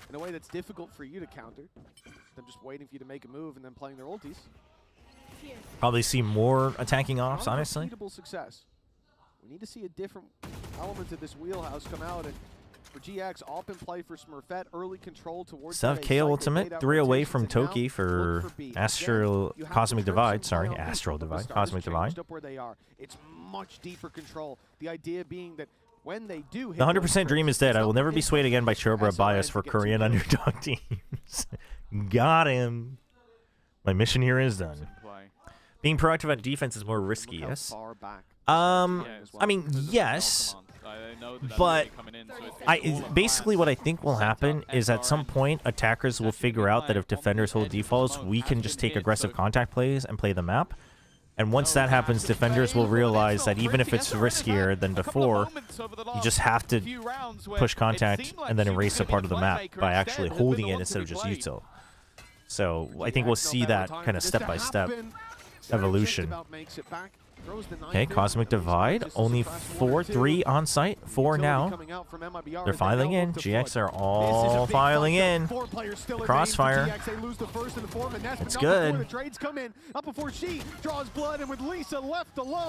in a way that's difficult for you to counter. Them just waiting for you to make a move and then playing their ultis. Probably see more attacking ops, honestly. Success. We need to see a different element of this wheelhouse come out. And for GX, op and play for Smurfette, early control towards Stuff KO Ultimate, 3 away from Toki for Astral Cosmic Divide. Sorry, Astral Divide, Cosmic Divide. Up where they are. It's much deeper control. The idea being that when they do hit the 100% dream is dead. I will never be swayed again by Chobra bias for Korean underdog teams. Got him. My mission here is done. Being proactive at defense is more risky, yes? I mean, yes. But basically what I think will happen is at some point attackers will figure out that if defenders hold defaults, we can just take aggressive contact plays and play the map. And once that happens, defenders will realize that even if it's riskier than before, you just have to push contact and then erase a part of the map by actually holding it instead of just util. So I think we'll see that kind of step-by-step evolution. Okay, Cosmic Divide, only 4-3 on site, 4 now. They're filing in. GX are all filing in. Crossfire. It's good.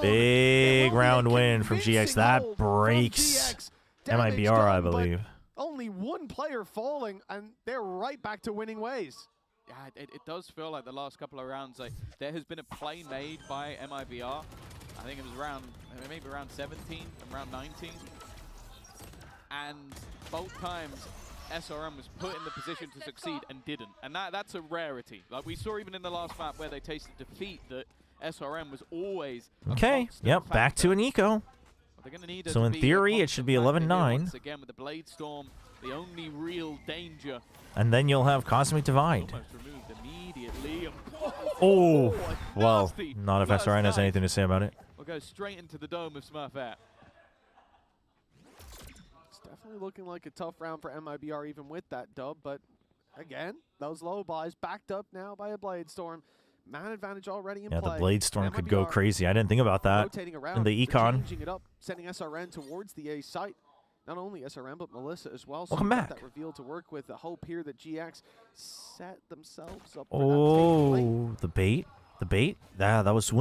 Big round win from GX. That breaks MIBR, I believe. Only one player falling, and they're right back to winning ways. Yeah, it does feel like the last couple of rounds, like there has been a play made by MIBR. I think it was around, maybe around 17 and around 19. And both times SRM was put in the position to succeed and didn't. And that's a rarity. Like we saw even in the last map where they tasted defeat that SRM was always Okay, yep, back to an eco. So in theory, it should be 11-9. Once again with the Blade Storm, the only real danger. And then you'll have Cosmic Divide. Almost removed immediately. Oh, well, not if SRN has anything to say about it. We'll go straight into the dome of Smurfette. It's definitely looking like a tough round for MIBR even with that dub, but again, those low buys backed up now by a Blade Storm. Man advantage already in play. Yeah, the Blade Storm could go crazy. I didn't think about that. Rotating around, In the econ. changing it up, sending SRN towards the A site. Not only SRM, but Melissa as well. So Welcome back. That reveal to work with. The hope here that GX set themselves up for Oh, the bait. The bait? That was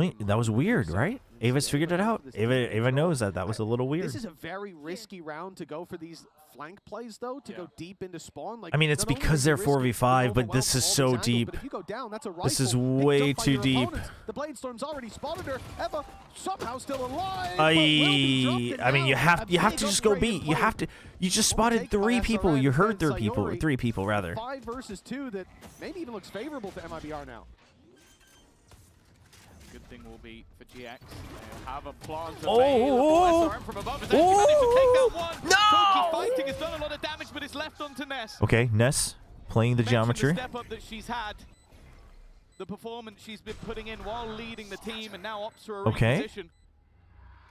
weird, right? Ava's figured it out. Ava knows that was a little weird. This is a very risky round to go for these flank plays, though, to go deep into spawn. Like, I mean, it's because they're 4v5, but this is so deep. If you go down, that's a This is rifle way picked up by too your deep. opponents. The Blade Storm's already spotted her. Eva somehow still alive. I mean, you have to just go beat. You just spotted 3 people. You heard 3 people, or 3 people rather. 5 versus 2 that maybe even looks favorable to MIBR now. Good thing will be for GX. They'll have a plan to Oh! SRM from above. Has actually managed to take that one. No! Toki fighting has done a lot of damage, but it's left onto Ness. Okay, Ness playing the geometry. The step up that she's had, the performance she's been putting in while leading the team, and now opts for a reposition.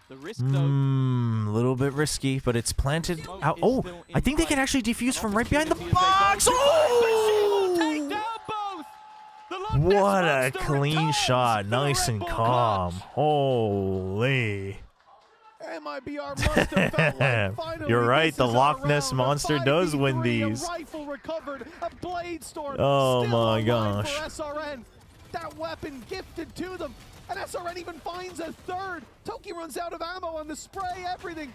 The risk, though. A little bit risky, but it's planted out. Oh, I think they can actually defuse from right behind the box. Oh! What a clean shot. Nice and calm. Holy. MIBR must have felt like finally You're right, this the is Loch our Ness round. Monster does win these. A rifle recovered, a Blade Storm Oh still my online gosh. for SRN. That weapon gifted to them, and SRN even finds a third. Toki runs out of ammo on the spray, everything.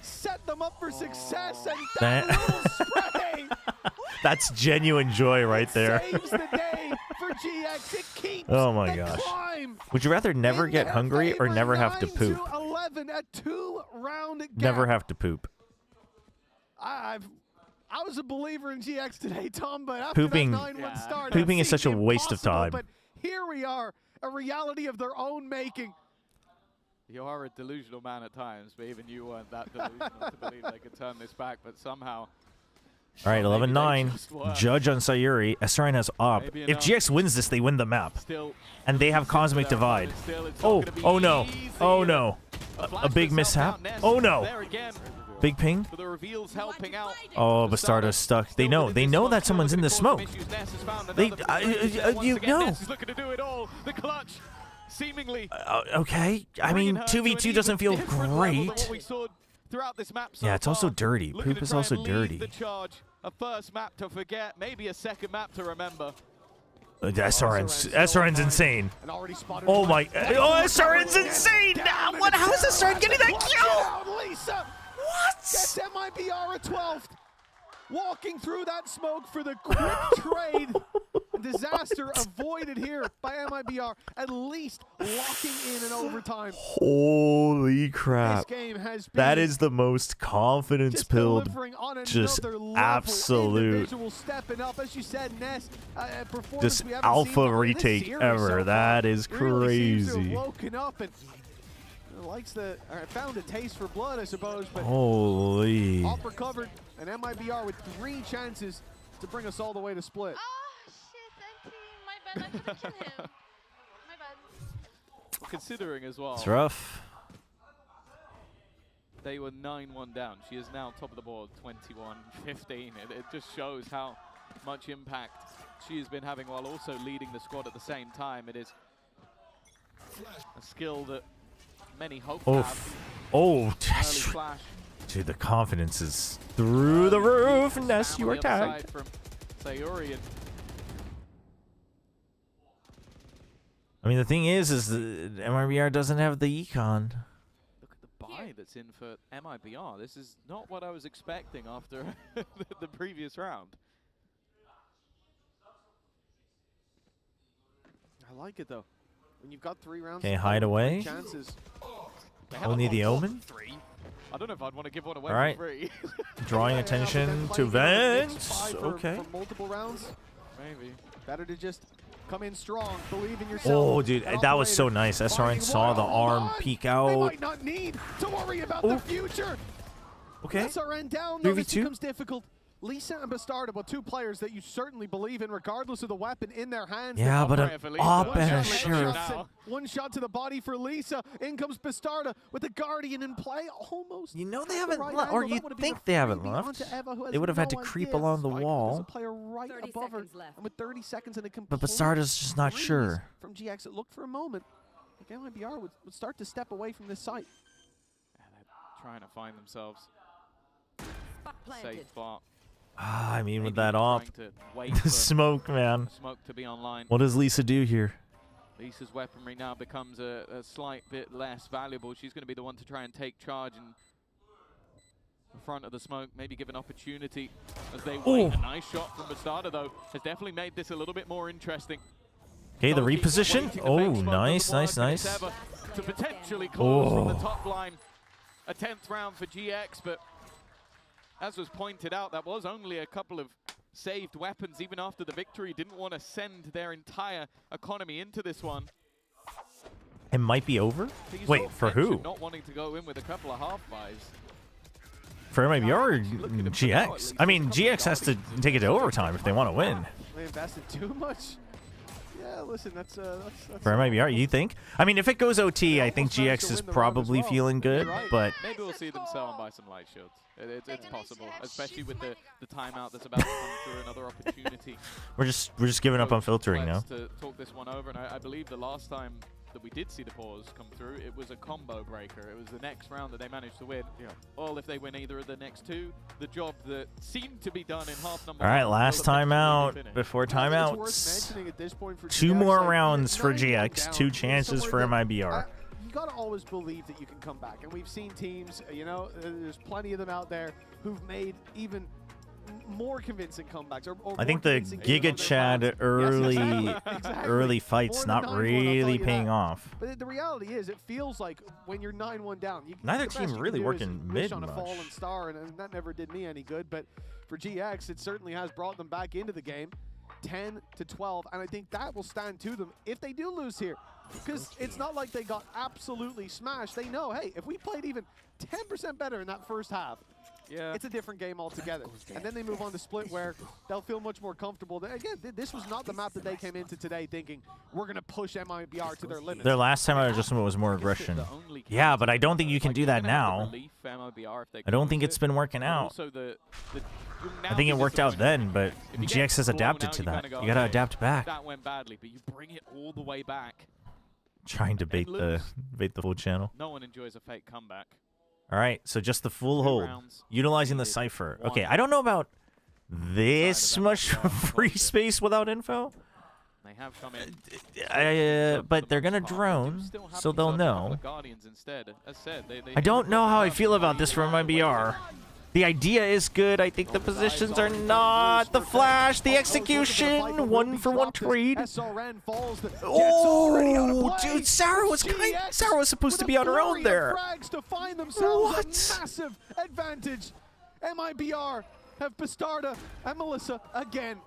Set them up for success, and that little spray That's genuine joy right there. saves the day for GX. It keeps Oh my the gosh. climb. Would you rather never get hungry or never have to poop? 9-11, a 2-round gap. Never have to poop. I was a believer in GX today, Tom, but after Pooping- that 9-1 start, pooping it is such a seemed waste of impossible, time. But here we are, a reality of their own making. You are a delusional man at times, but even you weren't that delusional to believe they could turn this back, but somehow. All right, Maybe they 11-9. just were. Judge on Sayuri. SRN has op. Maybe If enough. GX wins this, they win the map. Still, And they have Cosmic Divide. Oh, oh no. Oh no. A big mishap. Oh no. Big ping. but the reveals helping out. Oh, Bastardo's stuck. They know that someone's in the smoke. They, you know. Ness is looking to do it all. The clutch, seemingly. Okay. I mean, 2v2 doesn't feel great. Throughout this map so Yeah, it's also far. dirty. Looking Poop to is try also and lead dirty. The charge, a first map to forget, maybe a second map to remember. SRN's insane. Oh my. Oh, SRN's insane. How is SRN getting that kill? Lisa. What? Gets MIBR a 12th. Walking through that smoke for the quick trade. Disaster avoided here by MIBR. At least locking in an overtime. Holy crap. This game has been That is the most confidence-pilled, delivering on just another level. absolute, Individual stepping up, as you said, Ness. Performance just we haven't seen alpha from this retake series ever. so far. That is Really seems to have crazy. woken up and likes the found a taste for blood, I suppose. But Holy. Op recovered, and MIBR with 3 chances to bring us all the way to split. My bad, I could have killed him. My bad. Considering as well. It's rough. They were 9-1 down. She is now top of the board, 21-15. It just shows how much impact she has been having while also leading the squad at the same time. It is a skill that many hope to have. Oh, Early flash. dude, the confidence is through the roof. Ness, you are tagged. From Sayuri and I mean, the thing is that MIBR doesn't have the econ. look at the buy that's in for MIBR. This is not what I was expecting after the previous round. I like it though. When you've got 3 rounds, Okay, to go, hide away. 3 chances. Only the Omen? I don't know if I'd want to give one away All right. for free. Drawing attention to Vents. Okay. For multiple rounds, maybe. Better to just come in strong, believe in yourself. Oh, dude, that was so nice. SRN saw the arm peek They out. might not need to worry about the future. Okay. SRN down, though, this 3v2. becomes difficult. Lisa and Bastarda, well, two players that you certainly believe in, regardless of the weapon in their hands. Yeah, but an op and a sheriff. One shot to the body for Lisa. In comes Bastarda with the Guardian in play, almost. You know they haven't left, or you think they haven't left. They would have had to creep along the wall. Player right above her, and with 30 seconds and a complete But Bastarda's just not sure. From GX, it looked for a moment like MIBR would start to step away from this site. Yeah, they're trying to find themselves a safe spot. I mean, with that op, Wait the smoke, man. Smoke to be online. What does Lisa do here? Lisa's weaponry now becomes a slight bit less valuable. She's going to be the one to try and take charge in front of the smoke, maybe give an opportunity as they wait. A nice shot from Bastarda, though, has definitely made this a little bit more interesting. Okay, the reposition. Oh, nice, nice, nice. To potentially close from the top line. A 10th round for GX, but as was pointed out, that was only a couple of saved weapons. Even after the victory, didn't want to send their entire economy into this one. It might be over? Wait, for who? Not wanting to go in with a couple of half buys. For MIBR or GX? I mean, GX has to take it to overtime if they want to win. They invested too much. Yeah, listen, that's for MIBR, you think? I mean, if it goes OT, I think GX is probably feeling good, but maybe we'll see them sell and buy some light shields. It's possible, especially with the timeout that's about to come through, another opportunity. We're just giving up on filtering now. To talk this one over, and I believe the last time that we did see the pause come through, it was a combo breaker. It was the next round that they managed to win. Yeah. Well, if they win either of the next two, the job that seemed to be done in half number. All right, last timeout before timeouts. 2 more rounds for GX, 2 chances for MIBR. You gotta always believe that you can come back, and we've seen teams, you know, there's plenty of them out there who've made even more convincing comebacks. I think the Giga Chad early fights not really paying off. But the reality is, it feels like when you're 9-1 down, neither team really working mid on a much. fallen star, and that never did me any good. But for GX, it certainly has brought them back into the game, 10-12, and I think that will stand to them if they do lose here. Because it's not like they got absolutely smashed. They know, hey, if we played even 10% better in that first half, yeah, it's a different game altogether. And then they move on to split where they'll feel much more comfortable. Again, this was not the map that they came into today thinking, we're going to push MIBR to their limits. Their last time out adjustment was more aggression. Yeah, but I don't think you can do that now. I don't think it's been working out. I think it worked out then, but GX has adapted to that. You got to adapt back. That went badly, but you bring it all the way back. Trying to bait the full channel. No one enjoys a fake comeback. All right, so just the full hold, utilizing the Cypher. Okay, I don't know about this much free space without info. They have come in. But they're gonna drone, so they'll know. I don't know how I feel about this from MIBR. The idea is good. I think the positions are not. The flash, the execution, 1-for-1 trade. Oh, dude, Sarah was supposed to be on her own there. What? Massive advantage. MIBR have Bastarda and Melissa again.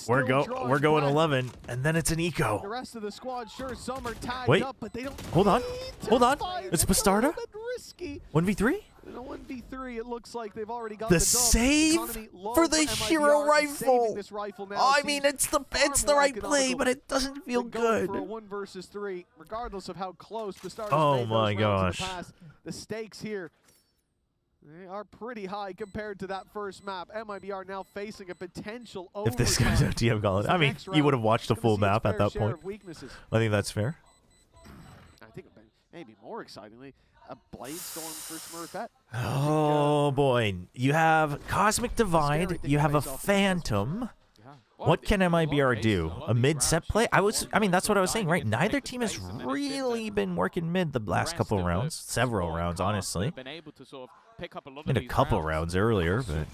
We're going 11, and then it's an eco. The rest of the squad, sure, some are tagged Wait, up, but they don't. Hold on. It's Bastarda. 1v3. In a 1v3, it looks like they've already got the save for the hero rifle. I mean, it's the right play, but it doesn't feel good. For a 1 versus 3, regardless of how close Bastarda's oh my gosh. The stakes here, they are pretty high compared to that first map. MIBR now facing a potential overtime. If this guy's OT, I'm calling. I mean, you would have watched the full map at that point. I think that's fair. I think maybe more excitingly, a Blade Storm for Smurfette. Oh boy, you have Cosmic Divide, you have a Phantom. What can MIBR do? A mid-set play? I mean, that's what I was saying, right? Neither team has really been working mid the last couple of rounds. Several rounds, honestly. In a couple rounds earlier, but...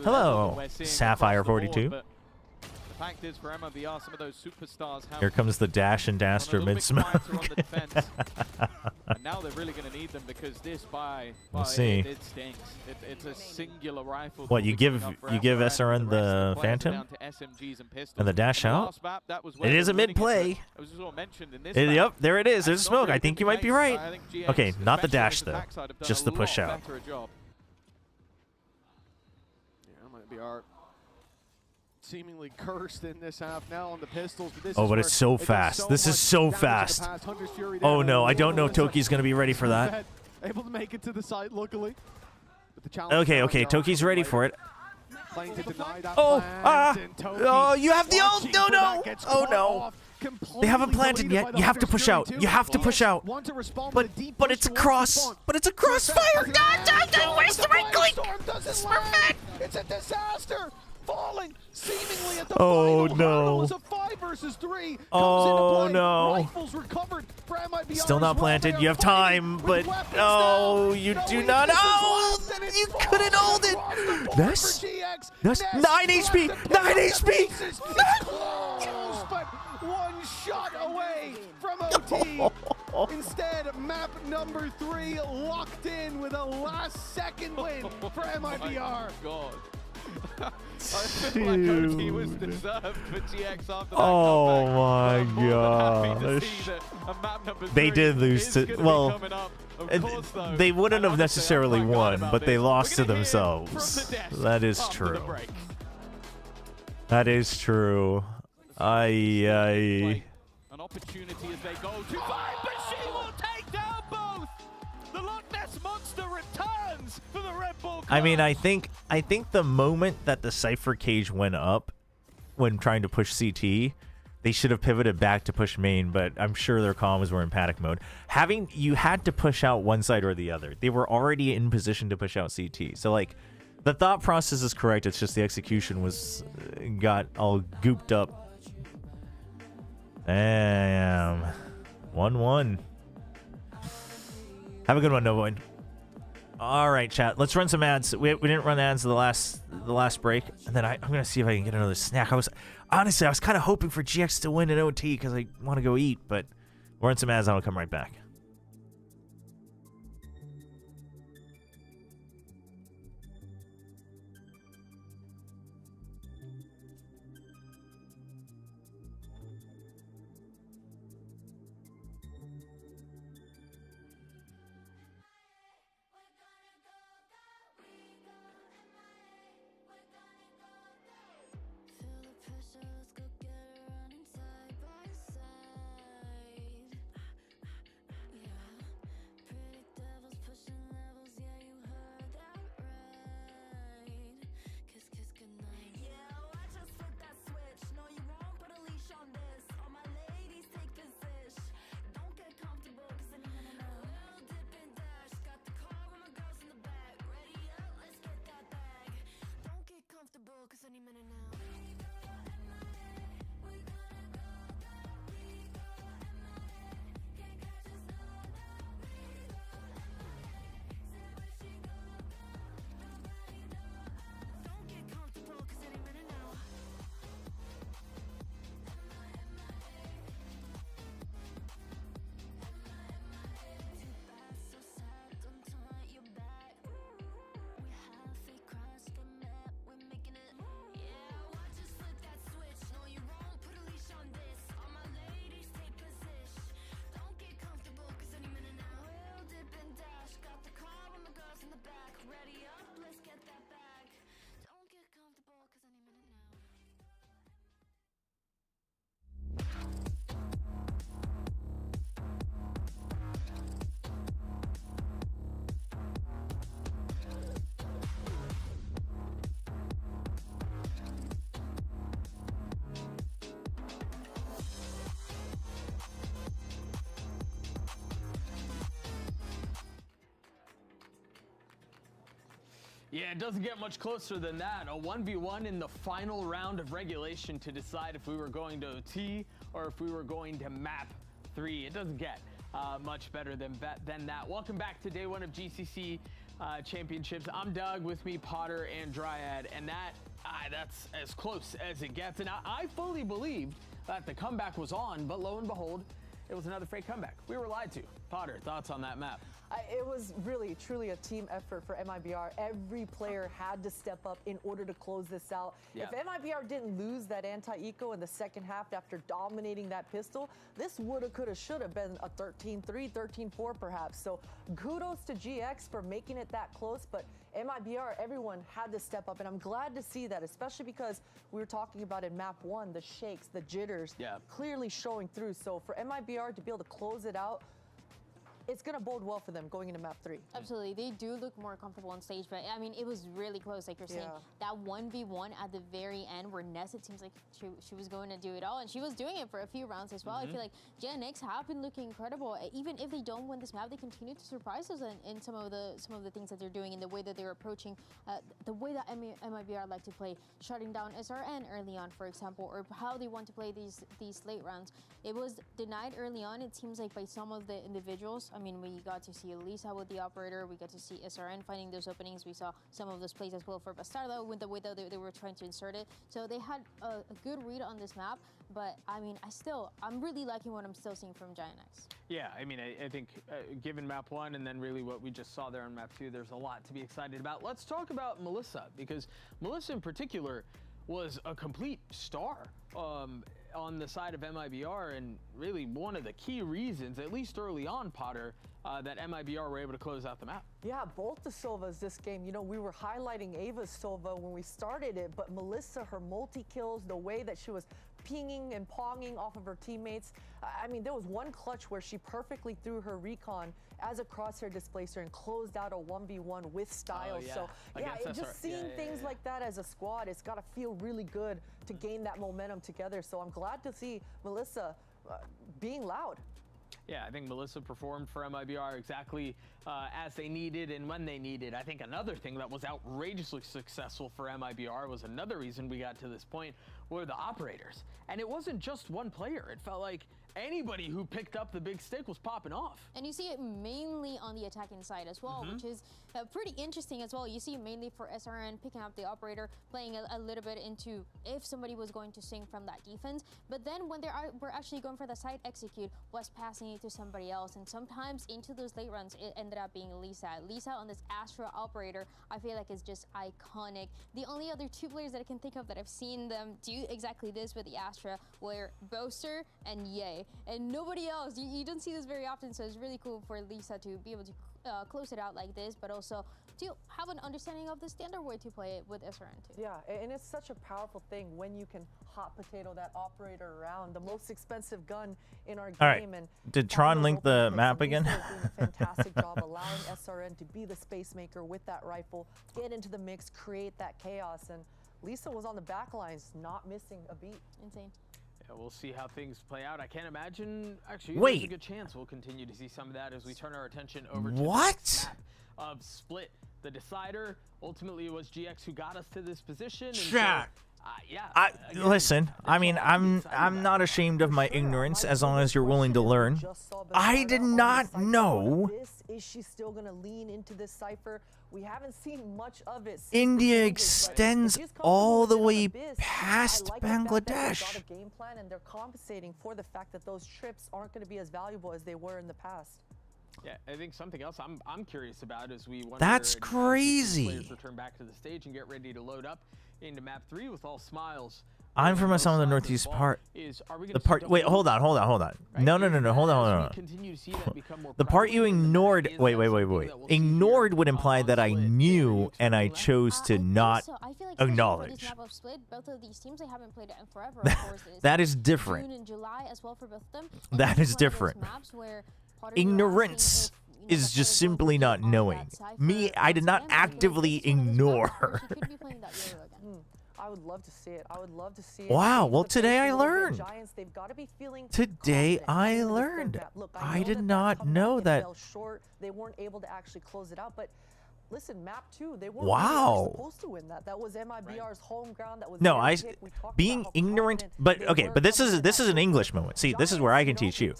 Hello, Sapphire 42. fact is, for MIBR, some of those superstars have... Here comes the dash and daster mid-smoke. And now they're really going to need them because this We'll see. It stinks. It's a singular rifle. What, you give SRN the Phantom? And the dash out? It is a mid-play. Yep, there it is. There's smoke. I think you might be right. Okay, not the dash, though. Just the push out. MIBR seemingly cursed in this half now on the pistols. But But it's so fast. This is so fast. Oh no, I don't know if Toki's going to be ready for that. Able to make it to the site luckily. Okay, Toki's ready for it. Oh, you have the ult. No. Oh no. They haven't planted yet. You have to push out. You have to push out. But it's a cross. But it's a crossfire. God, where's the right click? This perfect. It's a disaster. Falling seemingly at the oh final no. It's a 5 versus 3. Oh no. Rifles recovered for MIBR. Still not planted. You have time, but oh, you do not. Oh, you couldn't hold it. That's 9 HP. 9 HP. Close, but one shot away from OT. Instead, map number 3 locked in with a last-second win for MIBR. God. I feel like OT was deserved for GX after that oh comeback. my gosh. They did lose to, well, they wouldn't have necessarily won, but they lost to themselves. That is true. That is true. An opportunity as they go too far, but she will take down both. The Loch Ness Monster returns for the Red Bull Club. I mean, I think the moment that the Cypher cage went up when trying to push CT, they should have pivoted back to push main, but I'm sure their comms were in panic mode. You had to push out one side or the other. They were already in position to push out CT. So, like, the thought process is correct. It's just the execution got all gooped up. Damn. 1-1. Have a good one, Novoid. All right, chat. Let's run some ads. We didn't run ads the last break, and then I'm gonna see if I can get another snack. I was kind of hoping for GX to win an OT because I want to go eat, but we'll run some ads and I'll come right back. Yeah, it doesn't get much closer than that. A 1v1 in the final round of regulation to decide if we were going to OT or if we were going to map 3. It doesn't get much better than that. Welcome back to day 1 of GCC Championships. I'm Doug, with me Potter and Dryad, and that's as close as it gets. And I fully believed that the comeback was on, but lo and behold, it was another fake comeback. We were lied to. Potter, thoughts on that map? It was really, truly a team effort for MIBR. Every player had to step up in order to close this out. Yeah. If MIBR didn't lose that anti-eco in the second half after dominating that pistol, this woulda, coulda, shoulda been a 13-3, 13-4 perhaps. So kudos to GX for making it that close, but MIBR, everyone had to step up, and I'm glad to see that, especially because we were talking about in map 1, the shakes, the jitters, clearly showing through. So for MIBR to be able to close it out, it's going to bode well for them going into map 3. Absolutely. They do look more comfortable on stage, but I mean, it was really close, like you're saying. That 1v1 at the very end where Ness, it seems like she was going to do it all, and she was doing it for a few rounds as well. I feel like Gen X have been looking incredible. Even if they don't win this map, they continue to surprise us in some of the things that they're doing, in the way that they're approaching, the way that MIBR like to play, shutting down SRN early on, for example, or how they want to play these late rounds. It was denied early on, it seems like, by some of the individuals. I mean, we got to see Elisa with the operator. We got to see SRN finding those openings. We saw some of those plays as well for Bastardo with the way that they were trying to insert it. So they had a good read on this map. But I mean, I'm really liking what I'm still seeing from Giant X. Yeah, I mean, I think given map 1 and then really what we just saw there on map 2, there's a lot to be excited about. Let's talk about Melissa, because Melissa in particular was a complete star on the side of MIBR, and really one of the key reasons, at least early on, Potter, that MIBR were able to close out the map. Yeah, both the Sovas this game. You know, we were highlighting Ava's Sova when we started it, but Melissa, her multi-kills, the way that she was pinging and ponging off of her teammates. I mean, there was one clutch where she perfectly threw her recon as a crosshair displacer and closed out a 1v1 with style. So yeah, just seeing things like that as a squad, it's got to feel really good to gain that momentum together. So I'm glad to see Melissa being loud. Yeah, I think Melissa performed for MIBR exactly as they needed and when they needed. I think another thing that was outrageously successful for MIBR was another reason we got to this point were the operators. And it wasn't just one player. It felt like anybody who picked up the big stick was popping off. And you see it mainly on the attacking side as well, which is pretty interesting as well. You see it mainly for SRN picking up the operator, playing a little bit into if somebody was going to swing from that defense. But then when we're actually going for the side execute, was passing it to somebody else. And sometimes into those late runs, it ended up being Lisa. Lisa on this Astra operator, I feel like is just iconic. The only other two players that I can think of that I've seen them do exactly this with the Astra were Boaster and Ye. And nobody else. You don't see this very often, so it's really cool for Lisa to be able to close it out like this, but also to have an understanding of the standard way to play it with SRN too. Yeah, and it's such a powerful thing when you can hot potato that operator around, the most expensive gun in our game. All right. And did Tron link the map again? Doing a fantastic job allowing SRN to be the space maker with that rifle, get into the mix, create that chaos, and Lisa was on the back lines, not missing a beat. Insane. Yeah, we'll see how things play out. I can't imagine, actually, Wait. There's a good chance we'll continue to see some of that as we turn our attention over to What? the map of Split. The decider, ultimately it was GX who got us to this position. And Chat. so, Listen, I mean, I'm not ashamed of my ignorance as long as you're willing to learn. I did not know Is she still going to lean into this cipher? We haven't seen much of it. India extends all the way past Bangladesh. Got a game plan, and they're compensating for the fact that those trips aren't going to be as valuable as they were in the past. Yeah, I think something else I'm curious about is we wonder That's if crazy. players return back to the stage and get ready to load up into map 3 with all smiles. I'm from some of the northeast part. The part. Wait, hold on. Right? No. Hold on. The part you ignored. Wait. Ignored would imply that I knew and I chose to not acknowledge. Both of these teams, they haven't played it in forever. Of course, That is different. June and July as well for both of them. That is different. Ignorance is just simply not knowing. Me, I did not actively ignore. I would love to see it. I would love to see it. Wow, well today I learned. Giants, they've got to be feeling Today I learned. Look, I did not know that. Fell short. They weren't able to actually close it out, but listen, map 2, they weren't Wow. supposed to win that. That was MIBR's home ground. That was No, being ignorant, but okay, but this is an English moment. See, this is where I can teach you.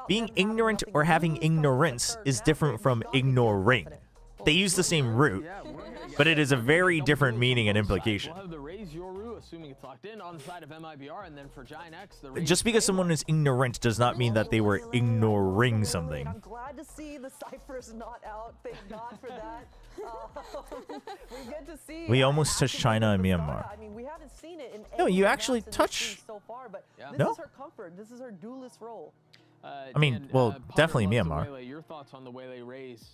Being ignorant or having ignorance is different from ignoring. They use the same root, but it is a very different meaning and implication. We'll have the Raise Yoru, assuming it's locked in, on the side of MIBR, and then for Giant X, the Just because someone is ignorant does not mean that they were ignoring something. I'm glad to see the Cypher's not out. Thank God for that. We get to see. We almost touched China and Myanmar. I mean, we haven't seen it in No, any you of the actually matches we've touch. seen so far, but this No? is her comfort. This is her duelist role. I mean, well, definitely Myanmar. Your thoughts on the way they raise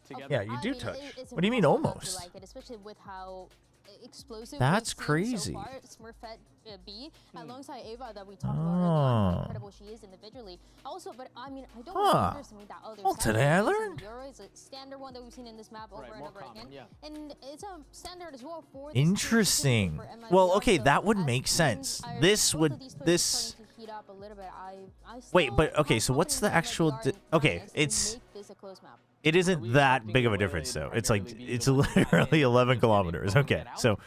together? Yeah, you do touch. It's What do you mean impossible not to almost? like it, especially with how explosive That's we've seen crazy. so far Smurfette B alongside Ava that we talked about earlier on, how incredible she is individually. Also, but I mean, I don't underestimate that other Well, side. today I It's a learned. Euro, it's a standard one that we've seen in this map over and over again. And it's a standard as well for this Interesting. for MIBR, Well, okay, so that would as make sense. things are- This both would of these players this. starting to heat up a little bit. I Wait, still but okay, have so what's the confidence in actual? MIBR Okay, and it's. make this a close map. It isn't that big of a difference, though. It's like it's literally 11 kilometers. Okay, so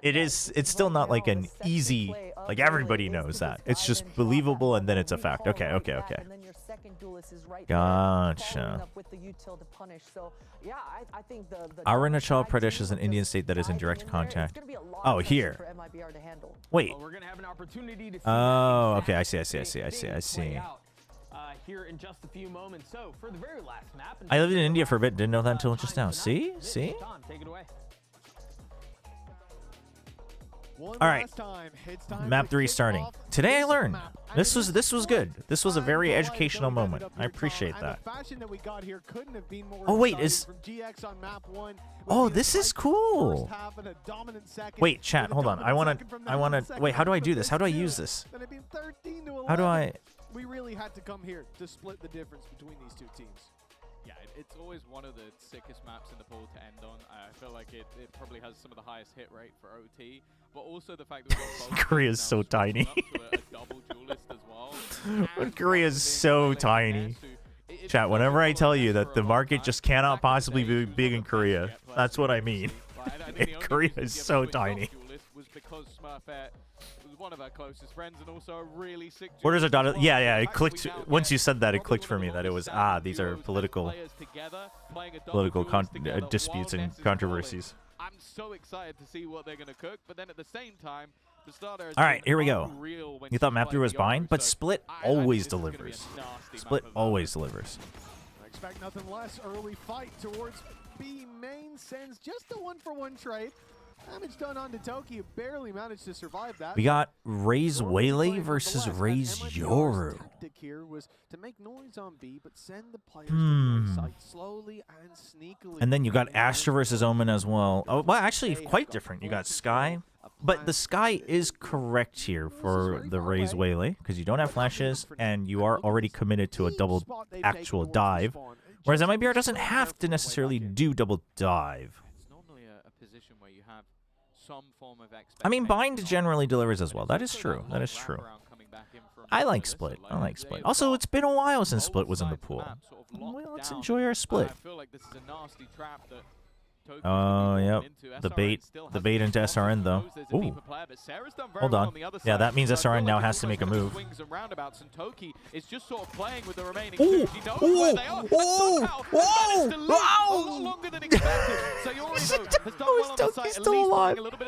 it is. It's still not like an easy. Like everybody knows that. It's just believable, and then it's a fact. Okay, okay, okay. And then your second duelist is right Gotcha. there, following up with the util to punish. So yeah, I think the Arunachal Pradesh is an Indian state that is in direct contact. Oh, here. for MIBR to handle. Wait. We're gonna have an opportunity to see Oh, that okay. I exact see. I see. I see. I see. I play see. out, here in just a few moments. So for the very last map, I lived in India for a bit. Didn't know that until just now. See? See? Tom, take it away. All right. Map 3 starting. Today I learned. This was good. This was a very educational moment. I appreciate that. Oh wait, is Oh, this is cool. Wait, chat, hold on. I want to wait, how do I do this? How do I use this? How do I We really had to come here to split the difference between these two teams. Yeah, it's always one of the sickest maps in the pool to end on. I feel like it probably has some of the highest hit rate for OT, but also the fact that we've got both Korea's so tiny. a double duelist as well. Korea's so tiny. Chat, whenever I tell you that the market just cannot possibly be big in Korea, that's what I mean. Korea is so tiny. Was because Smurfette was one of our closest friends and also a really sick. Where does our daughter? Yeah, yeah. It clicked once you said that. It clicked for me that it was these are political disputes and controversies. I'm so excited to see what they're gonna cook, but then at the same time, the starter. All right, here we go. You thought map 3 was behind, but Split always delivers. Split always delivers. I expect nothing less. Early fight towards B main sends just a 1-for-1 trade. Damage done on to Toki, barely managed to survive that. We got Raise Waylay versus Raise Yoru. Tactic here was to make noise on B, but send the players to the site slowly and sneakily. And then you got Astra versus Omen as well. Oh, well, actually, quite different. You got Sky, but the Sky is correct here for the Raise Waylay because you don't have flashes and you are already committed to a double actual dive, whereas MIBR doesn't have to necessarily do double dive. Some form of I mean, Bind generally delivers as well. That is true. That is true. I like Split. I like Split. Also, it's been a while since Split was in the pool. Well, let's enjoy our Split. I feel like this is a nasty trap that Oh, yep. The bait into SRN though. Ooh. Hold on. Yeah, that means SRN now has to make a move. Ooh. Ooh. Ooh. Wow. Toki's still alive. What the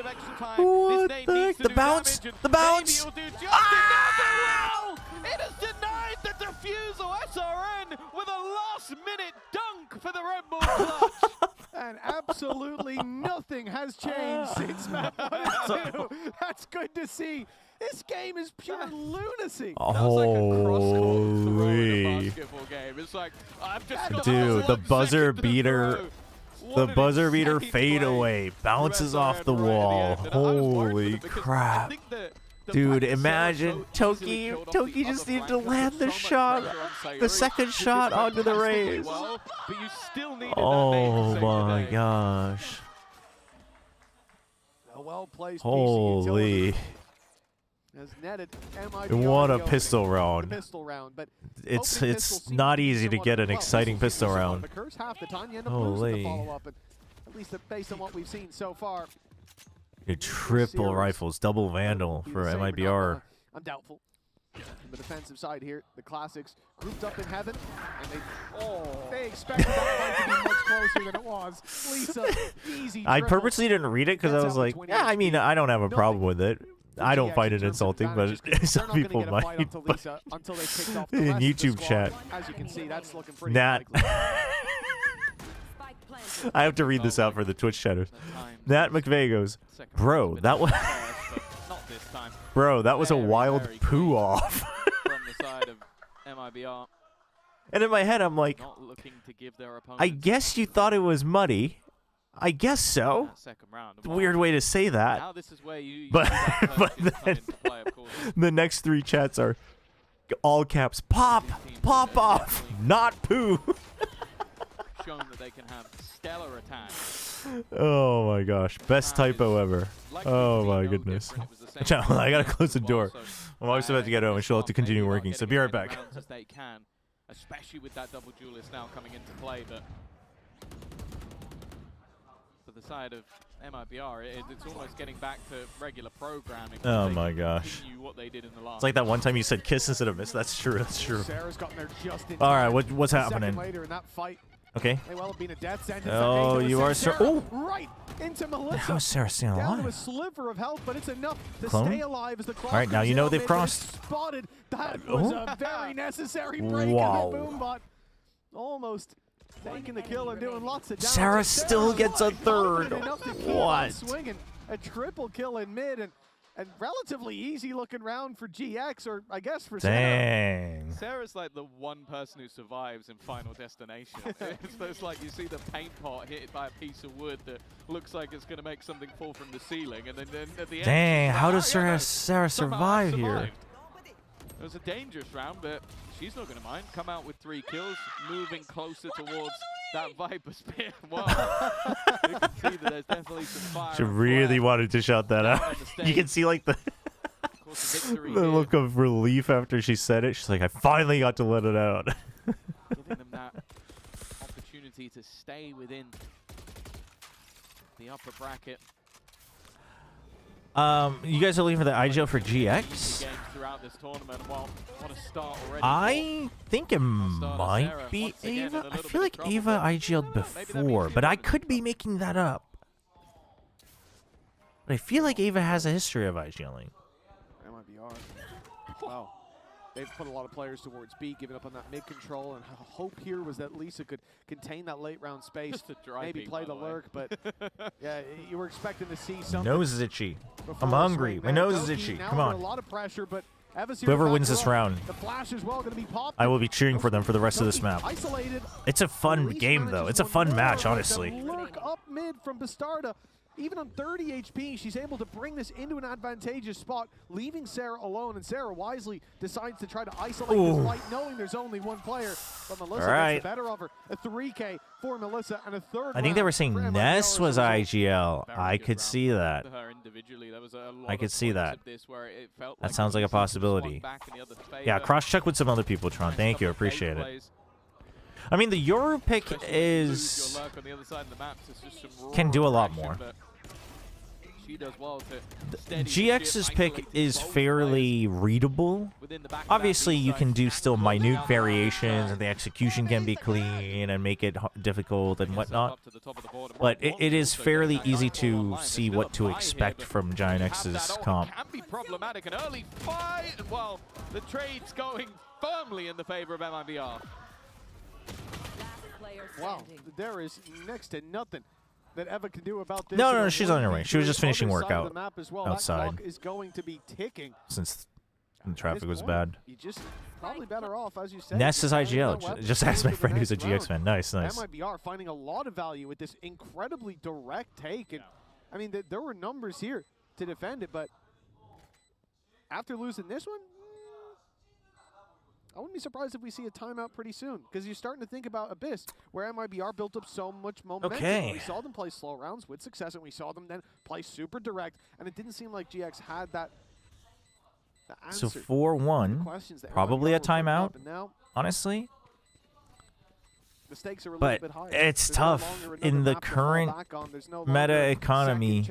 heck? The bounce. The bounce. Ah! It has denied the defusal. SRN with a last-minute dunk for the Red Bull clutch. And absolutely nothing has changed since map 1 and 2. That's good to see. This game is pure lunacy. Holy. Dude, the buzzer beater. The buzzer beater fadeaway bounces off the wall. Holy crap. Dude, imagine Toki just needed to land the shot, the second shot onto the Rays. Oh my gosh. Holy. What a pistol round. It's not easy to get an exciting pistol round. Holy. At least based on what we've seen so far. Triple rifles, double vandal for MIBR. I'm doubtful. the defensive side here, the Classics grouped up in heaven, and they expected that fight to be much closer than it was. Lisa, easy. I purposely didn't read it because I was like, yeah, I mean, I don't have a problem with it. I don't find it insulting, but some people might. But in YouTube chat, as you can see, that's looking pretty Nat. I have to read this out for the Twitch chatters. Nat McVeigh goes, bro, that was bro, that was a wild poo off. From the side of MIBR. And in my head, I'm like, I guess you thought it was muddy. I guess so. Weird way to say that. Now this is where you but then the next 3 chats are all caps. Pop off, not poo. Shown that they can have stellar attacks. Oh my gosh, best typo ever. Oh my goodness. I gotta close the door. I'm always about to get home and she'll have to continue working, so be right back. As they can, especially with that double duelist now coming into play, but for the side of MIBR, it's almost getting back to regular programming. Oh my gosh. What they did in the last It's like that one time you said kiss instead of miss. That's true, that's true. Sarah's gotten there just in All right, time. what's happening? Later in that fight, okay. may well have been a death sentence. Oh, you are Sarah. Oh! Right into Melissa. How is Sarah staying Down to a alive? sliver of health, but it's enough to Clone? stay alive as the clock. All right, now you know they've crossed. Spotted. That was a very necessary break. Wow. And the Boombot almost taking the kill and doing lots of damage. Sarah still gets a third. What? Swinging a triple kill in mid and relatively easy looking round for GX, or I guess for Dang. Sarah's like the one person who survives in Final Destination. It's like you see the paint pot hit by a piece of wood that looks like it's going to make something fall from the ceiling, and then at the end. Dang, how like, does Sarah survive here? It was a dangerous round, but she's not going to mind. Come out with 3 kills, moving closer towards that Viper Spear. Wow. You can see that there's definitely some fire. She really wanted to shout that out. You can see like the look of relief after she said it. She's like, I finally got to let it out. Giving them that opportunity to stay within the upper bracket. You guys are looking for the IGL for GX? I think it might be Ava. I feel like Ava IGL'd before, but I could be making that up. But I feel like Ava has a history of IGLing. MIBR. Wow. They've put a lot of players towards B, giving up on that mid control, and hope here was that Lisa could contain that late round space, maybe play the lurk, but yeah, you were expecting to see something. Nose is itchy. I'm hungry. My nose is itchy. Come on. A lot of pressure, but whoever wins this round, the flash as well, going to be popped. I will be cheering for them for the rest of this map. It's a fun game, though. It's a fun match, honestly. Lurk up mid from Bastarda. Even on 30 HP, she's able to bring this into an advantageous spot, leaving Sarah alone, and Sarah wisely decides to try to isolate this fight, knowing there's only one player, but Melissa gets the better of her. A 3K for Melissa and a third. I think they were saying Ness was IGL. I could see that. I could see that. That sounds like a possibility. Yeah, cross-check with some other people, Tron. Thank you. Appreciate it. I mean, the Yoru pick is can do a lot more. GX's pick is fairly readable. Obviously, you can do still minute variations, and the execution can be clean and make it difficult and whatnot. But it is fairly easy to see what to expect from Giant X's comp. Can be problematic. An early fight, and well, the trade's going firmly in the favor of MIBR. Wow, there is next to nothing that Eva can do about this. No, she's on her way. She was just finishing work out outside. That clock is going to be ticking. Since the traffic was bad. You just probably better off, as you said. Ness is IGL. Just ask my friend who's a GX fan. Nice, nice. MIBR finding a lot of value with this incredibly direct take. And I mean, there were numbers here to defend it, but after losing this one, I wouldn't be surprised if we see a timeout pretty soon, because you're starting to think about Abyss, where MIBR built up so much momentum. Okay. We saw them play slow rounds with success, and we saw them then play super direct, and it didn't seem like GX had that So 4-1, probably a timeout, honestly. The stakes are a but little bit higher. It's tough in the current meta economy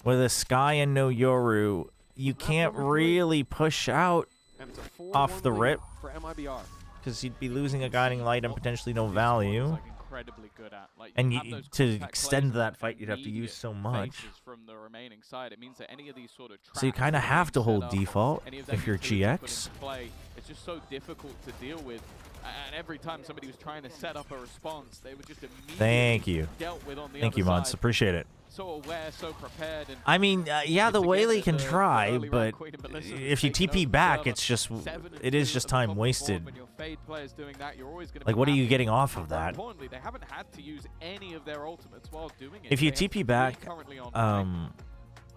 with a Sky and no Yoru. You can't really push out And it's a 4-1 off the lead rip. for MIBR. Because you'd be losing a guiding light and potentially no value. Like incredibly good at. Like, And have those to contact extend plays that with fight, you'd have to use immediate so much. faces from the remaining side. It means that any of these sort of So you traps kind of that are have to being hold set up, default any of them if you're utilities put GX. into play, it's just so difficult to deal with. And every time somebody was trying to set up a response, they were just immediately Thank you. dealt with on the Thank other you, Mods. side. Appreciate it. So aware, so prepared. And I mean, yeah, the Waylay can the try, early but round Queen and Melissa was if you taking over TP the back, server. it's just 7-2 just at the top time of the board. wasted. When your Fade player's doing that, you're always gonna Like, be what are you happy. getting off of More that? importantly, they haven't had to use any of their ultimates while doing it. If you They have TP back, three currently on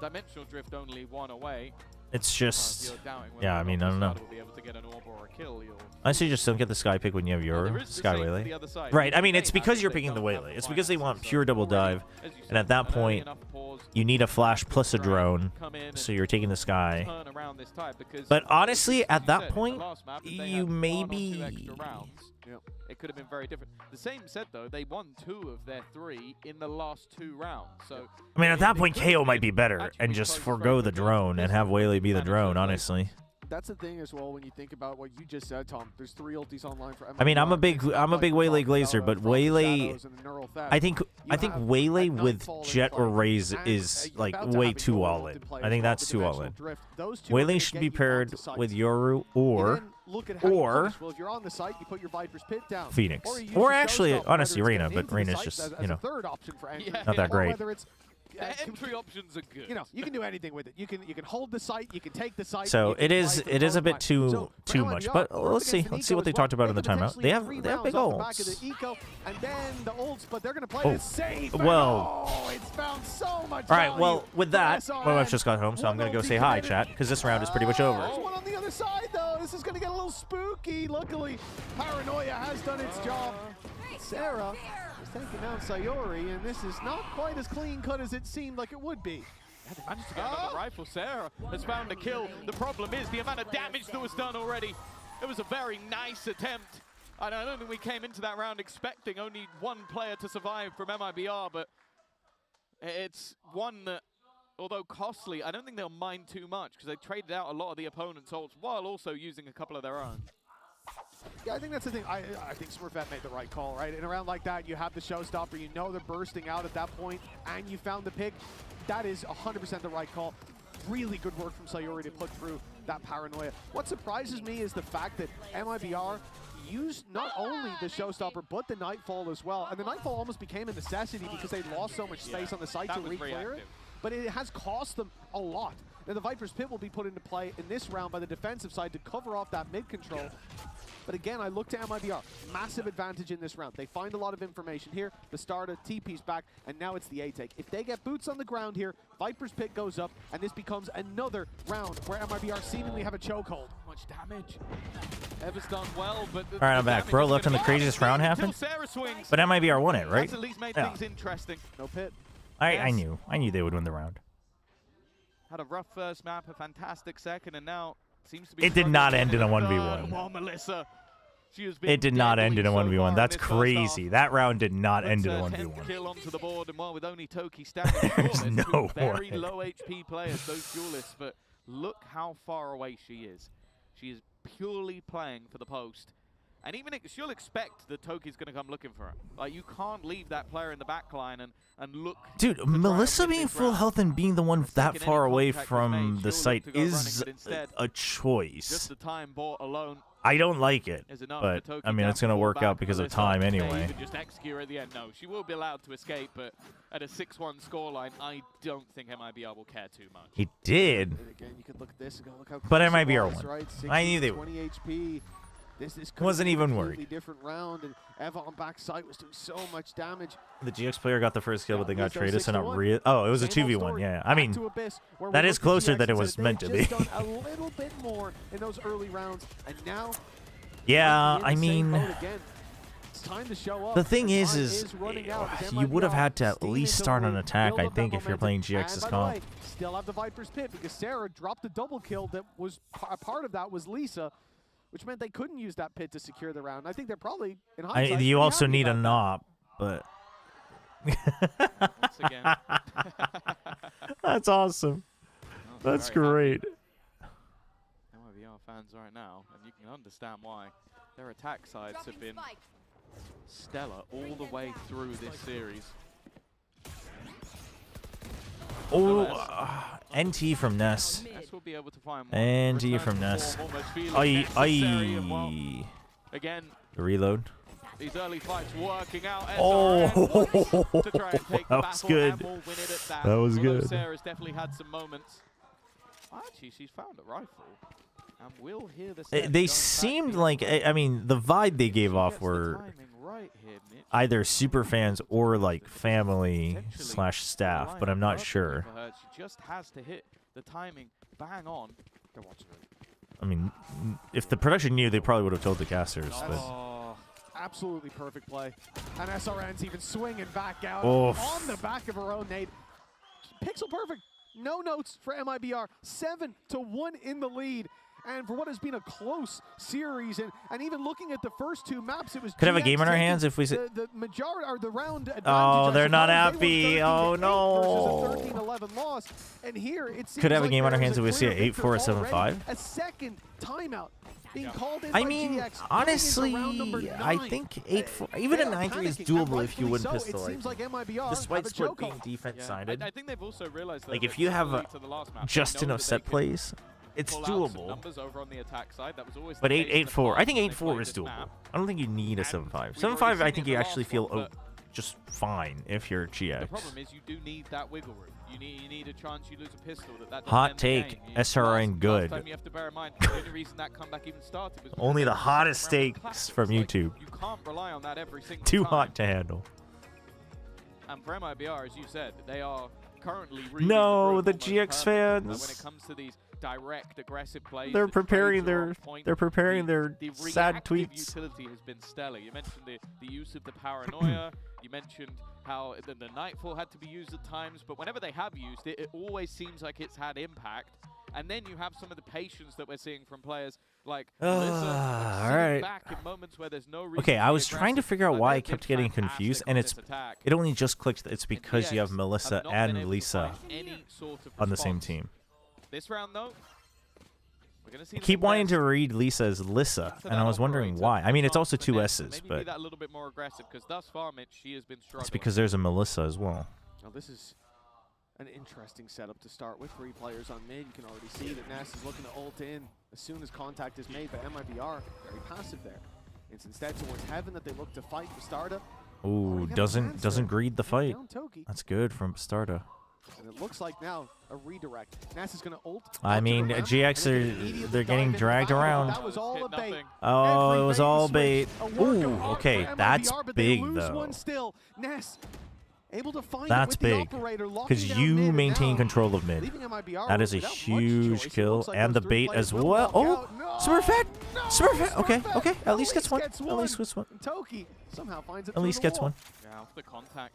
Dimensional Drift only one away. it's If just, you're doubting whether yeah, or I mean, not I don't know. Casado will be able to get an orb or a kill, you'll I say just don't get the Sky pick when you have your there is the Sky same for Waylay. the other side. Right, I mean, They it's have because it, you're they picking the don't have Waylay. the It's because they want finances, pure so double already, dive, as you and said, at that an early point, enough pause, you need a flash Flash plus a will try and drone, come in so and you're taking the Sky. turn around this time because But honestly, as at you that said, in the point, last map, if they you had one or maybe... two extra rounds, it could have been very different. The same said though, they won 2 of their 3 in the last 2 rounds. So I mean, at that point, KO might be better, and just forgo the drone and have Waylay be the drone, honestly. That's the thing as well when you think about what you just said, Tom. There's 3 ultis online for MIBR. I mean, I'm a big Waylay glazer, but Waylay, I think Waylay with Jet or Raze is like way too all in. I think that's too all in. Waylay should be paired with Yoru or well, if you're on the site, you put your Viper's Pit down. Phoenix, or, or actually, honestly, Reyna, but Reyna's just, you know, third option for entry, not that great. Whether it's the entry options are good. You know, you can do anything with it. You can hold the site, you can take the site. So it is a bit too much. But let's see what they talked about in the timeout. They have big ults. And then the ults, but they're going to play this safe. Well, it's found so much. All right. Well, with that, my wife just got home, so I'm gonna go say hi, chat, because this round is pretty much over. There's one on the other side, though. This is going to get a little spooky. Luckily, Paranoia has done its job. Sarah is taking out Sayori, and this is not quite as clean cut as it seemed like it would be. Yeah, they managed to get another rifle. Sarah has found a kill. The problem is the amount of damage that was done already. It was a very nice attempt. And I don't think we came into that round expecting only one player to survive from MIBR, but it's one that, although costly, I don't think they'll mind too much because they traded out a lot of the opponent's ults while also using a couple of their own. Yeah, I think that's the thing. I think Smurfette made the right call, right? In a round like that, you have the showstopper, you know they're bursting out at that point, and you found the pick. That is 100% the right call. Really good work from Sayori to put through that Paranoia. What surprises me is the fact that MIBR used not only the showstopper, but the Nightfall as well. And the Nightfall almost became a necessity because they lost so much space on the site to re-clear it. But it has cost them a lot. Now the Viper's Pit will be put into play in this round by the defensive side to cover off that mid-control. But again, I look to MIBR. Massive advantage in this round. They find a lot of information here. The starter, TP's back, and now it's the A-take. If they get boots on the ground here, Viper's Pit goes up, and this becomes another round where MIBR seemingly have a chokehold. Much damage. Ever's done well, but All right, I'm back. Bro left on the craziest round happened. But MIBR won it, right? That's at least made Yeah. things interesting. No pit. I knew they would win the round. Had a rough first map, a fantastic second, and now seems to be. It did not struggling end in a the 1v1. third. Well, Melissa, she has been It did not end in a deadly so 1v1. far That's in this first crazy. half. That round did not end in a Puts her 1v1. 10th kill onto the board, and while with only Toki standing, There's two no very way. low HP players, those duelists. But look how far away she is. She is purely playing for the post. And even she'll expect that Toki's going to come looking for her. Like, you can't leave that player in the back line and look. Dude, Melissa being full health and being the one that far away from the site is a choice. Just the time bought alone. I don't like it, is enough but for Toki I mean, to it's going to fall work back. out because of Melissa time may anyway. even just execute her at the end. No, she will be allowed to escape, but at a 6-1 scoreline, I don't think MIBR will care too much. He did. And again, you could look at this and go, look how But close it MIBR was, won. right? I knew they 20 HP. This Wasn't even worried. completely different round, and Eva on backside was doing so much damage. The GX player got the first kill, but they got Lizzo traded, so not 6-1. real. Oh, it was a Same old 2v1. story. Yeah, I Back mean, to Abyss, where that we is look at closer GX than it and was said meant to they've be. just done a little bit more in those early rounds, and now Yeah, in the I same mean, boat again. It's time to show up. the thing Time is running out. you would have had to at Steam least into start the an lead, attack, build I up that think, if you're playing momentum. GX's And by the comp. way, still have the Viper's Pit because Sarah dropped the double kill that was a part of that was Lisa, which meant they couldn't use that pit to secure the round. I think they're probably, in hindsight, You pretty also happy need a about knob, but Once again. that's awesome. That's very great. MIBR fans right now, and you can understand why. Their attack sides have been stellar all the way through this series. Oh, NT from Ness. Will be able to find NT from Ness. Aye. Again, the reload. These early fights working out. Oh, to try and take that was good. That was good. Sarah's definitely had some moments. Actually, she's found a rifle. And we'll hear the They seemed like, I mean, the vibe they gave off were either super fans or like family / staff, but I'm not sure. She just has to hit the timing bang on. I mean, if the production knew, they probably would have told the casters. But absolutely perfect play. And SRN's even swinging back out Oof. on the back of her own nade. Pixel perfect. No notes for MIBR. 7-1 in the lead. And for what has been a close series, and even looking at the first two maps, it was could have a game on our hands if we. The majority or the round advantage. Oh, they're not happy. Oh no. Versus a 13-11 loss, and here it seems could have like a game on our hands if we see an an 8-4 or 7-5. A second timeout being called in. I mean, honestly, I think 8-4, even a 9-3 is doable if you wouldn't pistol. Despite split being defense-sided. I think they've also realized that like if you have just enough set plays. It's doable. Over on the attack side. That was always but 8-4, I think 8-4 is doable. I don't think you need a 7-5. 7-5, I think you actually feel just fine if you're GX. The problem is you do need that wiggle room. You need a chance you lose a pistol. That hot take, SRN good. You have to bear in mind, the only reason that comeback even started was only the hottest takes from YouTube. You can't rely on that every single Too time. hot to handle. And for MIBR, as you said, they are currently no, the GX fans. When it comes to these direct aggressive plays, they're preparing their the sad tweets. Utility has been stellar. You mentioned the use of the paranoia. You mentioned how the Nightfall had to be used at times, but whenever they have used it, it always seems like it's had impact. And then you have some of the patience that we're seeing from players like Melissa, all right. back in moments where there's no reason okay, I was to be trying to figure out why I they've kept been getting confused, and it only just clicked. It's because you have Melissa and Lisa on the same team. This round, though, we're gonna see I keep wanting to read Lisa as Lissa, and I was wondering why. I mean, it's also two S's, but maybe that a little bit more aggressive because thus far, Mitch, she has been struggling. it's because there's a Melissa as well. Now this is an interesting setup to start with. 3 players on mid. You can already see that Ness is looking to ult in as soon as contact is made, but MIBR very passive there. It's instead towards Heaven that they look to fight Bastarda. Ooh, doesn't greed the fight. That's good from Bastarda. And it looks like now a redirect. Ness is going to ult. I mean, GX they're getting dragged around. That was all a bait. Oh, it was all bait. Ooh, okay, that's big though. Ness able to find that's big because you maintain control of mid. That is a huge kill, and the bait as well. Oh, Smurfette. Okay. At least gets one. At least gets one. Toki somehow finds it. At least gets one. Yeah, off the contact.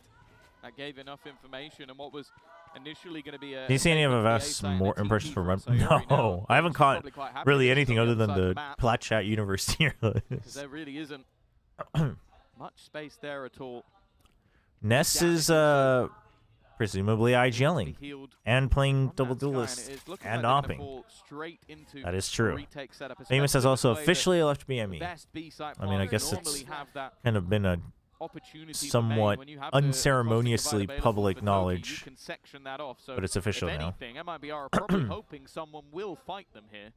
That gave enough information, and what was initially going to be a... Do you see any of us more impressions from Red? No, I haven't caught really anything other than the Plat Chat Universe tier list. Because there really isn't much space there at all. Ness is presumably IGLing and playing double duelist and omping. That is true. Famous has also officially left BME. I mean, I guess it's kind of been a somewhat unceremoniously public knowledge, but it's official now. MIBR are probably hoping someone will fight them here,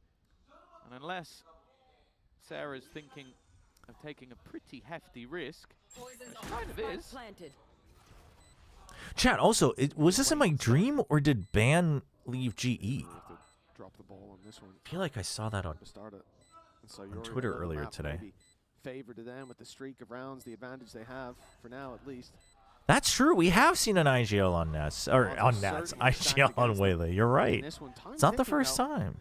and unless Sarah's thinking of taking a pretty hefty risk, which kind of is. Chat, also, was this in my dream or did Ban leave GE? Drop the ball on this one. I feel like I saw that on Twitter earlier today. Favor to them with the streak of rounds, the advantage they have for now at least. That's true. We have seen an IGL on Ness, or on Ness, IGL on Waylay. You're right. It's not the first time.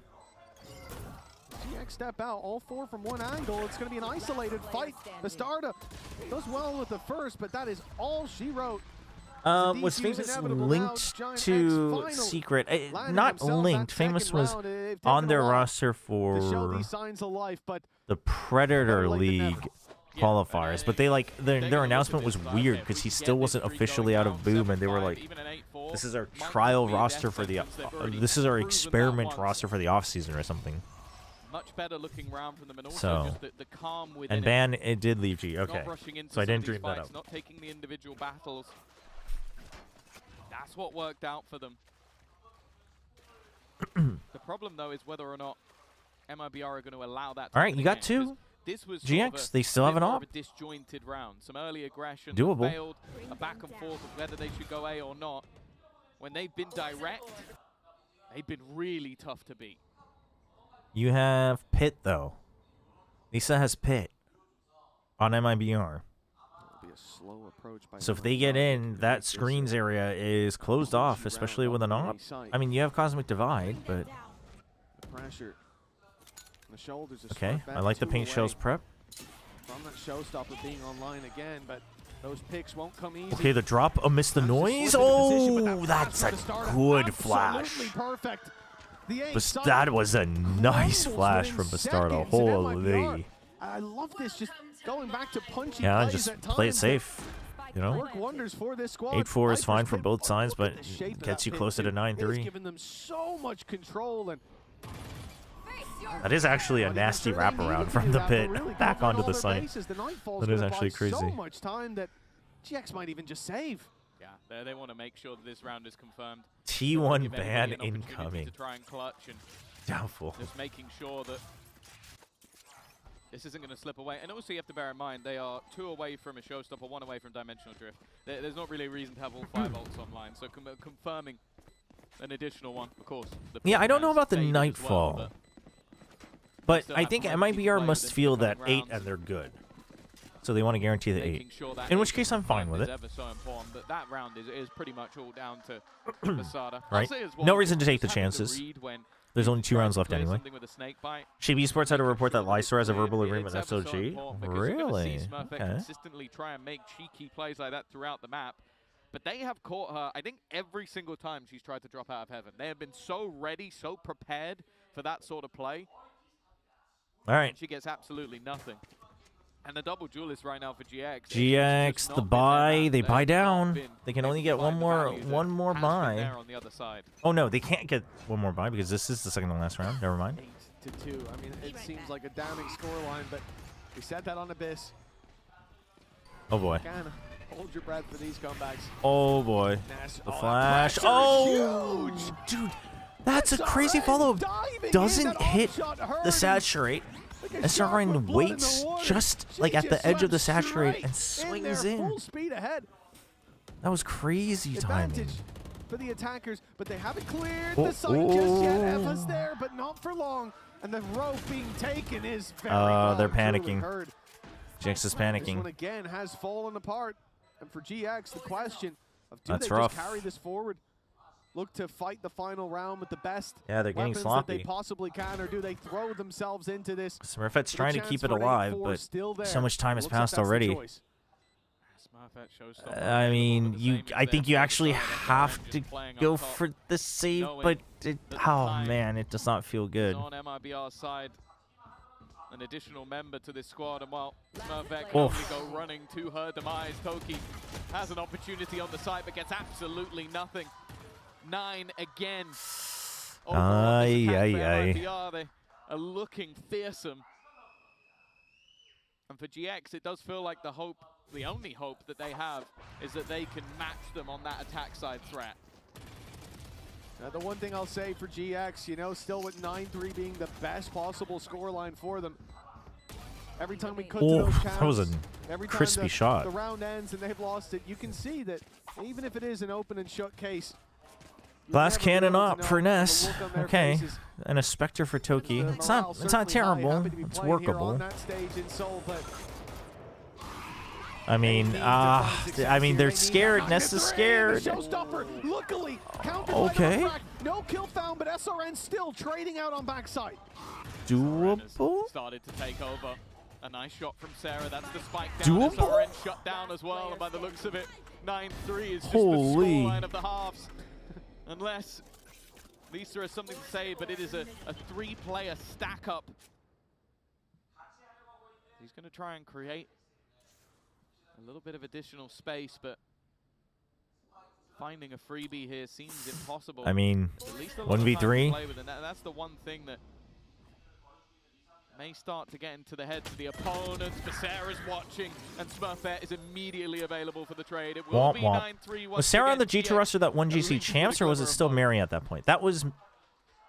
GX step out, all 4 from one angle. It's going to be an isolated fight. Bastarda does well with the first, but that is all she wrote. Was Famous linked to Secret? Not linked. Famous was on their roster for the Predator League qualifiers, but they their announcement was weird because he still wasn't officially out of Boom, and they were like, "This is our trial roster for the, this is our experiment roster for the off season or something." Much better looking round from them, and also So, just the calm within and Ban, it did leave G. Okay. Not rushing into So I didn't some of dream these that fights, up. not taking the individual battles. That's what worked out for them. The problem, though, is whether or not MIBR are going to allow that to All right, happen you got again, two. This was GX, they still have an more op. of a disjointed round. Some early aggression Doable. failed, a back and forth of whether they should go A or not. When they've been direct, they've been really tough to beat. You have Pit, though. Lisa has Pit on MIBR. Be a slow approach by So if they get in, that screens area is closed off, especially with an op. I mean, you have Cosmic Divide, but... The pressure. The shoulders. Okay, I like the paint shells prep. From that showstopper being online again, but those picks won't come easy. Okay, the drop amidst the noise. Oh, that's a good flash. Perfect. But that was a nice flash from Bastardo. Holy. I love this, just going back to punchy Yeah, plays just at play it times. safe. You know, Work wonders for this squad. 8-4 is fine for Viper's both sides, but the shape of gets that you pit closer to too. 9-3. It's given them so much control, and That is actually a nasty wraparound from the pit back onto the site. That is actually crazy. So much time that GX might even just save. Yeah, they want to make sure that this round is confirmed. T1 Give ban everybody an opportunity incoming. To try and clutch and Doubtful. Just making sure that this isn't going to slip away. And also you have to bear in mind, they are 2 away from a showstopper, 1 away from Dimensional Drift. There's not really a reason to have all 5 ults online, so confirming an additional one, of course. Yeah, I don't know about the faded as Nightfall. well, but still I have think plenty of MIBR players must in feel that incoming 8 rounds. and they're good. So they want to guarantee the 8. Making sure that In which 8 case, I'm fine with is it. ever so important, but that round is pretty much all down to Masada. I'll Right? say as well, No reason to take the just having to chances. read when There's only 2 try rounds to left clear anyway. something with a snake bite. Shape Esports had to report that Lysor has a verbal It's agreement with ever so SOG. important because you're gonna Really? see Smurfette Okay. consistently try and make cheeky plays like that throughout the map. But they have caught her, I think, every single time she's tried to drop out of heaven. They have been so ready, so prepared for that sort of play. All right. And she gets absolutely nothing. And the double duelist right now for GX. GX, the buy, they buy down. They can only get one more buy. There on the other side. Oh no, they can't get one more buy because this is the second to last round. Never mind. 8-2. I mean, it seems like a damning scoreline, but we said that on Abyss. Oh boy. Kinda hold your breath for these comebacks. Oh boy. The flash. pressure Oh, is huge. dude, that's a crazy follow-up. Doesn't hit the saturate and Stargrind waits just like at the edge of the saturate and swings in. Full speed ahead. That was crazy timing. Advantage for the attackers, but they haven't cleared Oh, the site just yet. oh. Eva's there, but not for long. And the rope being taken is very They're well truly panicking. heard. GX is This one panicking. again has fallen apart. And for GX, the question of do That's they rough. just carry this forward? Look to fight the final round with the best Yeah, they're getting weapons sloppy. that they possibly can, or do they throw themselves into this? Smurfette's with a trying to chance keep it for an alive, 8-4 but still there? so much time has Looks like passed that's the already. choice. Smurfette showstopper. I mean, I think you actually Just have to playing go up top, for the save, knowing but that the oh time man, it does not feel good. is on MIBR's side. An additional member to this squad, and while Smurfette can Oof. only go running to her demise, Toki has an opportunity on the side, but gets absolutely nothing. 9 again. Overall, this attack for MIBR, they are looking fearsome. And for GX, it does feel like the only hope that they have is that they can match them on that attack side threat. Now, the one thing I'll say for GX, you know, still with 9-3 being the best possible scoreline for them. Every time we cut to those counts, that was a every time crispy the shot. round ends and they've lost it, you can see that even if it is an open and shut case, you'll Glass never be cannon able to up know for from the Ness. look on their Okay, faces. and a Spectre for Toki. The It's morale not certainly high. terrible. Happy to be It's playing here workable. on that stage in Seoul, but I mean, they're scared. Ness is scared. Showstopper, luckily, countered Okay. by the no kill found, but SRN still trading out on backside. Doable. Started to take over. A nice shot from Sarah. That's the spike down. Doable? SRN shut down as well, and by the looks of it, 9-3 is just Holy. the scoreline of the halves. Unless Lisa has something to say, but it is a 3-player stack up. He's going to try and create a little bit of additional space, but finding a freebie here seems impossible. I mean, At least a lot of time to 1v3. play with, and that's the one thing that may start to get into the heads of the opponents. Sarah's watching, and Smurfette is immediately available for the trade. It will be 9-3. Was Sarah on the G2 roster that won GC champs, or was it still Mary at that point? That was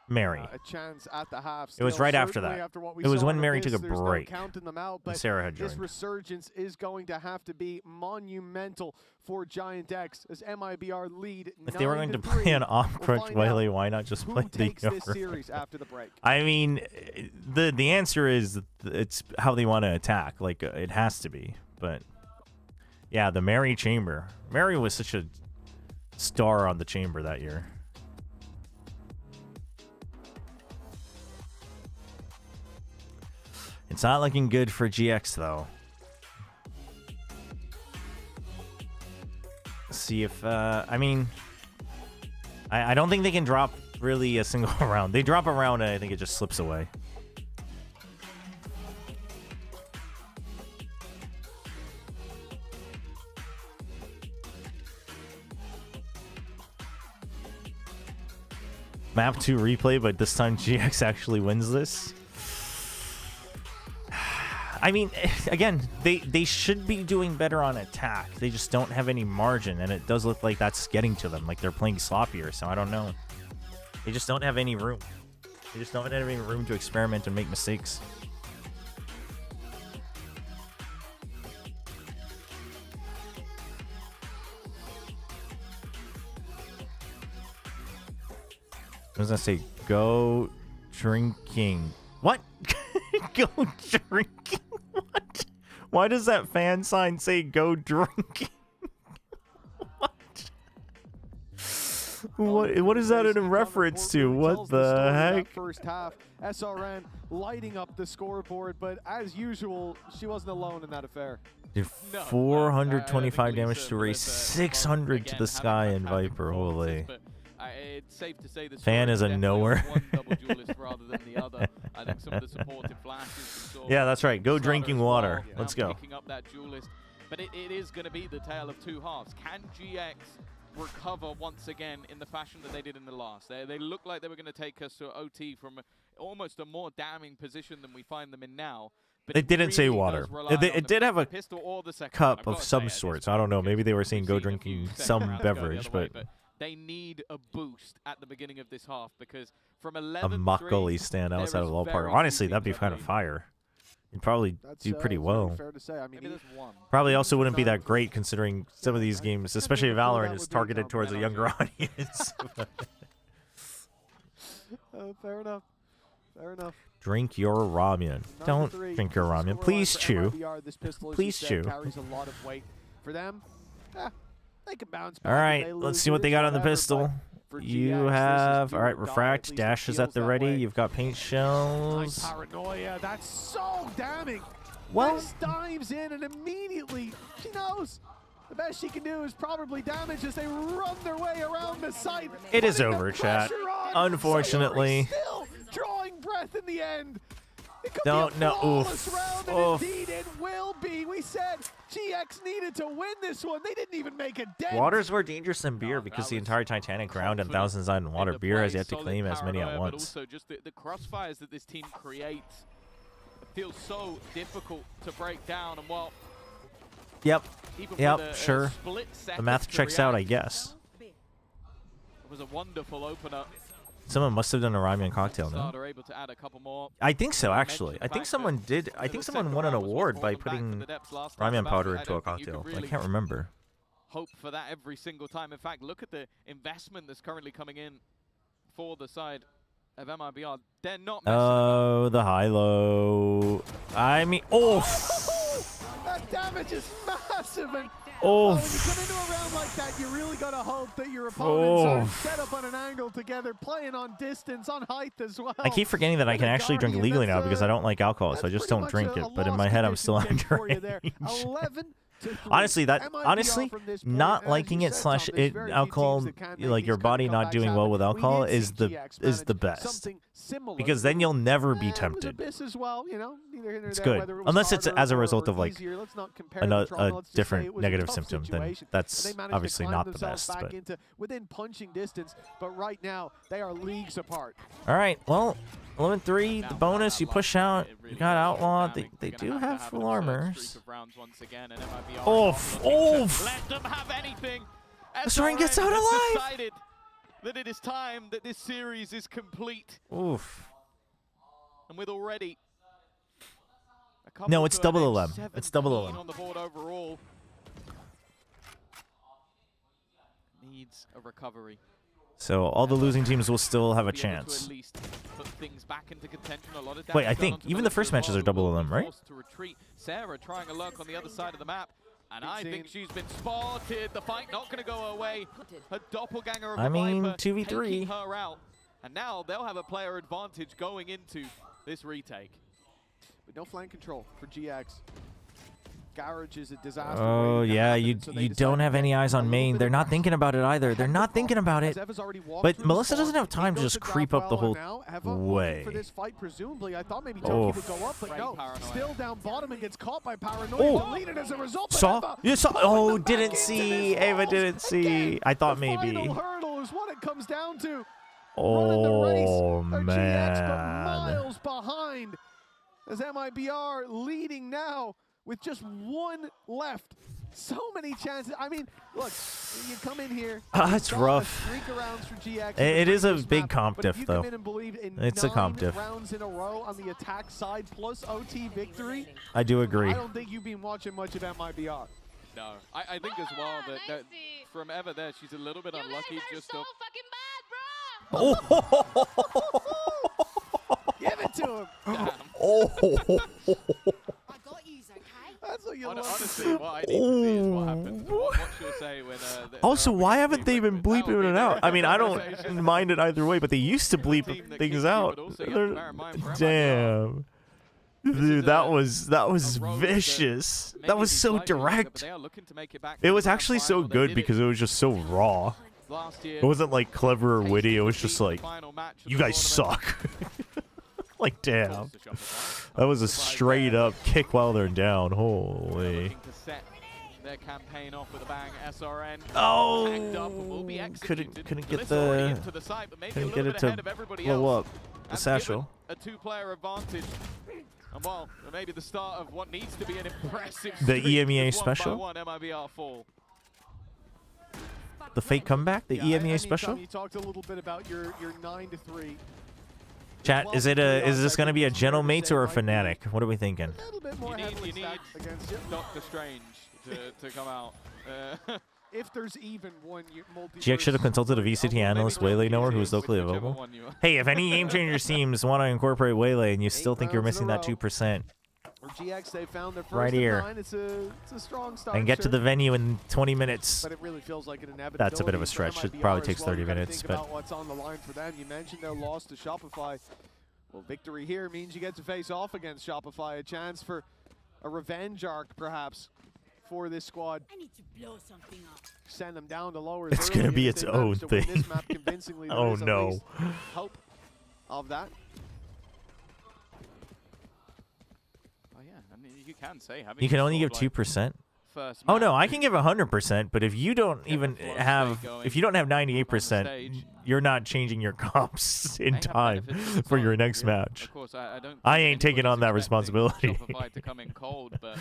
Mary. A chance at the half. It was right after that. It was when Mary took a break. And Sarah had joined. This resurgence is going to have to be monumental for Giant X as MIBR lead. If they were going to play an off-crunch Whaley, why not just play the this series after the break? I mean, the answer is it's how they want to attack. Like, it has to be. But, yeah, the Mary Chamber. Mary was such a star on the Chamber that year. It's not looking good for GX, though. Let's see if, I mean, I don't think they can drop really a single round. They drop a round, and I think it just slips away. Map 2 replay, but this time GX actually wins this. I mean, again, they should be doing better on attack. They just don't have any margin, and it does look like that's getting to them. Like they're playing sloppier, so I don't know. They just don't have any room. They just don't have any room to experiment and make mistakes. I was gonna say, go drinking. What? Go drinking? What? Why does that fan sign say go drinking? What is that in reference to? What the heck? First half, SRN lighting up the scoreboard, but as usual, she wasn't alone in that affair. Dude, 425 damage to Ray, 600 to the Sky and Viper. Holy. It's safe to say Fan is a nowhere. One double duelist rather than the other. I think some of the supportive flashes. Yeah, that's right. Go drinking water. Let's go. Picking up that duelist, but it is going to be the tale of two halves. Can GX recover once again in the fashion that they did in the last? They looked like they were going to take us to OT from almost a more damning position than we find them in now. But they didn't say water. It did have a cup of some sorts. I don't know. Maybe they were saying go drinking some beverage, but they need a boost at the beginning of this half because from a 11-3, Makgeolli stand outside of low part. Honestly, that'd be kind of fire. You'd probably do pretty well. Fair to say. I mean, probably also wouldn't be that great considering some of these games, especially Valorant, is targeted towards a younger audience. Fair enough. Fair enough. Drink your ramen. Don't drink your ramen. Please chew. Please chew. Carries a lot of weight for them. They can bounce back. All right, let's see what they got on the pistol. You have, all right, Refract, Dash is at the ready. You've got paint shells. Paranoia, that's so damning. Well, dives in and immediately, she knows the best she can do is probably damage as they run their way around the site. It is over, chat. Unfortunately. Still drawing breath in the end. Don't know. Oof. Round, indeed it will be. We said GX needed to win this one. They didn't even make a dent. Water's more dangerous than beer because the entire Titanic round and Thousands on water. Beer has yet to claim as many at once. But also just the crossfires that this team creates feels so difficult to break down. And well, yep, sure. The math checks out, I guess. It was a wonderful opener. Someone must have done a ramen cocktail, no? I think so, actually. I think someone did. I think someone won an award by putting ramen powder into a cocktail. I can't remember. Hope for that every single time. In fact, look at the investment that's currently coming in for the side of MIBR. They're not. Oh, the high-low. I mean, that damage is massive. And when you come into a round like that, you really got to hope that your opponents are set up on an angle together, playing on distance, on height as well. I keep forgetting that I can actually drink legally now because I don't like alcohol, so I just don't drink it. But in my head, I'm still underage. Honestly, not liking it / alcohol, like your body not doing well with alcohol, is the best. Because then you'll never be tempted. It's good, unless it's as a result of like a different negative symptom. Then that's obviously not the best. But within punching distance, but right now they are leagues apart. All right, well, 11-3, the bonus, you push out. You got Outlaw. They do have full armors. Oof. Oof. Let them have anything. SRN gets out alive. Decided that it is time that this series is complete. Oof. And with already a couple No, it's to double an 11. It's double 11. on the board overall. Needs a recovery. So all the losing teams will still have a chance. Wait, I think even the first matches are double 11, right? To retreat. Sarah trying a lurk on the other side of the map. And I think she's been spotted. The fight not going to go away. Her doppelganger of I a mean, Viper 2v3. taking her out. And now they'll have a player advantage going into this retake. With no flank control for GX. Garage is a disaster. Oh, yeah, you don't have any eyes on main. They're not thinking about it either. They're not thinking about it. But Melissa doesn't have time to just creep up the whole way. For this fight, presumably, I thought maybe Toki would go up, but no. Still down bottom and gets caught by Paranoia. Deleted as a result. Saw? You saw? Oh, didn't see. Ava didn't see. I thought maybe. The final hurdle is what it comes down to. Oh, man. GX, but miles behind. As MIBR leading now with just one left. So many chances. I mean, look, you come in here. It's rough. For GX It is a big map, comp diff, though. It's a comp diff. Rounds in a row on the attack side plus OT victory. I do agree. I don't think you've been watching much of MIBR. No, I think as well that from Eva there, she's a little bit unlucky. Just so Give it to him. Oh. That's what you honestly, what I need to see is what happens. What she'll say when. Also, why haven't they been bleeping it out? I mean, I don't mind it either way, but they used to bleep things out. Damn. Dude, that was vicious. That was so direct. It was actually so good because it was just so raw. It wasn't like clever or witty. It was just like, you guys suck. Like, damn. That was a straight up kick while they're down. Holy. Their campaign off with a bang. SRN. Oh, couldn't get couldn't get it to blow up the satchel. A two-player advantage. And well, maybe the start of what needs to be an impressive the EMEA special. MIBR fall. The fake comeback, the EMEA special. You talked a little bit about your 9-3. Chat, is this going to be a Genomates or a Fnatic? What are we thinking? A little bit more you need Doctor Strange to come out. If there's even one GX should have consulted a VCT analyst, Waylay knower, who is locally available. Hey, if any Gamechangers teams want to incorporate Waylay and you still think you're missing that 2%, GX, they found their first right here, 9. It's a strong start. and get to the venue in 20 minutes. But it really feels like an inevitability. That's a bit of a stretch. It probably takes 30 minutes. Think but about what's on the line for them. You mentioned their loss to Shopify. Well, victory here means you get to face off against Shopify. A chance for a revenge arc, perhaps, for this squad. I need to blow something up. Send them down to lowers. It's going to be its own thing. This map convincingly, oh, no. Hope of that. You can say you can only give 2%. Oh no, I can give 100%. But if you don't even have, if you don't have 98%, you're not changing your comps in time for your next match. Of course, I don't. I ain't taking on that responsibility. To come in cold, but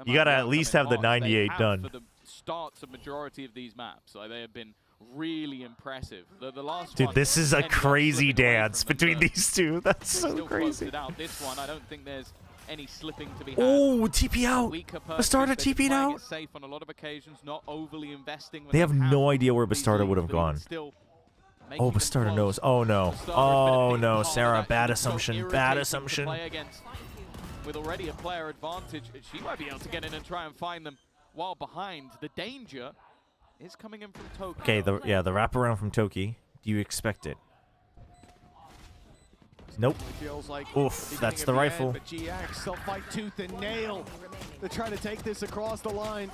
you gotta at least have the 98 done. For the starts of majority of these maps, like they have been really impressive. The last dude, one this is a crazy dance between these two. That's so crazy. Out. This one, I don't think there's any slipping to be had. Oh, TP out. Bastarda TP'd out. Safe on a lot of occasions, not overly investing. They have no idea where Bastarda would have gone. Oh, Bastarda knows. Oh no. Oh no, Sarah. Bad assumption. Bad assumption. With already a player advantage, she might be able to get in and try and find them while behind. The danger is coming in from Toki. Okay, the wraparound from Toki. Do you expect it? Nope. Oof, that's the rifle. But GX, they'll fight tooth and nail to try to take this across the line.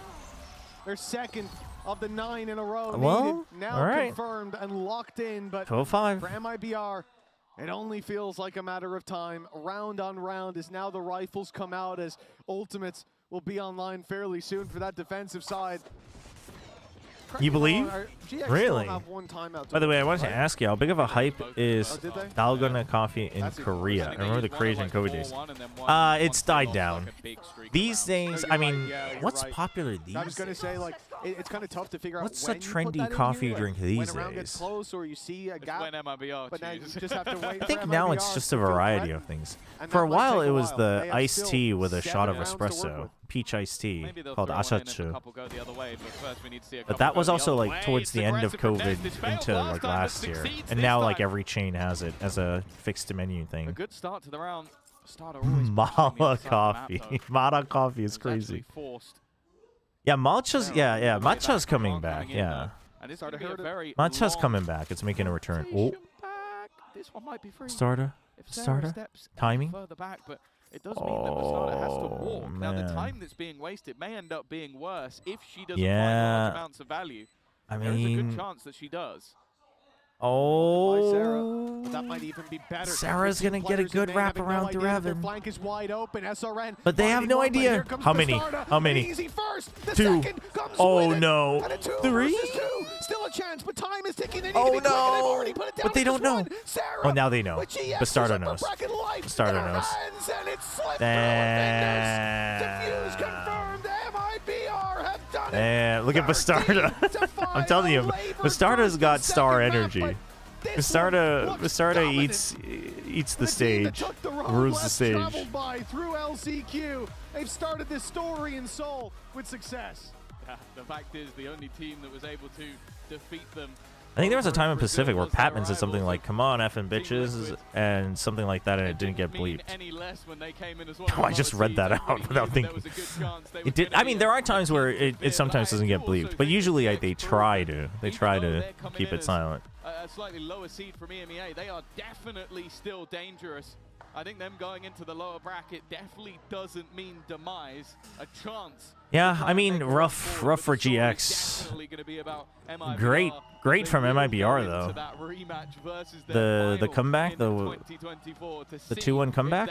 Their second of the 9 in a row. Well, now all right. Confirmed and locked in, but 12-5. For MIBR, it only feels like a matter of time. Round on round as now the rifles come out, as ultimates will be online fairly soon for that defensive side. You believe? Really? By the way, I wanted to ask you, how big of a hype is Dalgona coffee in Korea? I remember the craze in COVID days. It's died down. These days, I mean, what's popular these days? I was going to say, like, it's kind of tough to figure out what's a when trendy you put that coffee in here, drink like, these when a round days? gets close or you see a gap, but now you just have to wait I think for now MIBR it's just a to feel variety threat. of things. And For that a might while, take it a was while. the They have iced still tea with a 7 shot of rounds to work espresso, with. peach iced tea, Maybe they'll called throw it in if a asachu. couple go the other way, but first we need to see a But couple that go was the also other like way. towards the end of COVID into like time, last but year, succeeds and this now like time. every chain has it as a fixed menu A thing. good start to the round. Starter always Mala coffee, Mala coffee is crazy. forced. Yeah, matcha's matcha's coming back. Yeah, And this could be a very matcha's long coming back. It's making a return. Oh, back. This one might be free. starter, If Sarah starter, steps timing. further back, but it does mean that Bastarda has to walk. Now the man. time that's being wasted may end up being worse if she doesn't Yeah. find large amounts of value. I There is a good mean, chance that she does. oh, That might even be better. Sarah's gonna get a good wrap around through Their heaven. flank is wide open. SRN. But they have finding no one, but here idea. comes How many? Bastarda. How many? Easy first. The 2. second comes Oh with it. no. And a 2 3? versus 2. Still a chance, but time is ticking. They need Oh to be quick, and they've no. already put it down But they to don't just know. one. Sarah Oh, now they know. with GX Bastarda upper knows. bracket life Bastarda in her knows. hands, and it slipped through her fingers. Defuse confirmed. MIBR have done it. And look at Bastarda. I'm telling you, Bastarda's got star energy. Bastarda eats the stage, rules the stage. Traveled by through LCQ. They've started this story in Seoul with success. Yeah, the fact is, the only team that was able to defeat them. I think there was a time in Pacific where Patman said something like, "Come on, effing bitches," and something like that, and it didn't get bleeped. Oh, I just read that out without thinking. It did. I mean, there are times where it sometimes doesn't get bleeped, but usually they try to. They try to keep it silent. A slightly lower seed from EMEA, they are definitely still dangerous. I think them going into the lower bracket definitely doesn't mean demise. A chance. Yeah, I mean, rough for GX. Great from MIBR though. The comeback, the 2-1 comeback.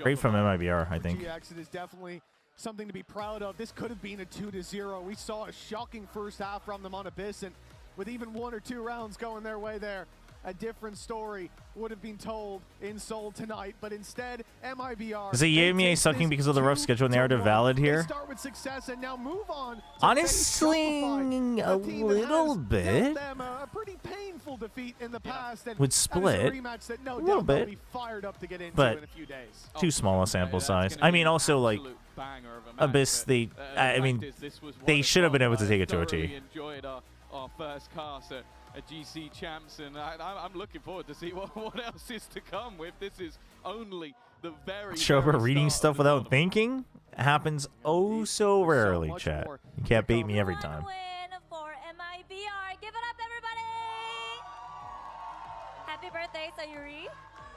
Great from MIBR, I think. GX, it is definitely something to be proud of. This could have been a 2-0. We saw a shocking first half from them on Abyss, and with even 1 or 2 rounds going their way there, a different story would have been told in Seoul tonight, but instead, MIBR. Is the EMEA sucking because of the rough schedule narrative valid here? Start with success and now move on. Honestly, a little bit. Them a pretty painful defeat in the past, and Would split that a little bit, be fired up to get into but in a few days. too small a sample size. I mean, also like Abyss, I mean, they should have been able to take it to a T. Enjoyed our first cast at GC Champs, and I'm looking forward to see what else is to come with. This is only the very Chobra reading stuff without thinking happens oh so rarely, chat. You can't beat me every time. Win for MIBR. Give it up, everybody! Happy birthday, Sayuri,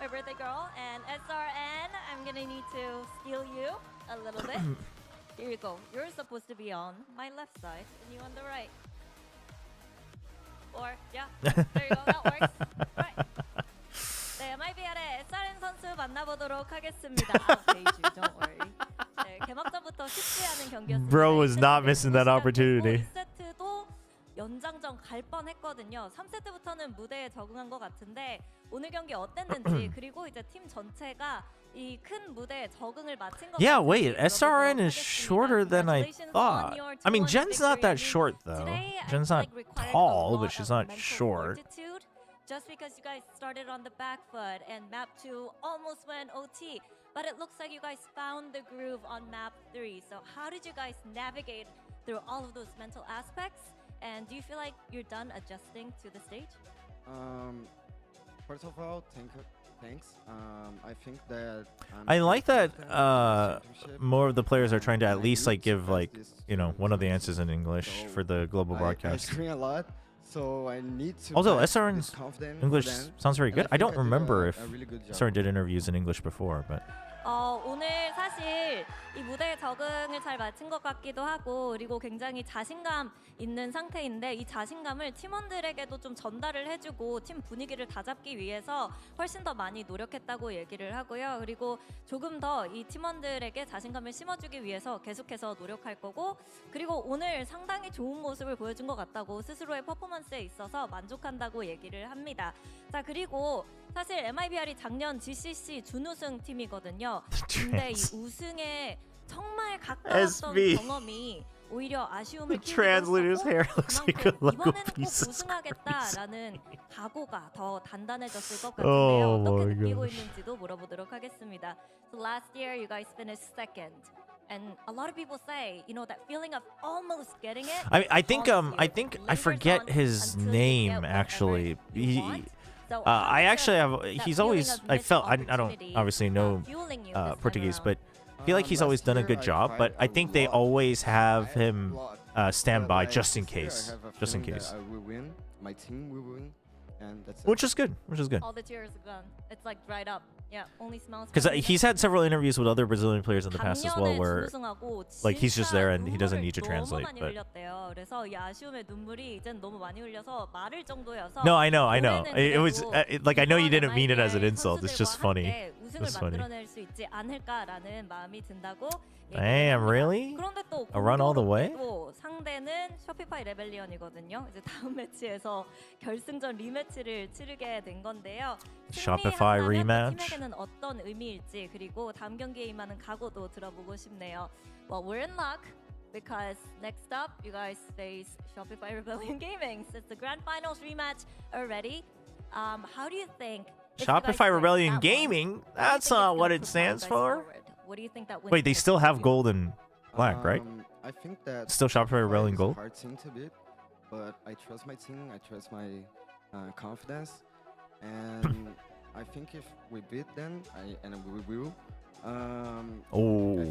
my birthday girl, and SRN. I'm gonna need to steal you a little bit. Here you go. You're supposed to be on my left side, and you on the right. Or yeah, there you go. That works. Right. 네, MIBR의 SRN 선수 만나보도록 하겠습니다. 베이지, don't worry. 네, 개막전부터 쉽지 않은 경기였습니다. Bro was not missing that opportunity. 2세트도 연장전 갈 뻔했거든요. 3세트부터는 무대에 적응한 것 같은데 오늘 경기 어땠는지 그리고 이제 팀 전체가 이 큰 무대에 적응을 마친 것 Yeah, wait, SRN is shorter than I thought. I mean, Jen's not that short though. Jen's not tall, but she's not short. Just because you guys started on the back foot and map 2 almost went OT, but it looks like you guys found the groove on map 3. So how did you guys navigate through all of those mental aspects? And do you feel like you're done adjusting to the stage? First of all, thanks. I think that I like that more of the players are trying to at least like give like, you know, one of the answers in English for the global broadcast. I screen a lot, so I need to. Also, SRN's English sounds very good. I don't remember if really SRN did interviews in English before, but 오늘 사실 이 무대에 적응을 잘 마친 것 같기도 하고 그리고 굉장히 자신감 있는 상태인데 이 자신감을 팀원들에게도 좀 전달을 해주고 팀 분위기를 다잡기 위해서 훨씬 더 많이 노력했다고 얘기를 하고요. 그리고 조금 더 이 팀원들에게 자신감을 심어주기 위해서 계속해서 노력할 거고 그리고 오늘 상당히 좋은 모습을 보여준 것 같다고 스스로의 퍼포먼스에 있어서 만족한다고 얘기를 합니다. 자 그리고 사실 MIBR이 작년 GCC 준우승 팀이거든요. 근데 이 우승에 정말 가까웠던 경험이 오히려 아쉬움을 키우고 있었고 이번에는 꼭 우승하겠다라는 각오가 더 단단해졌을 것 같은데요. 어떻게 느끼고 있는지도 물어보도록 하겠습니다. So last year you guys finished second. And a lot of people say, you know, that feeling of almost getting it. I think I forget his name actually. I actually have. He's always. I don't obviously know Portuguese, but I feel like he's always done a good job. But I think they always have him stand by just in case. Just in case. We win. My team will win, and that's it. Which is good. Which is good. All the tears are gone. It's like dried up. Yeah, only smells. Because he's had several interviews with other Brazilian players in the past as well, where like he's just there and he doesn't need to translate. But no, I know. It was like I know you didn't mean it as an insult. It's just funny. It's funny. Damn, really? A run all the way? 상대는 쇼피파이 레벨리언이거든요. 이제 다음 매치에서 결승전 리매치를 치르게 된 건데요. Shopify rematch. 팀에게는 어떤 의미일지 그리고 다음 경기에 임하는 각오도 들어보고 싶네요. Well, we're in luck because next up you guys face Shopify Rebellion Gaming. It's the grand finals rematch already. How do you think? Shopify Rebellion Gaming? That's not what it stands for. What do you think that wins? Wait, they still have gold and black, right? I think that still Shopify Rebellion gold. Hard team to beat, but I trust my team. I trust my confidence, and I think if we beat them, and we will, I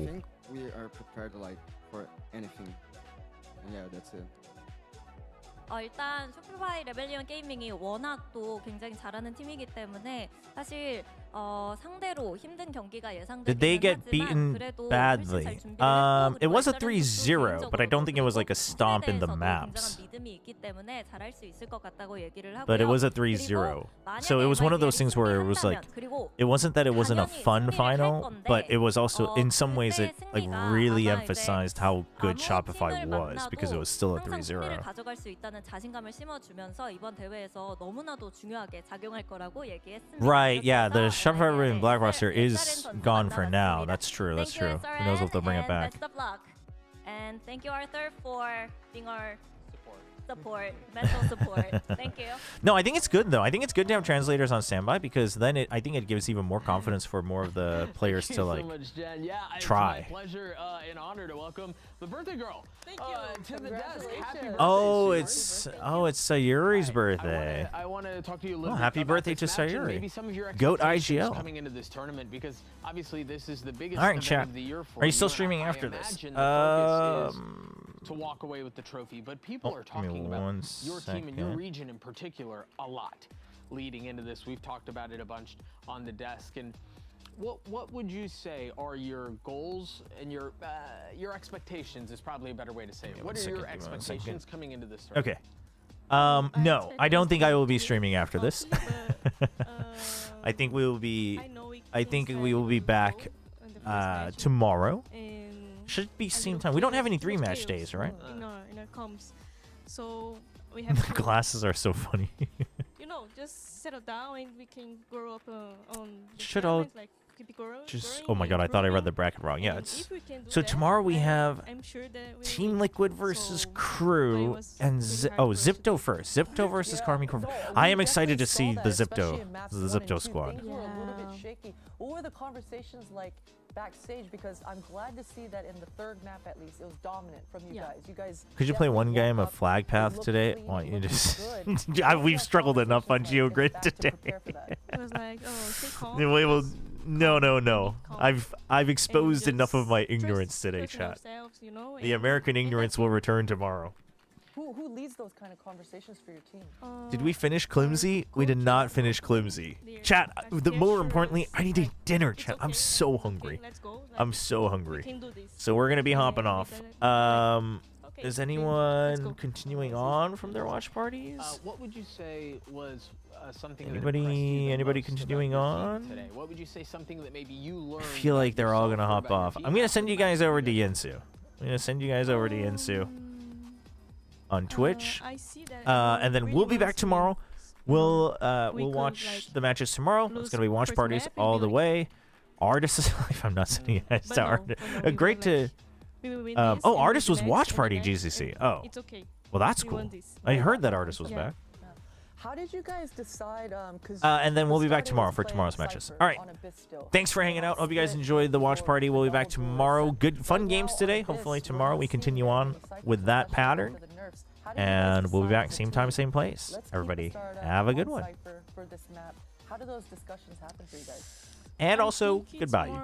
think we are prepared like for anything. And yeah, that's it. 일단 쇼피파이 레벨리언 게이밍이 워낙 또 굉장히 잘하는 팀이기 때문에 사실 상대로 힘든 경기가 예상되긴 Did they get beaten badly? It was a 3-0, but I don't think it was like a stomp in the maps. But it was a 3-0. So it was one of those things where it was like, it wasn't that it wasn't a fun final, but it was also, in some ways, it like really emphasized how good Shopify was because it was still a 3-0. 자신감을 심어주면서 이번 대회에서 너무나도 중요하게 작용할 거라고 얘기했습니다. Right, yeah, the Shopify Rebellion Black roster is gone for now. That's true, that's true. Who knows if they'll bring it back. Best of luck. And thank you, Arthur, for being our support, mental support. Thank you. No, I think it's good though. I think it's good to have translators on standby because then I think it gives even more confidence for more of the players to like try. It's my pleasure and honor to welcome the birthday girl. Thank you. To the desk. Happy birthday. Oh, it's Sayuri's birthday. I want to talk to you a little bit. Happy birthday to Sayuri. Maybe some of your Goat IGL. Coming into this tournament because obviously this is the biggest event chat. Of the year for Are you still streaming after this? To walk away with the trophy, but people are talking about your team and your region in particular a lot leading into this. We've talked about it a bunch on the desk. And what would you say are your goals and your expectations is probably a better way to say it. What are your expectations coming into this tournament? Okay. No, I don't think I will be streaming after this. I think we will be back tomorrow. Should be same time. We don't have any 3-match days, right? In our comms, so we have. The glasses are so funny. You know, just settle down and we can grow up on. Should all just? Oh my God! I thought I read the bracket wrong. Yeah, it's. So tomorrow we have Team Liquid versus Crew and Zipto first. Zipto versus Karmi. I am excited to see the Zipto squad. A little bit shaky. What were the conversations like backstage? Because I'm glad to see that in the third map at least it was dominant from you guys. You guys. Could you play one game of Flag Path today? Why you just? We've struggled enough on GeoGrid today. It was like, oh, stay calm. Well, no. I've exposed enough of my ignorance today, chat. The American ignorance will return tomorrow. Who leads those kind of conversations for your team? Did we finish Climsy? We did not finish Climsy. Chat, more importantly, I need a dinner, chat. I'm so hungry. I'm so hungry. So we're going to be hopping off. Is anyone continuing on from their watch parties? What would you say was something Anybody continuing on? Today? What would you say something that maybe you learned? I feel like they're all going to hop off. I'm going to send you guys over to Yinsu. I'm going to send you guys over to Yinsu on Twitch. And then we'll be back tomorrow. We'll watch the matches tomorrow. It's going to be watch parties all the way. Artist is life. I'm not sending you guys to Artist. Great to... oh, Artist was watch party GCC. Oh, well, that's cool. I heard that Artist was back. How did you guys decide? And then we'll be back tomorrow for tomorrow's matches. All right. Thanks for hanging out. Hope you guys enjoyed the watch party. We'll be back tomorrow. Good, fun games today. Hopefully tomorrow we continue on with that pattern. And we'll be back same time, same place. Everybody, have a good one. How do those discussions happen for you guys? And also, goodbye, YouTube.